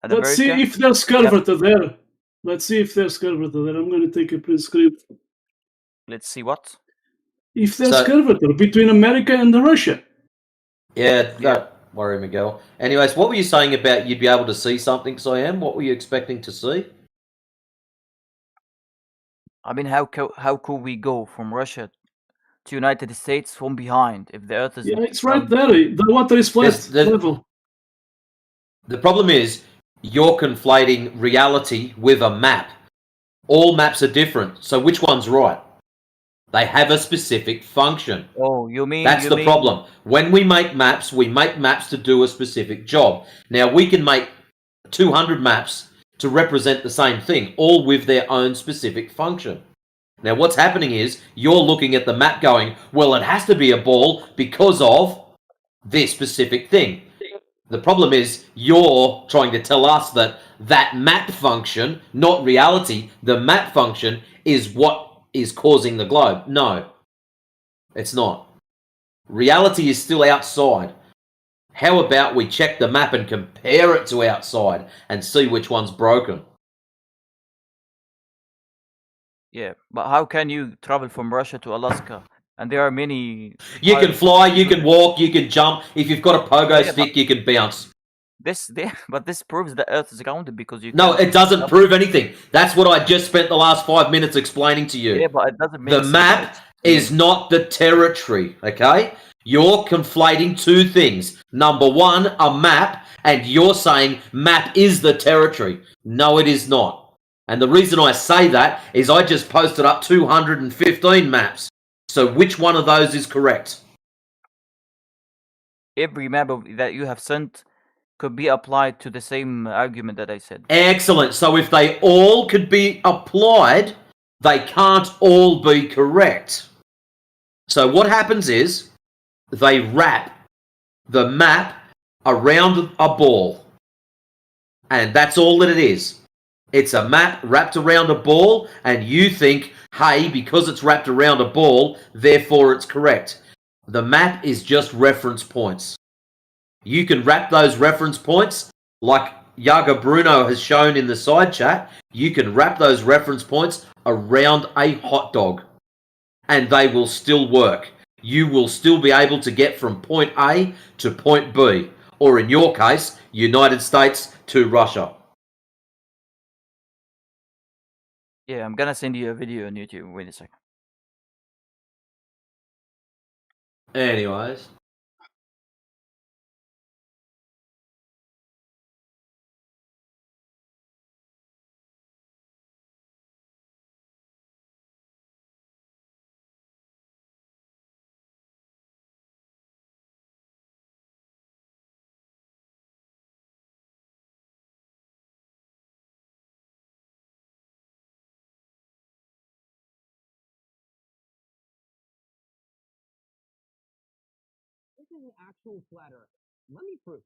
and Let's see America. if there's curvature there. Let's see if there's curvature there. I'm going to take a print screen. Let's see what? If there's curvature between America and Russia. Yeah, don't worry, Miguel. Anyways, what were you saying about you'd be able to see something, Siam? What were you expecting to see? I mean, how could we go from Russia to United States from behind if the Earth is Yeah, it's right there. The water is flat, level. The problem is you're conflating reality with a map. All maps are different, so which one's right? They have a specific function. Oh, you mean That's the problem. When we make maps to do a specific job. Now, we can make 200 maps to represent the same thing, all with their own specific function. Now, what's happening is you're looking at the map going, well, it has to be a ball because of this specific thing. The problem is you're trying to tell us that that map function, not reality, the map function is what is causing the globe. No, it's not. Reality is still outside. How about we check the map and compare it to outside and see which one's broken? Yeah, but how can you travel from Russia to Alaska? And there are many. You can fly, you can walk, you can jump. If you've got a pogo Yeah, stick, you can bounce. But this proves that Earth is rounded because you. No, can it doesn't travel. prove anything. That's what I just spent the last 5 minutes explaining to you. Yeah, but it doesn't make The sense. map is not the territory, okay? You're conflating two things. Number one, a map, and you're saying map is the territory. No, it is not. And the reason I say that is I just posted up 215 maps. So which one of those is correct? Every map that you have sent could be applied to the same argument that I said. Excellent. So if they all could be applied, they can't all be correct. So what happens is they wrap the map around a ball. And that's all that it is. It's a map wrapped around a ball, and you think, hey, because it's wrapped around a ball, therefore it's correct. The map is just reference points. You can wrap those reference points, like Yaga Bruno has shown in the side chat, you can wrap those reference points around a hot dog, and they will still work. You will still be able to get from point A to point B, or in your case, United States to Russia. Yeah, I'm gonna send you a video on YouTube. Wait a second. Anyways. This is an actual flat Earth. Let me prove it.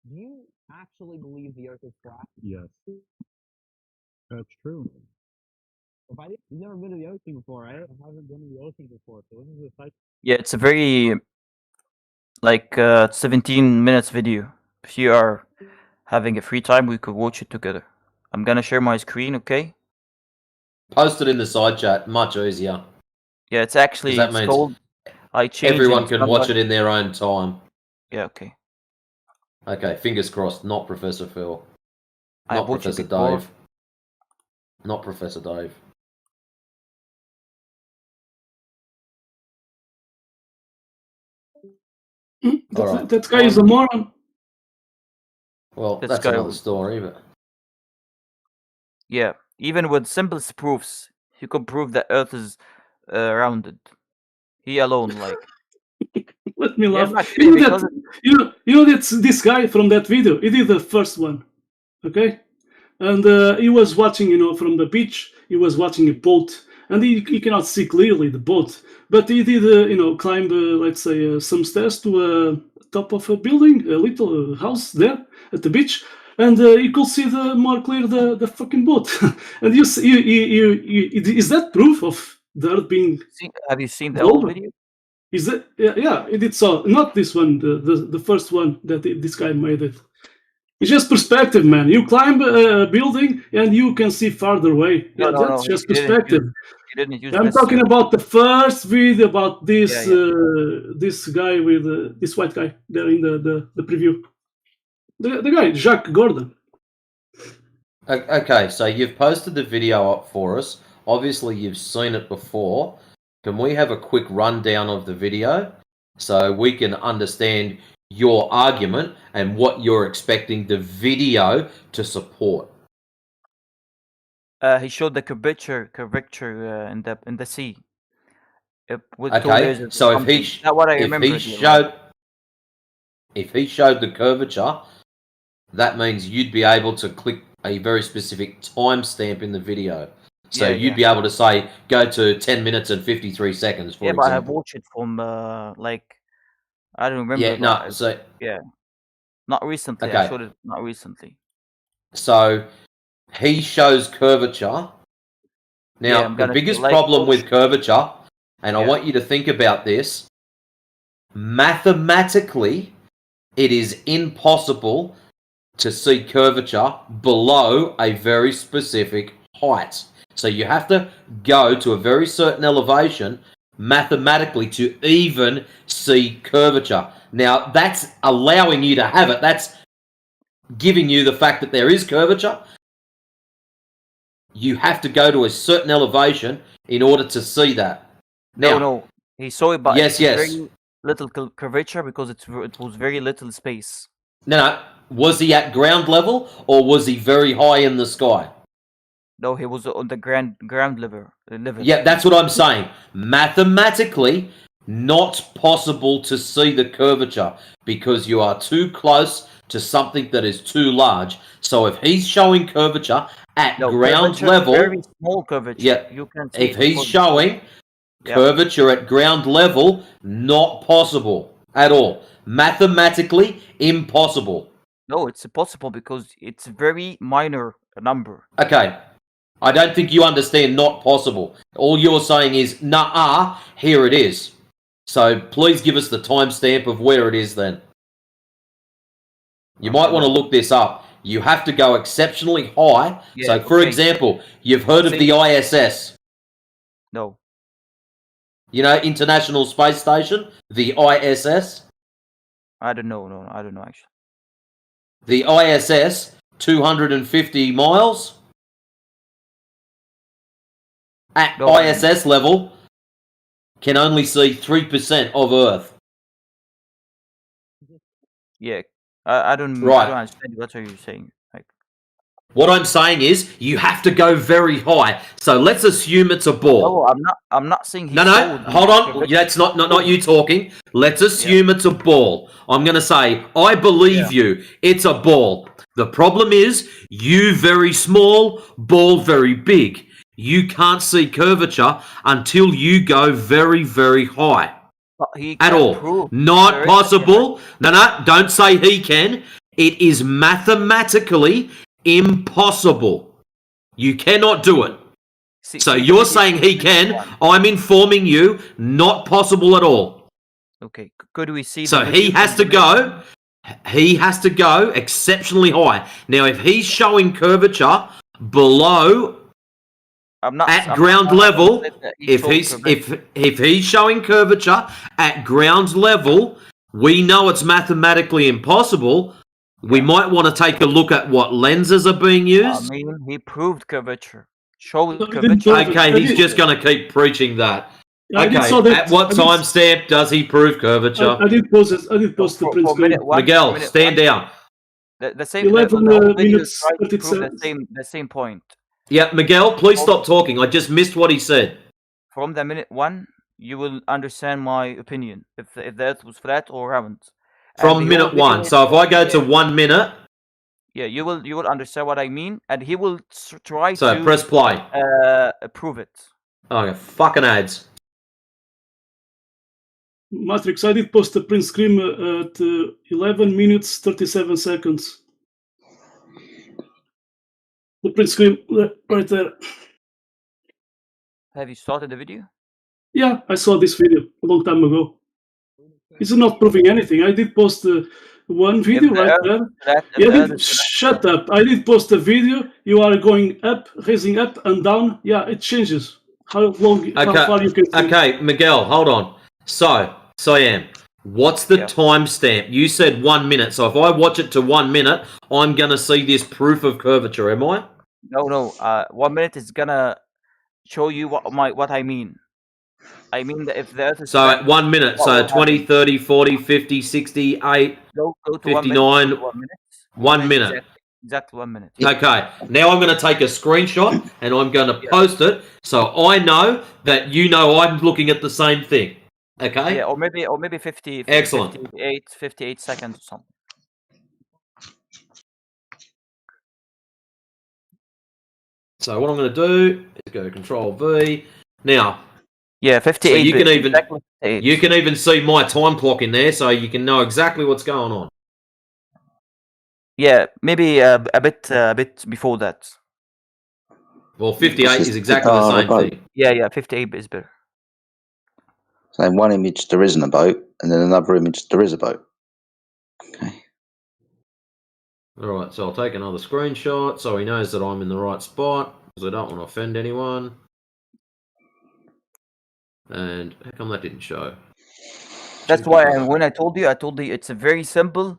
Do you actually believe the Earth is flat? Yes, that's true. You've never been to the ocean before, right? I haven't been to the ocean before, so this is a type. Yeah, it's a very 17 minutes video. If you are having a free time, we could watch it together. I'm gonna share my screen, okay? Post it in the side chat, much easier. Yeah, it's actually That means called I changed everyone it. can watch it in their own time. Yeah, okay. Okay, fingers crossed, not Professor Phil. I Not watched it Professor before. Dave. Not Professor Dave. Alright. That guy is a moron. Well, This that's guy another was- story, but Yeah, even with simplest proofs, you could prove that Earth is rounded. He alone, like. Let me Yeah, laugh. I'm not kidding because You know that's this guy from that video. He did the first one, okay? And he was watching, from the beach. He was watching a boat, and he cannot see clearly the boat. But he did, climb, let's say, some stairs to top of a building, a little house there at the beach, and you could see more clear the fucking boat. And you see, is that proof of the Earth being? Have you seen the old global? video? Is that yeah? It did so. Not this one, the first one that this guy made it. It's just perspective, man. You climb a building and you can see farther away. No, Yeah, no, that's no. just perspective. He didn't use I'm this. talking about the first video about this Yeah, this guy with this white guy there in the preview. The guy, Jacques Gordon. Okay, so you've posted the video up for us. Obviously, you've seen it before. Can we have a quick rundown of the video so we can understand your argument and what you're expecting the video to support? He showed the curvature in the sea. With 2 Okay, lasers or so something. That's what I remember. if he showed the curvature, that means you'd be able to click a very specific timestamp in the video. So Yeah, you'd be able to say, go to 10 minutes and 53 seconds, for Yeah, but I have example. watched it from like I don't remember. Yeah, no, but so yeah, not recently. I Okay. showed it not recently. So he shows curvature. Yeah, Now, I'm the gonna biggest like problem watch- with curvature, and I Yeah. want you to think about this, mathematically, it is impossible to see curvature below a very specific height. So you have to go to a very certain elevation mathematically to even see curvature. Now, that's allowing you to have it. That's giving you the fact that there is curvature. You have to go to a certain elevation in order to see that. Now, No, he saw it, but Yes, it's yes. very little curvature because it was very little space. No. Was he at ground level or was he very high in the sky? No, he was on the ground level. Yeah, that's what I'm saying. Mathematically, not possible to see the curvature because you are too close to something that is too large. So if he's showing curvature at ground curvature, level, very small curvature. yeah, You can see if it he's because- showing Yeah. curvature at ground level, not possible at all. Mathematically impossible. No, it's possible because it's very minor number. Okay. I don't think you understand not possible. All you're saying is, nah, here it is. So please give us the timestamp of where it is then. You might want to look this up. You have to go exceptionally high. Yeah, So, for okay. example, you've heard of the ISS. No. You know, International Space Station, the ISS. I don't know. No, I don't know actually. The ISS, 250 miles. At No, I- ISS level, can only see 3% of Earth. Yeah, I don't. Right. I don't understand what are you saying. Like, What I'm saying is, you have to go very high. So let's assume it's a ball. no, I'm not saying. He No, showed the hold on. curvature. That's not you talking. Let's assume it's a ball. I'm going to say, I believe you. It's a ball. The problem is, you very small, ball very big. You can't see curvature until you go very, very high. But he At can all. prove Not there is a possible. No, don't say he can. It is mathematically impossible. You cannot do it. So you're saying he can. I'm informing you, not possible at all. Okay, could we see? So the he video has from to the go. He has to go exceptionally high. Now, if he's showing curvature below at ground level, if he's showing curvature at ground level, we know it's mathematically impossible. We might want to take a look at what lenses are being I used. mean, he proved curvature. Showed didn't curvature. prove it. Okay, I he's did- just going to keep preaching that. I did Okay, saw that. at what I did- timestamp does he prove curvature? I did post it. I did post the print For screen. minute one, Miguel, minute stand one, down. The same. 11 the whole video minutes, tried to 30 prove seconds. the same point. Yeah, Miguel, please stop talking. I just missed what he said. From the minute one, you will understand my opinion if the Earth was flat or round. From minute one. So if I go to 1 minute. Yeah, you will understand what I mean, and he will try So to press play. prove it. Okay, fucking ads. Matrix, I did post a print screen at 11 minutes 37 seconds. The print screen right there. Have you started the video? Yeah, I saw this video a long time ago. It's not proving anything. I did post one video right there. Yeah, shut up. I did post a video. You are going up, raising up and down. Yeah, it changes. How far you can see. Okay, Miguel, hold on. So, Siam, what's the timestamp? You said 1 minute. So if I watch it to 1 minute, I'm going to see this proof of curvature, am I? No. 1 minute is gonna show you what I mean. I mean that if the Earth is So flat, at 1 minute, what so will 20, happen? 30, 40, 50, 60, 8, Go to 59, 1 minute. 1 minute. Exactly 1 minute. Okay, now I'm going to take a screenshot and I'm going to post it so I know that you know I'm looking at the same thing. Okay? Yeah, or maybe 50, Excellent. 58 seconds or something. So what I'm going to do is go Control V. Now, yeah, 58. So you can even exactly 58. you can even see my time clock in there, so you can know exactly what's going on. Yeah, maybe a bit before that. Well, 58 is exactly the same thing. Yeah, 58 is better. So in one image there isn't a boat, and then another image there is a boat. All right, so I'll take another screenshot so he knows that I'm in the right spot because I don't want to offend anyone. And how come that didn't show? That's why when I told you it's a very simple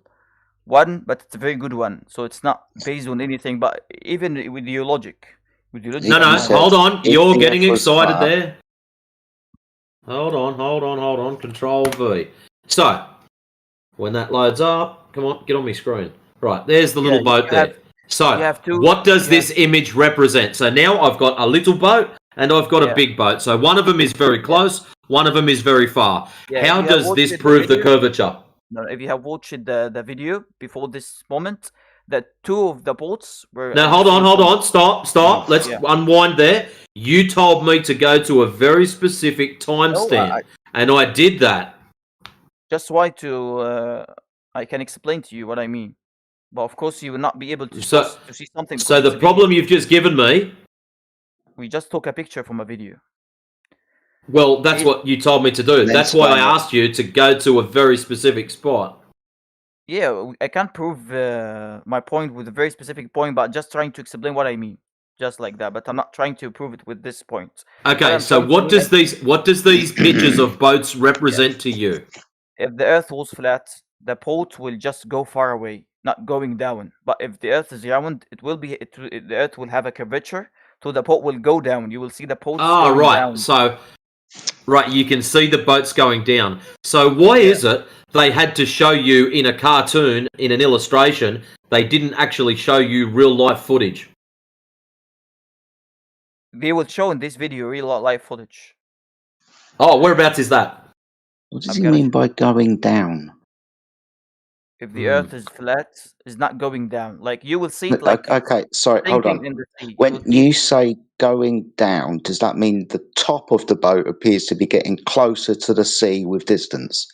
one, but it's a very good one. So it's not based on anything, but even with your logic. No, hold on. You're getting excited there. Hold on. Control V. So, when that loads up, come on, get on my screen. Right, there's the little boat there. So, what does this image represent? So now I've got a little boat and I've got a big boat. So one of them is very close, one of them is very far. How does this prove the curvature? No, if you have watched the video before this moment, that two of the boats were... Now, hold on. Stop. Let's unwind there. You told me to go to a very specific timestamp, and I did that. Just why to... I can explain to you what I mean. But of course, you will not be able to see something. So the problem you've just given me... We just took a picture from a video. Well, that's what you told me to do. That's why I asked you to go to a very specific spot. Yeah, I can't prove my point with a very specific point, but just trying to explain what I mean. Just like that, but I'm not trying to prove it with this point. Okay, so what does these pictures of boats represent to you? If the Earth was flat, the boat will just go far away, not going down. But if the Earth is round, the Earth will have a curvature, so the boat will go down. You will see the boats going down. So, you can see the boats going down. So why is it they had to show you in a cartoon, in an illustration, they didn't actually show you real life footage? They will show in this video real life footage. Oh, whereabouts is that? What does he mean by going down? If the Earth is flat, it's not going down. Like you will see it like okay, sorry, hold on. in the sea. When you say going down, does that mean the top of the boat appears to be getting closer to the sea with distance?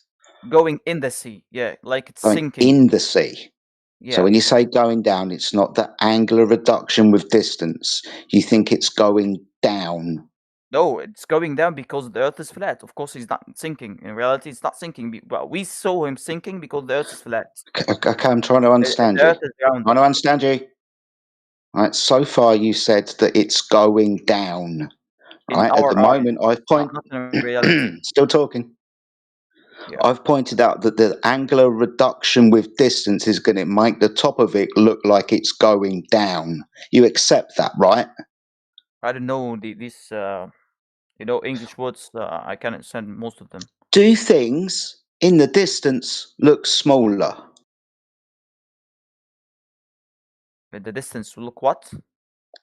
Going in the sea, yeah, like it's Going sinking. in the sea. Yeah. So when you say going down, it's not the angular reduction with distance. You think it's going down. No, it's going down because the Earth is flat. Of course, he's not sinking. In reality, it's not sinking. But we saw him sinking because the Earth is flat. Okay, I'm trying to understand you. The Earth is round. I want to understand you. Right, so far you said that it's going down. Right, at the moment I've pointed. Still talking. Yeah. I've pointed out that the angular reduction with distance is going to make the top of it look like it's going down. You accept that, right? I don't know these English words. I can understand most of them. Do things in the distance look smaller? In the distance look what?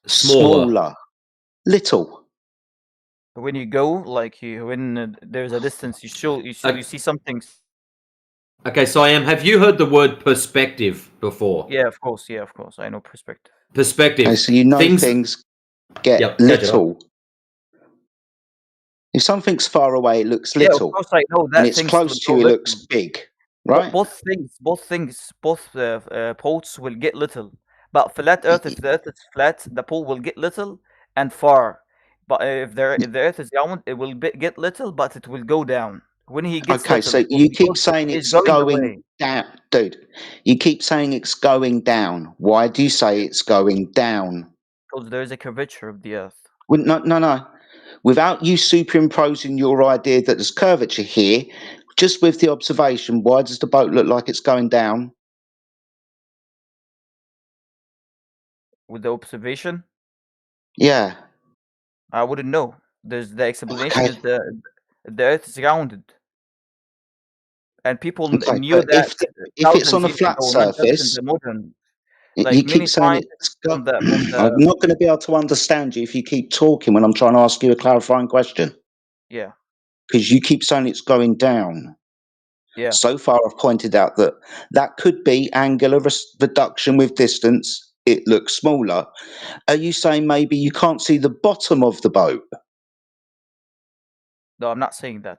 Smaller. Little. When you go, like when there's a distance, you see something. Okay, Siam, have you heard the word perspective before? Yeah, of course. Yeah, of course. I know perspective. Perspective. Okay, so you know things get Yep, go, Jedi. little. If something's far away, it looks Yeah, of little. course I know When that it's things close will to go you, it little. looks big, right? Both poles will get little. But flat Earth, if the Earth is flat, the pole will get little and far. But if the Earth is round, it will get little, but it will go down. When he gets Okay, little, so it will you be keep because saying he's it's going going away. down, dude. You keep saying it's going down. Why do you say it's going down? Because there is a curvature of the Earth. Well, no. Without you superimposing your idea that there's curvature here, just with the observation, why does the boat look like it's going down? With the observation, Yeah. I wouldn't know. There's the explanation Okay. is the Earth is rounded, and people Okay, knew but that if it's on thousands a years flat ago, not just in surface, the modern. you Like keep many saying scientists it's go- from the I'm not going to be able to understand you if you keep talking when I'm trying to ask you a clarifying question. yeah. Because you keep saying it's going down. Yeah. So far, I've pointed out that that could be angular reduction with distance. It looks smaller. Are you saying maybe you can't see the bottom of the boat? No, I'm not saying that.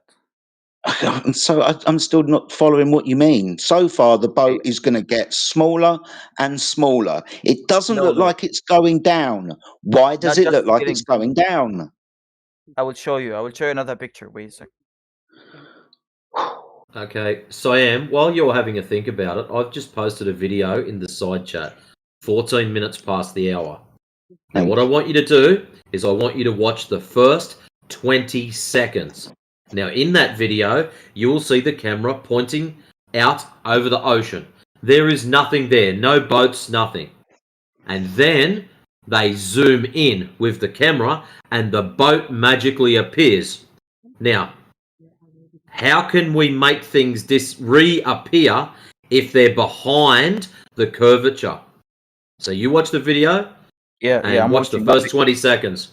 So I'm still not following what you mean. So far, the boat is going to get smaller and smaller. It doesn't No, look no. like it's going down. Why does Not it just look like it's getting. going down? I will show you. I will show you another picture. Wait a second. Okay, Siam, while you're having a think about it, I've just posted a video in the side chat, 14 minutes past the hour. Now, what I want you to do is I want you to watch the first 20 seconds. Now, in that video, you will see the camera pointing out over the ocean. There is nothing there, no boats, nothing. And then they zoom in with the camera and the boat magically appears. Now, how can we make things reappear if they're behind the curvature? So you watch the video Yeah, and I'm watch the watching that first because 20 seconds.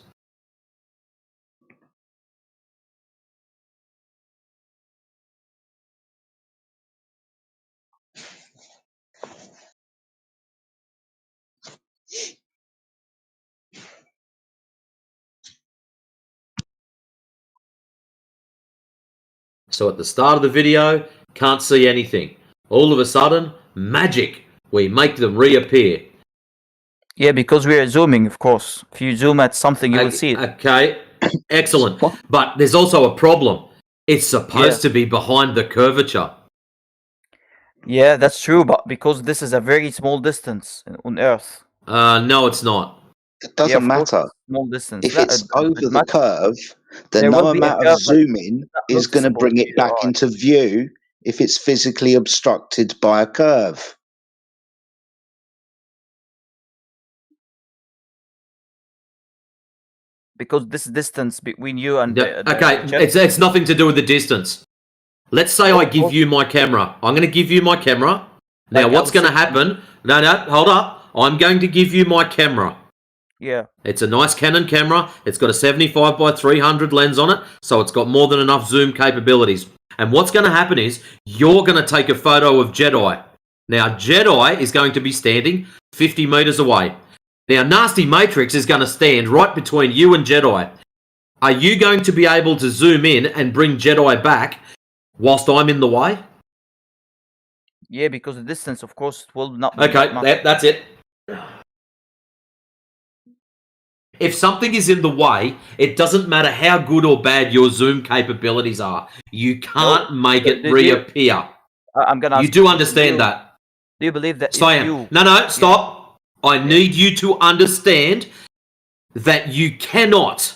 So at the start of the video, can't see anything. All of a sudden, magic. We make them reappear. Yeah, because we are zooming, of course. If you zoom at something, you will see it. Okay, excellent. But there's also a problem. It's supposed to be behind the curvature. Yeah, that's true, but because this is a very small distance on Earth. No, it's not. It doesn't matter. Small distance. If it's over the curve, then There no will be a amount of curve, but zooming not is going to noticeable bring to it your back eye. into view if it's physically obstructed by a curve. Because this distance between you and Okay, it's nothing to do with the distance. Let's say I give you my camera. I'm going to give you my camera. Now, Like what's going to outside- happen? No, hold up. I'm going to give you my camera. Yeah. It's a nice Canon camera. It's got a 75 by 300 lens on it, so it's got more than enough zoom capabilities. And what's going to happen is you're going to take a photo of Jedi. Now, Jedi is going to be standing 50 meters away. Now, Nasty Matrix is going to stand right between you and Jedi. Are you going to be able to zoom in and bring Jedi back whilst I'm in the way? Yeah, because the distance, of course, will not be Okay, that much. that's it. If something is in the way, it doesn't matter how good or bad your zoom capabilities are. You can't make it reappear. I'm gonna You ask do you, understand that. Do you believe that Siam. if you... No, stop. I need you to understand that you cannot,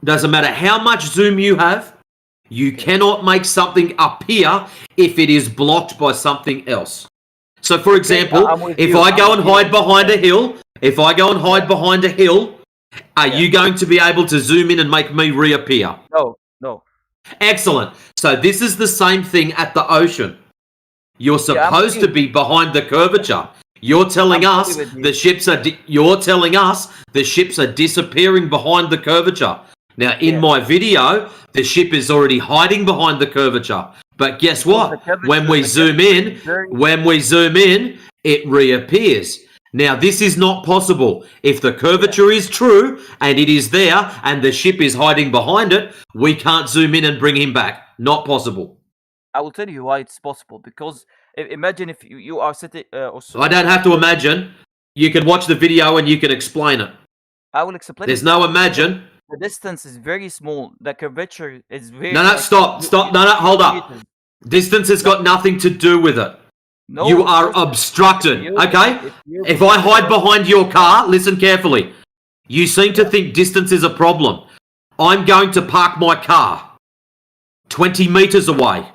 doesn't matter how much zoom you have, you cannot make something appear if it is blocked by something else. So, for example, if I go and hide behind a hill, are you going to be able to zoom in and make me reappear? No. Excellent. So this is the same thing at the ocean. You're supposed to be behind the curvature. You're telling I'm us fully with you. the ships are. You're telling us the ships are disappearing behind the curvature. Now, in my video, the ship is already hiding behind the curvature. But guess Because what? When we zoom in, it reappears. Now, this is not possible. If the curvature is true and it is there and the ship is hiding behind it, we can't zoom in and bring him back. Not possible. I will tell you why it's possible. Because imagine if you are sitting. I don't have to imagine. You can watch the video and you can explain it. I will explain. There's no imagine. The distance is very small. The curvature is very. No, stop. No, hold up. Distance has got nothing to do with it. No, you are obstructed, okay? If I hide behind your car, listen carefully. You seem to think distance is a problem. I'm going to park my car 20 meters away.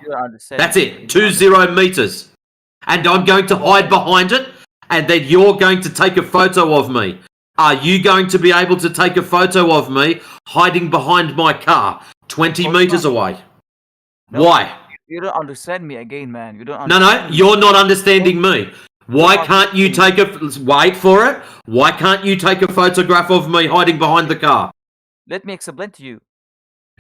That's it, 20 meters. And I'm going to hide behind it, and then you're going to take a photo of me. Are you going to be able to take a photo of me hiding behind my car 20 meters away? No, Why? You don't understand me again, man. You don't. No, you're not understanding me. Why can't you take wait for it? Why can't you take a photograph of me hiding behind the car? Let me explain to you.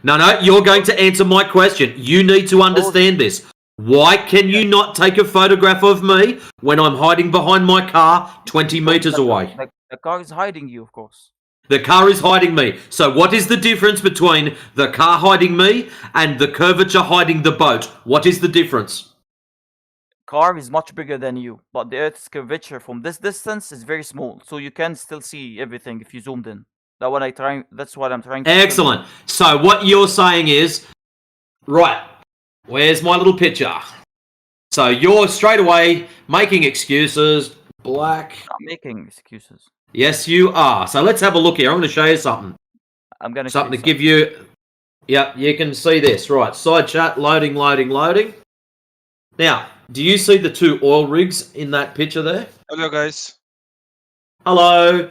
No, you're going to answer my question. You need to understand this. Why can you not take a photograph of me when I'm hiding behind my car 20 meters away? The car is hiding you, of course. The car is hiding me. So what is the difference between the car hiding me and the curvature hiding the boat? What is the difference? Car is much bigger than you, but the Earth's curvature from this distance is very small, so you can still see everything if you zoomed in. That's what I'm trying to. Excellent. So what you're saying is, right, where's my little picture? So you're straight away making excuses. Black. I'm making excuses. Yes, you are. So let's have a look here. I'm going to show you something. I'm going to something to give you. Yep, you can see this. Right, side chat, loading. Now, do you see the two oil rigs in that picture there? Hello, guys. Hello.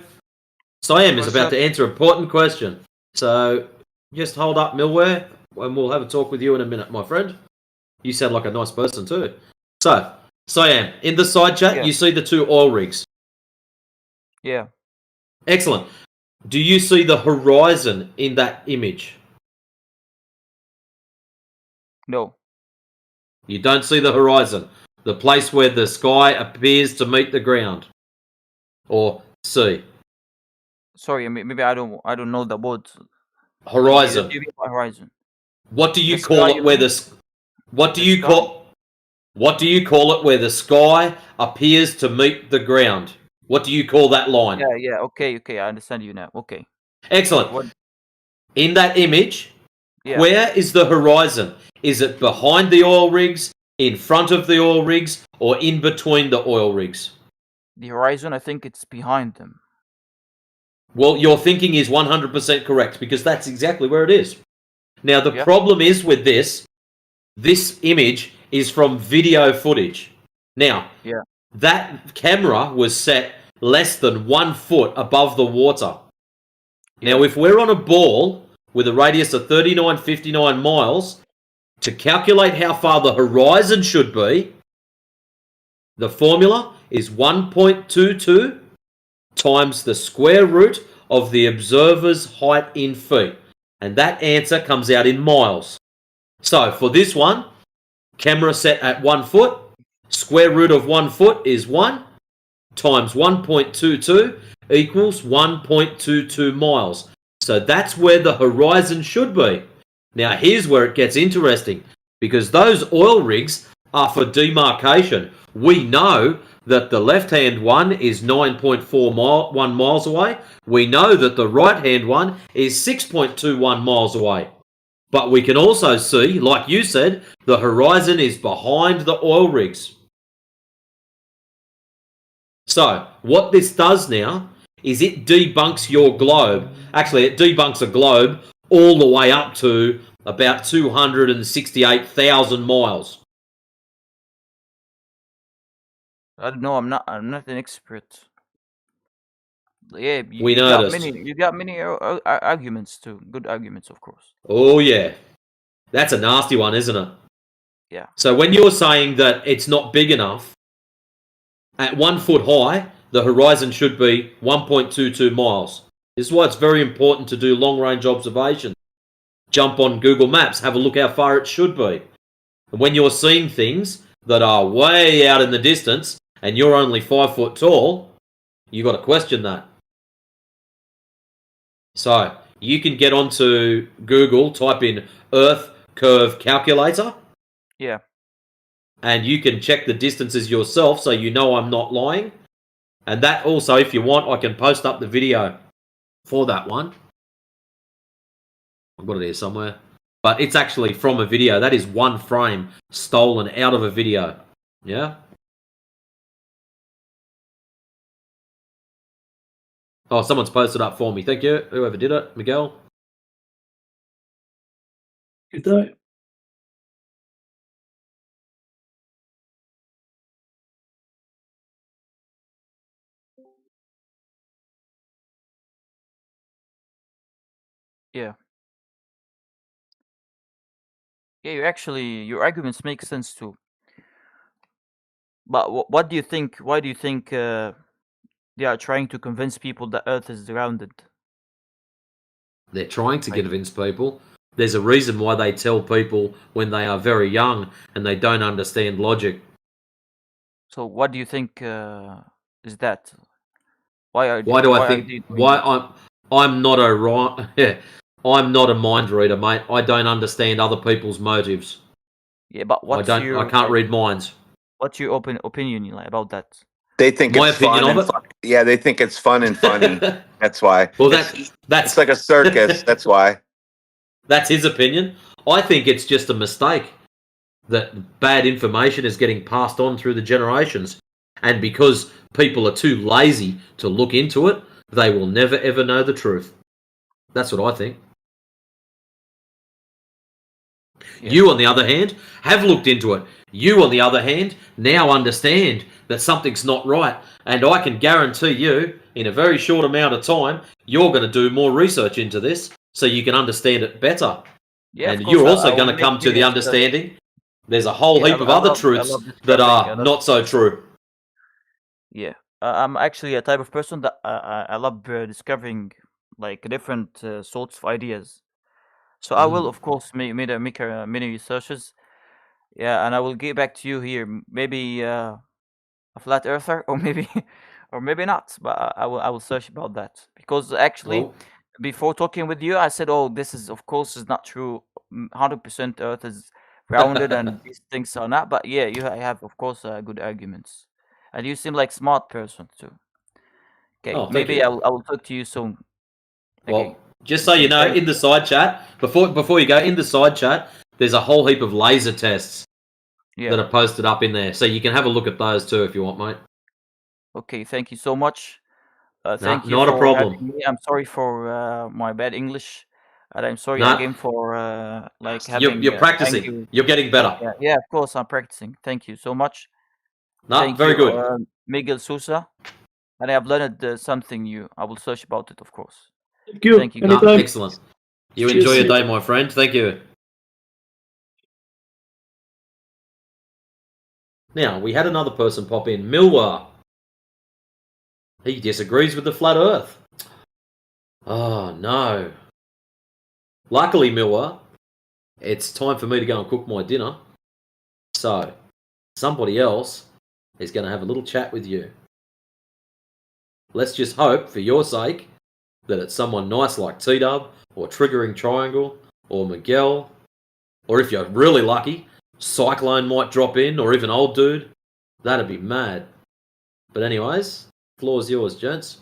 Siam is What's about up? to answer an important question. So just hold up, Milware, and we'll have a talk with you in a minute, my friend. You sound like a nice person too. So, Siam, in the side chat, you see the two oil rigs. Yeah. Excellent. Do you see the horizon in that image? No. You don't see the horizon. The place where the sky appears to meet the ground. Or sea. Sorry, maybe I don't know the word. Horizon. Horizon. What do you call it where what do you call it where the sky appears to meet the ground? What do you call that line? Yeah, okay, I understand you now. Okay. Excellent. In that image, where is the horizon? Is it behind the oil rigs, in front of the oil rigs, or in between the oil rigs? The horizon, I think it's behind them. Well, your thinking is 100% correct, because that's exactly where it is. Now, the problem is with this image is from video footage. Now, that camera was set less than 1 foot above the water. Now, if we're on a ball with a radius of 3959 miles, to calculate how far the horizon should be, the formula is 1.22 times the square root of the observer's height in feet. And that answer comes out in miles. So for this one, camera set at 1 foot, square root of 1 foot is 1, times 1.22 equals 1.22 miles. So that's where the horizon should be. Now here's where it gets interesting, because those oil rigs are for demarcation. We know that the left-hand one is 9.41 miles away. We know that the right-hand one is 6.21 miles away. But we can also see, like you said, the horizon is behind the oil rigs. So, what this does now is it debunks your globe. Actually, it debunks a globe all the way up to about 268,000 miles. I don't know. I'm not an expert. Yeah, We noticed. You got many arguments too. Good arguments, of course. Oh, yeah. That's a nasty one, isn't it? Yeah. So when you're saying that it's not big enough, At 1 foot high, the horizon should be 1.22 miles. This is why it's very important to do long-range observation. Jump on Google Maps, have a look how far it should be. And when you're seeing things that are way out in the distance and you're only 5 foot tall, you got to question that. So you can get onto Google, type in Earth Curve Calculator. Yeah. And you can check the distances yourself so you know I'm not lying. And that also, if you want, I can post up the video for that one. I've got it here somewhere. But it's actually from a video. That is one frame stolen out of a video. Yeah? Oh, someone's posted up for me. Thank you. Whoever did it. Miguel. Good day. Yeah. Yeah, your arguments make sense too. But what do you think? Why do you think they are trying to convince people that Earth is rounded? They're trying to convince people. There's a reason why they tell people when they are very young and they don't understand logic. So what do you think is that? Why I'm not a I'm not a mind reader, mate. I don't understand other people's motives. Yeah, but I can't read minds. What's your opinion about that? They think My it's fun opinion and of it? yeah, they think it's fun and funny. That's why. Well, that's it's like a circus. That's why. That's his opinion. I think it's just a mistake that bad information is getting passed on through the generations. And because people are too lazy to look into it, they will never ever know the truth. That's what I think. Yeah. You, on the other hand, have looked into it. You, on the other hand, now understand that something's not right. And I can guarantee you, in a very short amount of time, you're going to do more research into this so you can understand it better. Yeah, and you're also going to come to the understanding there's a whole heap of other truths that are not so true. Yeah, I'm actually a type of person that I love discovering like different sorts of ideas. So I will, of course, make many researches. Yeah, and I will get back to you here. Maybe a flat earther, or maybe, or maybe not. But I will search about that because actually, before talking with you, I said, "Oh, this is of course is not true. 100% Earth is rounded, and these things are not." But yeah, you have of course good arguments, and you seem like smart person too. Okay, Oh, thank maybe you. I will talk to you soon. Well, just so you know, in the side chat, before you go, in the side chat, there's a whole heap of laser tests that are posted up in there. So you can have a look at those too if you want, mate. Okay, thank you so much. Thank you not a for problem. having me. I'm sorry for my bad English, and I'm sorry No. again for like having. You're practicing. angry- You're getting better. Yeah, of course I'm practicing. Thank you so much. No, Thank very you, good. Miguel Sousa, and I have learned something new. I will search about it, of course. Thank you. Thank you. No, Anytime. excellent. You Cheers, enjoy your see day, my friend. Thank you. Now, we had another person pop in, Milwa. He disagrees with the flat earth. Oh, no. Luckily, Milwa, it's time for me to go and cook my dinner. So, somebody else is going to have a little chat with you. Let's just hope, for your sake, that it's someone nice like T-Dub, or Triggering Triangle, or Miguel, or if you're really lucky, Cyclone might drop in, or even Old Dude. That'd be mad. But anyways, floor's yours, gents.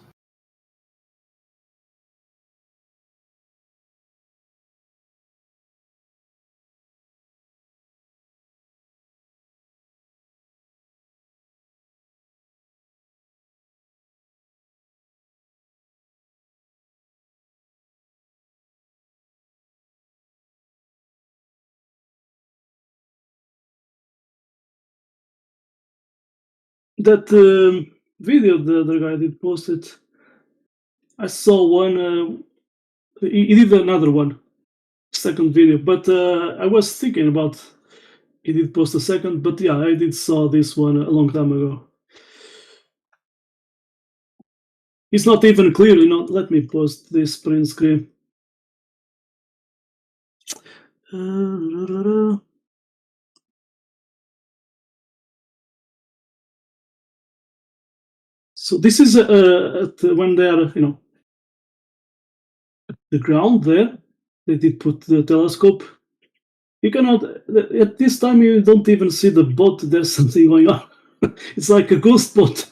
That video the other guy did posted. I saw one. He did another one, second video. But I was thinking about he did post a second. But yeah, I did saw this one a long time ago. It's not even clear, you know. Let me post this print screen. So this is when they are, you know, at the ground there. They did put the telescope. You cannot, at this time, you don't even see the boat. There's something going on. It's like a ghost boat.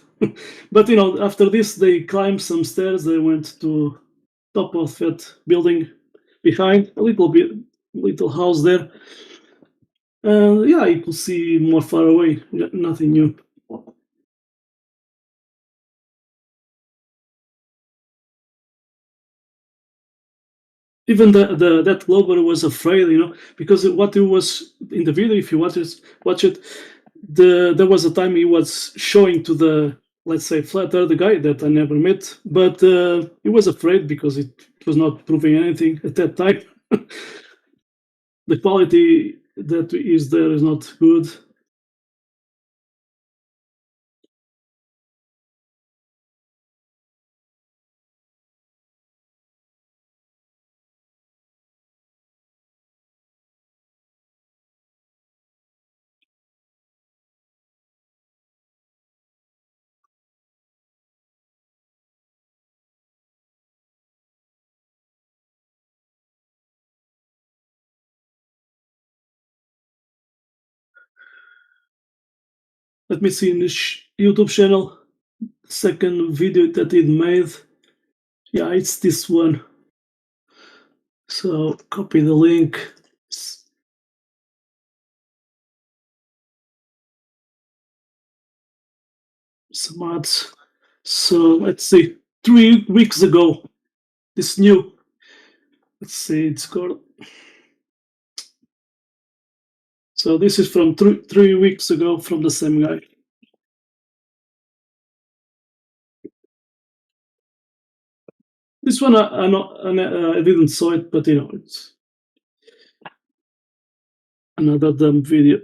But, you know, after this, they climbed some stairs. They went to top of that building behind, a little house there. Yeah, you could see more far away. Nothing new. Even that Glober was afraid, you know, because what it was in the video, if you watch it, there was a time he was showing to the, let's say, flat earth guy that I never met, but he was afraid because it was not proving anything at that time. The quality that is there is not good. Let me see in this YouTube channel, second video that it made. Yeah, it's this one. So copy the link. Some ads. So let's see, 3 weeks ago, this new. Let's see, it's called. So this is from 3 weeks ago from the same guy. This one I didn't saw it, but you know, it's another dumb video.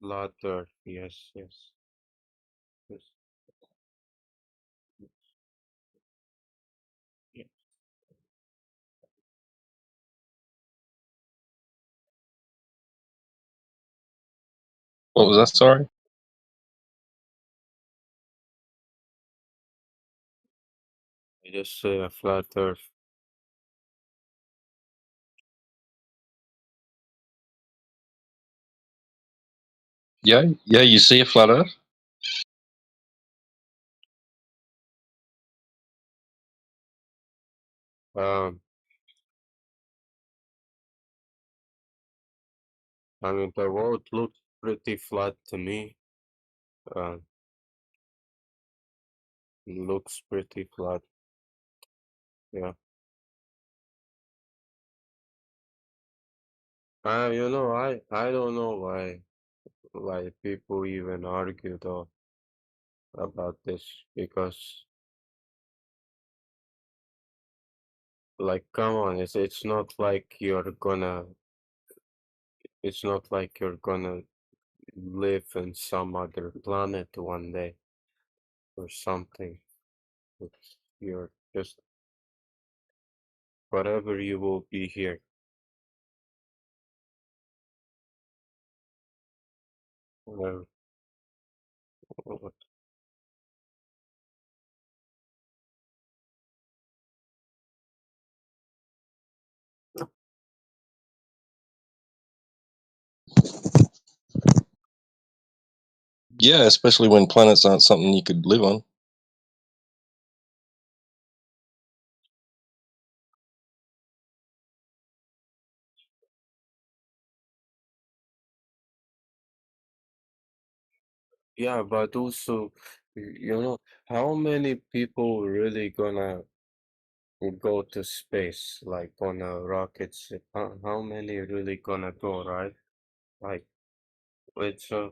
Flat Earth. Yes, yes. Yes. Yes. What was that? Sorry. I just say a flat Earth. Yeah, yeah. You see a flat Earth? Um, I mean, the world looks pretty flat to me. Uh, looks pretty flat. Yeah. I don't know why people even argue though about this because like come on, it's not like you're gonna live in some other planet one day or something. You're just whatever you will be here. Whatever. Yeah, especially when planets aren't something you could live on. Yeah, but also, how many people really gonna go to space, like on a rocket ship? How many really gonna go, right? Like, it's a,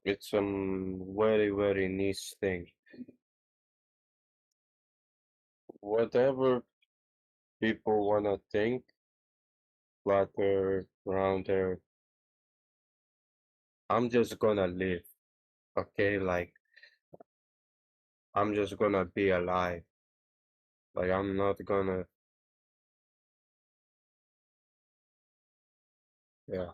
it's a very, very niche thing. Whatever people wanna think, flat Earth, round Earth, I'm just gonna live, okay? Like, I'm just gonna be alive. Like, I'm not gonna, yeah.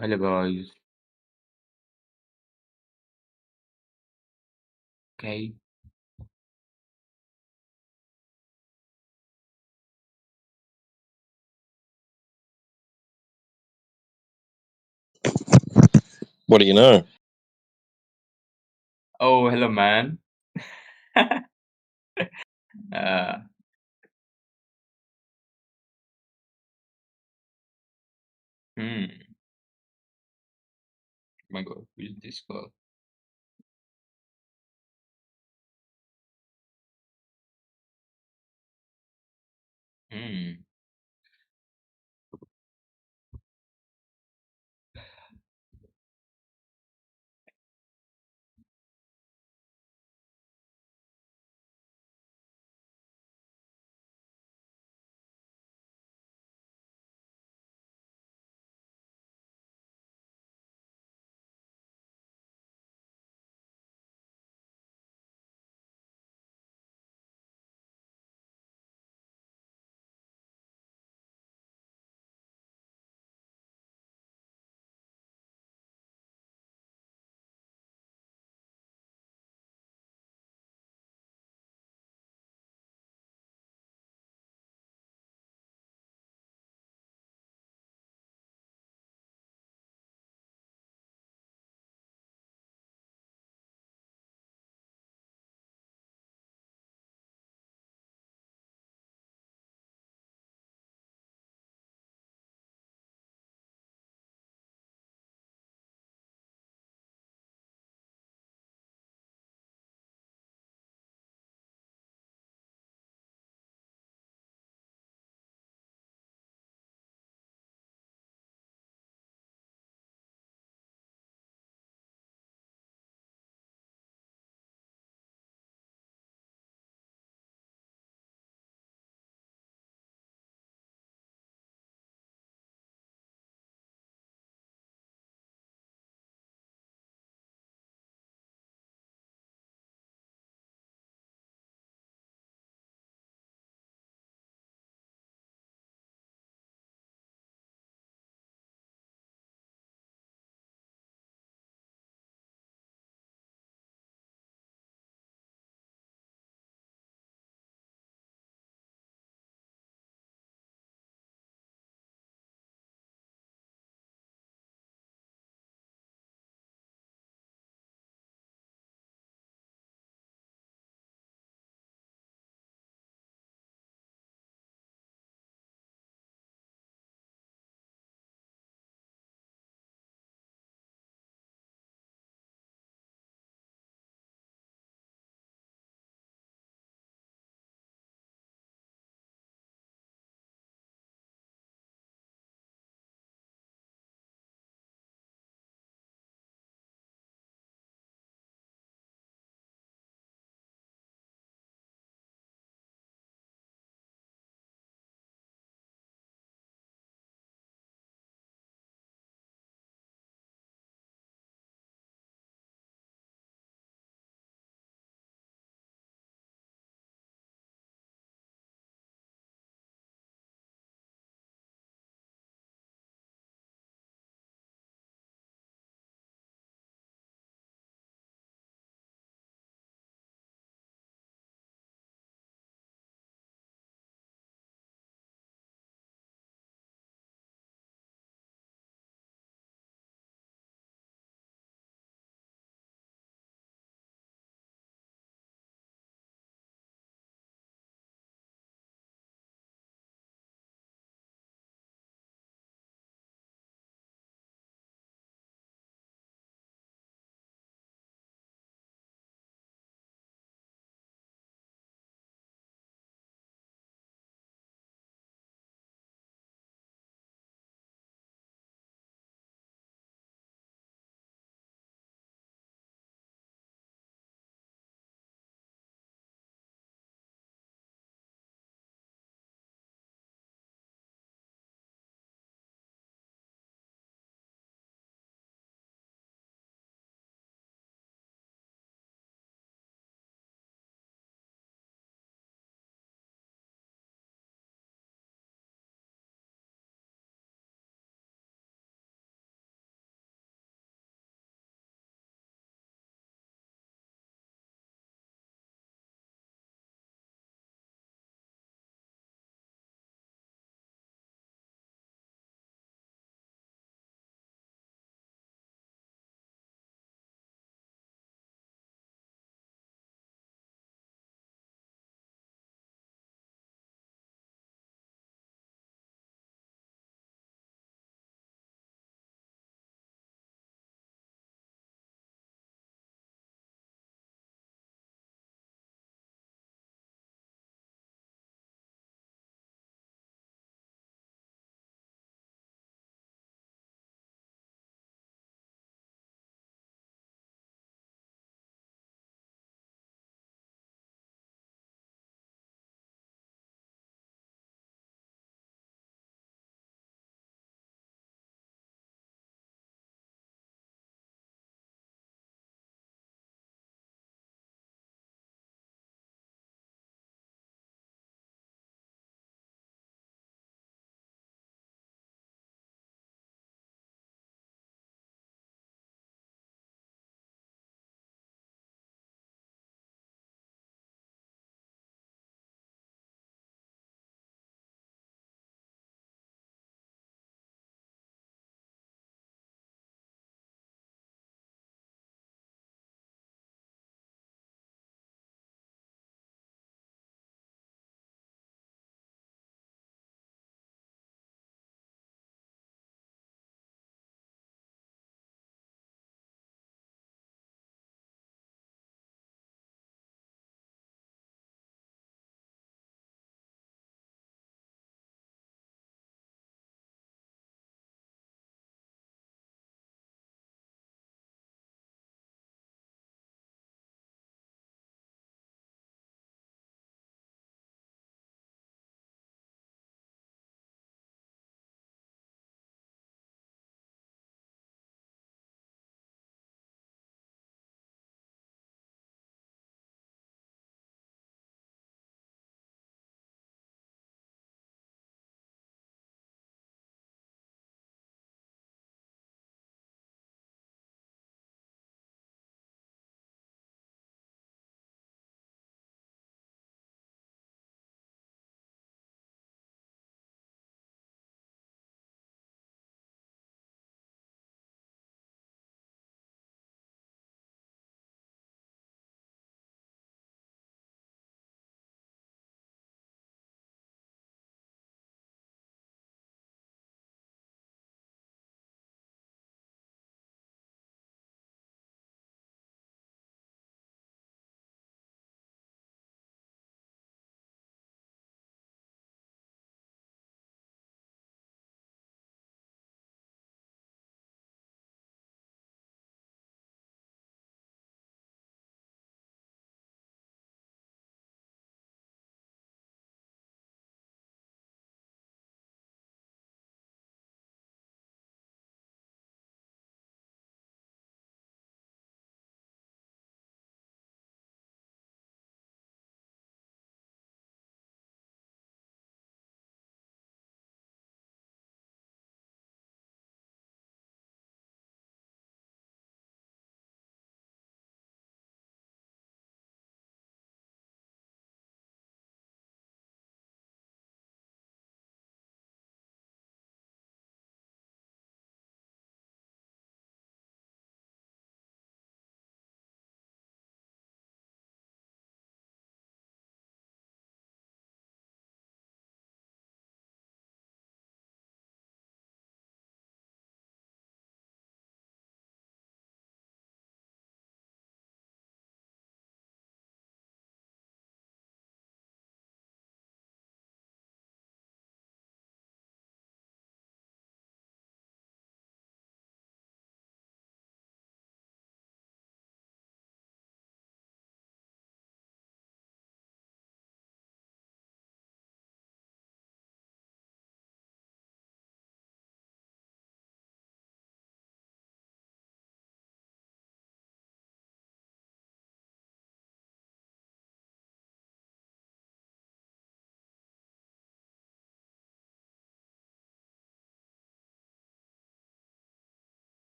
Hello guys. Okay. What do you know? Oh, hello man. uh, hmm. My God, who is this guy? Hmm.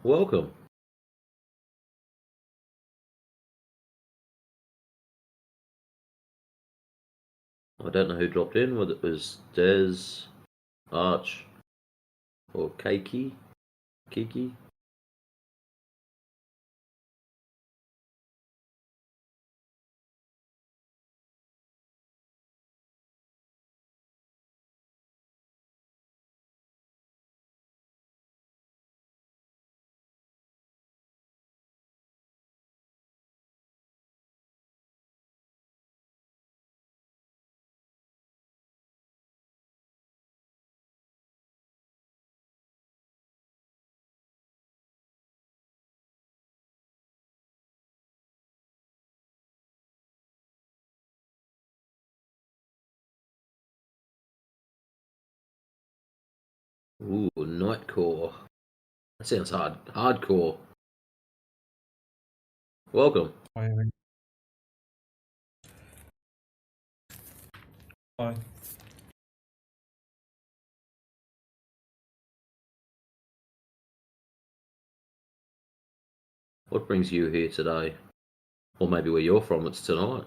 Welcome. I don't know who dropped in, whether it was Des, Arch, or Kiki. Ooh, Nightcore. That sounds hardcore. Welcome. Hi. Hi. What brings you here today? Or maybe where you're from, it's tonight.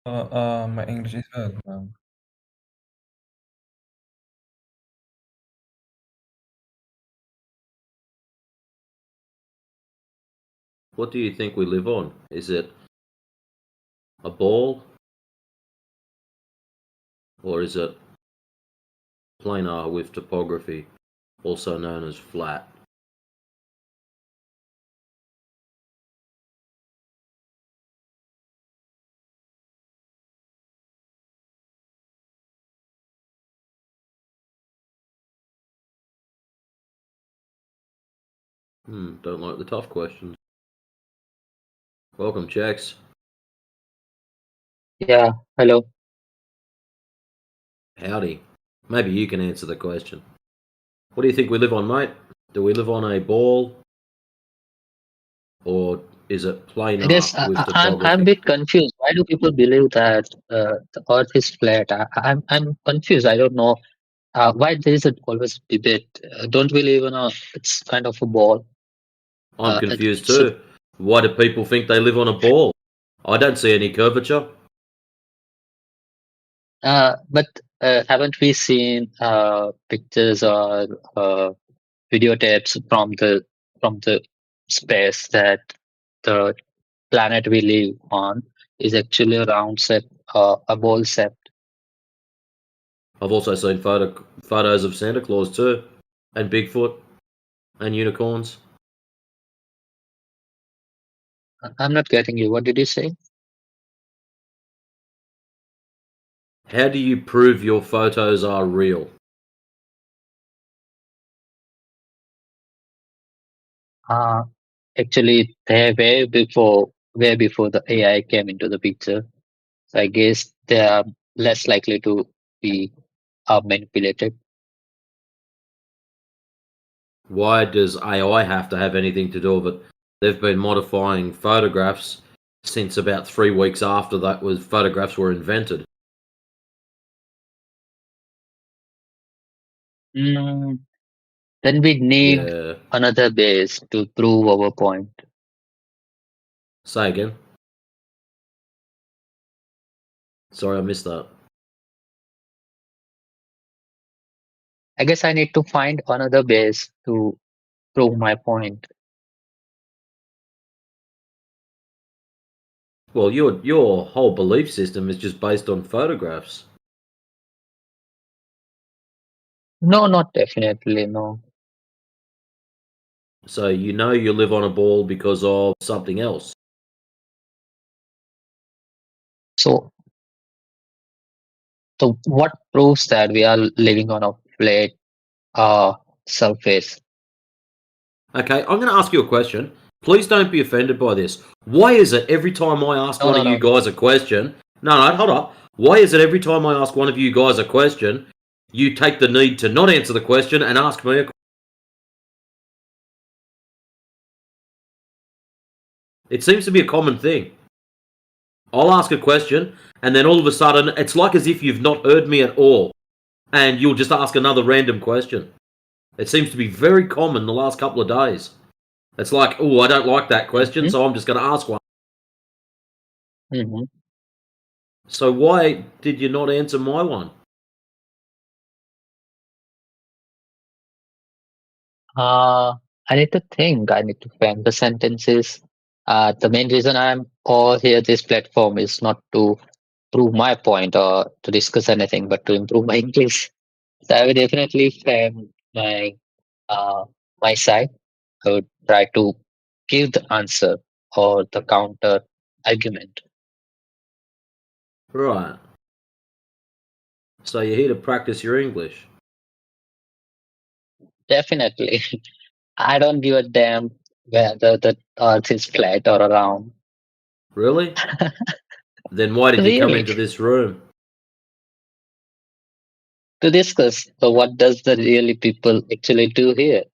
My English is bad, man. What do you think we live on? Is it a ball? Or is it planar with topography, also known as flat? Don't like the tough questions. Welcome, Chex. Yeah, hello. Howdy. Maybe you can answer the question. What do you think we live on, mate? Do we live on a ball? Or is it I guess planar with I'm a topography? bit confused. Why do people believe that the Earth is flat? I'm confused. I don't know why there is always debate. Don't we live in a? It's kind of a ball. I'm confused It's a, too. Why do people think they live on a ball? I don't see any curvature. but haven't we seen pictures or videotapes from the space that the planet we live on is actually a round shape, a ball shape? I've also seen photos of Santa Claus too, and Bigfoot, and unicorns. I'm not getting you. What did you say? How do you prove your photos are real? Uh, Actually, they're way before the AI came into the picture. So I guess they are less likely to be manipulated. Why does AI have to have anything to do with it? They've been modifying photographs since about 3 weeks after photographs were invented. Mm, then we need Yeah. another base to prove our point. Say again. Sorry, I missed that. I guess I need to find another base to prove my point. Well, your whole belief system is just based on photographs. No, not definitely, no. So you know you live on a ball because of something else. So what proves that we are living on a flat surface? Okay, I'm going to ask you a question. Please don't be offended by this. Why is it every time I ask one of you guys a question... No, hold up. Why is it every time I ask one of you guys a question, you take the need to not answer the question and ask me a question? It seems to be a common thing. I'll ask a question, and then all of a sudden, it's like as if you've not heard me at all, and you'll just ask another random question. It seems to be very common the last couple of days. It's like, oh, I don't like that question, so I'm just going to ask one. Mm-hmm. So why did you not answer my one? I need to think. I need to frame the sentences. The main reason I'm all here this platform is not to prove my point or to discuss anything, but to improve my English. So I will definitely frame my side. I would try to give the answer or the counter argument. Right. So you're here to practice your English. Definitely. I don't give a damn whether the earth is flat or round. Really? Then why did you come Really? into this room? To discuss what does the really people actually do here.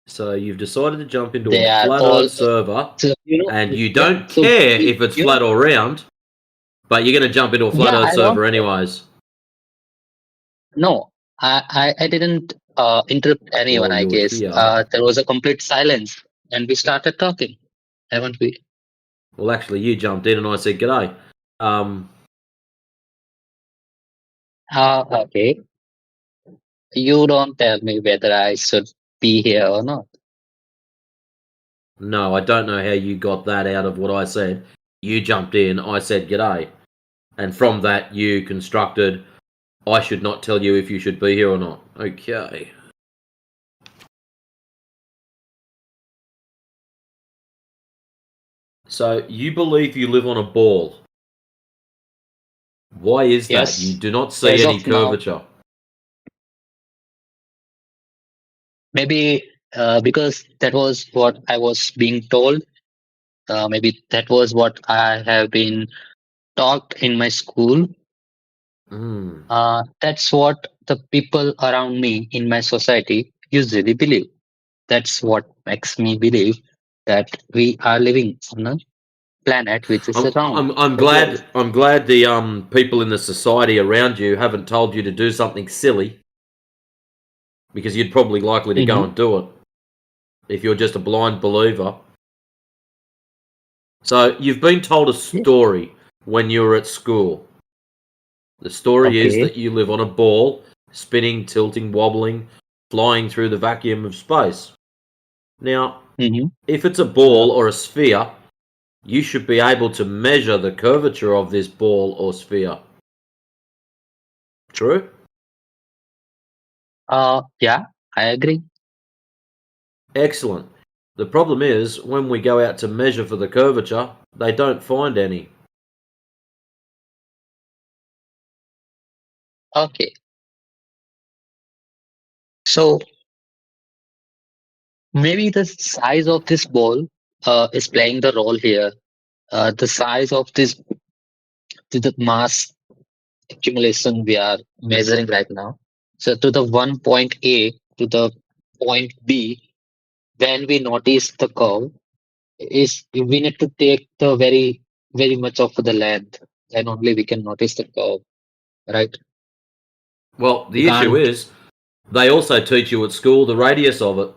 So you've decided to jump into They a are flat all Earth server, so, and you yeah, don't so care if it's flat or round, but you're going to jump into a flat yeah, Earth I don't server care. anyways. No, I didn't interrupt anyone, Well, I you're guess. here. There was a complete silence and we started talking, haven't we? Well, actually, you jumped in and I said, g'day. Okay. You don't tell me whether I should be here or not. No, I don't know how you got that out of what I said. You jumped in, I said, g'day. And from that, you constructed, I should not tell you if you should be here or not. Okay. So you believe you live on a ball. Why is Yes. that? You do not see As any of now, curvature. maybe because that was what I was being told. Maybe that was what I have been taught in my school. That's what the people around me in my society usually believe. That's what makes me believe that we are living on a planet which is round. I'm glad the people in the society around you haven't told you to do something silly, because you'd probably likely to go and do it if you're just a blind believer. So you've been told a story when you were at school. The story is Okay. that you live on a ball, spinning, tilting, wobbling, flying through the vacuum of space. Now, if it's a ball or a sphere, you should be able to measure the curvature of this ball or sphere. True? Yeah, I agree. Excellent. The problem is, when we go out to measure for the curvature, they don't find any. Okay. So maybe the size of this ball is playing the role here. The size of this, the mass accumulation we are measuring right now. So to the one point A to the point B, when we notice the curve, is we need to take the very much of the length, then only we can notice the curve, right? Well, You the issue can't. is, they also teach you at school the radius of it,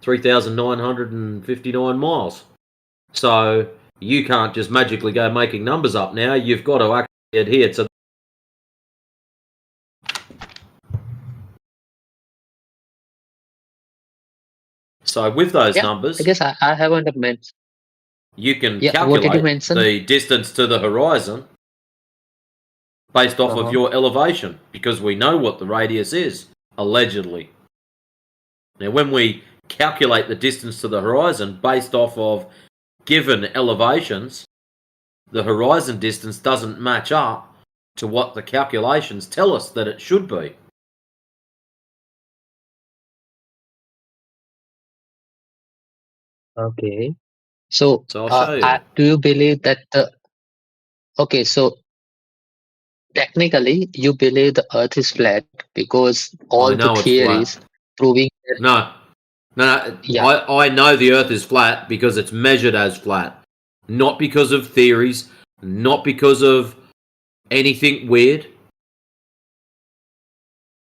3,959 miles. So you can't just magically go making numbers up now. You've got to actually adhere to. So with those Yeah, numbers, I guess I haven't mentioned. you can Yeah, what did you calculate mention? the distance to the horizon based off of your elevation, because we know what the radius is, allegedly. Now, when we calculate the distance to the horizon based off of given elevations, the horizon distance doesn't match up to what the calculations tell us that it should be. Okay. So, So I'll show you. do you believe that the? Okay, so technically, you believe the Earth is flat because all I the know it's flat. theories proving that. No. Yeah. I know the Earth is flat because it's measured as flat, not because of theories, not because of anything weird.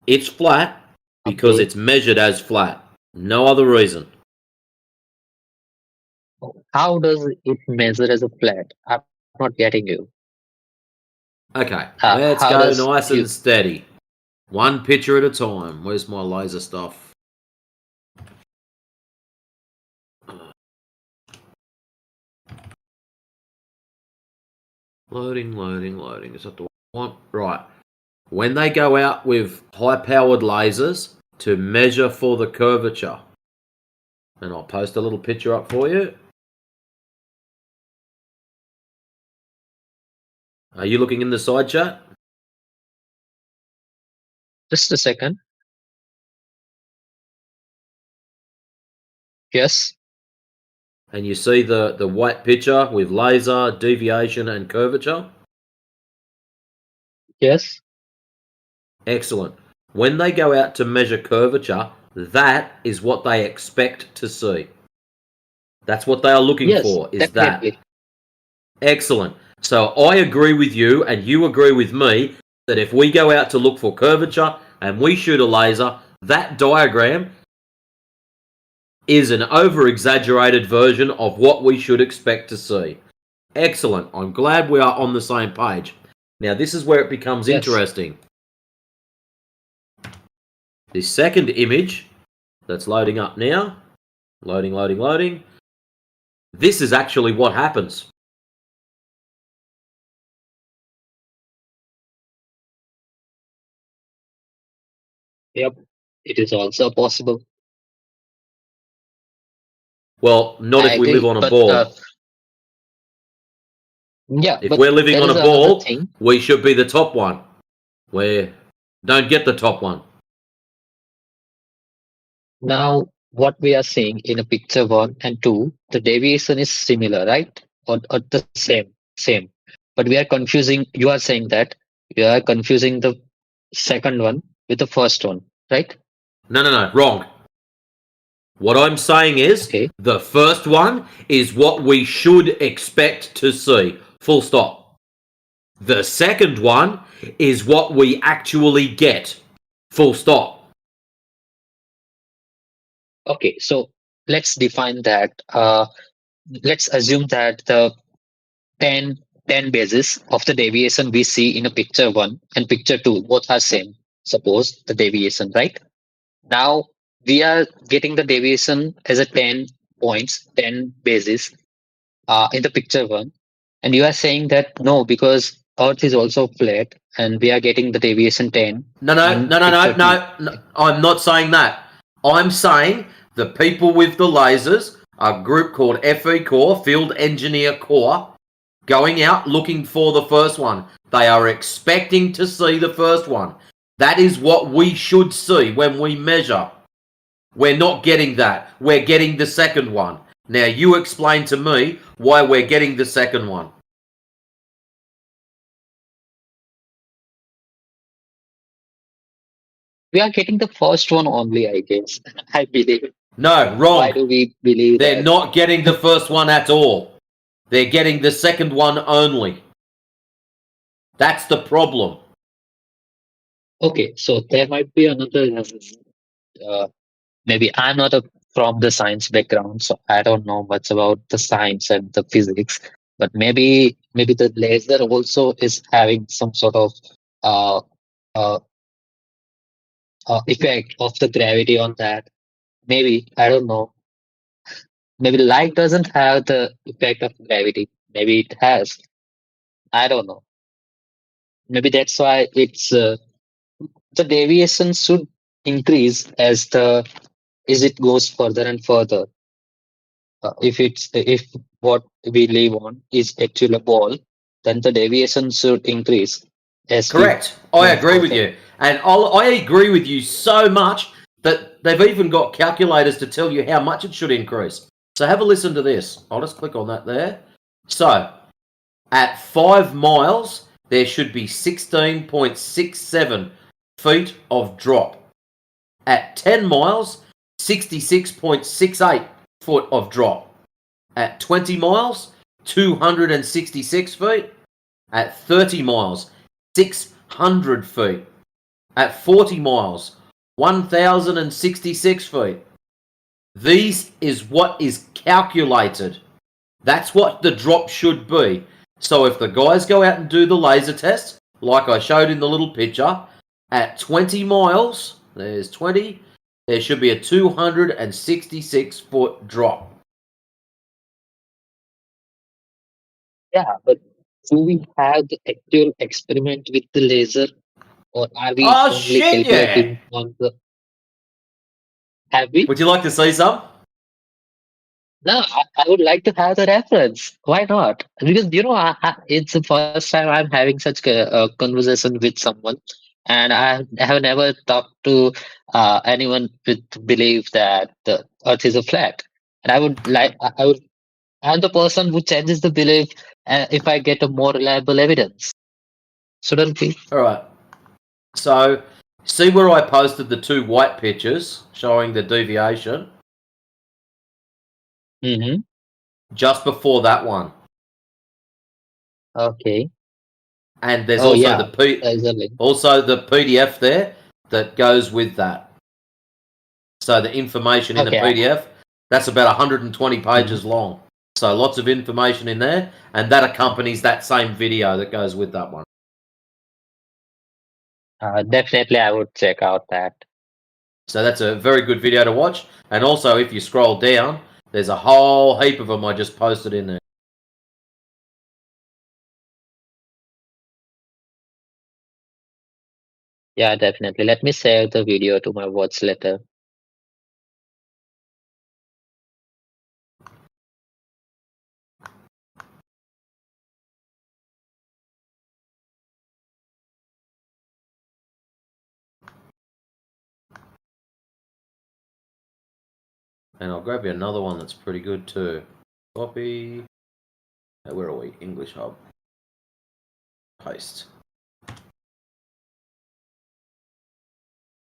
It's flat because Okay. it's measured as flat. No other reason. How does it measure as a flat? I'm not getting you. Okay, let's How go does nice you? and steady. One picture at a time. Where's my laser stuff? Loading, loading, loading. Is that the one? Right. When they go out with high-powered lasers to measure for the curvature, and I'll post a little picture up for you. Are you looking in the side chat? Just a second. Yes. And you see the white picture with laser, deviation, and curvature? Yes. Excellent. When they go out to measure curvature, that is what they expect to see. That's what they are looking Yes, for, is definitely. that. Excellent. So I agree with you, and you agree with me, that if we go out to look for curvature and we shoot a laser, that diagram is an over-exaggerated version of what we should expect to see. Excellent. I'm glad we are on the same page. Now, this is where it becomes Yes. interesting. This second image that's loading up now, loading, loading, loading, this is actually what happens. Yep. It is also possible. Well, not I if we live agree. on a But ball. yeah, If but we're living there on is a another ball, thing. we should be the top one. We don't get the top one. Now, what we are seeing in a picture 1 and 2, the deviation is similar, right? Or the same. But we are confusing. You are saying that you are confusing the second one with the first one, right? No, wrong. What I'm saying is, the first one is what we should expect to see. Full stop. The second one is what we actually get. Full stop. Okay, so let's define that. Let's assume that the 10 basis of the deviation we see in a picture 1 and picture 2 both are same. Suppose the deviation, right? Now we are getting the deviation as a 10 points, 10 basis in the picture 1, and you are saying that no, because Earth is also flat and we are getting the deviation 10. No, in picture 2. I'm not saying that. I'm saying the people with the lasers, a group called FE Corps, Field Engineer Corps, going out looking for the first one. They are expecting to see the first one. That is what we should see when we measure. We're not getting that. We're getting the second one. Now you explain to me why we're getting the second one. We are getting the first one only, I guess. I believe. No, wrong. Why do we believe They're that? not getting the first one at all. They're getting the second one only. That's the problem. Okay, so there might be another. Maybe I'm not from the science background, so I don't know much about the science and the physics. But maybe the laser also is having some sort of uh, uh, effect of the gravity on that. Maybe I don't know. Maybe light doesn't have the effect of gravity. Maybe it has. I don't know. Maybe that's why it's the deviation should increase as it goes further and further. If what we live on is actually a ball, then the deviation should increase as we Correct. I move agree with further. you. And I agree with you so much that they've even got calculators to tell you how much it should increase. So have a listen to this. I'll just click on that there. So at 5 miles, there should be 16.67 feet of drop. At 10 miles, 66.68 foot of drop. At 20 miles, 266 feet. At 30 miles, 600 feet. At 40 miles, 1,066 feet. These is what is calculated. That's what the drop should be. So if the guys go out and do the laser test, like I showed in the little picture, at 20 miles, there's 20, there should be a 266-foot drop. Yeah, but do we have the actual experiment with the laser, or are we Oh, only shit, yeah. calculating on the? Have we? Would you like to see some? No, I would like to have the reference. Why not? Because it's the first time I'm having such a conversation with someone, and I have never talked to anyone with belief that the Earth is a flat. And I would. I'm the person who changes the belief if I get a more reliable evidence. Shouldn't we? All right. So, see where I posted the two white pictures showing the deviation? Mm-hmm. Just before that one. Okay. And there's Oh, also yeah, there's a link. also the PDF there that goes with that. So the information in the Okay. PDF, that's about 120 pages long. So lots of information in there, and that accompanies that same video that goes with that one. Definitely, I would check out that. So that's a very good video to watch. And also, if you scroll down, there's a whole heap of them I just posted in there. Yeah, definitely. Let me save the video to my watch later. And I'll grab you another one that's pretty good too. Copy. Where are we? English Hub. Paste.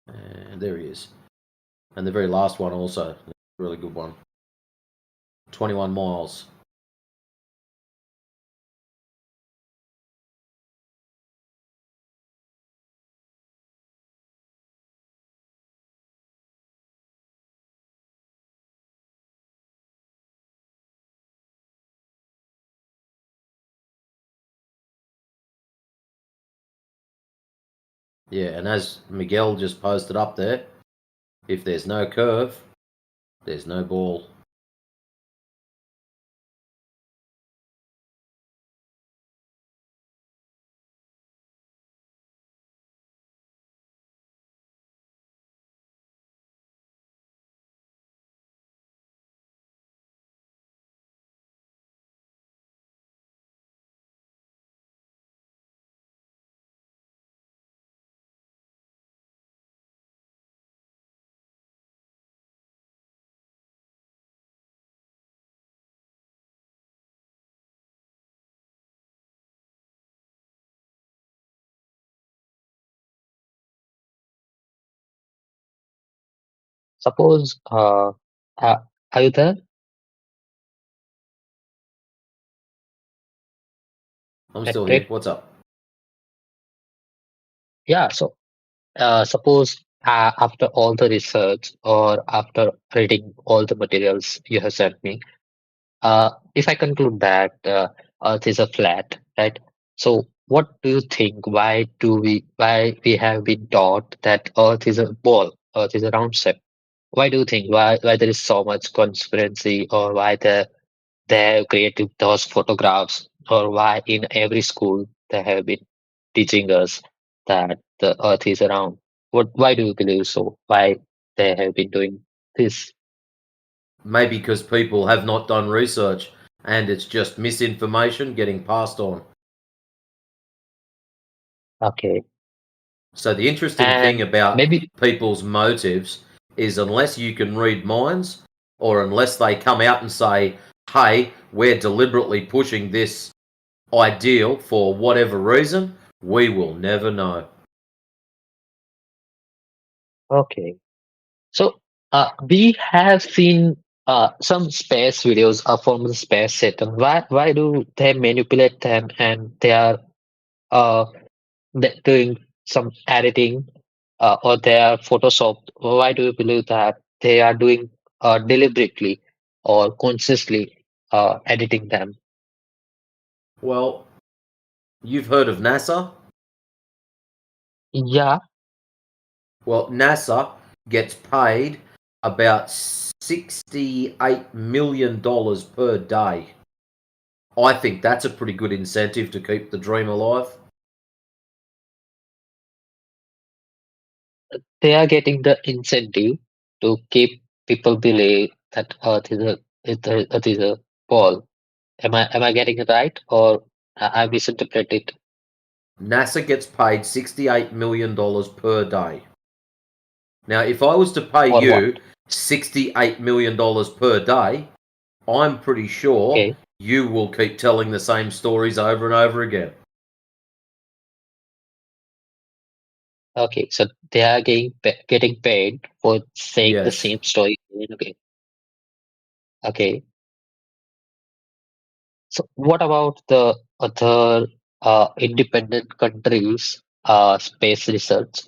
And there he is. And the very last one also. A really good one. 21 miles. Yeah, and as Miguel just posted up there, if there's no curve, there's no ball. Suppose, are you there? I'm still here. What's up? Yeah, so suppose after all the research or after reading all the materials you have sent me, if I conclude that Earth is a flat, right? So what do you think? Why we have been taught that Earth is a ball, Earth is a round shape? Why do you think? Why there is so much conspiracy, or why they have created those photographs, or why in every school they have been teaching us that the Earth is round? Why do you believe so? Why they have been doing this? Maybe because people have not done research and it's just misinformation getting passed on. Okay. So the interesting thing And about maybe people's motives is unless you can read minds or unless they come out and say, hey, we're deliberately pushing this ideal for whatever reason, we will never know. okay. So we have seen some space videos are from the space system. Why do they manipulate them and they are uh doing some editing or they are photoshopped? Why do you believe that they are doing deliberately or consciously editing them? Well, you've heard of NASA? Yeah. Well, NASA gets paid about $68 million per day. I think that's a pretty good incentive to keep the dream alive. They are getting the incentive to keep people believe that Earth is a ball. Am I getting it right, or I misinterpret it? NASA gets paid $68 million per day. Now, if I was to pay Or what? you $68 million per day, I'm pretty sure you will keep telling the same stories over and over again. Okay, so they are getting paid for saying the Yes. same story again and again. Okay. So what about the other independent countries' space research?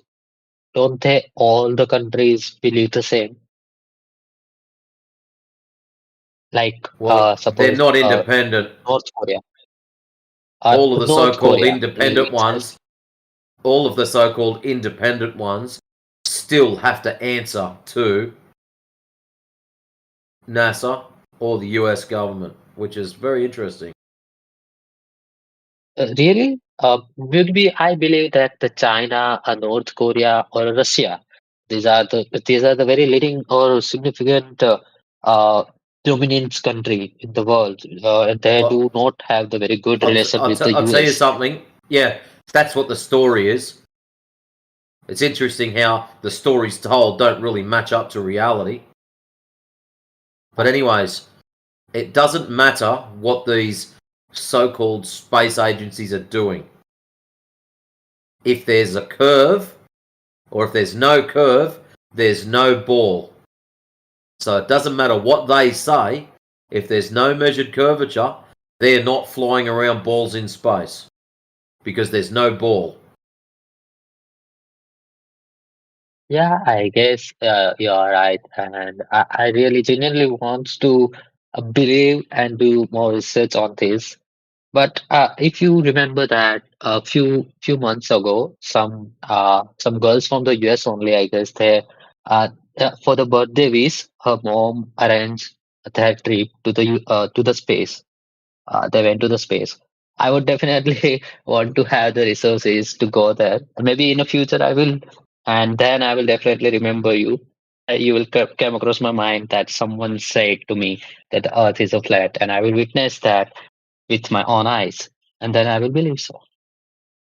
Don't they all the countries believe the same? Like Well, they're suppose not independent. North Korea. All of the North so-called Korea independent ones, all of the so-called independent ones still have to answer to NASA or the US government, which is very interesting. Really? Maybe I believe that the China, North Korea, or Russia, these are the very leading or significant dominant country in the world. They do not have the very good relation with the I'll tell you US. something. Yeah, that's what the story is. It's interesting how the stories told don't really match up to reality. But anyways, it doesn't matter what these so-called space agencies are doing. If there's a curve, or if there's no curve, there's no ball. So it doesn't matter what they say, if there's no measured curvature, they're not flying around balls in space. Because there's no ball. Yeah, I guess you're right, and I really genuinely want to believe and do more research on this. But if you remember that a few months ago, some girls from the US only, I guess, they for the birthday wish, her mom arranged their trip to the space. They went to the space. I would definitely want to have the resources to go there. Maybe in the future I will, and then I will definitely remember you. You will come across my mind that someone said to me that the Earth is a flat, and I will witness that with my own eyes, and then I will believe so.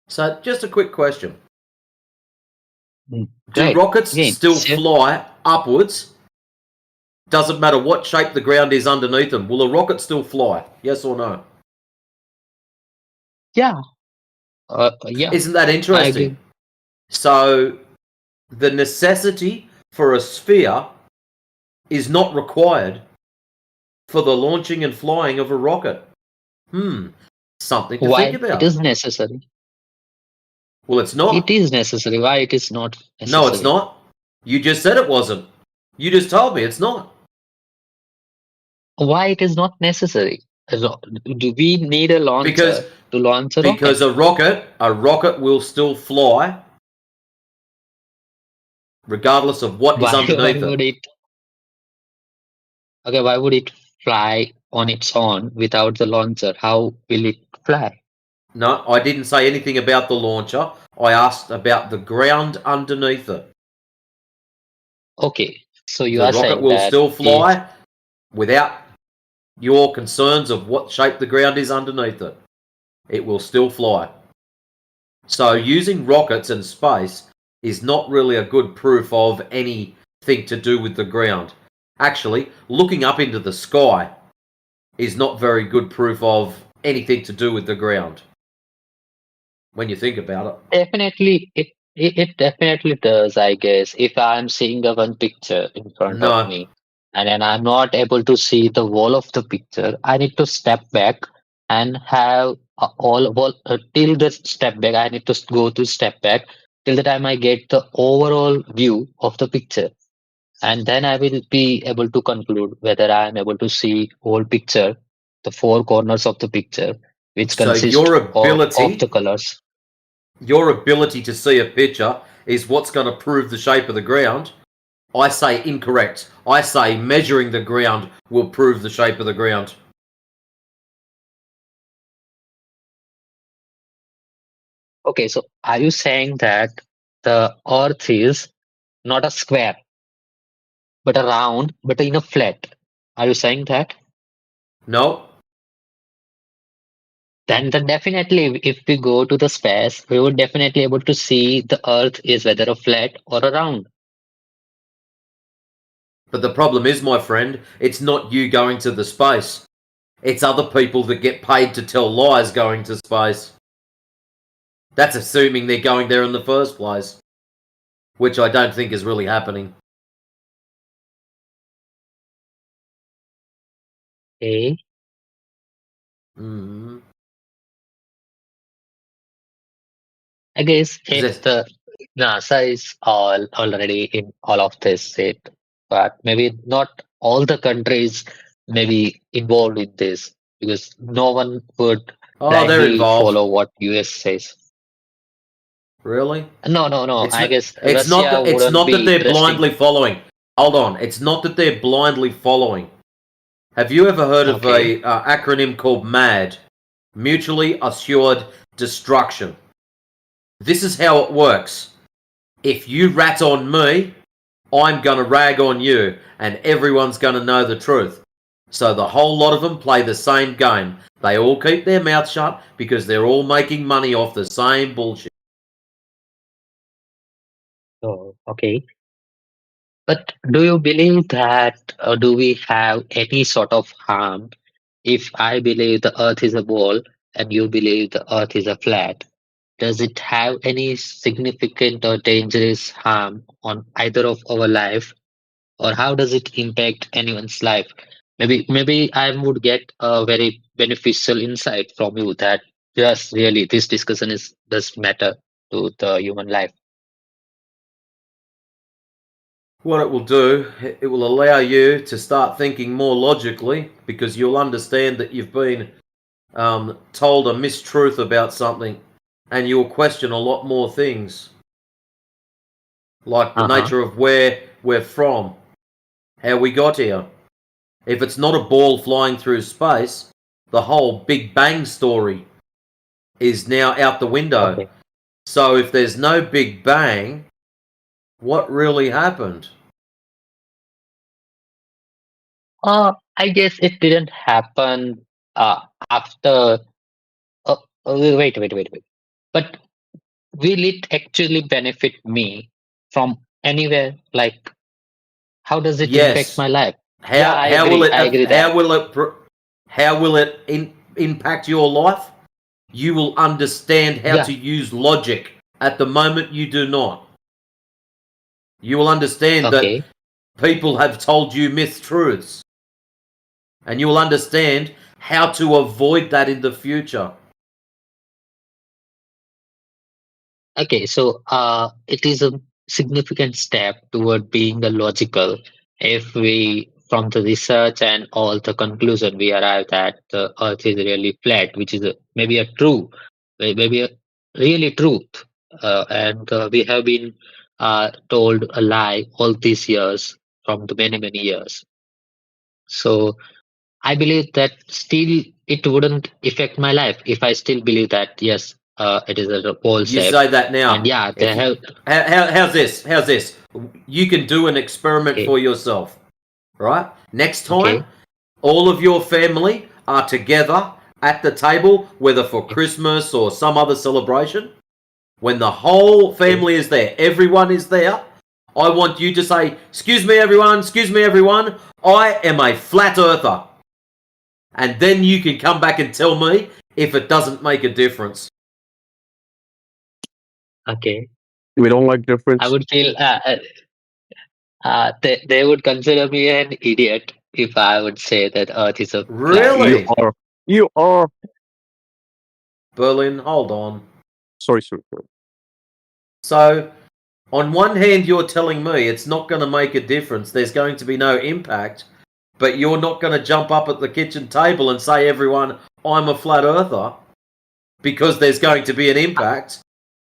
So just a quick question. Do Right. rockets Again, still fly upwards? Doesn't matter what shape the ground is underneath them. Will a rocket still fly? Yes or no? Yeah. Yeah. Isn't that I interesting? agree. So the necessity for a sphere is not required for the launching and flying of a rocket. Something to think Why it about. is necessary? Well, it's not. It is necessary. Why it is not necessary? No, it's not. You just said it wasn't. You just told me it's not. Why it is not necessary? Do we need a launcher to launch a rocket? Because a rocket will still fly regardless of what is Why underneath would it. it? Okay, why would it fly on its own without the launcher? How will it fly? No, I didn't say anything about the launcher. I asked about the ground underneath it. Okay, so you The are rocket saying will that still if fly without your concerns of what shape the ground is underneath it. It will still fly. So using rockets in space is not really a good proof of anything to do with the ground. Actually, looking up into the sky is not very good proof of anything to do with the ground. When you think about it. definitely it definitely does, I guess. If I'm seeing a one picture in front of No. me and then I'm not able to see the wall of the picture, I need to step back and have till the step back. I need to go to step back till the time I get the overall view of the picture, and then I will be able to conclude whether I am able to see whole picture, the four corners of the picture, which So consist your of the ability, colors. your ability to see a picture is what's going to prove the shape of the ground. I say incorrect. I say measuring the ground will prove the shape of the ground. Okay, so are you saying that the Earth is not a square, but a round, but in a flat? Are you saying that? No. Then definitely, if we go to the space, we would definitely able to see the Earth is whether a flat or a round. But the problem is, my friend, it's not you going to the space. It's other people that get paid to tell lies going to space. That's assuming they're going there in the first place, which I don't think is really happening. Okay. Mm. I guess if the NASA is already in all of this shit, but maybe not all the countries may be involved in this because no one would Oh, they're blindly involved. follow what US says. Really? No. It's I not, guess it's not Russia that it's wouldn't not that be they're trusting. blindly following. Hold on, it's not that they're blindly following. Have you ever heard of Okay. a acronym called MAD? Mutually Assured Destruction. This is how it works. If you rat on me, I'm gonna rag on you, and everyone's gonna know the truth. So the whole lot of them play the same game. They all keep their mouth shut because they're all making money off the same bullshit. Oh, okay. But do you believe that, or do we have any sort of harm if I believe the Earth is a ball and you believe the Earth is a flat? Does it have any significant or dangerous harm on either of our life, or how does it impact anyone's life? Maybe I would get a very beneficial insight from you that yes, really, this discussion does matter to the human life. What it will do, it will allow you to start thinking more logically because you'll understand that you've been told a mistruth about something and you'll question a lot more things. Like the nature of where we're from, how we got here. If it's not a ball flying through space, the whole Big Bang story is now out the window. Okay. So if there's no Big Bang, what really happened? I guess it didn't happen after. Wait. But will it actually benefit me from anywhere? Like, how does it impact Yes. my life? How I will agree. it I agree that. how will it impact your life? You will understand how Yeah. to use logic. At the moment, you do not. You will understand that Okay. people have told you mistruths, and you will understand how to avoid that in the future. Okay. So, it is a significant step toward being the logical. If we, from the research and all the conclusion, we arrive that the Earth is really flat, which is maybe a true, maybe a really truth, and we have been told a lie all these years from the many years. So I believe that still it wouldn't affect my life if I still believe that yes, it is a whole You shape. say that And now. yeah, If they you, have. how's this? How's this? You can do an experiment Okay. for yourself, right? Next time, Okay. all of your family are together at the table, whether for Christmas or some other celebration. When the whole family is there, everyone is there, I want you to say, excuse me everyone, I am a flat earther. And then you can come back and tell me if it doesn't make a difference. Okay. We don't like difference. I would feel They would consider me an idiot if I would say that Earth is a flat. Really? are. You are. Berlin, hold on. Sorry, sir. So, on one hand, you're telling me it's not going to make a difference. There's going to be no impact, but you're not going to jump up at the kitchen table and say, everyone, I'm a flat earther, because there's going to be an impact.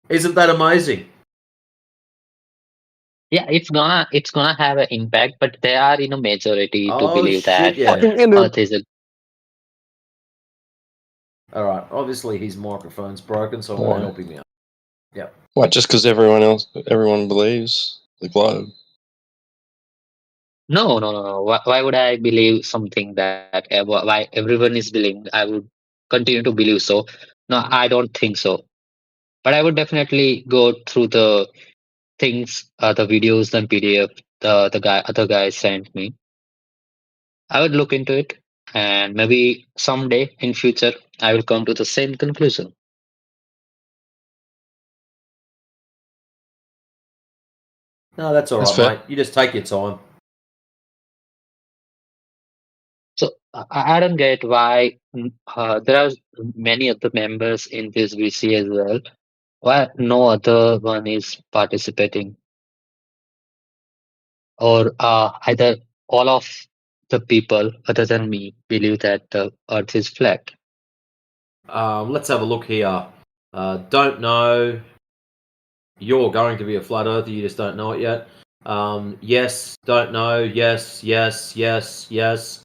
Isn't that amazing? Yeah, it's gonna have an impact, but they are in a majority to Oh, believe that shit, yeah. Earth is a. All right. Obviously, his microphone's broken, so I'm going Why? to help him out. Yep. What? Just because everyone believes the globe? No, no, no, no. Why would I believe something that why everyone is believing? I would continue to believe so. No, I don't think so. But I would definitely go through the things, the videos, the PDF, the other guy sent me. I would look into it, and maybe someday in future I will come to the same conclusion. No, that's all That's right, fair. mate. You just take your time. So I don't get why there are many other members in this VC as well. Why no other one is participating, or either all of the people other than me believe that the Earth is flat. Let's have a look here. Don't know. You're going to be a flat earther. You just don't know it yet. Yes. Don't know. Yes. Yes. Yes. Yes.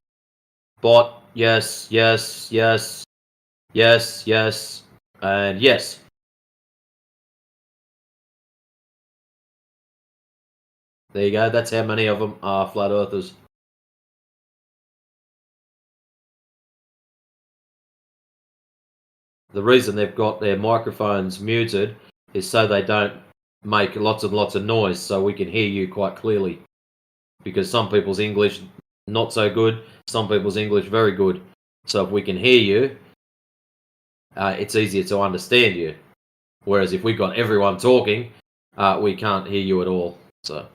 Bot. Yes. Yes. Yes. Yes. Yes. And yes. There you go. That's how many of them are flat earthers. The reason they've got their microphones muted is so they don't make lots and lots of noise, so we can hear you quite clearly. Because some people's English not so good, some people's English very good. So if we can hear you, it's easier to understand you. Whereas if we've got everyone talking, we can't hear you at all. So.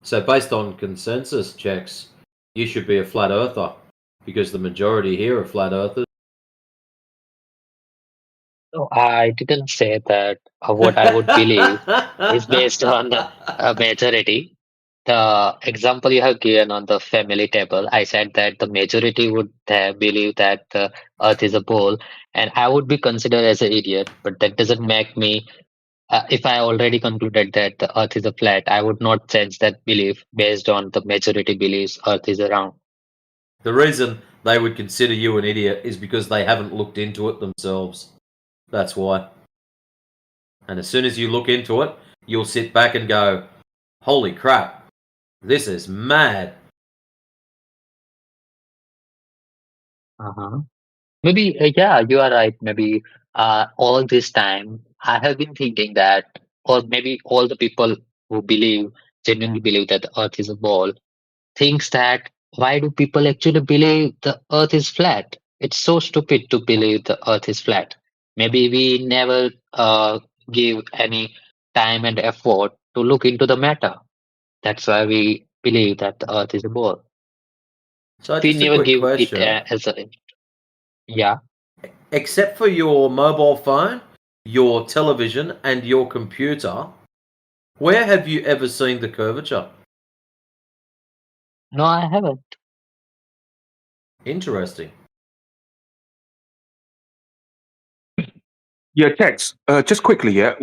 So based on consensus checks, you should be a flat earther because the majority here are flat earthers. No, I didn't say that what I would believe is based on the majority. The example you have given on the family table, I said that the majority would believe that the Earth is a ball, and I would be considered as an idiot. But that doesn't make me. If I already concluded that the Earth is a flat, I would not change that belief based on the majority believes Earth is around. The reason they would consider you an idiot is because they haven't looked into it themselves. That's why. And as soon as you look into it, you'll sit back and go, holy crap, this is mad. Uh-huh. Maybe, yeah, you are right. Maybe all this time I have been thinking that, or maybe all the people who genuinely believe that the Earth is a ball, thinks that why do people actually believe the Earth is flat? It's so stupid to believe the Earth is flat. Maybe we never give any time and effort to look into the matter. That's why we believe that the Earth is a ball. So We just a never quick give it question. as a. Yeah. Except for your mobile phone, your television, and your computer, where have you ever seen the curvature? No, I haven't. Interesting. Yeah, Tex, just quickly, yeah,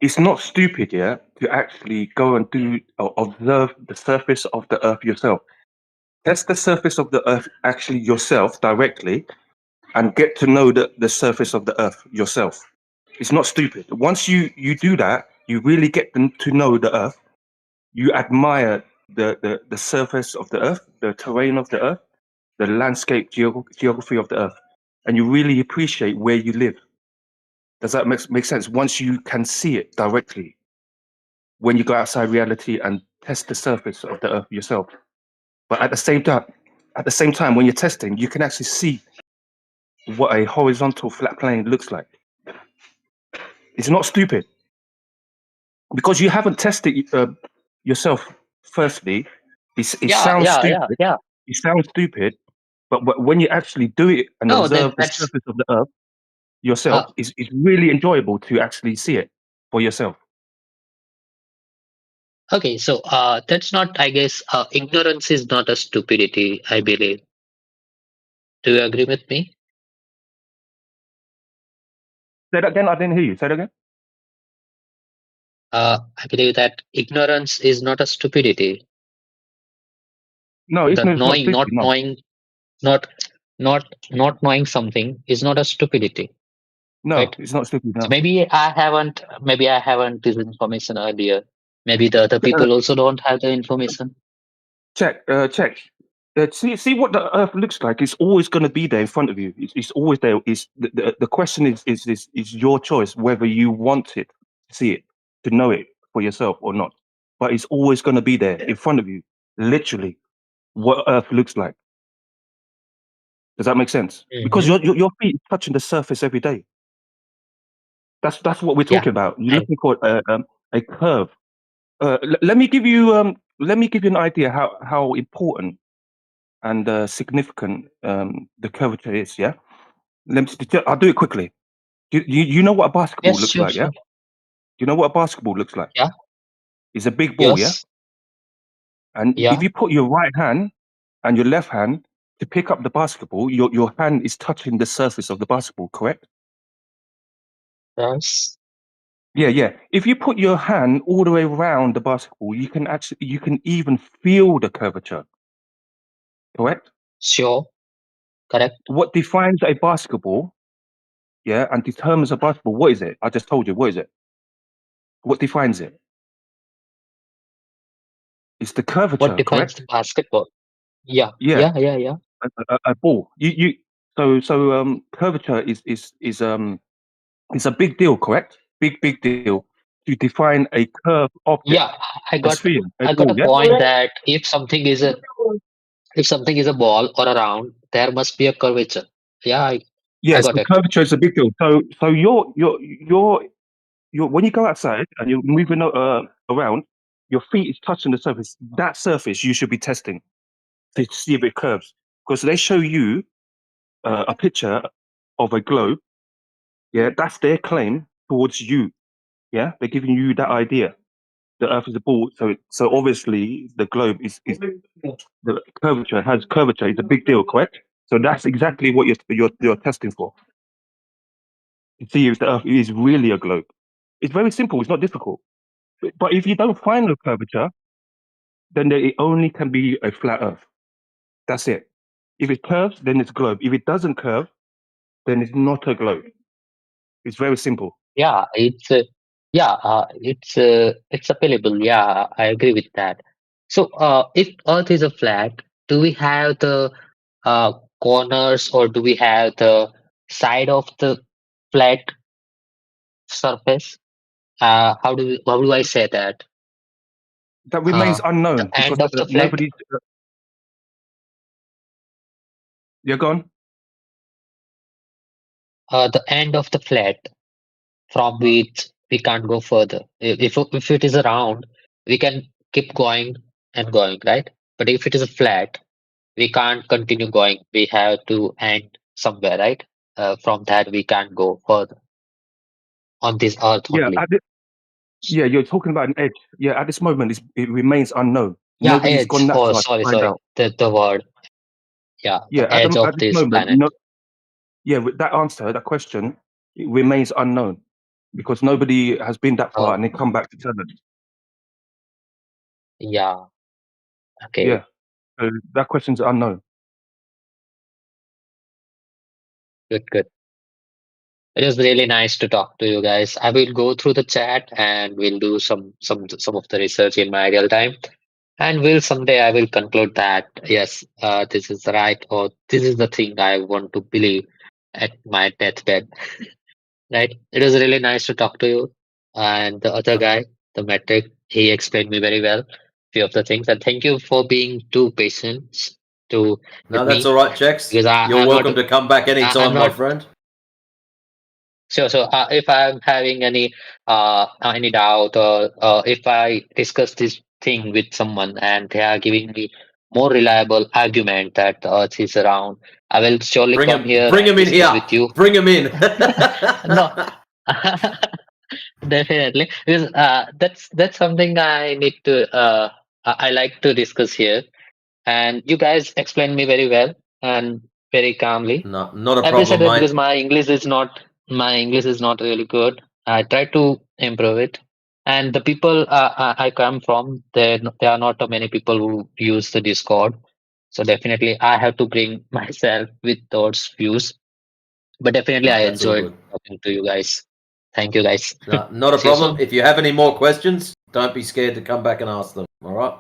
it's not stupid, yeah, to actually go and do or observe the surface of the Earth yourself. Test the surface of the Earth actually yourself directly and get to know the surface of the Earth yourself. It's not stupid. Once you do that, you really get to know the Earth. You admire the surface of the Earth, the terrain of the Earth, the landscape geography of the Earth. and you really appreciate where you live. Does that make sense? Once you can see it directly, when you go outside reality and test the surface of the Earth yourself. But at the same time, when you're testing, you can actually see what a horizontal flat plane looks like. It's not stupid because you haven't tested yourself. Firstly, it Yeah, sounds yeah, stupid. yeah, yeah. It sounds stupid, but when you actually do it and No, observe the that's surface of the Earth yourself, it's really enjoyable to actually see it for yourself. okay. So that's not, I guess, ignorance is not a stupidity, I believe. Do you agree with me? Say that again. I didn't hear you. Say that again. I believe that ignorance is not a stupidity. No, That ignorance is not knowing, stupid. not No. knowing, not not knowing something is not a stupidity, No, right? it's not stupid. So No. maybe I haven't this information earlier. Maybe the other people also don't have the information. Check. See what the Earth looks like. It's always going to be there in front of you. It's always there. It's the question is your choice whether you want it, to see it, to know it for yourself or not. But it's always going to be there in front of you, literally, what Earth looks like. Does that make sense? Because Mhm. your feet are touching the surface every day. That's what we're Yeah. talking about. You're looking for a curve. Let me give you an idea how important and significant the curvature is. Yeah. I'll do it quickly. You know what a basketball Yes, looks sure, like? Yeah. sure. You know what a basketball looks like? Yeah. It's a big ball. Yeah. Yes. And Yeah. if you put your right hand and your left hand to pick up the basketball, your hand is touching the surface of the basketball. Correct? Yes. Yeah. If you put your hand all the way around the basketball, you can even feel the curvature. Correct? Sure. Correct. What defines a basketball, yeah, and determines a basketball, what is it? I just told you, what is it? What defines it? It's the What curvature, defines the correct? basketball? Yeah. Yeah, Yeah. Yeah. Yeah. a ball. Curvature is a big deal, correct? Big deal to define a curved object, Yeah. I a got sphere, a I got ball, a yeah? point that if something is a ball or a round, there must be a curvature. Yeah, I Yes, got the it. curvature is a big deal. So your when you go outside and you're moving around, your feet is touching the surface. That surface you should be testing to see if it curves, because they show you a picture of a globe. Yeah, that's their claim towards you. Yeah, they're giving you that idea. The Earth is a ball, so obviously the globe is the curvature has curvature. It's a big deal, correct? So that's exactly what you're testing for, to see if the Earth is really a globe. It's very simple. It's not difficult. But if you don't find the curvature, then it only can be a flat Earth. That's it. If it curves, then it's a globe. If it doesn't curve, then it's not a globe. It's very simple. Yeah, it's available. Yeah, I agree with that. So, if Earth is a flat, do we have the corners or do we have the side of the flat surface? How do I say that? That remains The unknown because end of the flat, nobody's. You're gone. the end of the flat from which we can't go further. If it is a round, we can keep going and going, right? But if it is a flat, we can't continue going. We have to end somewhere, right? From that, we can't go further on this earth Yeah, only. you're talking about an edge. Yeah, at this moment, it remains unknown. Yeah, Nobody's edge. gone that Oh, far to find sorry. out. The word. Yeah, Yeah, the edge of at this this moment, planet. with that answer, that question, it remains unknown because nobody has been that far Oh, and then come back to tell us. yeah. Okay. Yeah, so that question's unknown. Good. It was really nice to talk to you guys. I will go through the chat and we'll do some of the research in my real time. And will someday I will conclude that yes, this is right or this is the thing I want to believe. at my deathbed. Right? It was really nice to talk to you. And the other guy, the metric, he explained me very well few of the things. And thank you for being too patient to with No, that's me all right, Chex. because You're I'm not welcome to come back I'm anytime, my not friend. sure. So if I'm having any doubt or if I discuss this thing with someone and they are giving me more reliable argument that the Earth is around, I will surely come here Bring and him in discuss here. with you. Bring him in. No, definitely, because that's something I need to I like to discuss here, and you guys explained me very well and very calmly. No, not a I appreciate problem, it mate. because my English is not really good. I try to improve it, and the people I come from, there are not many people who use the Discord, so definitely I have to bring myself with those views. But definitely, No, I that's all enjoyed good. talking to you guys. Thank you, guys. No, not a See you problem. soon. If you have any more questions, don't be scared to come back and ask them. All right?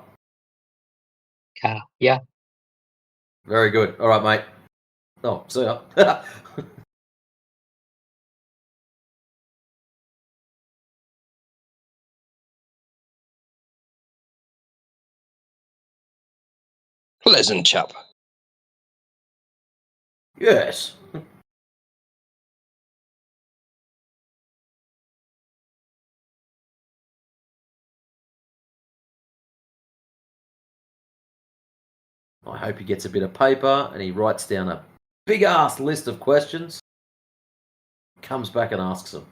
Yeah. Very good. All right, mate. Oh, see ya. Pleasant chap. Yes. I hope he gets a bit of paper and he writes down a big ass list of questions, comes back and asks them.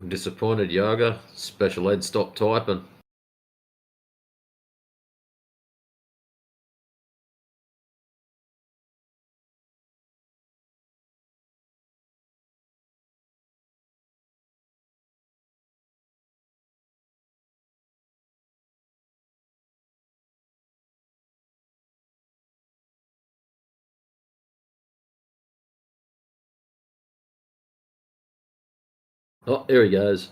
I'm disappointed, Yoga. Special ed stopped typing. Oh, here he goes.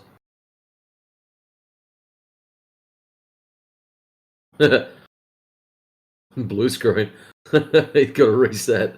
Blue screen. He's got to reset.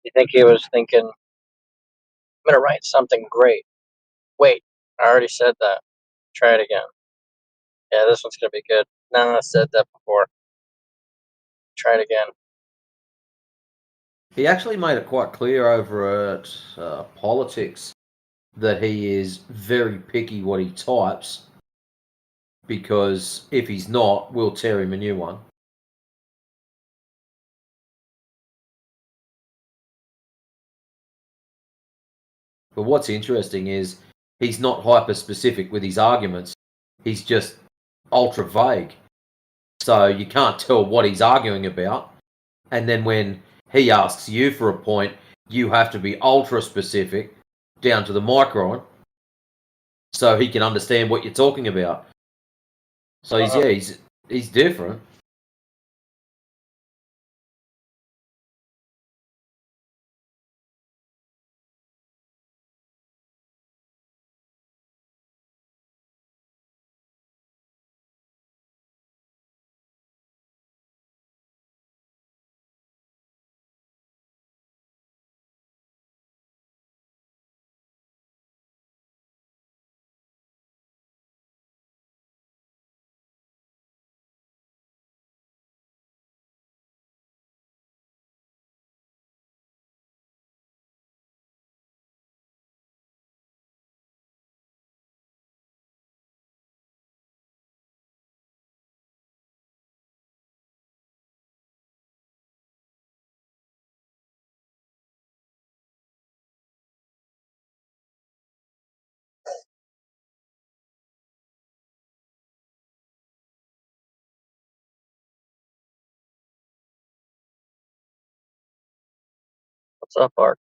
You think he was thinking, I'm gonna write something great. Wait, I already said that. Try it again. Yeah, this one's gonna be good. No, I said that before. Try it again. He actually made it quite clear over at Politics that he is very picky what he types, because if he's not, we'll tear him a new one. But what's interesting is he's not hyper specific with his arguments. He's just ultra vague. So you can't tell what he's arguing about. And then when he asks you for a point, you have to be ultra specific down to the micron so he can understand what you're talking about. So he's different. What's up, Ark?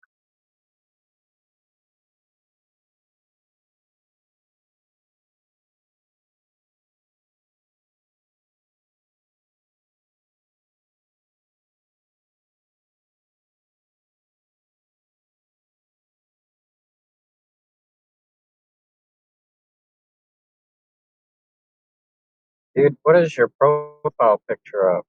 Dude, what is your profile picture of?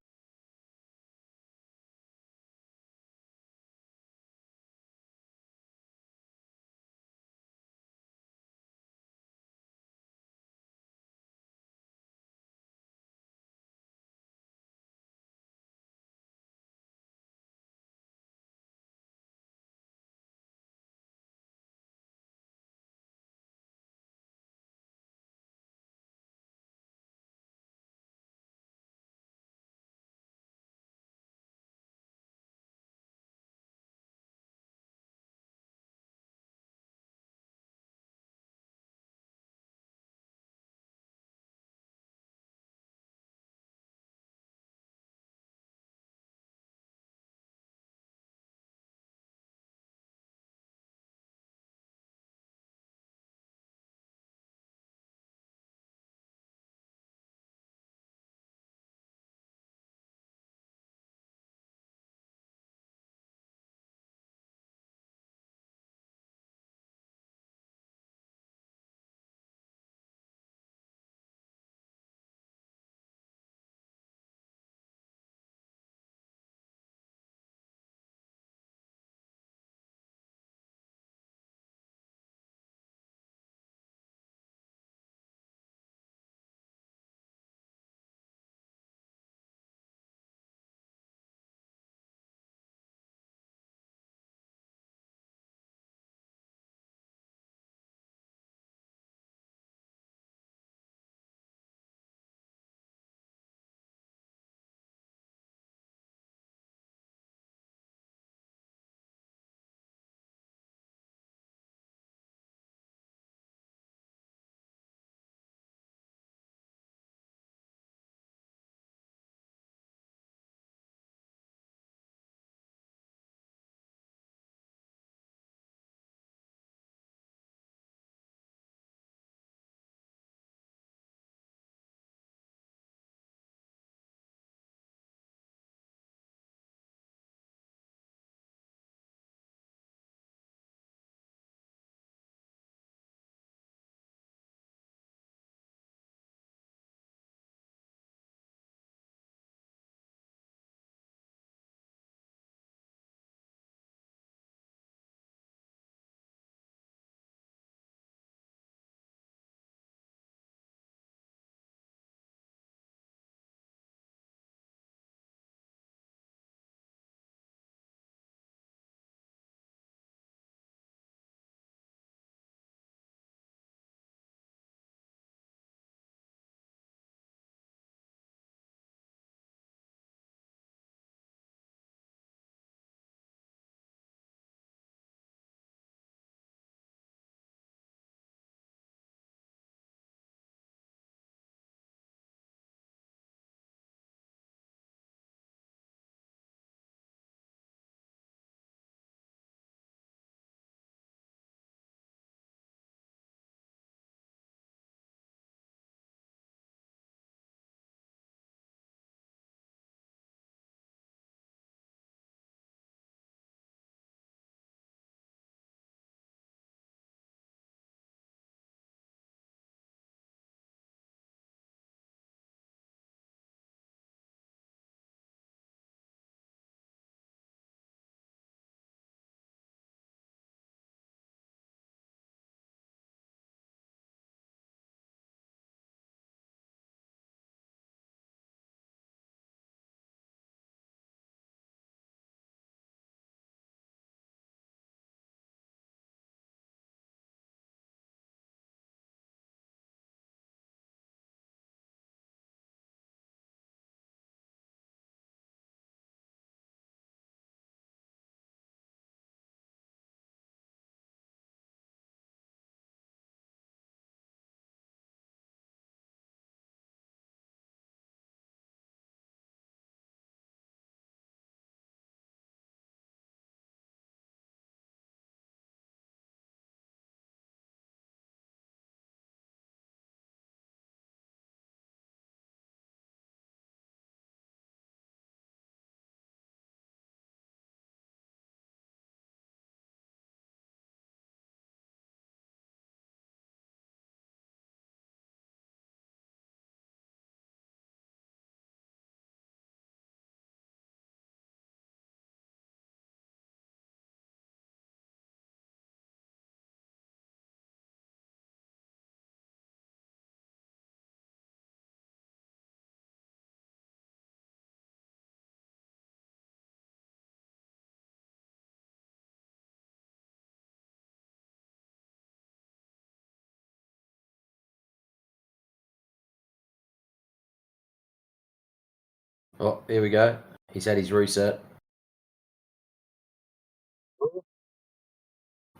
Oh, here we go. He's had his reset.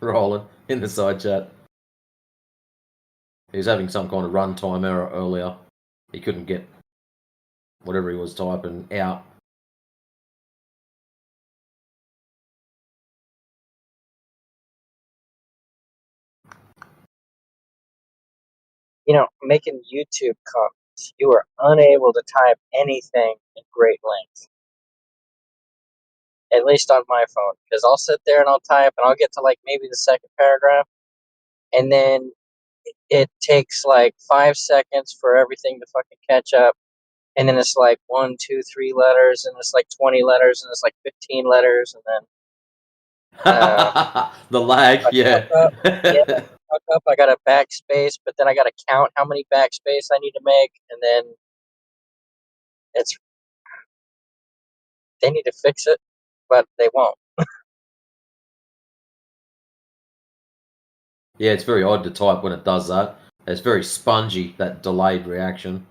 Rolling in the side chat. He was having some kind of runtime error earlier. He couldn't get whatever he was typing out. You know, making YouTube comments, you are unable to type anything in great length. At least on my phone, because I'll sit there and I'll type, and I'll get to like maybe the second paragraph, and then it takes like 5 seconds for everything to fucking catch up, and then it's like 1, 2, 3 letters, and it's like 20 letters, and it's like 15 letters, and then The lag, yeah. fuck up, I gotta backspace, but then I gotta count how many backspace I need to make, and then they need to fix it, but they won't. Yeah, it's very odd to type when it does that. It's very spongy, that delayed reaction.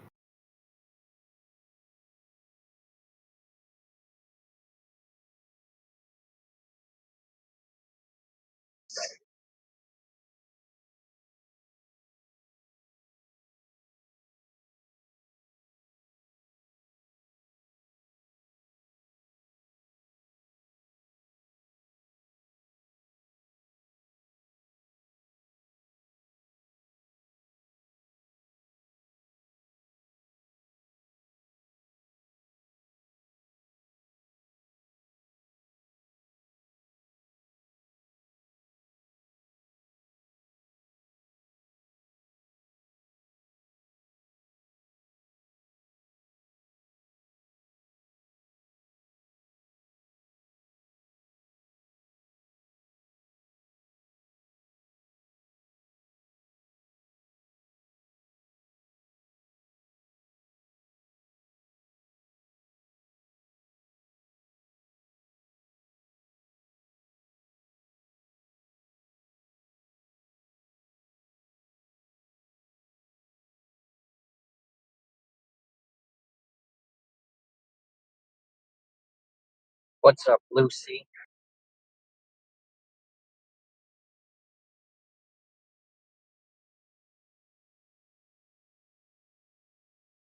What's up, Lucy?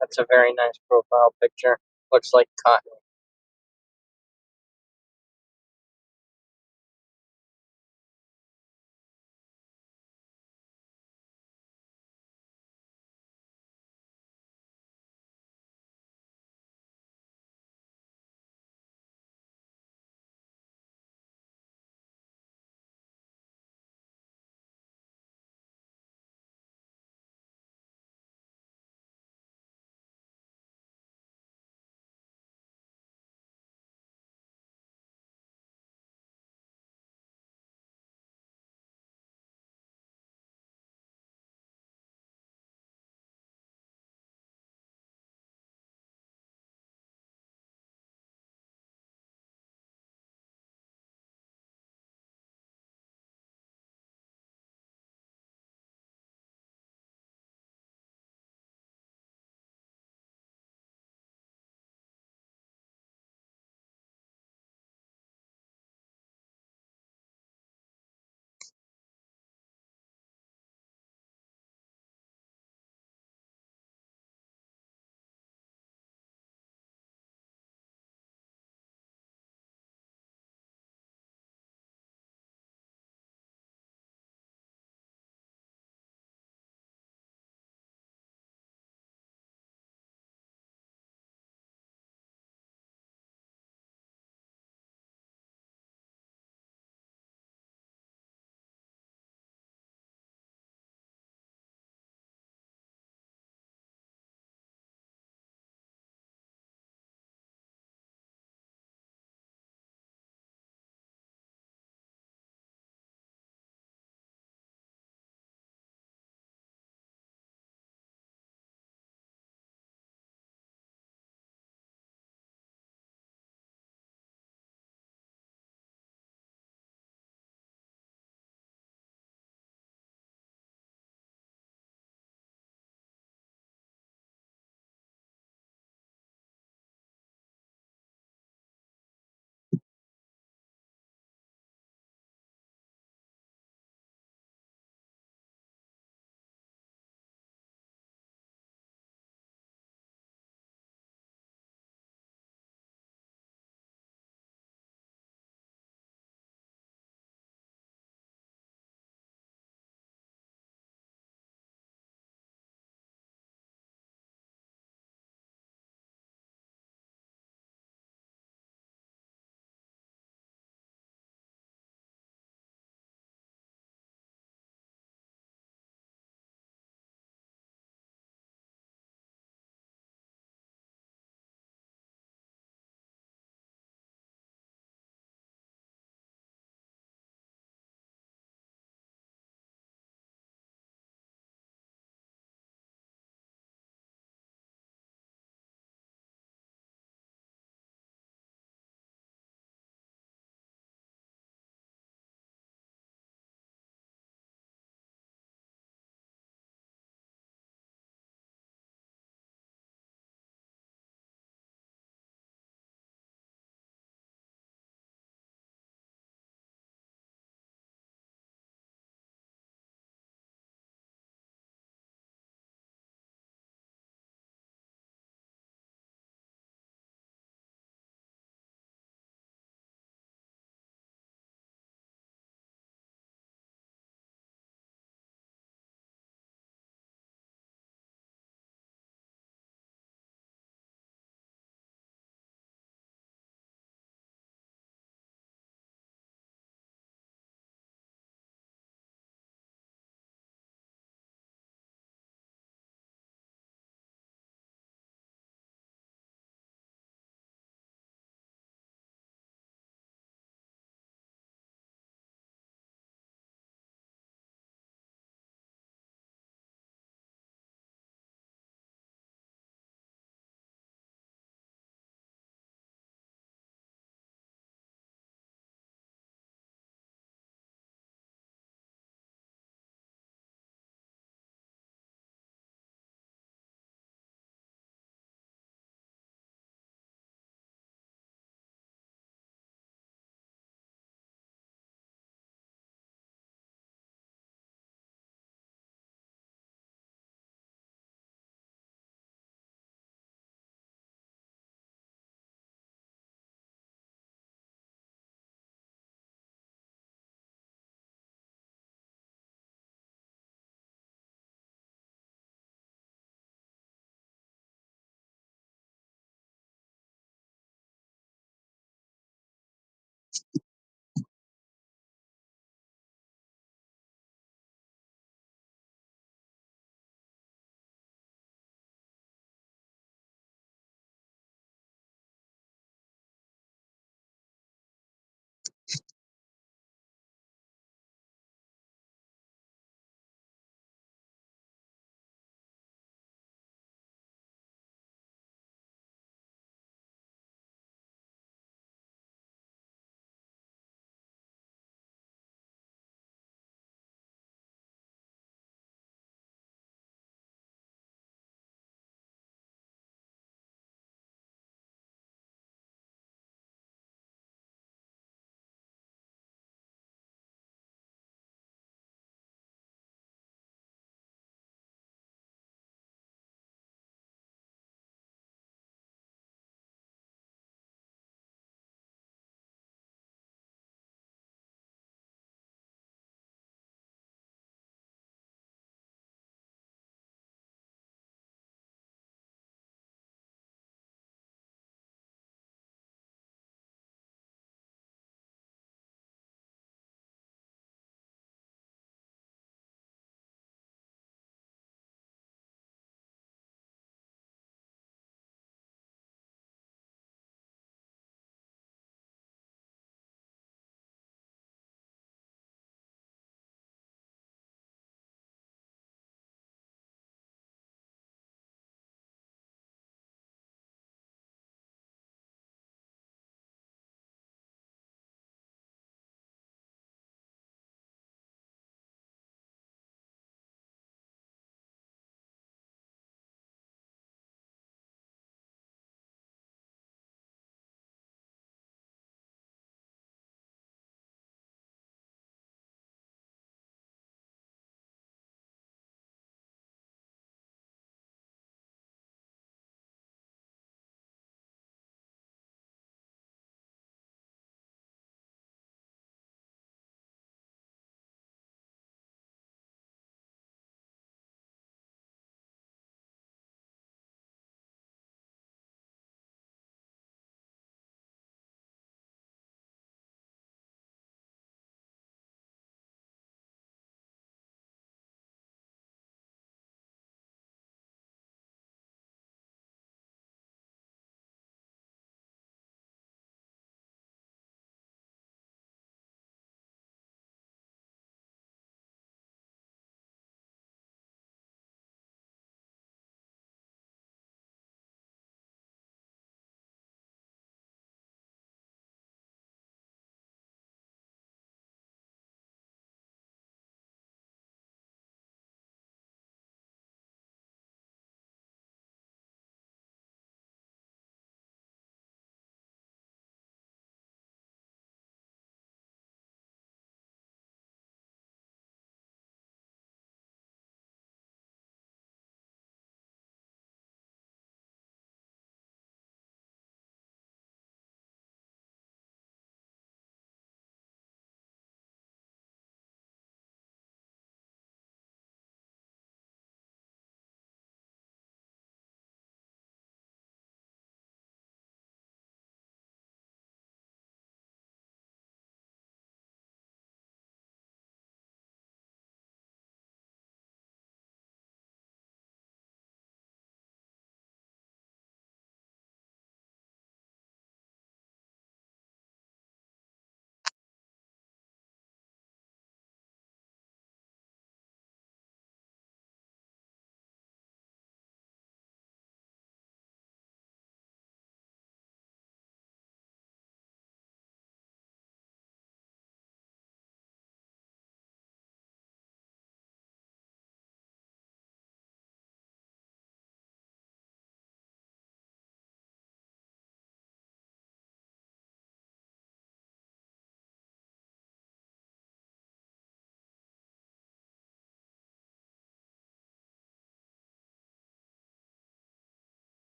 That's a very nice profile picture. Looks like cotton.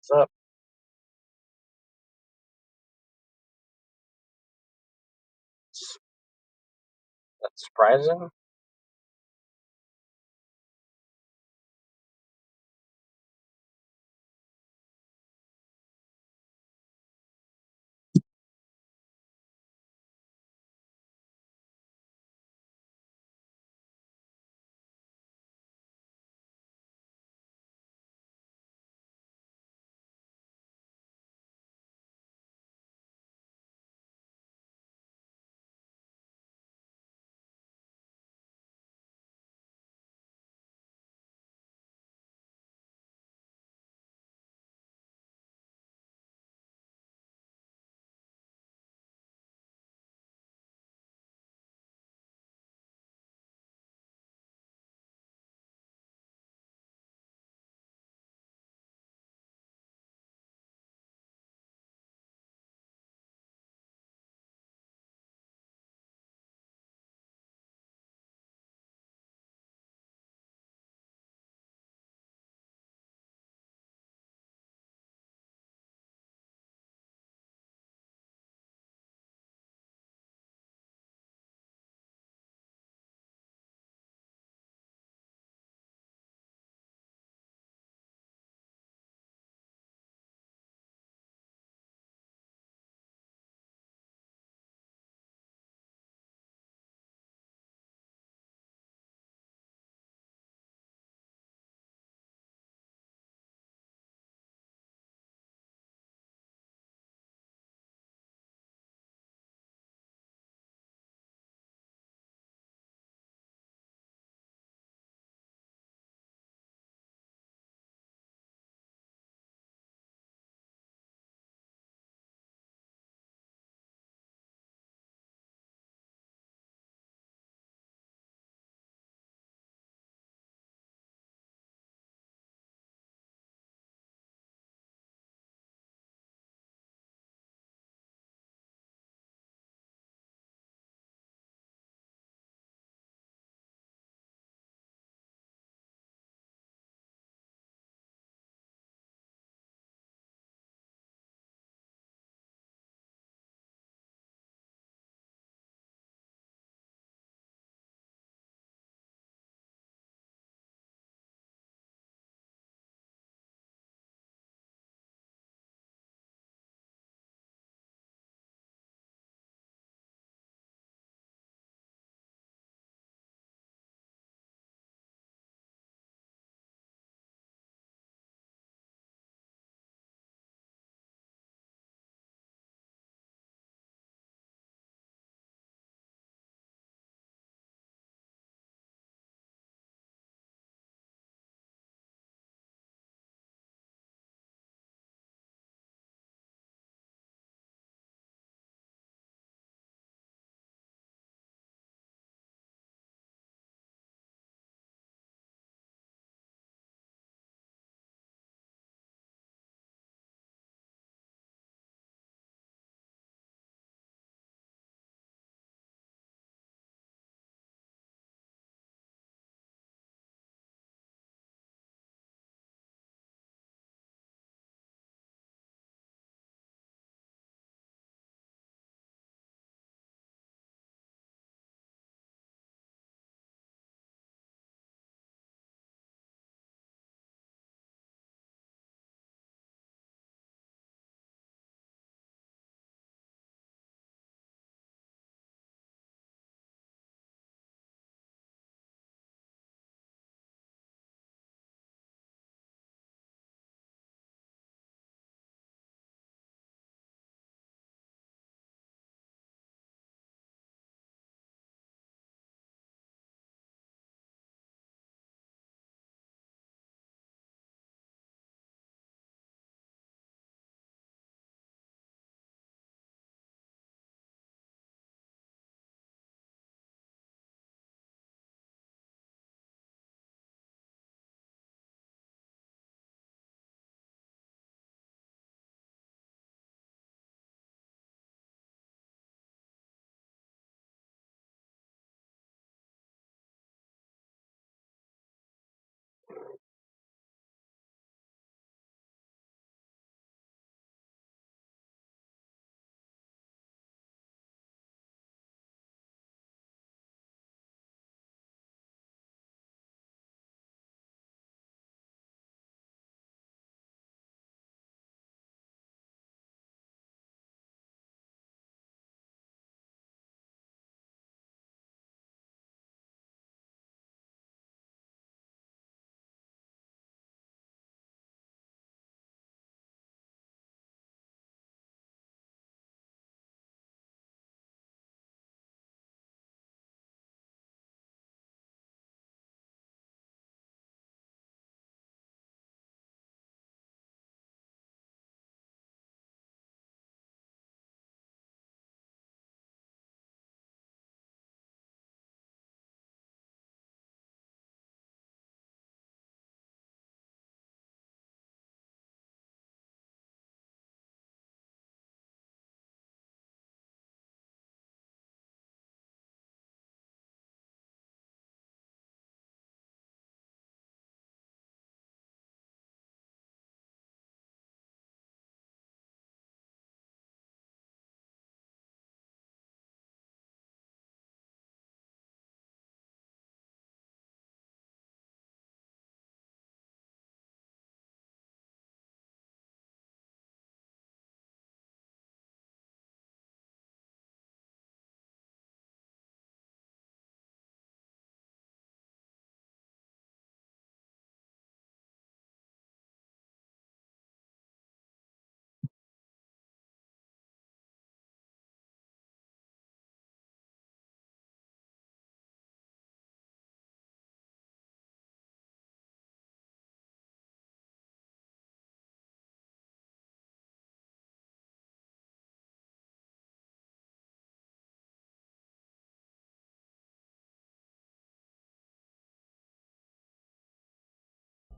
What's up? That's surprising.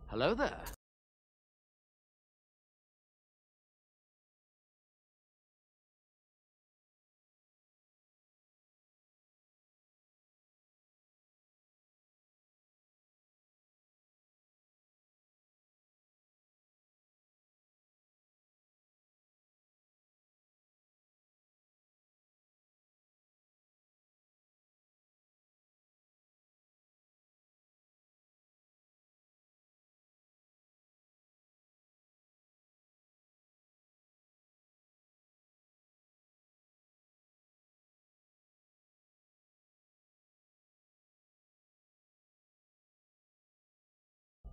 Hello there.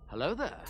Hello there.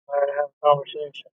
Have a conversation.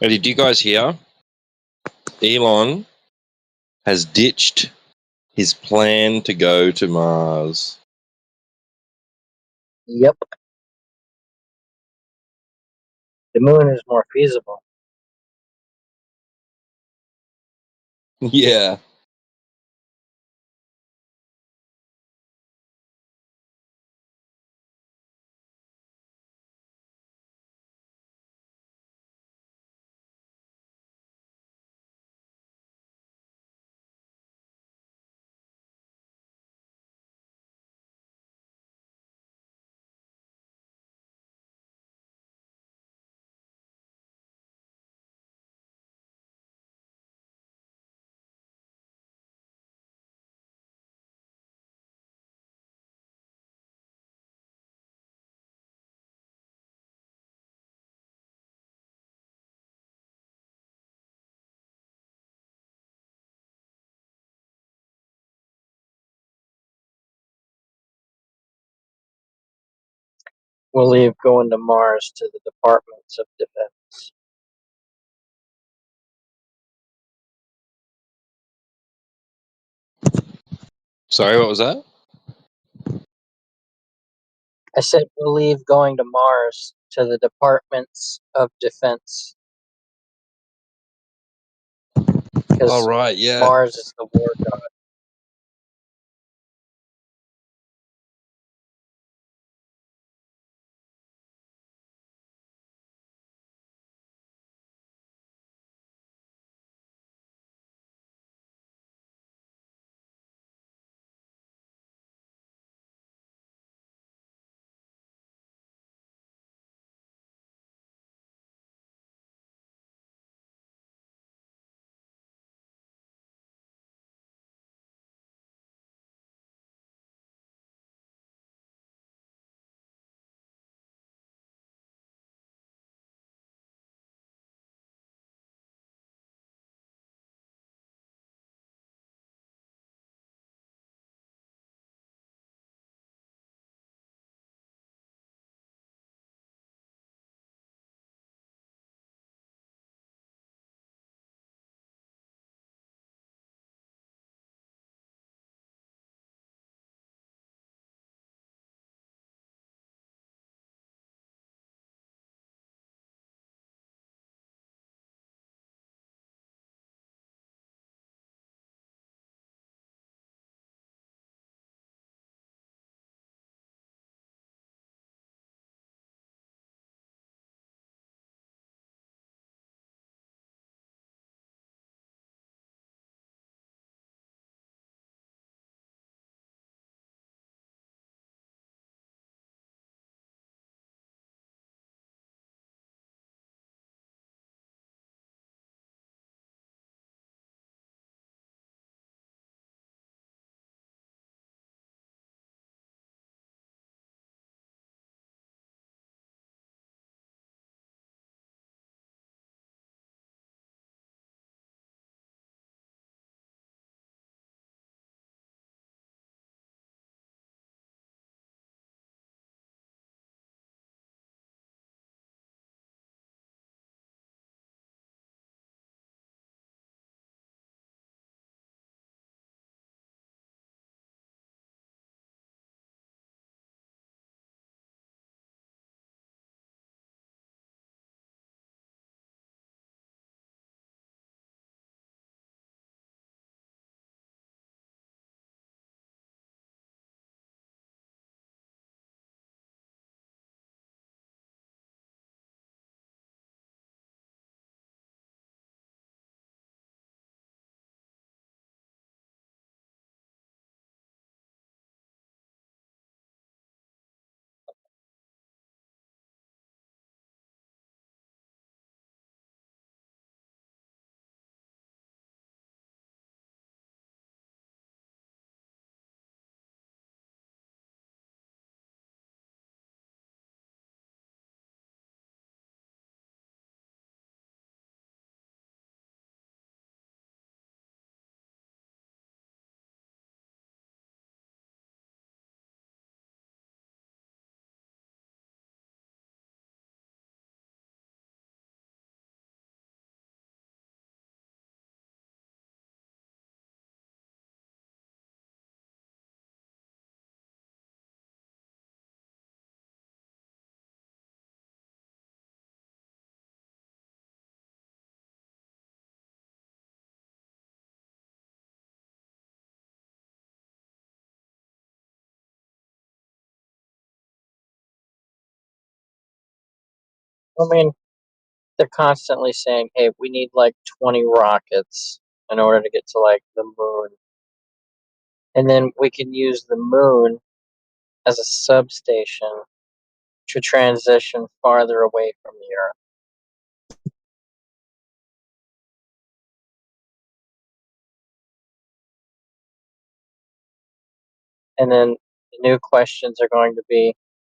Hey, did you guys hear? Elon has ditched his plan to go to Mars. Yep. The moon is more feasible. Yeah. We'll leave going to Mars to the Departments of Defense. Sorry, what was that? I said we'll leave going to Mars to the Departments of Defense. Because Oh, right, yeah. Mars is the war god. I mean, they're constantly saying, "Hey, we need like 20 rockets in order to get to like the moon, and then we can use the moon as a substation to transition farther away from the Earth." And then the new questions are going to be,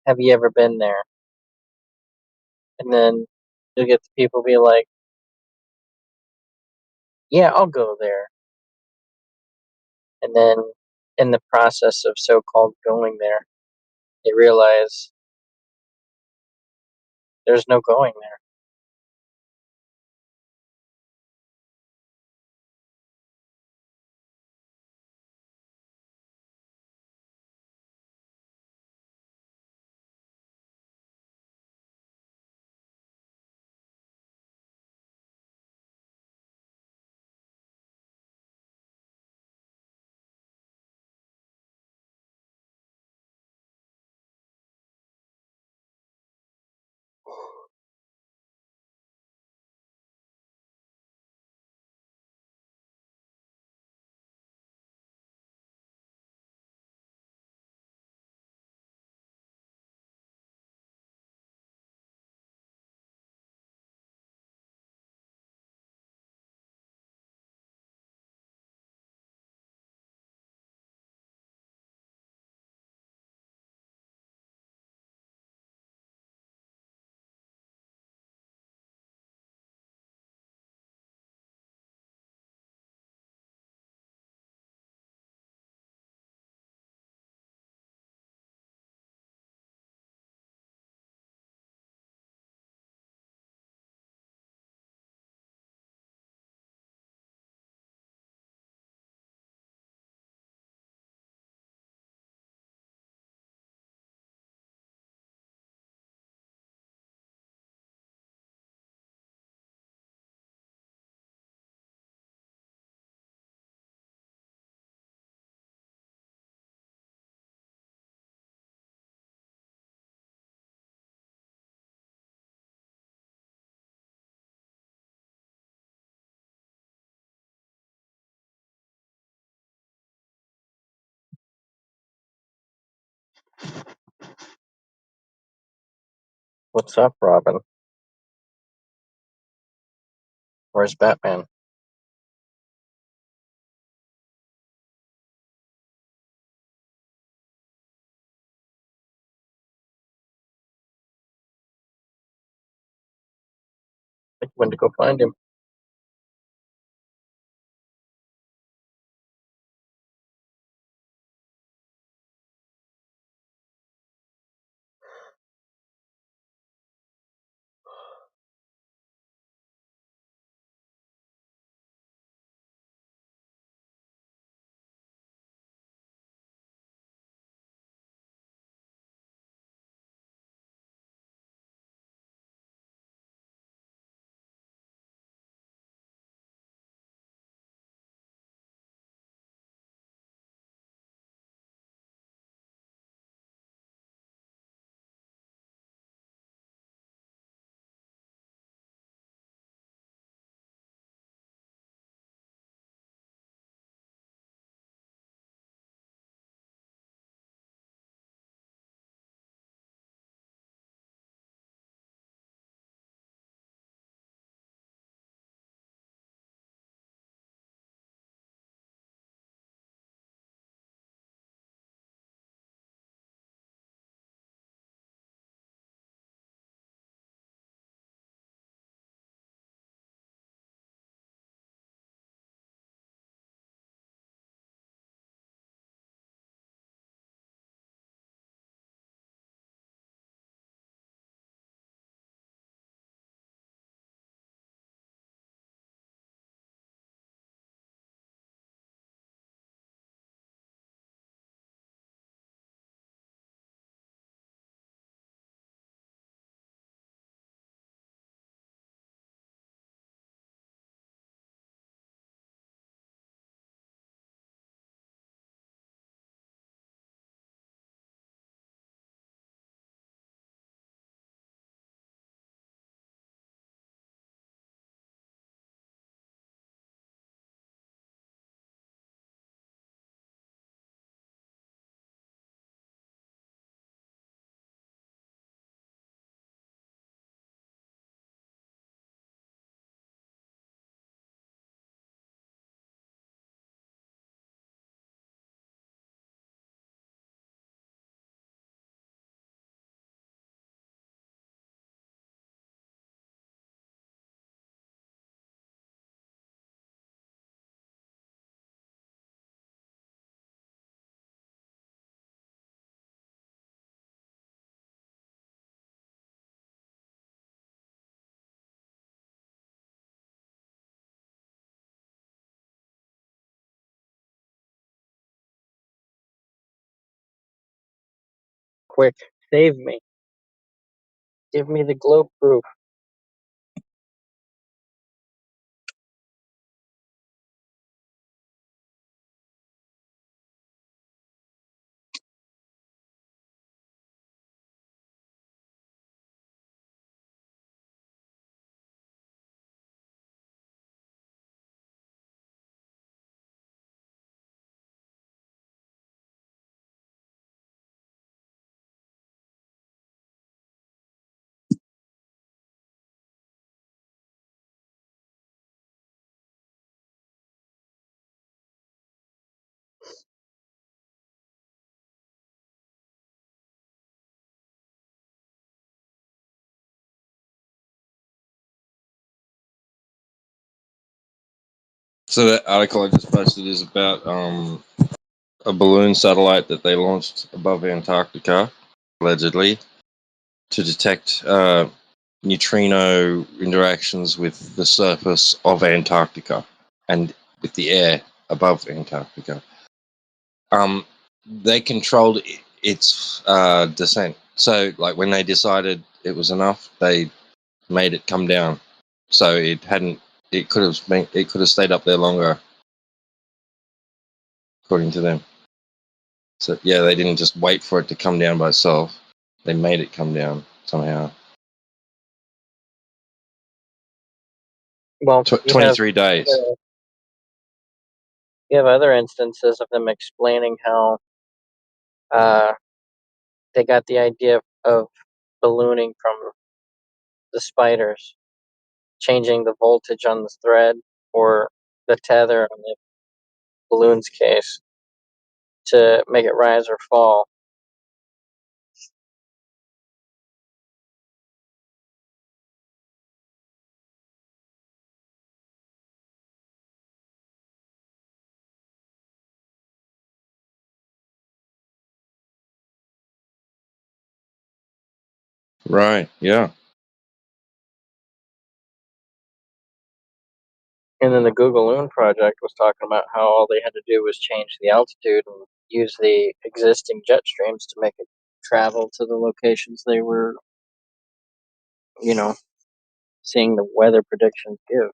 "Have you ever been there?" And then you'll get the people be like, "Yeah, I'll go there." And then in the process of so-called going there, they realize there's no going there. What's up, Robin? Where's Batman? I went to go find him. Quick, save me. Give me the globe proof. So that article I just posted is about a balloon satellite that they launched above Antarctica, allegedly, to detect neutrino interactions with the surface of Antarctica and with the air above Antarctica. They controlled its descent. So, like when they decided it was enough, they made it come down. So it hadn't. It could have been. It could have stayed up there longer, according to them. So yeah, they didn't just wait for it to come down by itself. They made it come down somehow. Well, you have 23 days. you have other instances of them explaining how they got the idea of ballooning from the spiders, changing the voltage on the thread or the tether on the balloon's case to make it rise or fall. Right. Yeah. And then the Google Loon project was talking about how all they had to do was change the altitude and use the existing jet streams to make it travel to the locations they were, seeing the weather predictions give.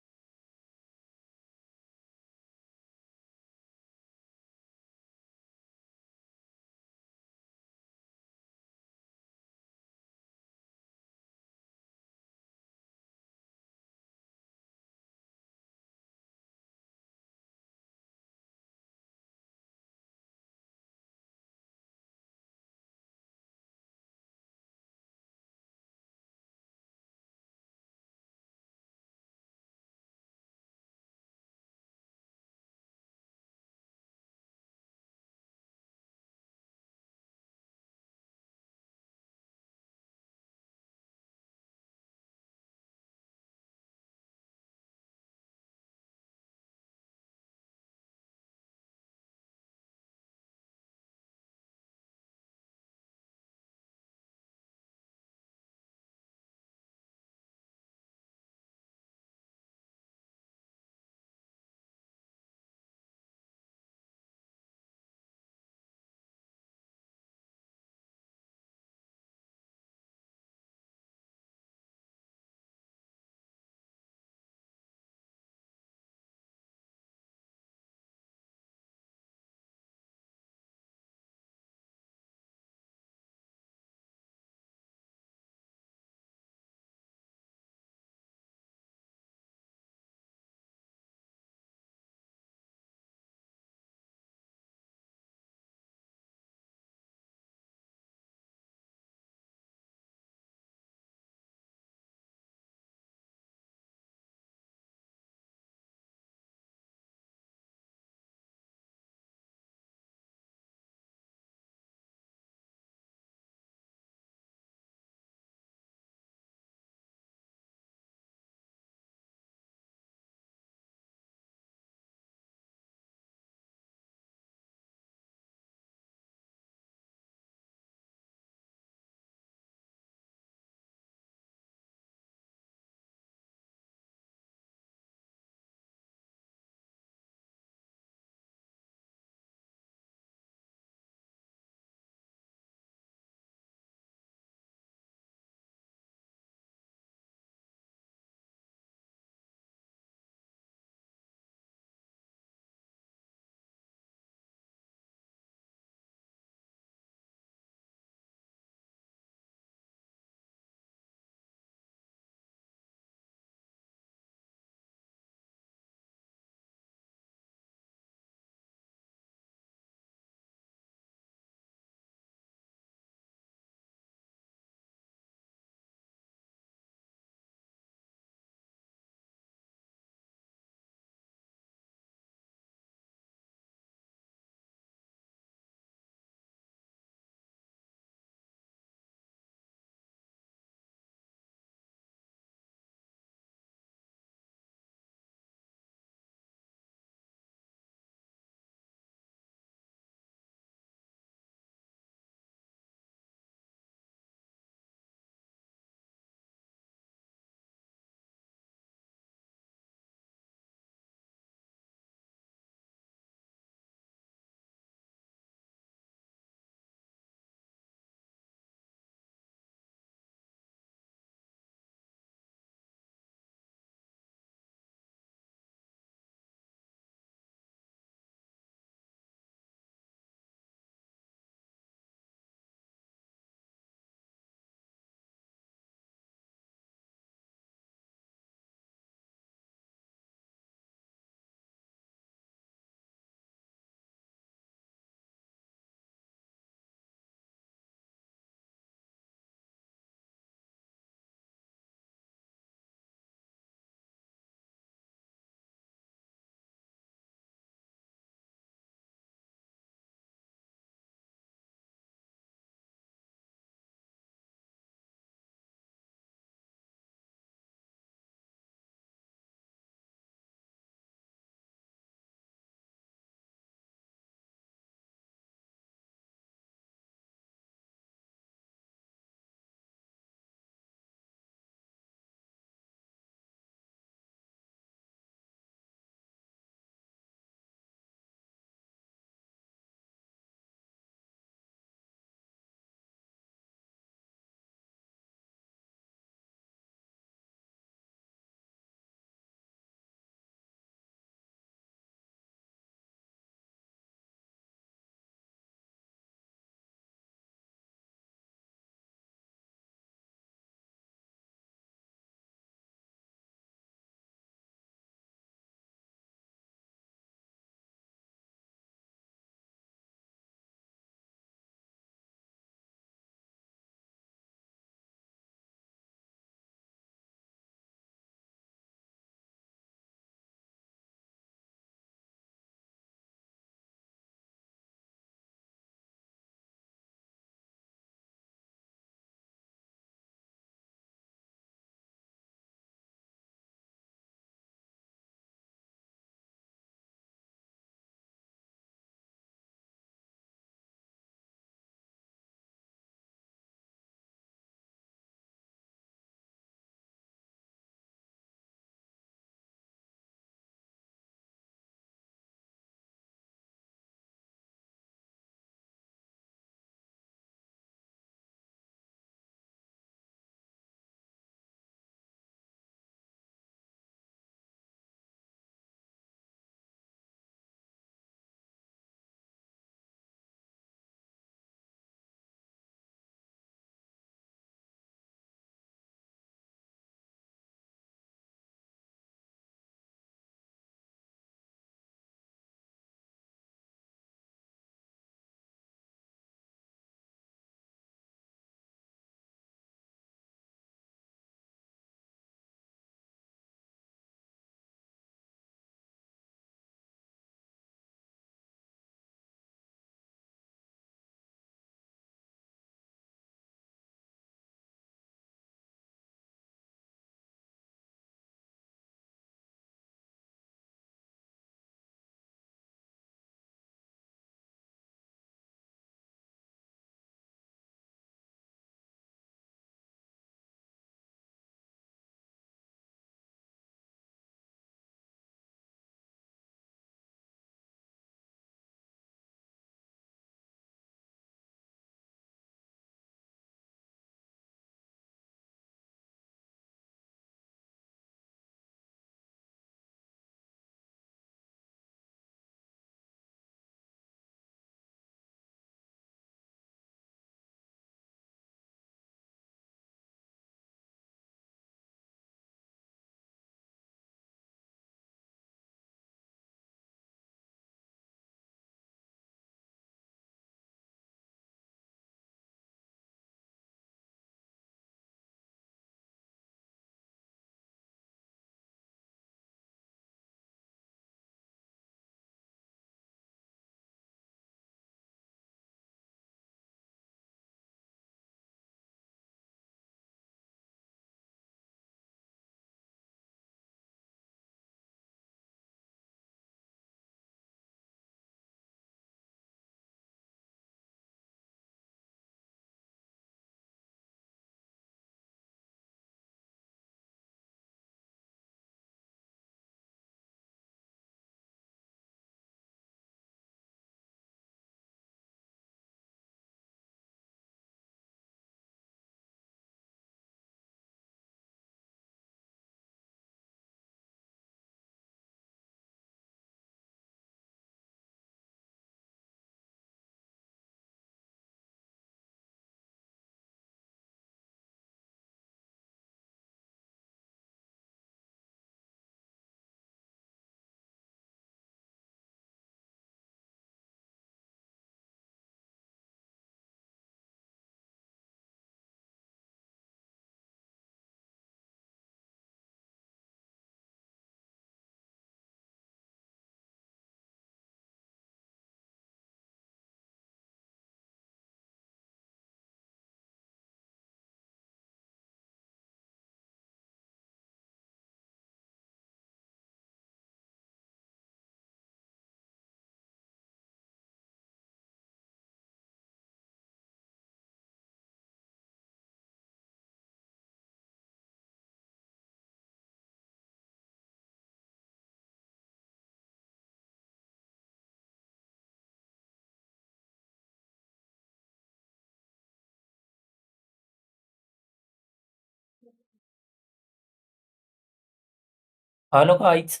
Hello guys.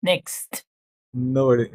Next. Nobody.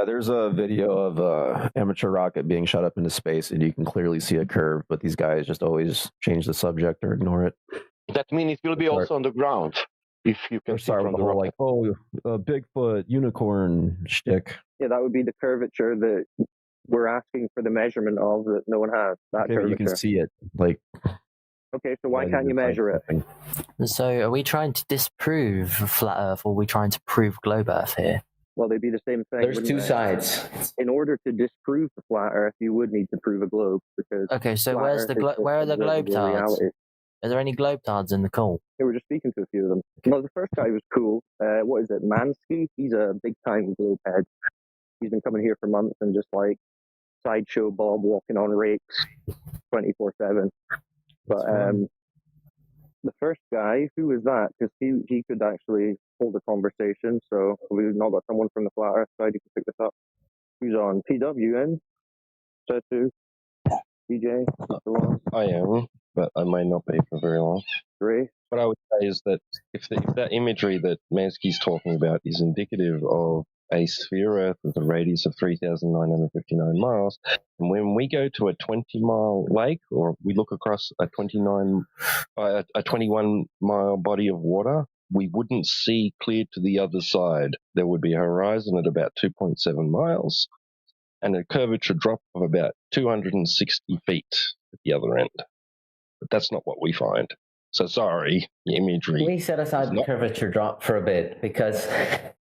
Yeah, there's a video of a amateur rocket being shot up into space, and you can clearly see a curve. But these guys just always change the subject or ignore it. That means it will be also on the ground if you can see Start from with the the whole rocket. like, Bigfoot unicorn shtick. Yeah, that would be the curvature that we're asking for the measurement of that no one has. That Okay, but curvature. you can see it. Like, Okay, so why yeah, can't you it's like measure it? something. So, are we trying to disprove flat Earth, or are we trying to prove globe Earth here? Well, they'd be the same thing. There's wouldn't two they? sides. In order to disprove the flat Earth, you would need to prove a globe because. Okay, so flat where's Earth the is just where are the globe observable tards? reality. Are there any globe tards in the call? Yeah, we're just speaking to a few of them. Well, the first guy was cool. What is it, Mansky? He's a big time globe head. He's been coming here for months and just like sideshow Bob walking on rakes 24/7. But the first guy, who was that? Because he could actually hold a conversation. So we've not got someone from the flat Earth side who can pick this up. Who's on PWN? Tattoo. DJ. I am, but I may not be for very long. Great. What I would say is that if that imagery that Mansky's talking about is indicative of a sphere Earth with a radius of 3,959 miles, and when we go to a 20-mile lake, or we look across a 21-mile body of water, we wouldn't see clear to the other side. There would be a horizon at about 2.7 miles and a curvature drop of about 260 feet at the other end. But that's not what we find. So sorry, the imagery. Can we set aside the curvature drop for a bit? Because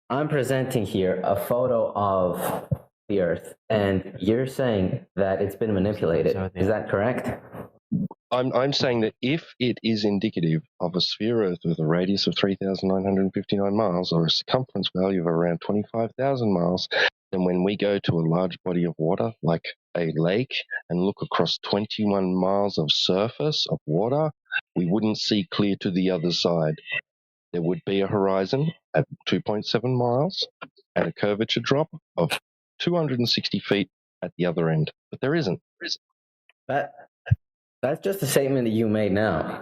I'm presenting here a photo of the Earth, and you're saying that it's been manipulated. Is that correct? I'm saying that if it is indicative of a sphere Earth with a radius of 3,959 miles or a circumference value of around 25,000 miles, then when we go to a large body of water like a lake and look across 21 miles of surface of water, we wouldn't see clear to the other side. There would be a horizon at 2.7 miles and a curvature drop of 260 feet at the other end. But there isn't. That's just a statement that you made now.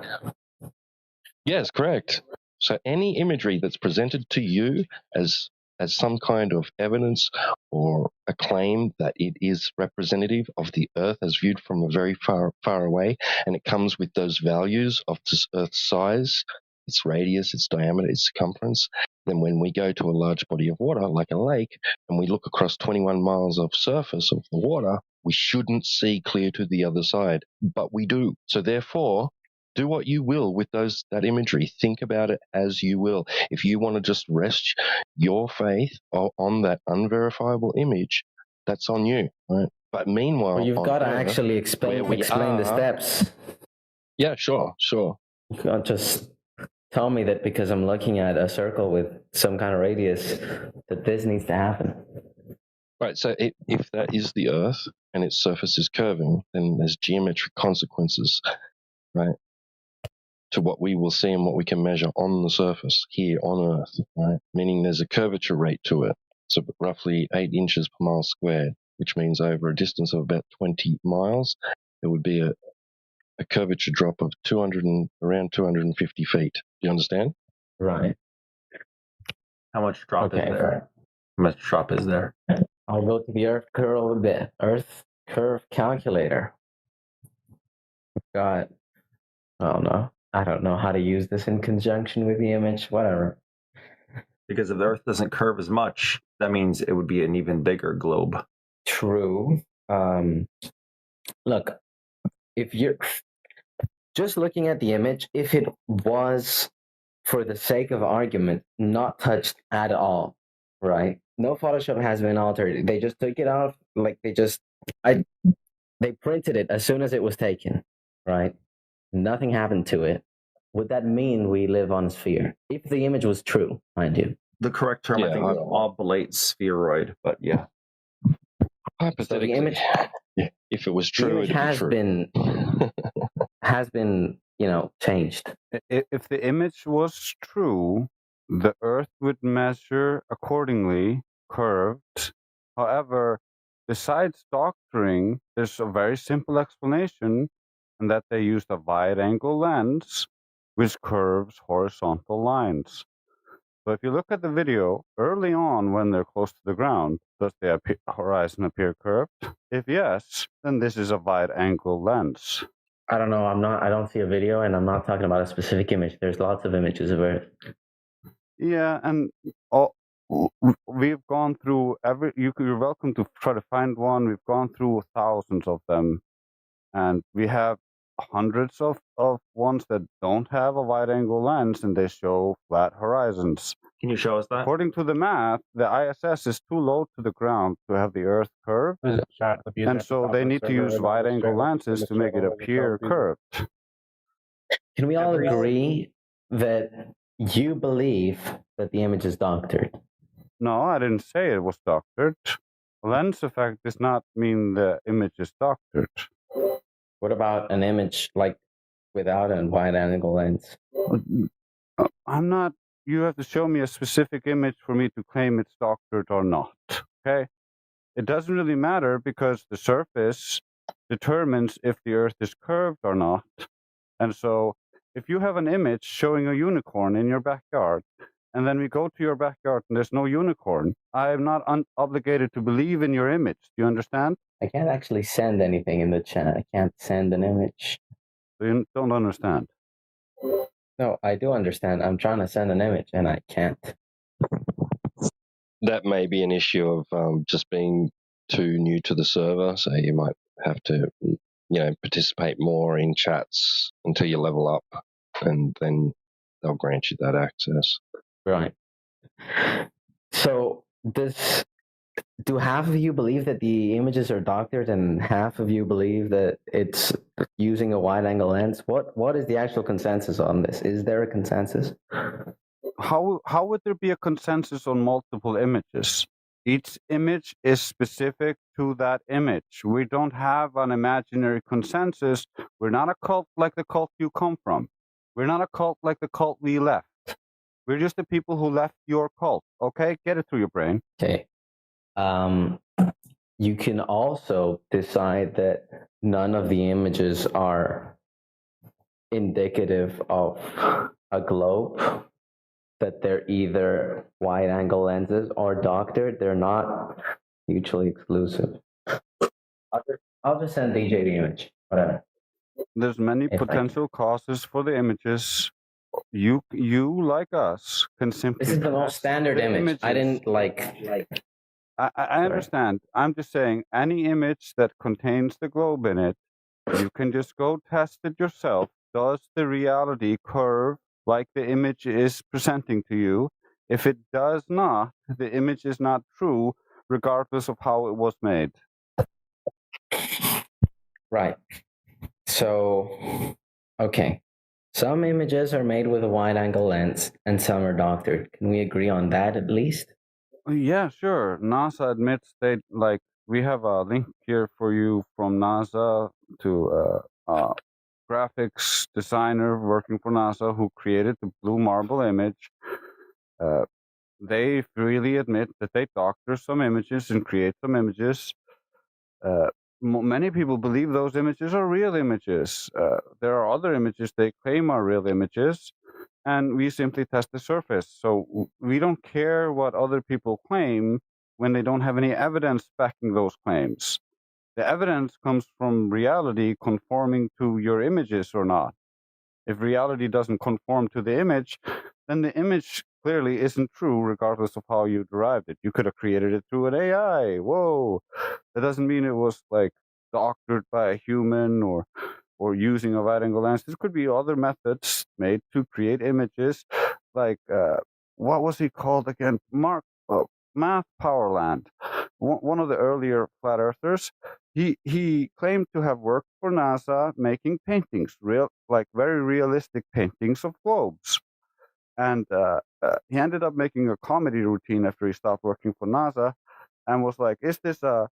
Yes, correct. So any imagery that's presented to you as some kind of evidence or a claim that it is representative of the Earth as viewed from a very far away, and it comes with those values of this Earth's size, its radius, its diameter, its circumference, then when we go to a large body of water like a lake and we look across 21 miles of surface of the water, we shouldn't see clear to the other side, but we do. So therefore, do what you will with that imagery. Think about it as you will. If you want to just rest your faith on that unverifiable image, that's on you, right? But meanwhile, Well, you've on got to Earth, actually where we explain the are- steps. Yeah, sure. You can't just tell me that because I'm looking at a circle with some kind of radius that this needs to happen. Right, so if that is the Earth and its surface is curving, then there's geometric consequences, right, to what we will see and what we can measure on the surface here on Earth, right? Meaning there's a curvature rate to it. So roughly 8 inches per mile squared, which means over a distance of about 20 miles, there would be a curvature drop of around 250 feet. Do you understand? Right. How much drop Okay. is there? How much drop is there? I'll go to the Earth curve calculator. Got, I don't know how to use this in conjunction with the image, whatever. Because if the Earth doesn't curve as much, that means it would be an even bigger globe. True. Look, if you're just looking at the image, if it was, for the sake of argument, not touched at all, right? No Photoshop has been altered. They just took it off, like they printed it as soon as it was taken, right? Nothing happened to it. Would that mean we live on a sphere? If the image was true, mind you. The correct term, I think, is oblate spheroid, but yeah. Hypothetically, the image, if it was the true, image it'd be has true. been changed. If the image was true, the Earth would measure accordingly, curved. However, besides doctoring, there's a very simple explanation, and that they used a wide-angle lens which curves horizontal lines. So if you look at the video early on when they're close to the ground, does the horizon appear curved? If yes, then this is a wide-angle lens. I don't know. I don't see a video, and I'm not talking about a specific image. There's lots of images of Earth. Yeah, and we've gone through you're welcome to try to find one. We've gone through thousands of them, and we have hundreds of ones that don't have a wide-angle lens, and they show flat horizons. Can you show us that? According to the math, the ISS is too low to the ground to have the Earth curved, and so they need to use wide-angle lenses to make it appear curved. Can we all agree that you believe that the image is doctored? No, I didn't say it was doctored. Lens effect does not mean the image is doctored. What about an image like without a wide-angle lens? I'm not. You have to show me a specific image for me to claim it's doctored or not. Okay? It doesn't really matter because the surface determines if the Earth is curved or not. And so, if you have an image showing a unicorn in your backyard, and then we go to your backyard and there's no unicorn, I am not obligated to believe in your image. Do you understand? I can't actually send anything in the chat. I can't send an image. So you don't understand? No, I do understand. I'm trying to send an image and I can't. That may be an issue of just being too new to the server, so you might have to, participate more in chats until you level up, and then they'll grant you that access. Right. So do half of you believe that the images are doctored and half of you believe that it's using a wide-angle lens? What is the actual consensus on this? Is there a consensus? How would there be a consensus on multiple images? Each image is specific to that image. We don't have an imaginary consensus. We're not a cult like the cult you come from. We're not a cult like the cult we left. We're just the people who left your cult. Okay? Get it through your brain. Okay. You can also decide that none of the images are indicative of a globe, that they're either wide-angle lenses or doctored. They're not mutually exclusive. I'll just send DJ the image, whatever. There's many potential causes for the images. You like us can simply. This is the most standard image. I didn't like. I understand. I'm just saying any image that contains the globe in it, you can just go test it yourself. Does the reality curve like the image is presenting to you? If it does not, the image is not true, regardless of how it was made. Right. So, okay. Some images are made with a wide-angle lens, and some are doctored. Can we agree on that at least? Yeah, sure. NASA admits we have a link here for you from NASA to a graphics designer working for NASA who created the blue marble image. They freely admit that they doctor some images and create some images. Many people believe those images are real images. There are other images they claim are real images, and we simply test the surface. So we don't care what other people claim when they don't have any evidence backing those claims. The evidence comes from reality conforming to your images or not. If reality doesn't conform to the image, then the image clearly isn't true regardless of how you derived it. You could have created it through an AI. Whoa. That doesn't mean it was doctored by a human or using a wide-angle lens. This could be other methods made to create images, what was he called again? Math Powerland, one of the earlier flat earthers. He claimed to have worked for NASA making paintings, very realistic paintings of globes. And he ended up making a comedy routine after he stopped working for NASA, and was like, "Is this a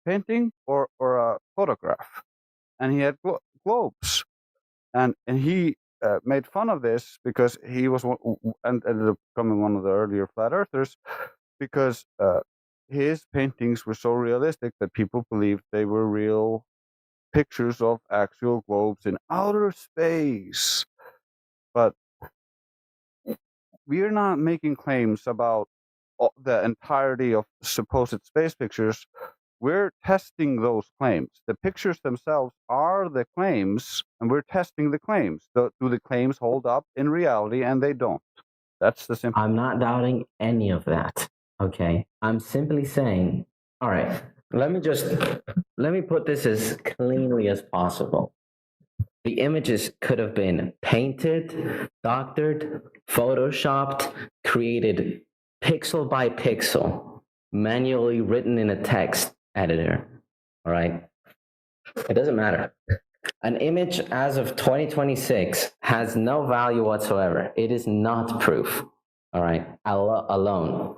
painting or a photograph?" And he had globes, and he made fun of this because he was and ended up becoming one of the earlier flat earthers because his paintings were so realistic that people believed they were real pictures of actual globes in outer space. But we're not making claims about the entirety of supposed space pictures. We're testing those claims. The pictures themselves are the claims, and we're testing the claims. Do the claims hold up in reality? And they don't. That's the simple. I'm not doubting any of that. Okay. I'm simply saying, all right, let me put this as cleanly as possible. The images could have been painted, doctored, photoshopped, created pixel by pixel, manually written in a text editor. All right. It doesn't matter. An image as of 2026 has no value whatsoever. It is not proof. All right. Alone.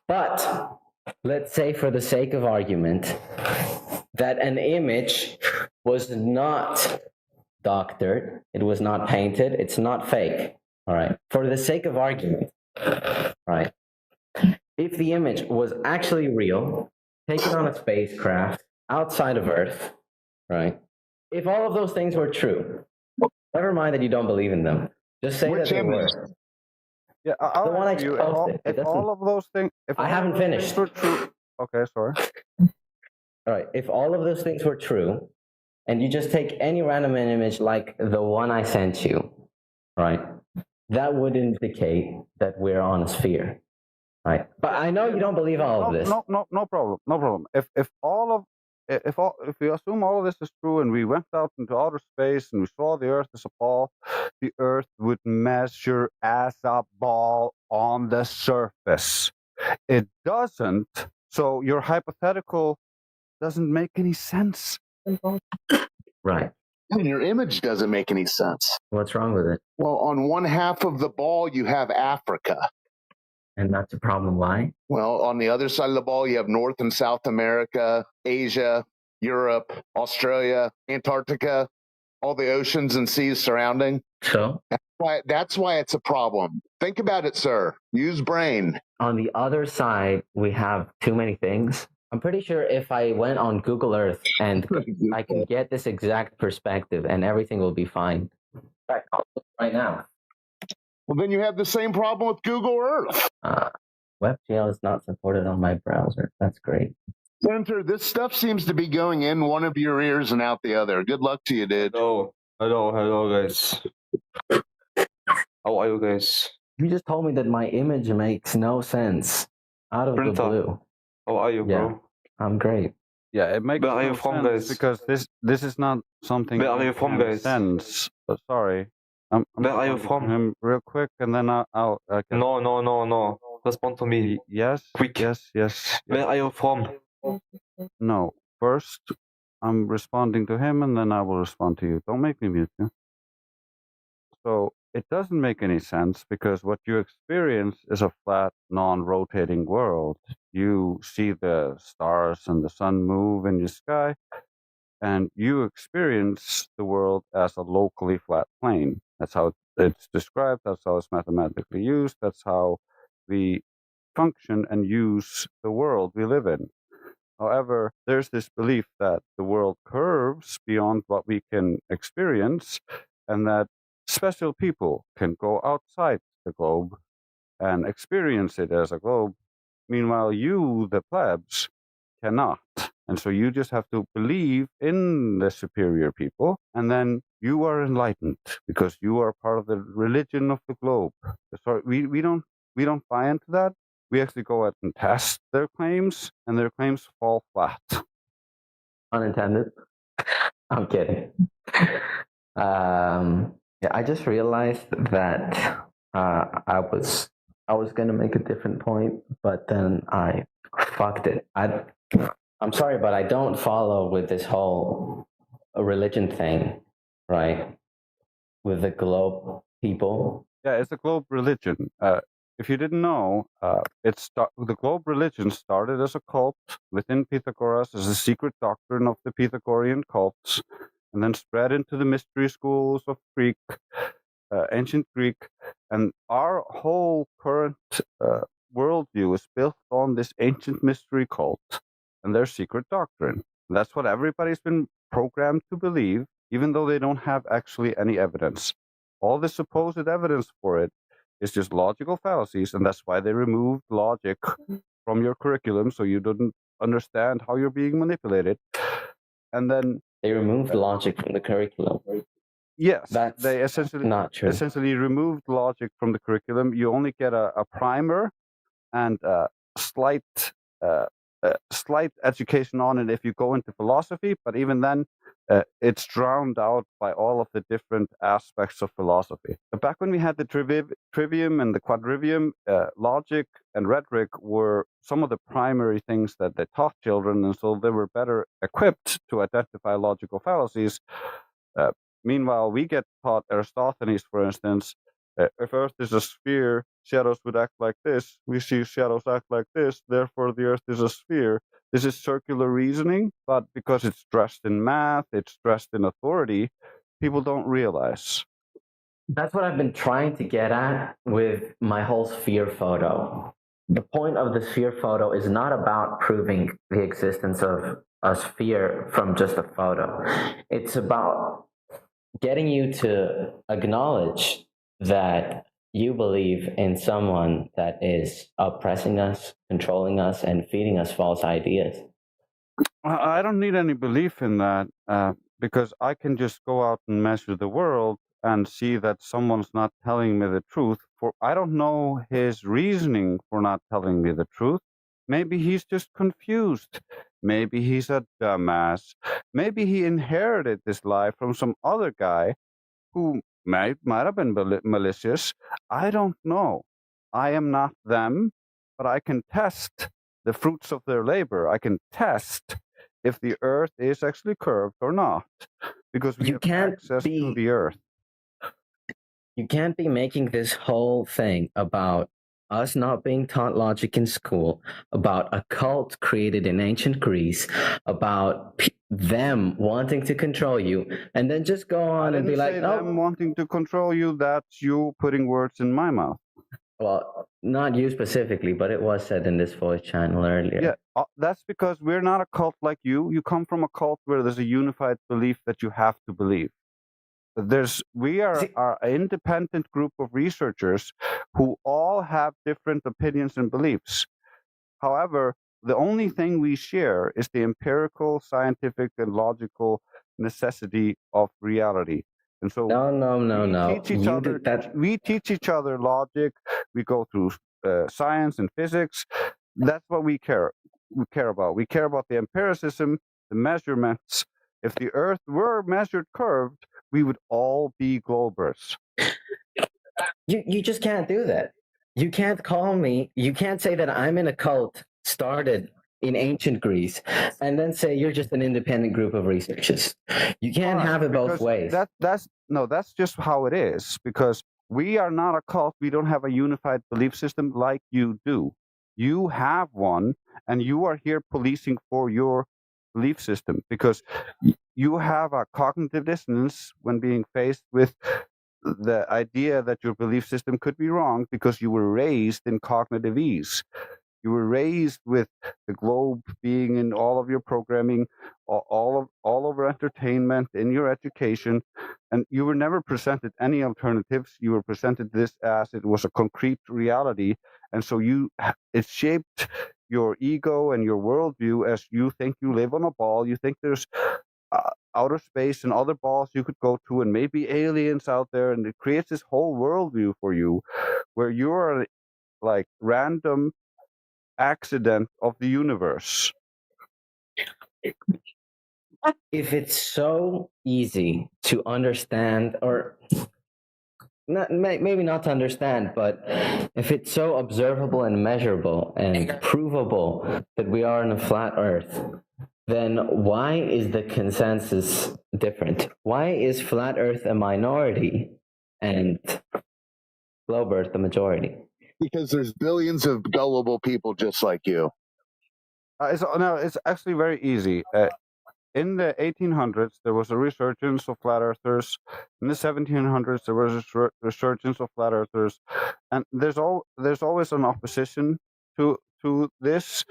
But let's say, for the sake of argument, that an image was not doctored, it was not painted, it's not fake. All right. For the sake of argument, all right, if the image was actually real, taken on a spacecraft outside of Earth, right? If all of those things were true, never mind that you don't believe in them. Just say that they were. Yeah, The one I just posted. If all of those things, if I all haven't of those things finished. were true, okay, sorry. All right. If all of those things were true, and you just take any random image like the one I sent you, right? That would indicate that we're on a sphere, right? But I know you don't believe all of this. No problem. If we assume all of this is true, and we went out into outer space and we saw the Earth as a ball, the Earth would measure as a ball on the surface. It doesn't. So your hypothetical doesn't make any sense. Right. And your image doesn't make any sense. What's wrong with it? Well, on one half of the ball, you have Africa. And that's a problem. Why? Well, on the other side of the ball, you have North and South America, Asia, Europe, Australia, Antarctica, all the oceans and seas surrounding. So? That's why it's a problem. Think about it, sir. Use brain. On the other side, we have too many things. I'm pretty sure if I went on Google Earth and I can get this exact perspective, and everything will be fine. In fact, I'll look right now. Well, then you have the same problem with Google Earth. WebGL is not supported on my browser. That's great. Senator, this stuff seems to be going in one of your ears and out the other. Good luck to you, dude. Hello, guys. How are you guys? You just told me that my image makes no sense out of the blue. How are you, bro? Yeah, I'm great. Yeah, it makes Where are you no from, sense guys? because this is not something. Where are you from, guys? Sense. But sorry. I'm Where are you responding from? to him real quick, and then I'll No. Respond to me. Yes. Quick. Yes. Where are you from? No. First, I'm responding to him, and then I will respond to you. Don't make me mute you. So it doesn't make any sense because what you experience is a flat, non-rotating world. You see the stars and the sun move in your sky, and you experience the world as a locally flat plane. That's how it's described. That's how it's mathematically used. That's how we function and use the world we live in. However, there's this belief that the world curves beyond what we can experience, and that special people can go outside the globe and experience it as a globe. Meanwhile, you, the plebs, cannot. And so you just have to believe in the superior people, and then you are enlightened because you are part of the religion of the globe. So we don't buy into that. We actually go out and test their claims, and their claims fall flat. Unintended. I'm kidding. Yeah, I just realized that I was gonna make a different point, but then I fucked it. I'm sorry, but I don't follow with this whole religion thing, right? With the globe people. Yeah, it's a globe religion. If you didn't know, the globe religion started as a cult within Pythagoras as a secret doctrine of the Pythagorean cults, and then spread into the mystery schools of Greek, ancient Greek, and our whole current worldview is built on this ancient mystery cult and their secret doctrine. And that's what everybody's been programmed to believe, even though they don't have actually any evidence. All the supposed evidence for it It's just logical fallacies, and that's why they removed logic from your curriculum, so you didn't understand how you're being manipulated. And then they removed logic from the curriculum. Yes, That's they essentially not true. essentially removed logic from the curriculum. You only get a primer and slight slight education on it if you go into philosophy, but even then, it's drowned out by all of the different aspects of philosophy. Back when we had the trivium and the quadrivium, logic and rhetoric were some of the primary things that they taught children, and so they were better equipped to identify logical fallacies. Meanwhile, we get taught Aristophanes, for instance, if Earth is a sphere, shadows would act like this. We see shadows act like this, therefore the Earth is a sphere. This is circular reasoning, but because it's dressed in math, it's dressed in authority, people don't realize. That's what I've been trying to get at with my whole sphere photo. The point of the sphere photo is not about proving the existence of a sphere from just a photo. It's about getting you to acknowledge that you believe in someone that is oppressing us, controlling us, and feeding us false ideas. I don't need any belief in that because I can just go out and measure the world and see that someone's not telling me the truth. For I don't know his reasoning for not telling me the truth. Maybe he's just confused. Maybe he's a dumbass. Maybe he inherited this lie from some other guy who might have been malicious. I don't know. I am not them, but I can test the fruits of their labor. I can test if the Earth is actually curved or not, because we have access to the Earth. You can't be making this whole thing about us not being taught logic in school, about a cult created in ancient Greece, about them wanting to control you, and then just go on and be like, say them wanting to control you. That's you putting words in my mouth. Well, not you specifically, but it was said in this voice channel earlier. Yeah, that's because we're not a cult like you. You come from a cult where there's a unified belief that you have to believe. We are an independent group of researchers who all have different opinions and beliefs. However, the only thing we share is the empirical, scientific, and logical necessity of reality. And so we teach each other logic. We go through science and physics. That's what we care about. We care about the empiricism, the measurements. If the Earth were measured curved, we would all be globers. You just can't do that. You can't call me, you can't say that I'm in a cult started in ancient Greece and then say you're just an independent group of researchers. You can't have it both ways. That's just how it is, because we are not a cult. We don't have a unified belief system like you do. You have one, and you are here policing for your belief system because you have a cognitive dissonance when being faced with the idea that your belief system could be wrong because you were raised in cognitive ease. You were raised with the globe being in all of your programming, all over entertainment, in your education, and you were never presented any alternatives. You were presented this as it was a concrete reality, and so it shaped your ego and your worldview as you think you live on a ball. You think there's outer space and other balls you could go to, and maybe aliens out there, and it creates this whole worldview for you, where you're like random accident of the universe. If it's so easy to understand, or maybe not to understand, but if it's so observable and measurable and provable that we are in a flat Earth, then why is the consensus different? Why is flat Earth a minority and globe Earth the majority? Because there's billions of gullible people just like you. It's actually very easy. In the 1800s, there was a resurgence of flat earthers. In the 1700s, there was a resurgence of flat earthers, and there's always an opposition to this,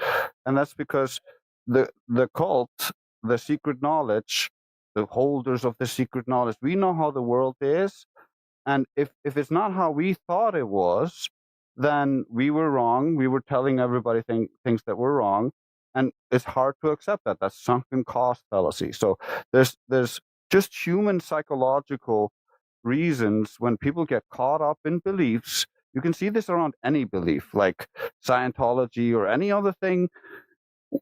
and that's because the cult, the secret knowledge, the holders of the secret knowledge, we know how the world is, And if it's not how we thought it was, then we were wrong. We were telling everybody things that were wrong, and it's hard to accept that. That's sunken cost fallacy. So there's just human psychological reasons when people get caught up in beliefs. You can see this around any belief, like Scientology or any other thing,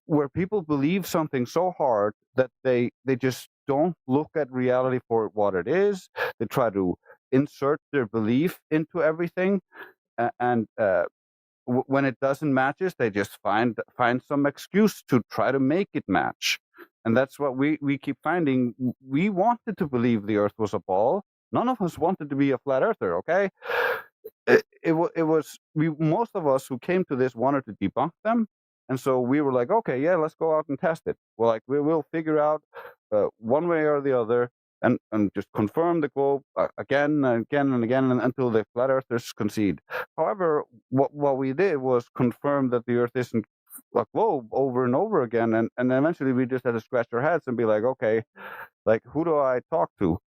where people believe something so hard that they just don't look at reality for what it is. They try to insert their belief into everything, and when it doesn't matches, they just find some excuse to try to make it match. And that's what we keep finding. We wanted to believe the Earth was a ball. None of us wanted to be a flat earther. Okay, it was we, most of us who came to this wanted to debunk them, and so we were like, okay, yeah, let's go out and test it. Well, like we will figure out one way or the other, and just confirm the globe again and again and again until the flat earthers concede. However, what we did was confirm that the Earth isn't a globe over and over again, and eventually we just had to scratch our heads and be like, okay, like who do I talk to?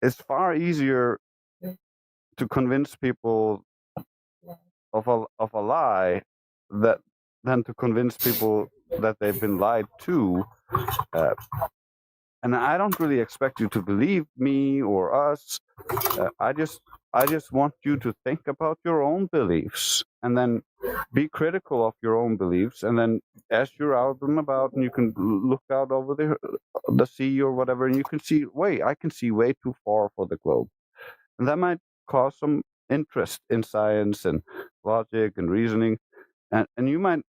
It's far easier to convince people of a lie than to convince people that they've been lied to. And I don't really expect you to believe me or us. I just want you to think about your own beliefs and then be critical of your own beliefs. And then as you're out and about and you can look out over the sea or whatever, and you can see, I can see way too far for the globe. And that might cause some interest in science and logic and reasoning. And you might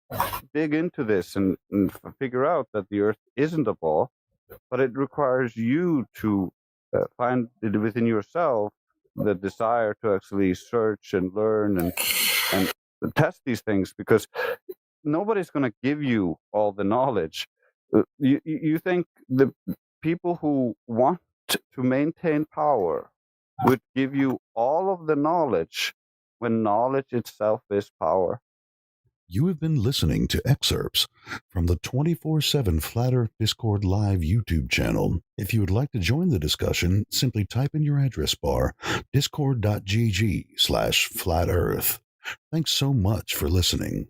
dig into this and figure out that the Earth isn't a ball, but it requires you to find it within yourself the desire to actually search and learn and test these things, because nobody's going to give you all the knowledge. You think the people who want to maintain power would give you all of the knowledge when knowledge itself is power? You have been listening to excerpts from the 24/7 Flat Earth Discord Live YouTube channel. If you would like to join the discussion, simply type in your address bar discord.gg/flatearth. Thanks so much for listening.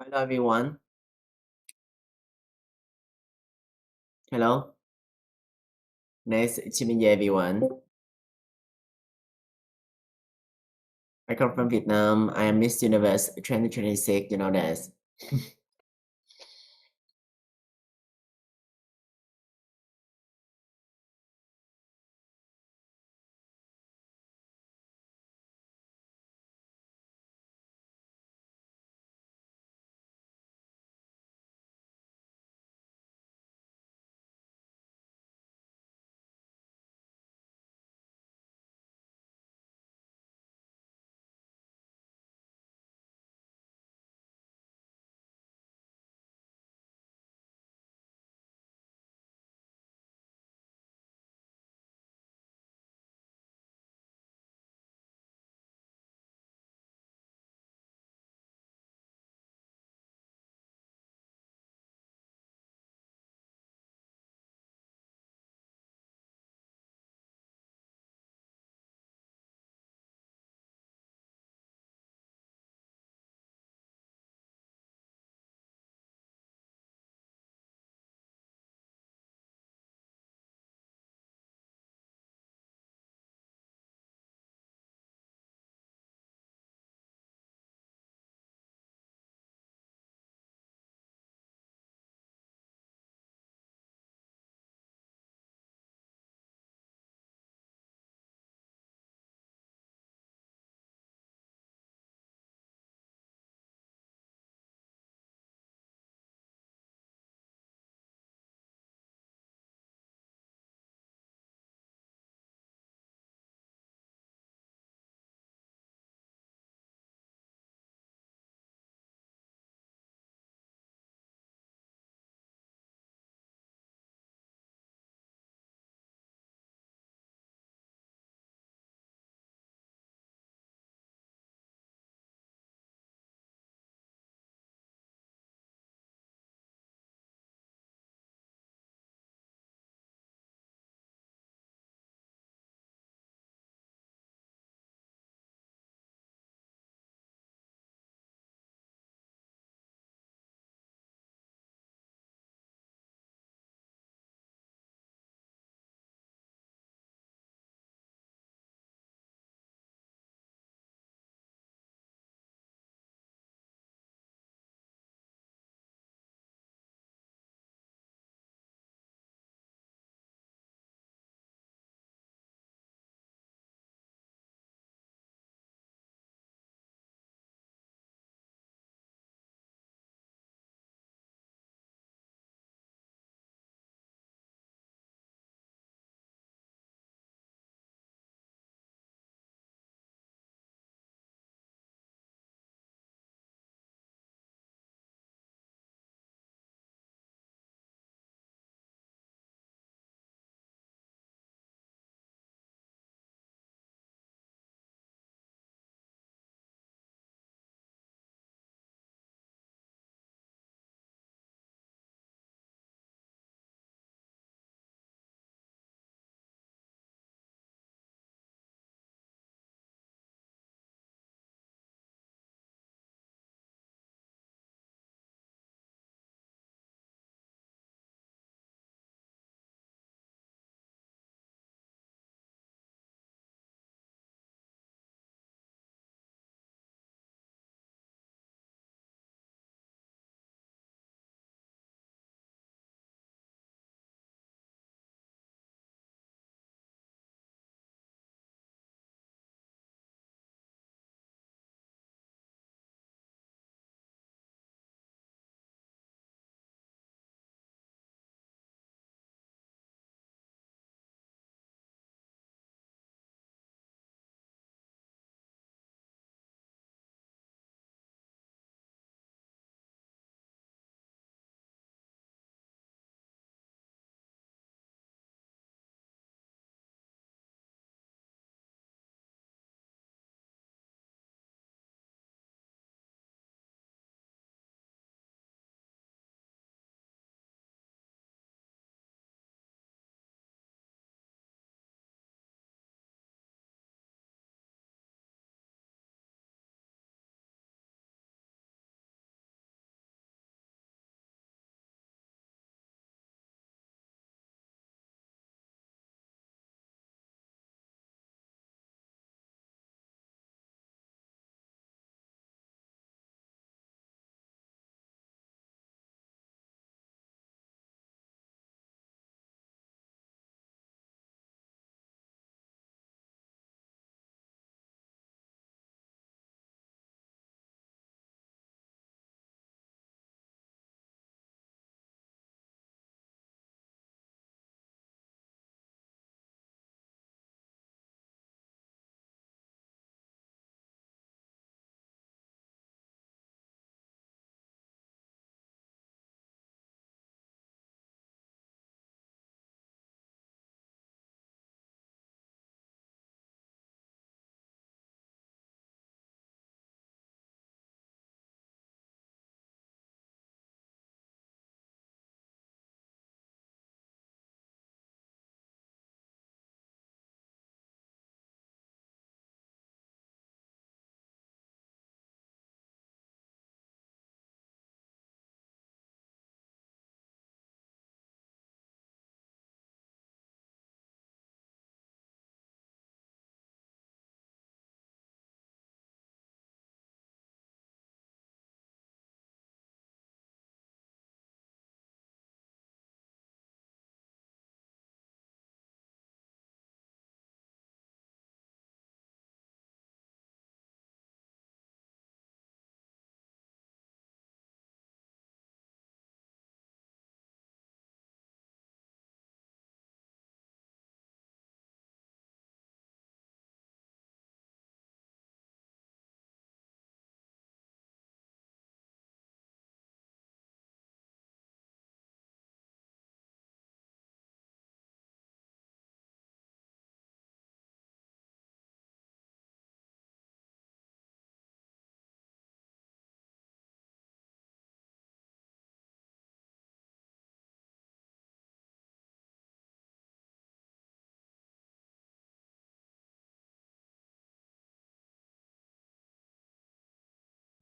Hello everyone. Hello. Nice to meet you everyone. I come from Vietnam. I am Miss Universe 2026, you know that.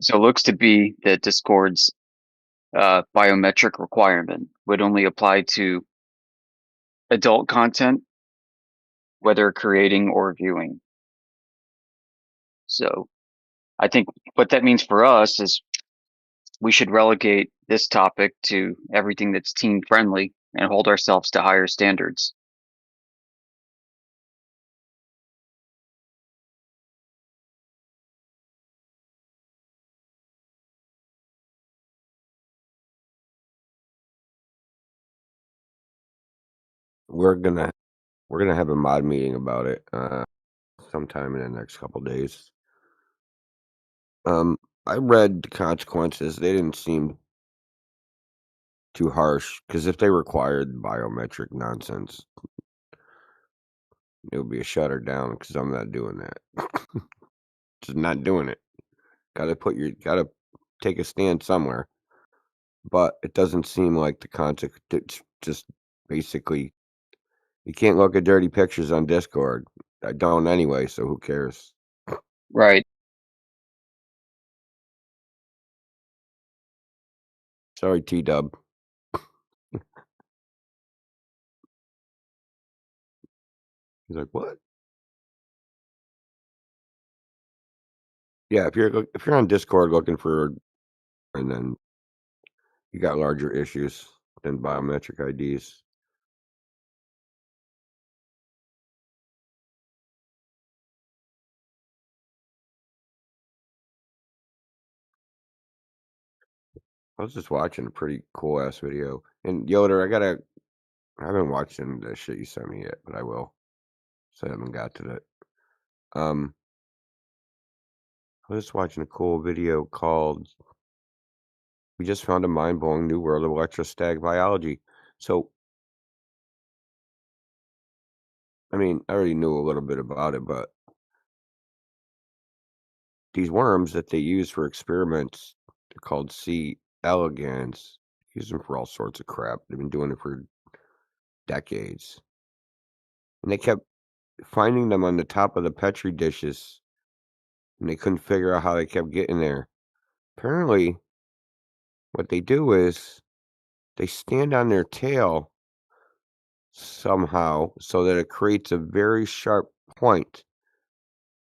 So it looks to be that Discord's biometric requirement would only apply to adult content, whether creating or viewing. So I think what that means for us is we should relegate this topic to everything that's teen friendly and hold ourselves to higher standards. We're gonna have a mod meeting about it sometime in the next couple days. I read the consequences. They didn't seem too harsh because if they required biometric nonsense, it would be a shut her down because I'm not doing that. Just not doing it. Gotta take a stand somewhere. But it doesn't seem like the consequence. It's just basically you can't look at dirty pictures on Discord. I don't anyway, so who cares? Right. Sorry, T-Dub. He's like, what? Yeah, if you're on Discord looking for, and then you got larger issues than biometric IDs. I was just watching a pretty cool ass video. And Yoder, I haven't watched any of that shit you sent me yet, but I will. So I haven't got to that. I was just watching a cool video called "We Just Found a Mind-Blowing New World of Electrostatic Biology." So, I mean, I already knew a little bit about it, but these worms that they use for experiments, they're called C. elegans. Use them for all sorts of crap. They've been doing it for decades. And they kept finding them on the top of the Petri dishes, and they couldn't figure out how they kept getting there. Apparently, what they do is they stand on their tail somehow so that it creates a very sharp point,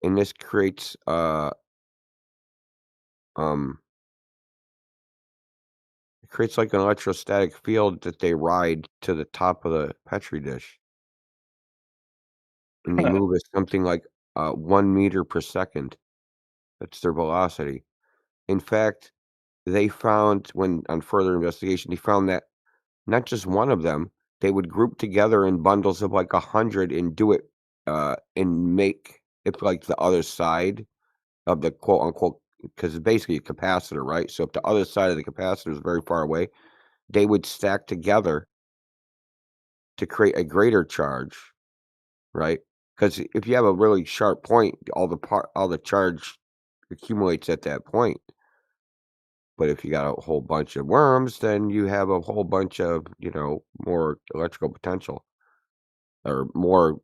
and this creates it creates like an electrostatic field that they ride to the top of the Petri dish. And they move at something like 1 meter per second. That's their velocity. In fact, they found on further investigation, they found that not just one of them, they would group together in bundles of like 100 and do it and make it like the other side of the quote unquote, because it's basically a capacitor, right? So if the other side of the capacitor is very far away, they would stack together to create a greater charge, right? Because if you have a really sharp point, all the charge accumulates at that point. But if you got a whole bunch of worms, then you have a whole bunch of, more electrical potential. Or more,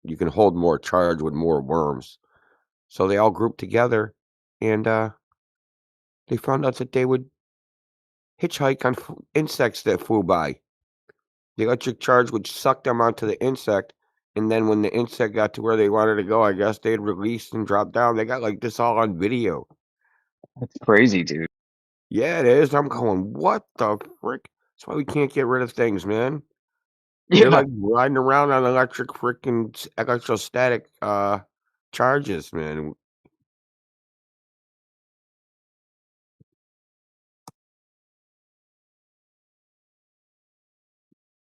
you can hold more charge with more worms. So they all grouped together, and they found out that they would hitchhike on insects that flew by. The electric charge would suck them onto the insect, and then when the insect got to where they wanted to go, I guess they'd release and drop down. They got like this all on video. That's crazy, dude. Yeah, it is. I'm going, what the frick? That's why we can't get rid of things, man. Yeah. They're like riding around on electrostatic charges, man.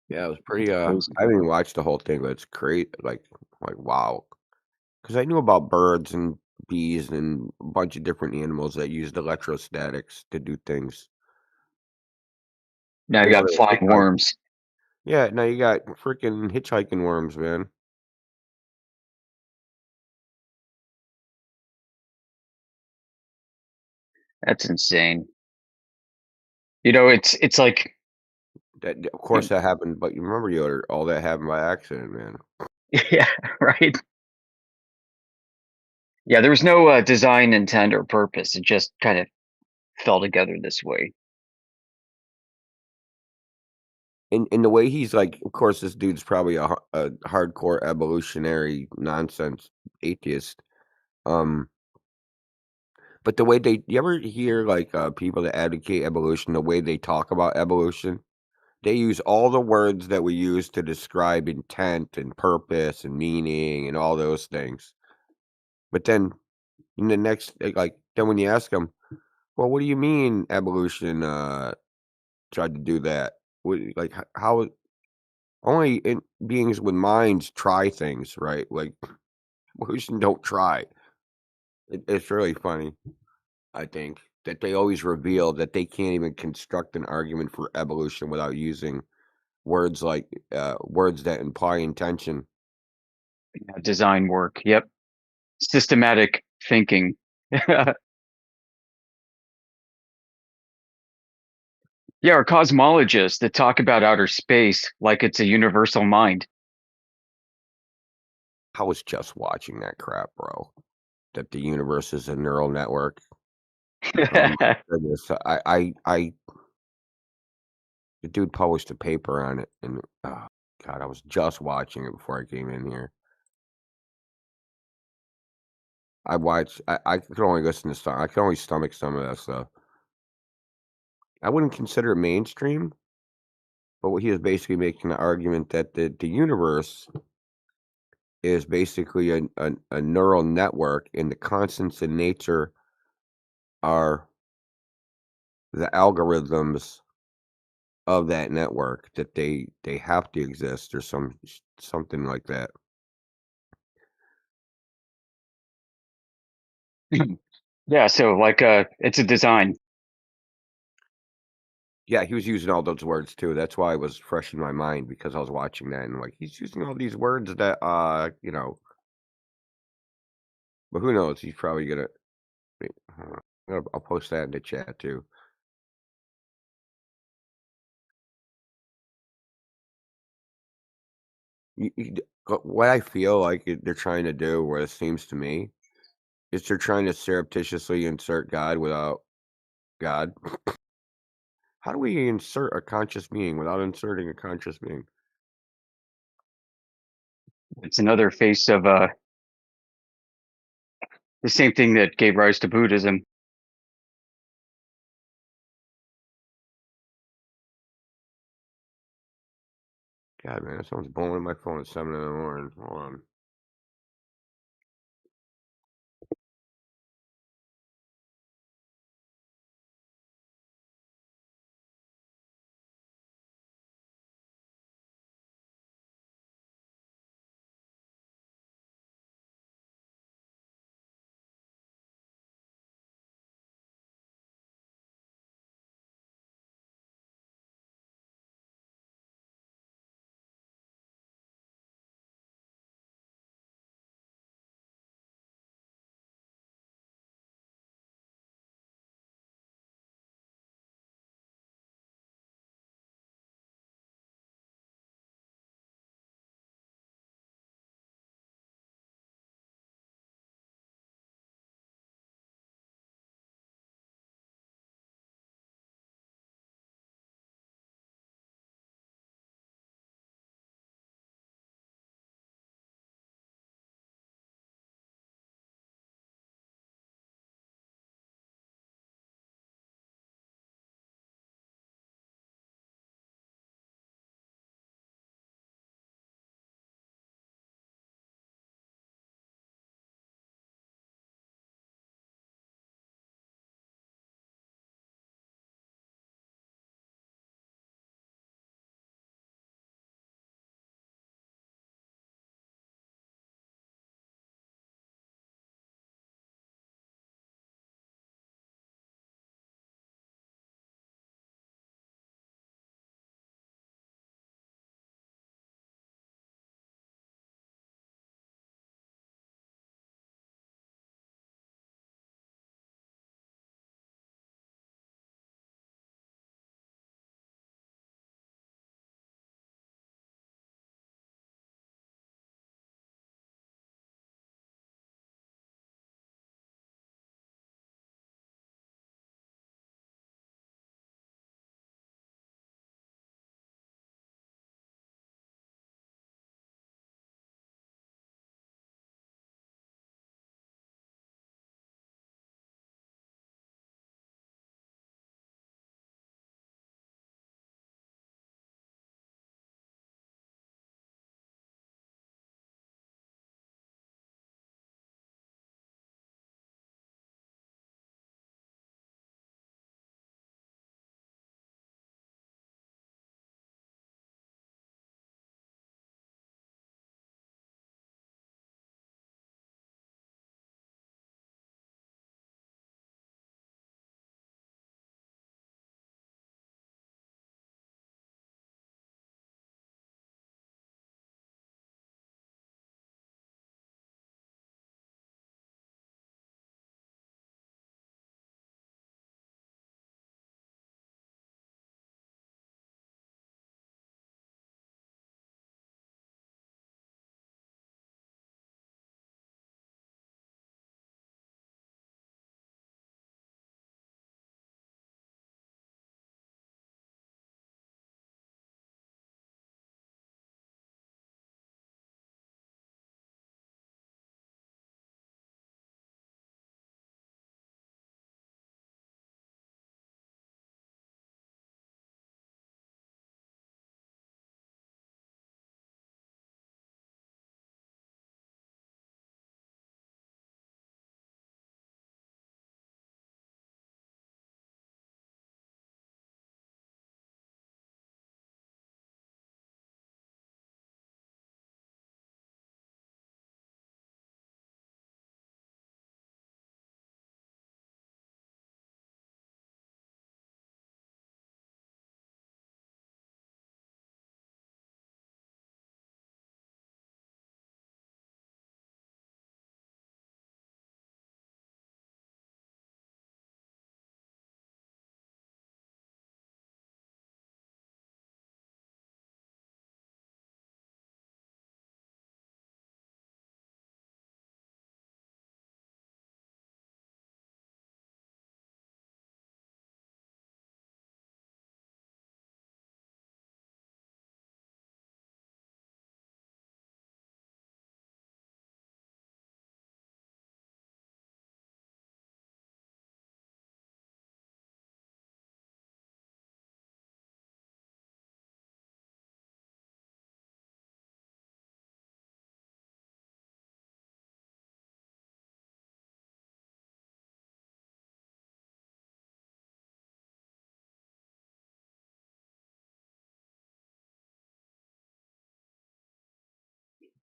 Yeah, it was pretty. I haven't even watched the whole thing, but it's great. Like wow, because I knew about birds and bees and a bunch of different animals that used electrostatics to do things. Now you got flying worms. Yeah, now you got freaking hitchhiking worms, man. That's insane. It's like that. Of course, that happened, but you remember, Yoder, all that happened by accident, man. Yeah, right. Yeah, there was no design intent or purpose. It just kind of fell together this way. In the way he's like, of course, this dude's probably a hardcore evolutionary nonsense atheist. But the way you ever hear like people that advocate evolution, the way they talk about evolution, they use all the words that we use to describe intent and purpose and meaning and all those things. But then in the next, then when you ask them, well, what do you mean evolution tried to do that? Like how only beings with minds try things, right? Like evolution don't try. It's really funny, I think, that they always reveal that they can't even construct an argument for evolution without using words like words that imply intention. Design work. Yep. Systematic thinking. Yeah, or cosmologists that talk about outer space like it's a universal mind. I was just watching that crap, bro. That the universe is a neural network. Oh my goodness. The dude published a paper on it, and oh God, I was just watching it before I came in here. I could only listen to some. I could only stomach some of that stuff. I wouldn't consider it mainstream, but what he is basically making the argument that the universe is basically a neural network, and the constants in nature are the algorithms of that network, that they have to exist or something like that. Yeah, so like it's a design. Yeah, he was using all those words too. That's why it was fresh in my mind, because I was watching that and like he's using all these words that but who knows? He's probably gonna. I'll post that in the chat too. What I feel like they're trying to do, what it seems to me, is they're trying to surreptitiously insert God without God. How do we insert a conscious being without inserting a conscious being? It's another face of the same thing that gave rise to Buddhism. God, man, someone's blowing my phone at 7 in the morning. Hold on.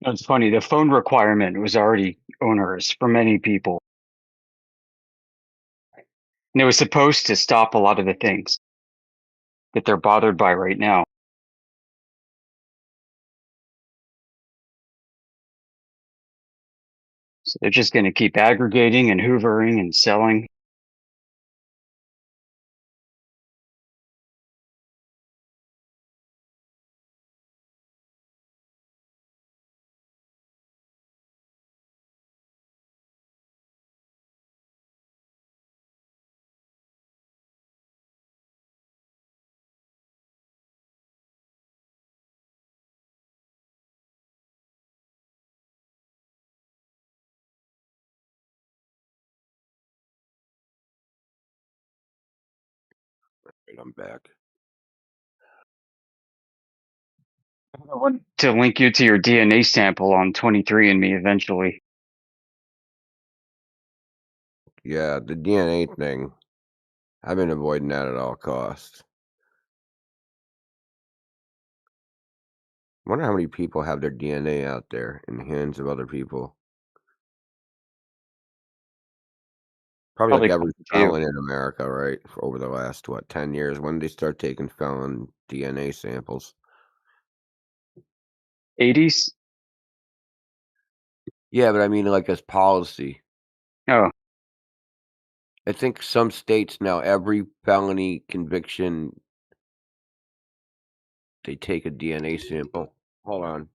It's funny. The phone requirement was already onerous for many people, and it was supposed to stop a lot of the things that they're bothered by right now. So they're just going to keep aggregating and hoovering and selling. I'm back. I want to link you to your DNA sample on 23andMe eventually. Yeah, the DNA thing. I've been avoiding that at all costs. I wonder how many people have their DNA out there in the hands of other people. Probably like every felon in America, right? For over the last, 10 years? When did they start taking felon DNA samples? 80s? Yeah, but I mean, like, as policy. Oh. I think some states now, every felony conviction, they take a DNA sample. Hold on.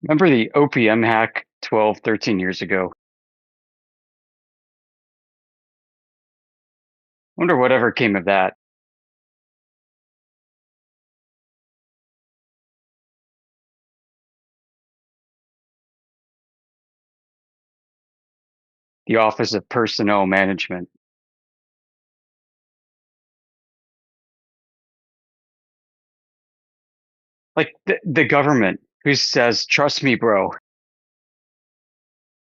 Remember the OPM hack 12, 13 years ago? Wonder whatever came of that. The Office of Personnel Management. Like the government who says, trust me, bro.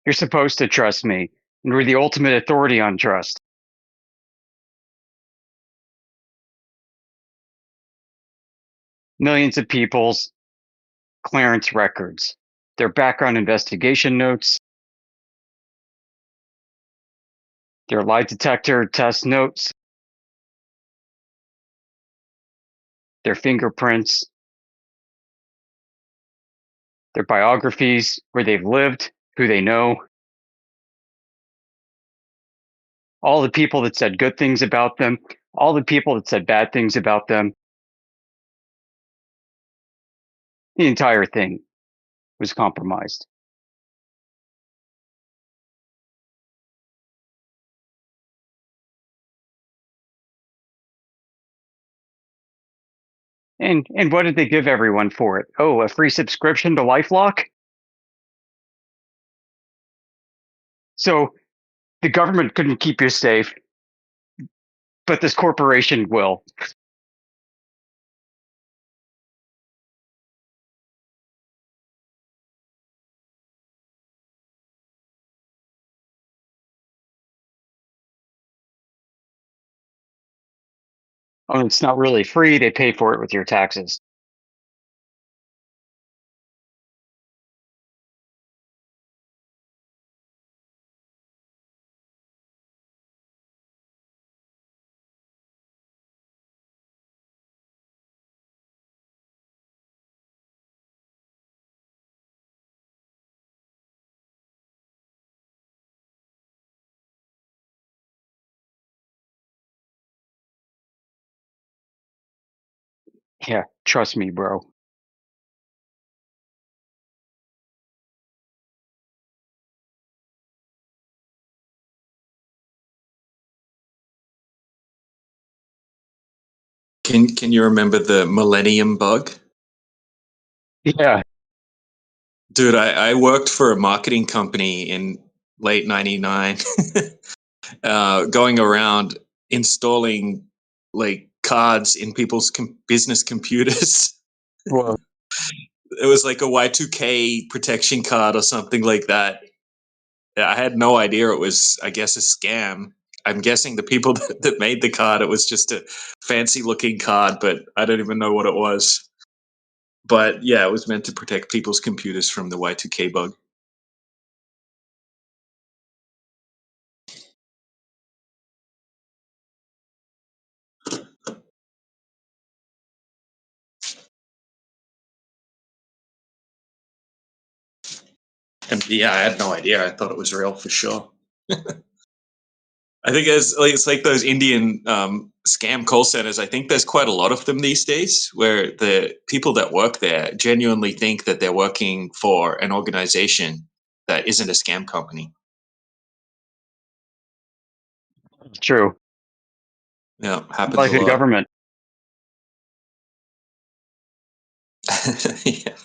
You're supposed to trust me. And we're the ultimate authority on trust. Millions of people's clearance records, their background investigation notes, their lie detector test notes, their fingerprints, their biographies, where they've lived, who they know, all the people that said good things about them, all the people that said bad things about them. The entire thing was compromised. And what did they give everyone for it? Oh, a free subscription to LifeLock? So the government couldn't keep you safe, but this corporation will. Oh, it's not really free. They pay for it with your taxes. Yeah, trust me, bro. Can you remember the Millennium Bug? Yeah. Dude, I worked for a marketing company in late '99, going around installing like cards in people's business computers. Well, It was like a Y2K protection card or something like that. I had no idea it was, I guess, a scam. I'm guessing the people that made the card, it was just a fancy looking card, but I don't even know what it was. But yeah, it was meant to protect people's computers from the Y2K bug. And yeah, I had no idea. I thought it was real for sure. I think it's like those Indian scam call centers. I think there's quite a lot of them these days, where the people that work there genuinely think that they're working for an organization that isn't a scam company. true. Yeah, happens Like a a lot. government. Yeah.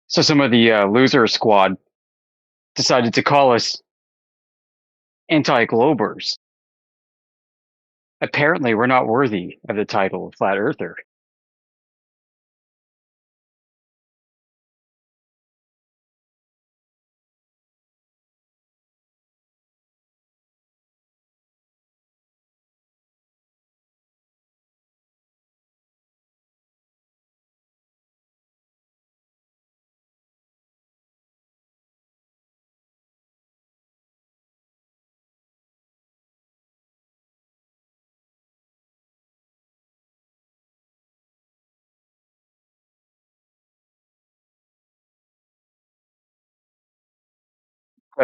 So some of the loser squad decided to call us anti-globers. Apparently, we're not worthy of the title of flat earther.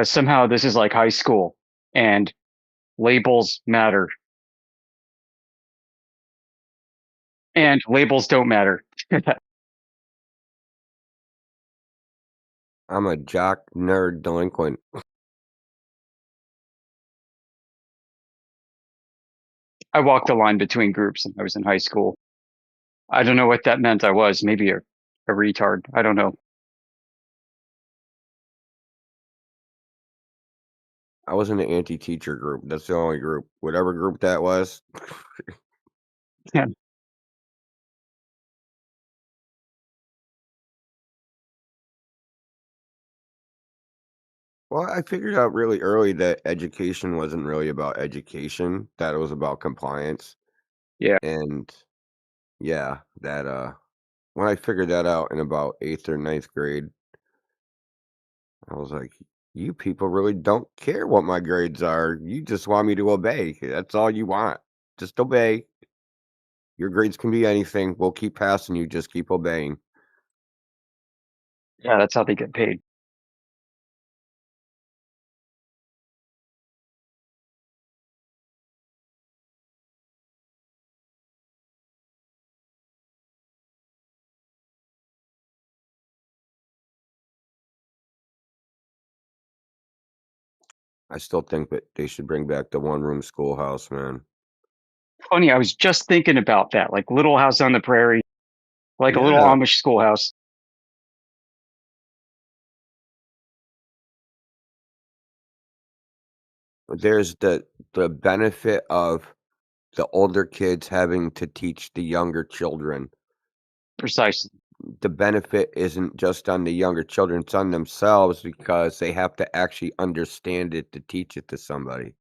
Somehow this is like high school, and labels matter. And labels don't matter. I'm a jock, nerd, delinquent. I walked the line between groups when I was in high school. I don't know what that meant. I was maybe a retard. I don't know. I was in the anti-teacher group. That's the only group. Whatever group that was. Yeah. Well, I figured out really early that education wasn't really about education, that it was about compliance. Yeah. And yeah, that when I figured that out in about 8th or 9th grade, I was like, you people really don't care what my grades are. You just want me to obey. That's all you want. Just obey. Your grades can be anything. We'll keep passing you. Just keep obeying. Yeah, that's how they get paid. I still think that they should bring back the one-room schoolhouse, man. Funny, I was just thinking about that, like Little House on the Prairie, like a little Yeah. Amish schoolhouse. There's the benefit of the older kids having to teach the younger children. Precisely. The benefit isn't just on the younger children, it's on themselves because they have to actually understand it to teach it to somebody,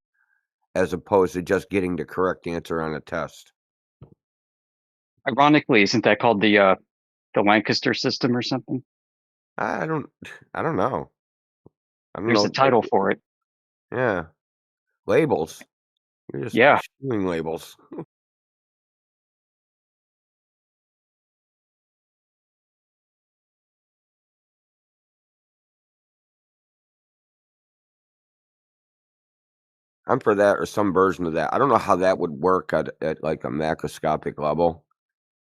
as opposed to just getting the correct answer on a test. Ironically, isn't that called the Lancaster system or something? I don't know. I don't There's know. a title for it. Yeah. Labels. You're just Yeah. spewing labels. I'm for that or some version of that. I don't know how that would work at like a macroscopic level.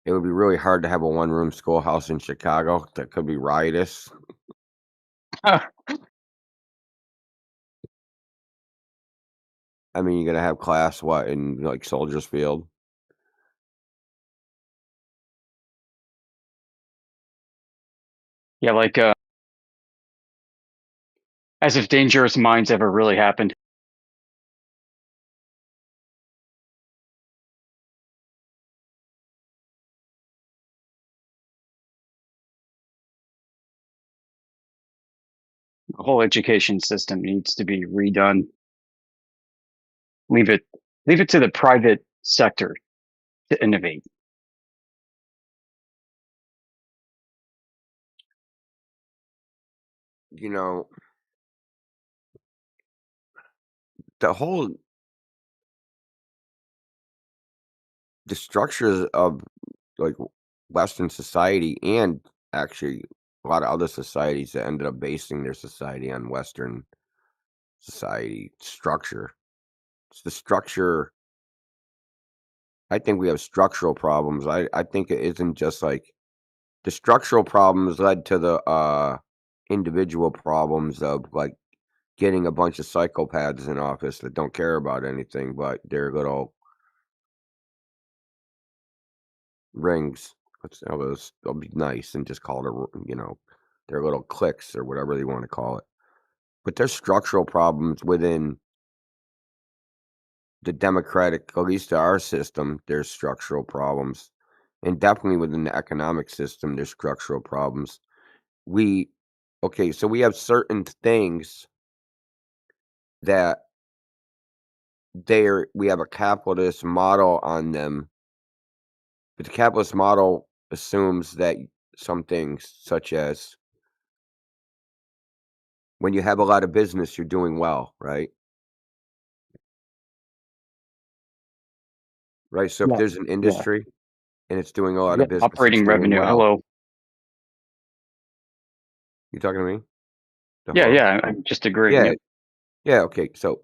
It would be really hard to have a one-room schoolhouse in Chicago that could be riotous. I mean, you're gonna have class what in like Soldiers Field? Yeah, like as if Dangerous Minds ever really happened. The whole education system needs to be redone. Leave it to the private sector to innovate. You know, the whole the structures of like Western society and actually a lot of other societies that ended up basing their society on Western society structure. It's the structure. I think we have structural problems. I think it isn't just like the structural problems led to the individual problems of like getting a bunch of psychopaths in office that don't care about anything but their little rings. They'll be nice and just call it their little cliques or whatever they want to call it. But there's structural problems within the democratic, at least our system, there's structural problems. And definitely within the economic system, there's structural problems. Okay, so we have certain things that we have a capitalist model on them. But the capitalist model assumes that some things, such as when you have a lot of business, you're doing well, right? Right. So if Yeah. there's an Yeah. industry and it's doing a lot Yeah. of business, it's Operating doing revenue. well. Hello. You talking to me? Yeah, Hello? yeah. I'm just agreeing. Yeah. Yep. Yeah. Okay. So,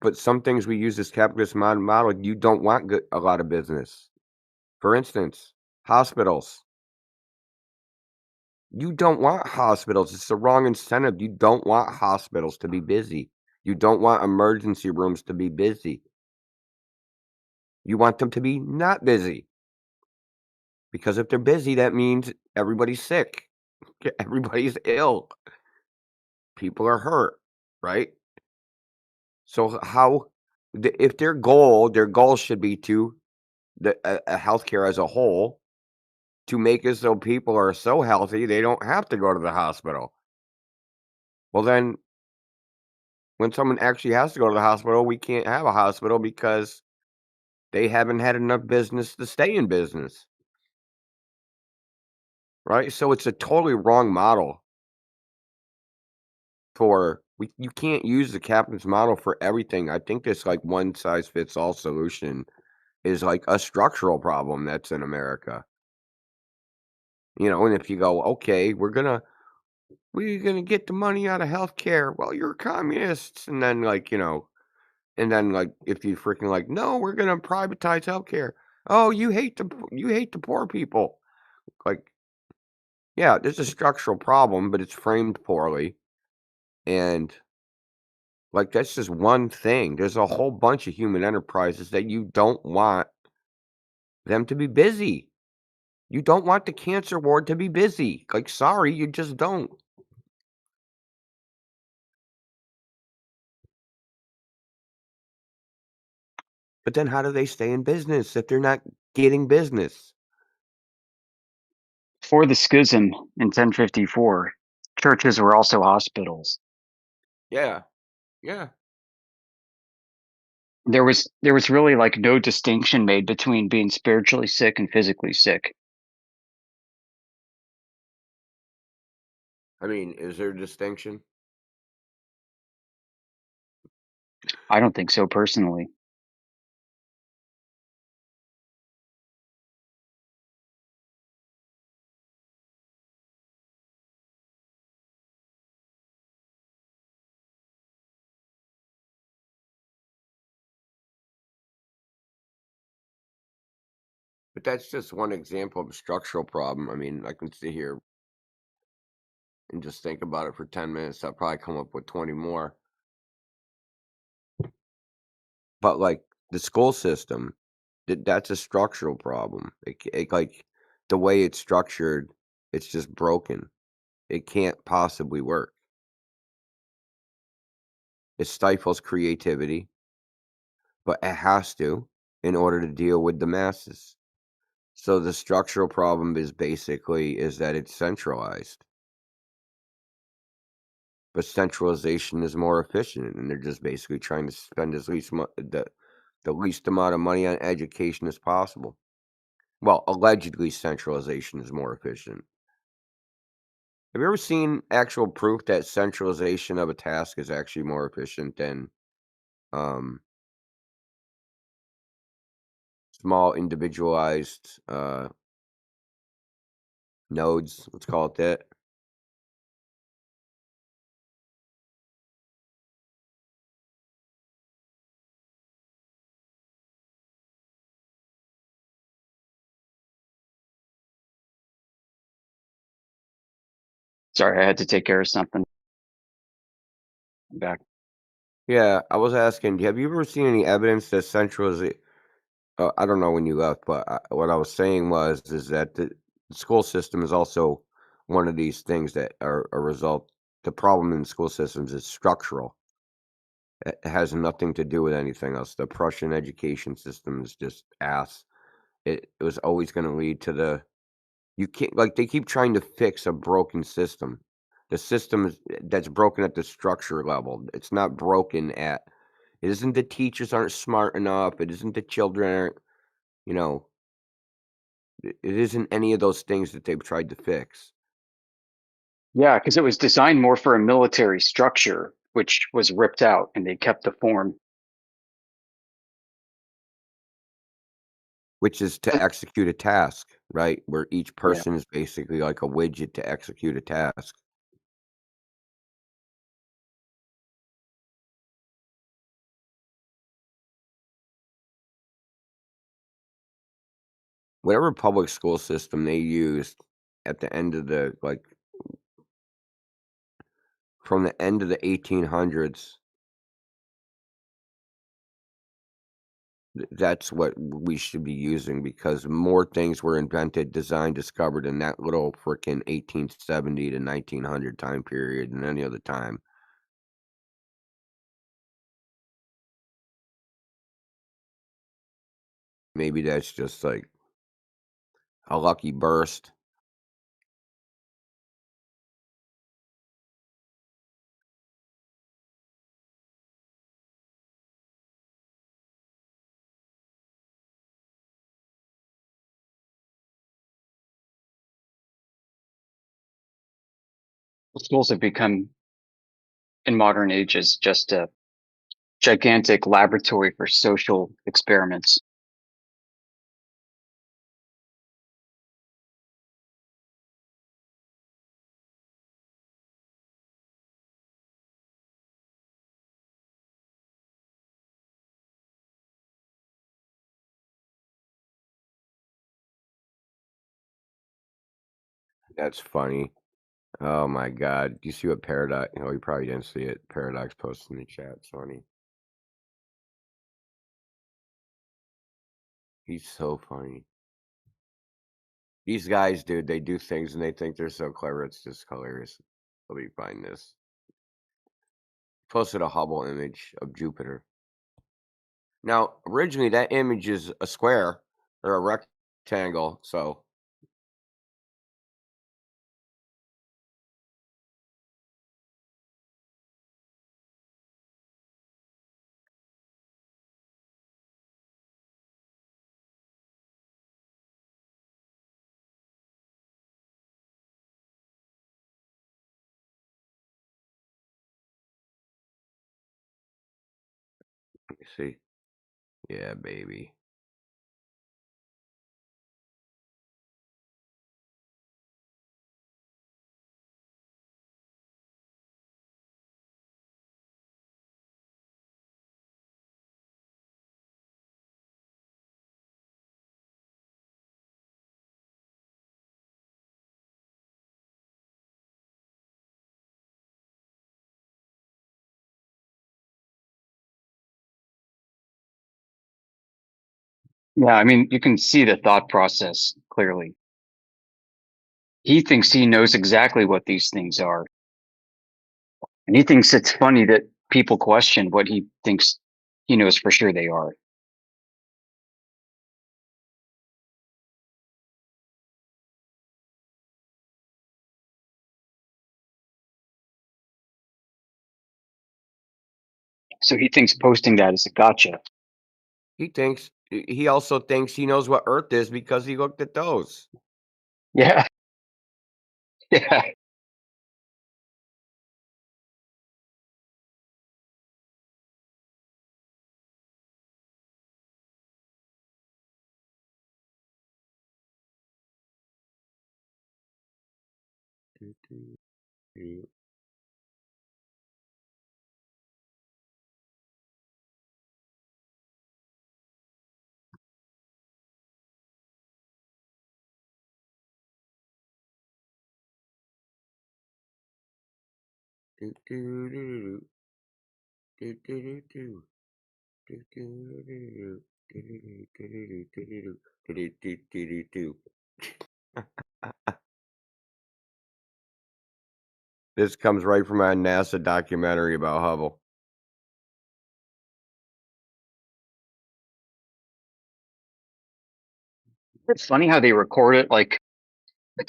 but some things we use this capitalist model, you don't want a lot of business. For instance, hospitals. You don't want hospitals. It's the wrong incentive. You don't want hospitals to be busy. You don't want emergency rooms to be busy. You want them to be not busy. Because if they're busy, that means everybody's sick. Everybody's ill. People are hurt, right? So if their goal should be to healthcare as a whole, to make it so people are so healthy they don't have to go to the hospital. Well, then, when someone actually has to go to the hospital, we can't have a hospital because they haven't had enough business to stay in business. Right? So it's a totally wrong model you can't use the capitalist model for everything. I think this like one size fits all solution is like a structural problem that's in America. And if you go, okay, we're gonna get the money out of healthcare. Well, you're communists, and then if you freaking like, no, we're gonna privatize healthcare. Oh, you hate the poor people. Like, yeah, there's a structural problem, but it's framed poorly, and that's just one thing. There's a whole bunch of human enterprises that you don't want them to be busy. You don't want the cancer ward to be busy. Sorry, you just don't. But then how do they stay in business if they're not getting business? Before the schism in 1054, churches were also hospitals. Yeah. Yeah. There was really like no distinction made between being spiritually sick and physically sick. I mean, is there a distinction? I don't think so personally. But that's just one example of a structural problem. I mean, I can sit here and just think about it for 10 minutes. I'll probably come up with 20 more. But the school system, that's a structural problem. The way it's structured, it's just broken. It can't possibly work. It stifles creativity, but it has to in order to deal with the masses. So the structural problem is that it's centralized. But centralization is more efficient, and they're just basically trying to spend the least amount of money on education as possible. Well, allegedly centralization is more efficient. Have you ever seen actual proof that centralization of a task is actually more efficient than small individualized nodes? Let's call it that. Sorry, I had to take care of something. I'm back. Yeah, I was asking, have you ever seen any evidence that centralization? I don't know when you left, but what I was saying is that the school system is also one of these things that are a result. The problem in school systems is structural. It has nothing to do with anything else. The Prussian education system is just ass. It was always going to lead to the. You can't, like, they keep trying to fix a broken system. The system that's broken at the structure level. It's not broken at. It isn't the teachers aren't smart enough. It isn't the children aren't. You know. It isn't any of those things that they've tried to fix. Yeah, because it was designed more for a military structure, which was ripped out, and they kept the form. Which is to execute a task, right? Where each person is basically like a widget to execute a task. Whatever public school system they used at the end of the, like, from the end of the 1800s, that's what we should be using, because more things were invented, designed, discovered in that little freaking 1870 to 1900 time period than any other time. Maybe that's just like a lucky burst. Schools have become, in modern ages, just a gigantic laboratory for social experiments. That's funny. Oh my God. Do you see what Paradox? Oh, you probably didn't see it. Paradox posted in the chat. It's funny. He's so funny. These guys, dude, they do things and they think they're so clever. It's just hilarious. Let me find this. Posted a Hubble image of Jupiter. Now, originally, that image is a square or a rectangle. So, let me see. Yeah, baby. Yeah, I mean, you can see the thought process clearly. He thinks he knows exactly what these things are. And he thinks it's funny that people question what he thinks he knows for sure they are. So he thinks posting that is a gotcha. He also thinks he knows what Earth is because he looked at those. Yeah. Yeah. This comes right from a NASA documentary about Hubble. It's funny how they record it like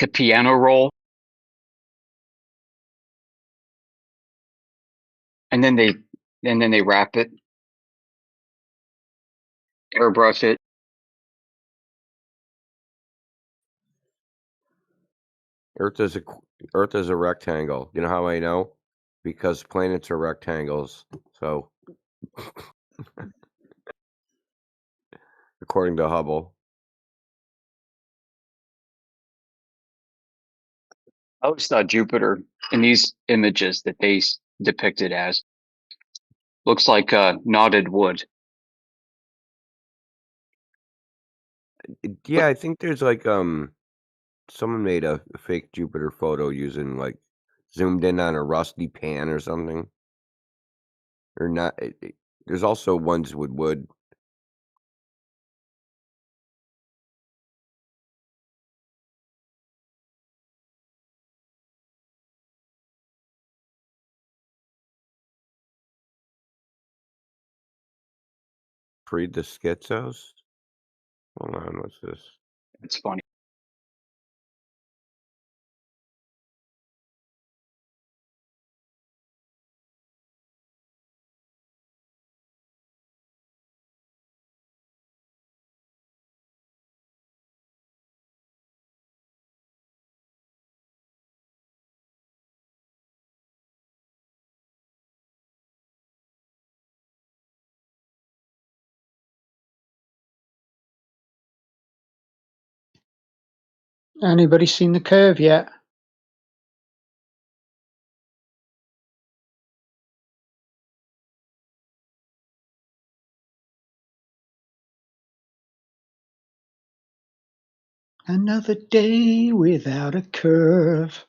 a piano roll, and then they wrap it, airbrush it. Earth is a rectangle. You know how I know? Because planets are rectangles. So, according to Hubble. I always thought Jupiter in these images that they depict it as looks like knotted wood. Yeah, I think there's like someone made a fake Jupiter photo using like zoomed in on a rusty pan or something. Or not. There's also ones with wood. Read the schizos. Hold on, what's this? It's funny. Anybody seen the curve yet? Another day without a curve.